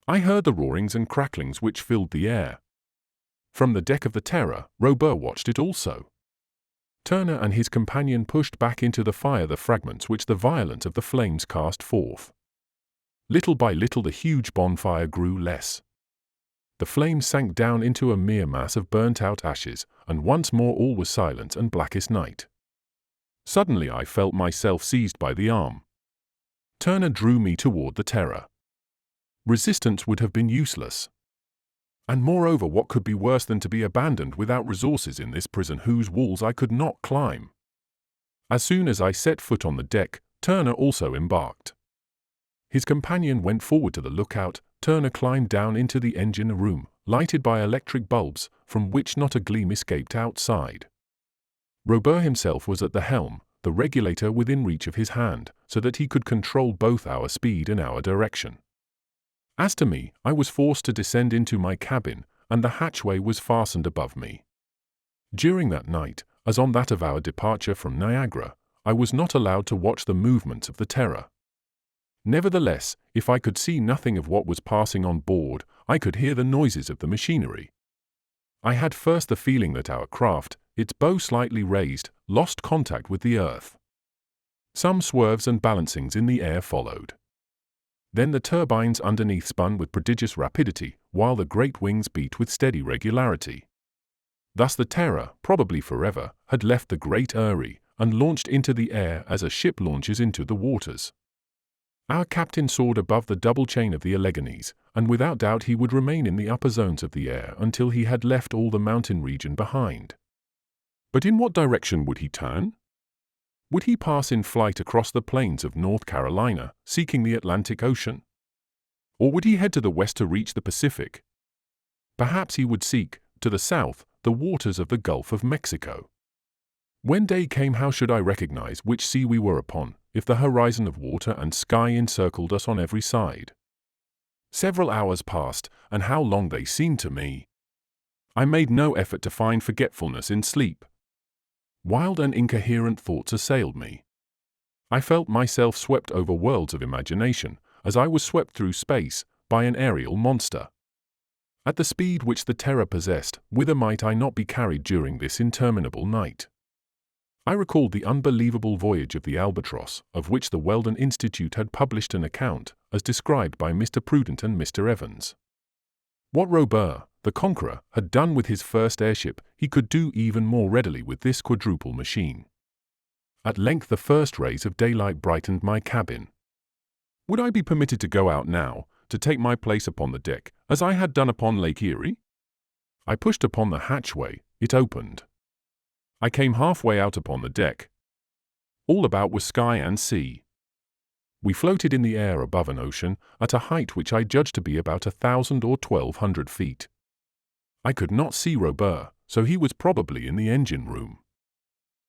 I heard the roarings and cracklings which filled the air. From the deck of the Terror, Robert watched it also. Turner and his companion pushed back into the fire the fragments which the violence of the flames cast forth. Little by little the huge bonfire grew less. The flames sank down into a mere mass of burnt-out ashes, and once more all was silent and blackest night. Suddenly I felt myself seized by the arm. Turner drew me toward the Terror. Resistance would have been useless. And moreover, what could be worse than to be abandoned without resources in this prison whose walls I could not climb? As soon as I set foot on the deck, Turner also embarked. His companion went forward to the lookout. Turner climbed down into the engine room, lighted by electric bulbs, from which not a gleam escaped outside. Robert himself was at the helm, the regulator within reach of his hand, so that he could control both our speed and our direction. As to me, I was forced to descend into my cabin, and the hatchway was fastened above me. During that night, as on that of our departure from Niagara, I was not allowed to watch the movements of the Terror. Nevertheless, if I could see nothing of what was passing on board, I could hear the noises of the machinery. I had first the feeling that our craft, its bow slightly raised, lost contact with the earth. Some swerves and balancings in the air followed. Then the turbines underneath spun with prodigious rapidity, while the great wings beat with steady regularity. Thus the Terror, probably forever, had left the Great Eyrie, and launched into the air as a ship launches into the waters. Our captain soared above the double chain of the Alleghanies, and without doubt he would remain in the upper zones of the air until he had left all the mountain region behind. But in what direction would he turn? Would he pass in flight across the plains of North Carolina, seeking the Atlantic Ocean? Or would he head to the west to reach the Pacific? Perhaps he would seek, to the south, the waters of the Gulf of Mexico. When day came, how should I recognize which sea we were upon, if the horizon of water and sky encircled us on every side? Several hours passed, and how long they seemed to me! I made no effort to find forgetfulness in sleep. Wild and incoherent thoughts assailed me. I felt myself swept over worlds of imagination, as I was swept through space by an aerial monster. At the speed which the Terror possessed, whither might I not be carried during this interminable night? I recalled the unbelievable voyage of the Albatross, of which the Weldon Institute had published an account, as described by Mr. Prudent and Mr. Evans. What Robert, the conqueror, had done with his first airship, he could do even more readily with this quadruple machine. At length the first rays of daylight brightened my cabin. Would I be permitted to go out now, to take my place upon the deck, as I had done upon Lake Erie? I pushed upon the hatchway, it opened. I came halfway out upon the deck. All about was sky and sea. We floated in the air above an ocean, at a height which I judged to be about 1,000 or 1,200 feet. I could not see Robert, so he was probably in the engine room.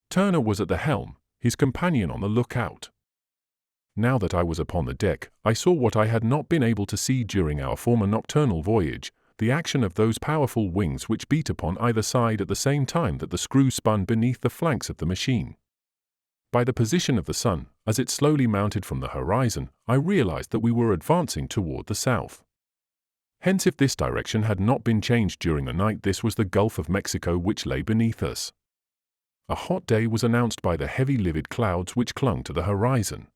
Turner was at the helm, his companion on the lookout. Now that I was upon the deck, I saw what I had not been able to see during our former nocturnal voyage, the action of those powerful wings which beat upon either side at the same time that the screw spun beneath the flanks of the machine. By the position of the sun, as it slowly mounted from the horizon, I realized that we were advancing toward the south. Hence, if this direction had not been changed during the night, this was the Gulf of Mexico which lay beneath us. A hot day was announced by the heavy livid clouds which clung to the horizon.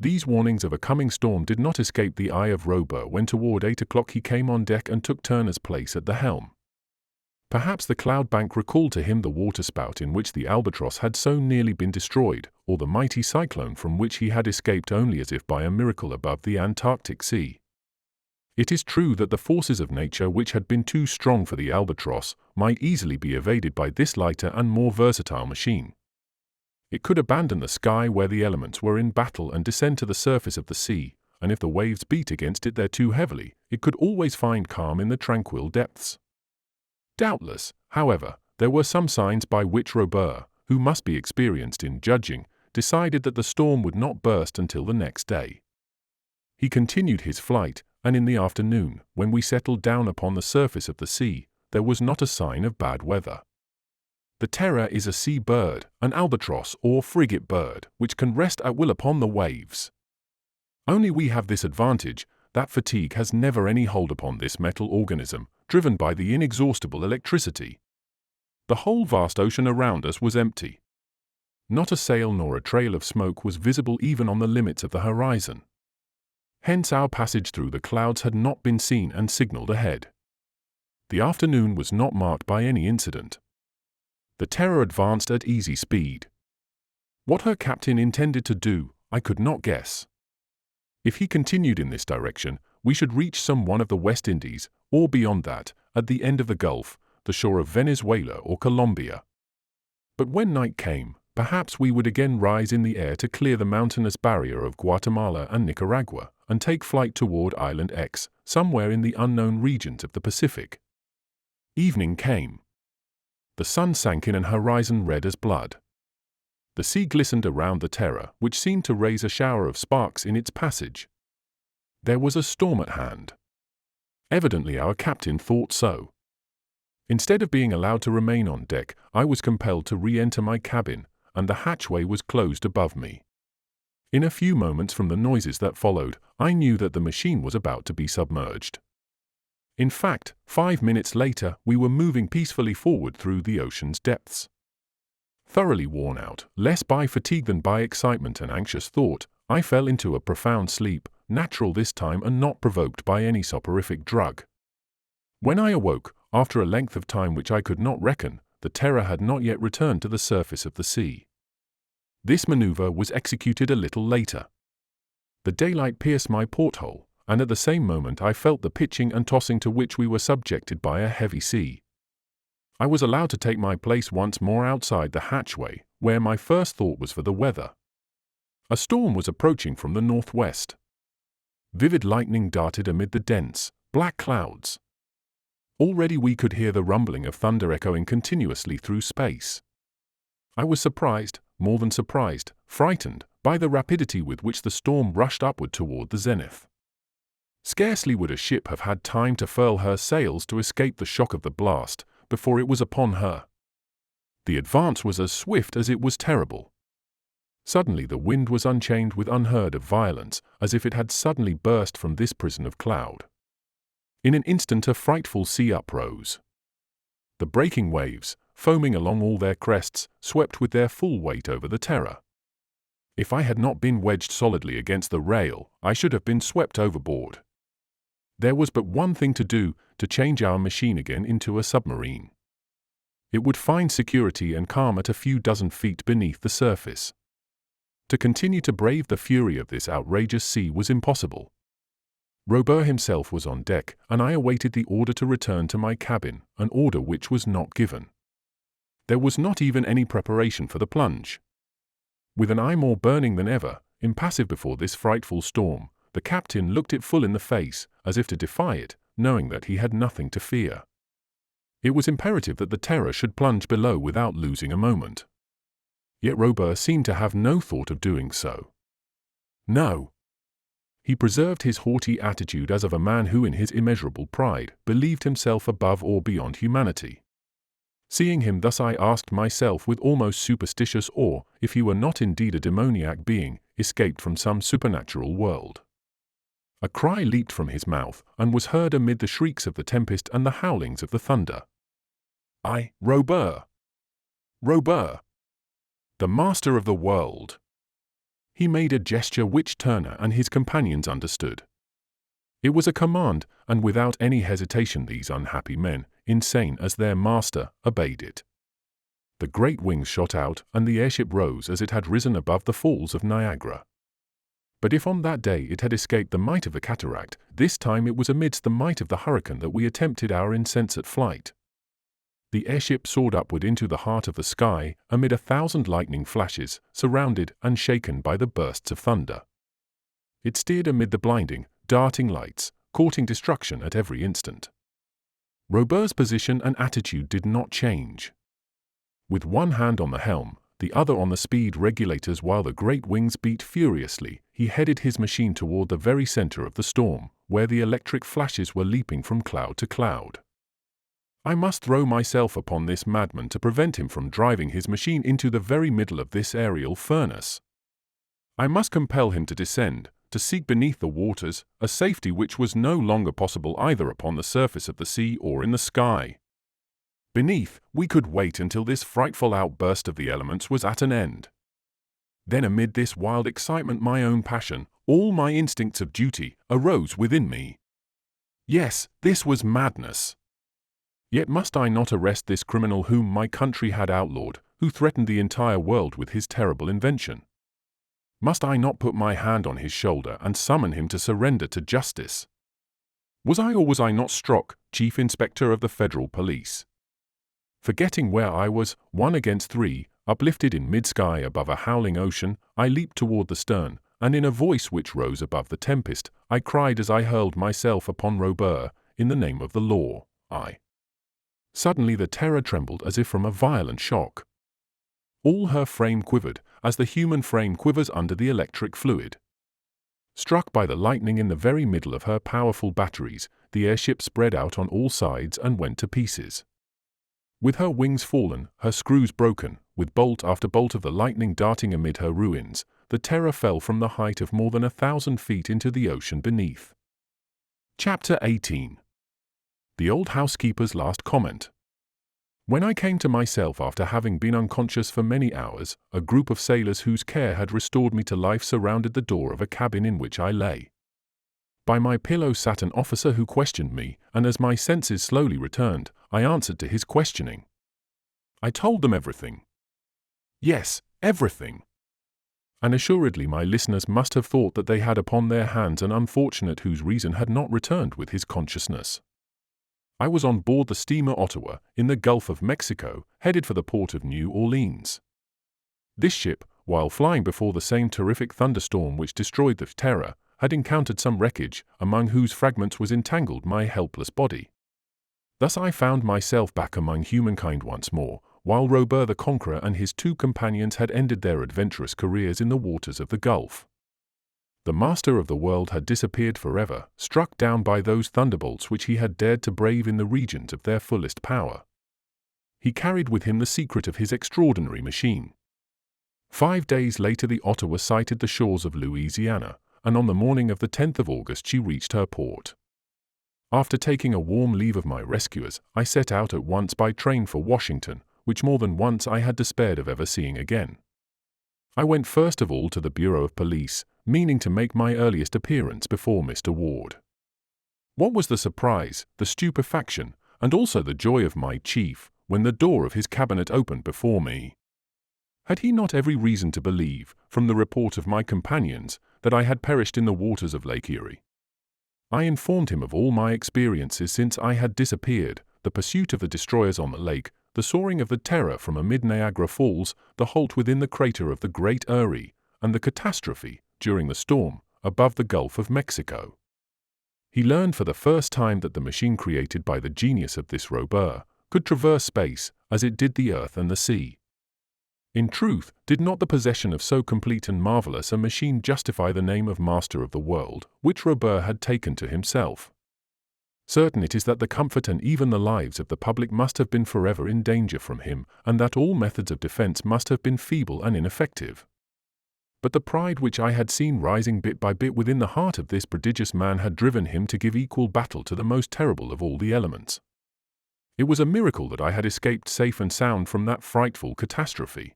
These warnings of a coming storm did not escape the eye of Robert when toward 8 o'clock he came on deck and took Turner's place at the helm. Perhaps the cloud bank recalled to him the waterspout in which the Albatross had so nearly been destroyed, or the mighty cyclone from which he had escaped only as if by a miracle above the Antarctic Sea. It is true that the forces of nature which had been too strong for the Albatross might easily be evaded by this lighter and more versatile machine. It could abandon the sky where the elements were in battle and descend to the surface of the sea, and if the waves beat against it there too heavily, it could always find calm in the tranquil depths. Doubtless, however, there were some signs by which Robert, who must be experienced in judging, decided that the storm would not burst until the next day. He continued his flight, and in the afternoon, when we settled down upon the surface of the sea, there was not a sign of bad weather. The Terror is a sea bird, an albatross or frigate bird, which can rest at will upon the waves. Only we have this advantage, that fatigue has never any hold upon this metal organism, driven by the inexhaustible electricity. The whole vast ocean around us was empty. Not a sail nor a trail of smoke was visible even on the limits of the horizon. Hence our passage through the clouds had not been seen and signaled ahead. The afternoon was not marked by any incident. The Terror advanced at easy speed. What her captain intended to do, I could not guess. If he continued in this direction, we should reach some one of the West Indies, or beyond that, at the end of the Gulf, the shore of Venezuela or Colombia. But when night came, perhaps we would again rise in the air to clear the mountainous barrier of Guatemala and Nicaragua, and take flight toward Island X, somewhere in the unknown regions of the Pacific. Evening came. The sun sank in an horizon red as blood. The sea glistened around the Terror, which seemed to raise a shower of sparks in its passage. There was a storm at hand. Evidently our captain thought so. Instead of being allowed to remain on deck, I was compelled to re-enter my cabin, and the hatchway was closed above me. In a few moments from the noises that followed, I knew that the machine was about to be submerged. In fact, 5 minutes later, we were moving peacefully forward through the ocean's depths. Thoroughly worn out, less by fatigue than by excitement and anxious thought, I fell into a profound sleep, natural this time and not provoked by any soporific drug. When I awoke, after a length of time which I could not reckon, the Terror had not yet returned to the surface of the sea. This maneuver was executed a little later. The daylight pierced my porthole, and at the same moment I felt the pitching and tossing to which we were subjected by a heavy sea. I was allowed to take my place once more outside the hatchway, where my first thought was for the weather. A storm was approaching from the northwest. Vivid lightning darted amid the dense, black clouds. Already we could hear the rumbling of thunder echoing continuously through space. I was surprised, more than surprised, frightened, by the rapidity with which the storm rushed upward toward the zenith. Scarcely would a ship have had time to furl her sails to escape the shock of the blast, before it was upon her. The advance was as swift as it was terrible. Suddenly the wind was unchained with unheard of violence, as if it had suddenly burst from this prison of cloud. In an instant a frightful sea uprose. The breaking waves, foaming along all their crests, swept with their full weight over the Terror. If I had not been wedged solidly against the rail, I should have been swept overboard. There was but one thing to do, to change our machine again into a submarine. It would find security and calm at a few dozen feet beneath the surface. To continue to brave the fury of this outrageous sea was impossible. Robert himself was on deck, and I awaited the order to return to my cabin, an order which was not given. There was not even any preparation for the plunge. With an eye more burning than ever, impassive before this frightful storm, the captain looked it full in the face, as if to defy it, knowing that he had nothing to fear. It was imperative that the Terror should plunge below without losing a moment. Yet Robert seemed to have no thought of doing so. No. He preserved his haughty attitude as of a man who in his immeasurable pride believed himself above or beyond humanity. Seeing him thus, I asked myself with almost superstitious awe if he were not indeed a demoniac being, escaped from some supernatural world. A cry leaped from his mouth, and was heard amid the shrieks of the tempest and the howlings of the thunder. Robert! Robert! The master of the world! He made a gesture which Turner and his companions understood. It was a command, and without any hesitation these unhappy men, insane as their master, obeyed it. The great wings shot out, and the airship rose as it had risen above the falls of Niagara. But if on that day it had escaped the might of the cataract, this time it was amidst the might of the hurricane that we attempted our insensate flight. The airship soared upward into the heart of the sky, amid 1,000 lightning flashes, surrounded and shaken by the bursts of thunder. It steered amid the blinding, darting lights, courting destruction at every instant. Robert's position and attitude did not change. With one hand on the helm, the other on the speed regulators, while the great wings beat furiously, he headed his machine toward the very center of the storm, where the electric flashes were leaping from cloud to cloud. I must throw myself upon this madman to prevent him from driving his machine into the very middle of this aerial furnace. I must compel him to descend, to seek beneath the waters a safety which was no longer possible either upon the surface of the sea or in the sky. Beneath, we could wait until this frightful outburst of the elements was at an end. Then amid this wild excitement, my own passion, all my instincts of duty, arose within me. Yes, this was madness. Yet must I not arrest this criminal whom my country had outlawed, who threatened the entire world with his terrible invention? Must I not put my hand on his shoulder and summon him to surrender to justice? Was I or was I not Strock, Chief Inspector of the Federal Police? Forgetting where I was, 1 against 3, uplifted in mid-sky above a howling ocean, I leaped toward the stern, and in a voice which rose above the tempest, I cried as I hurled myself upon Robert, in the name of the law, Suddenly the Terror trembled as if from a violent shock. All her frame quivered, as the human frame quivers under the electric fluid. Struck by the lightning in the very middle of her powerful batteries, the airship spread out on all sides and went to pieces. With her wings fallen, her screws broken, with bolt after bolt of the lightning darting amid her ruins, the Terror fell from the height of more than 1,000 feet into the ocean beneath. Chapter 18. The Old Housekeeper's Last Comment. When I came to myself after having been unconscious for many hours, a group of sailors whose care had restored me to life surrounded the door of a cabin in which I lay. By my pillow sat an officer who questioned me, and as my senses slowly returned, I answered to his questioning. I told them everything. Yes, everything. And assuredly my listeners must have thought that they had upon their hands an unfortunate whose reason had not returned with his consciousness. I was on board the steamer Ottawa, in the Gulf of Mexico, headed for the port of New Orleans. This ship, while flying before the same terrific thunderstorm which destroyed the Terror, had encountered some wreckage, among whose fragments was entangled my helpless body. Thus I found myself back among humankind once more, while Robert the Conqueror and his 2 companions had ended their adventurous careers in the waters of the Gulf. The master of the world had disappeared forever, struck down by those thunderbolts which he had dared to brave in the regions of their fullest power. He carried with him the secret of his extraordinary machine. 5 days later the Ottawa sighted the shores of Louisiana, and on the morning of the 10th of August she reached her port. After taking a warm leave of my rescuers, I set out at once by train for Washington, which more than once I had despaired of ever seeing again. I went first of all to the Bureau of Police, meaning to make my earliest appearance before Mr. Ward. What was the surprise, the stupefaction, and also the joy of my chief, when the door of his cabinet opened before me. Had he not every reason to believe, from the report of my companions, that I had perished in the waters of Lake Erie? I informed him of all my experiences since I had disappeared, the pursuit of the destroyers on the lake, the soaring of the Terror from amid Niagara Falls, the halt within the crater of the Great Erie, and the catastrophe, during the storm, above the Gulf of Mexico. He learned for the first time that the machine created by the genius of this Robert could traverse space, as it did the earth and the sea. In truth, did not the possession of so complete and marvelous a machine justify the name of master of the world, which Robert had taken to himself? Certain it is that the comfort and even the lives of the public must have been forever in danger from him, and that all methods of defense must have been feeble and ineffective. But the pride which I had seen rising bit by bit within the heart of this prodigious man had driven him to give equal battle to the most terrible of all the elements. It was a miracle that I had escaped safe and sound from that frightful catastrophe.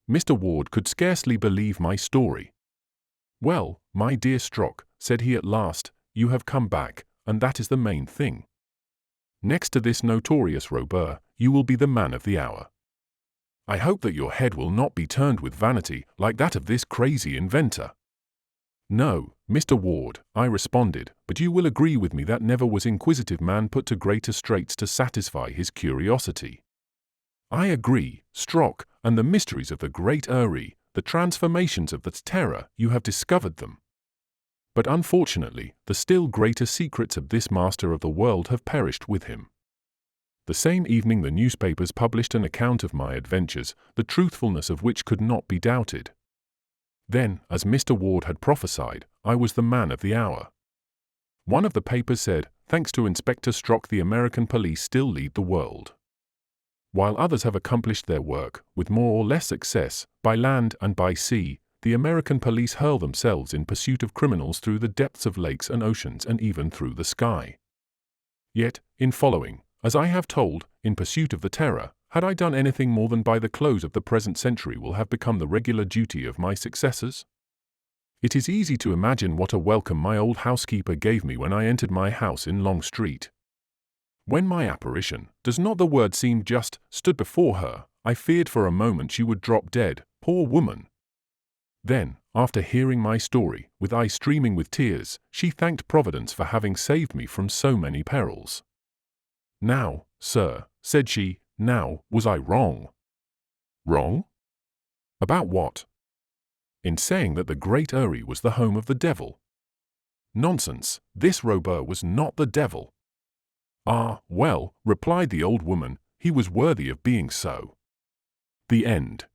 Mr. Ward could scarcely believe my story. "Well, my dear Strock," said he at last, "you have come back, and that is the main thing. Next to this notorious Robert, you will be the man of the hour. I hope that your head will not be turned with vanity like that of this crazy inventor." "No, Mr. Ward," I responded, "but you will agree with me that never was inquisitive man put to greater straits to satisfy his curiosity." "I agree, Strock, and the mysteries of the Great Erie, the transformations of the Terror, you have discovered them. But unfortunately, the still greater secrets of this master of the world have perished with him." The same evening the newspapers published an account of my adventures, the truthfulness of which could not be doubted. Then, as Mr. Ward had prophesied, I was the man of the hour. One of the papers said, "Thanks to Inspector Strock, the American police still lead the world." While others have accomplished their work, with more or less success, by land and by sea, the American police hurl themselves in pursuit of criminals through the depths of lakes and oceans and even through the sky. Yet, in following, as I have told, in pursuit of the Terror, had I done anything more than by the close of the present century will have become the regular duty of my successors? It is easy to imagine what a welcome my old housekeeper gave me when I entered my house in Long Street. When my apparition, does not the word seem just, stood before her, I feared for a moment she would drop dead, poor woman. Then, after hearing my story, with eyes streaming with tears, she thanked Providence for having saved me from so many perils. "Now, sir," said she, "now, was I wrong?" "Wrong? About what?" "In saying that the Great Erie was the home of the devil." "Nonsense, this Robert was not the devil." "Ah, well," replied the old woman, "he was worthy of being so." The end.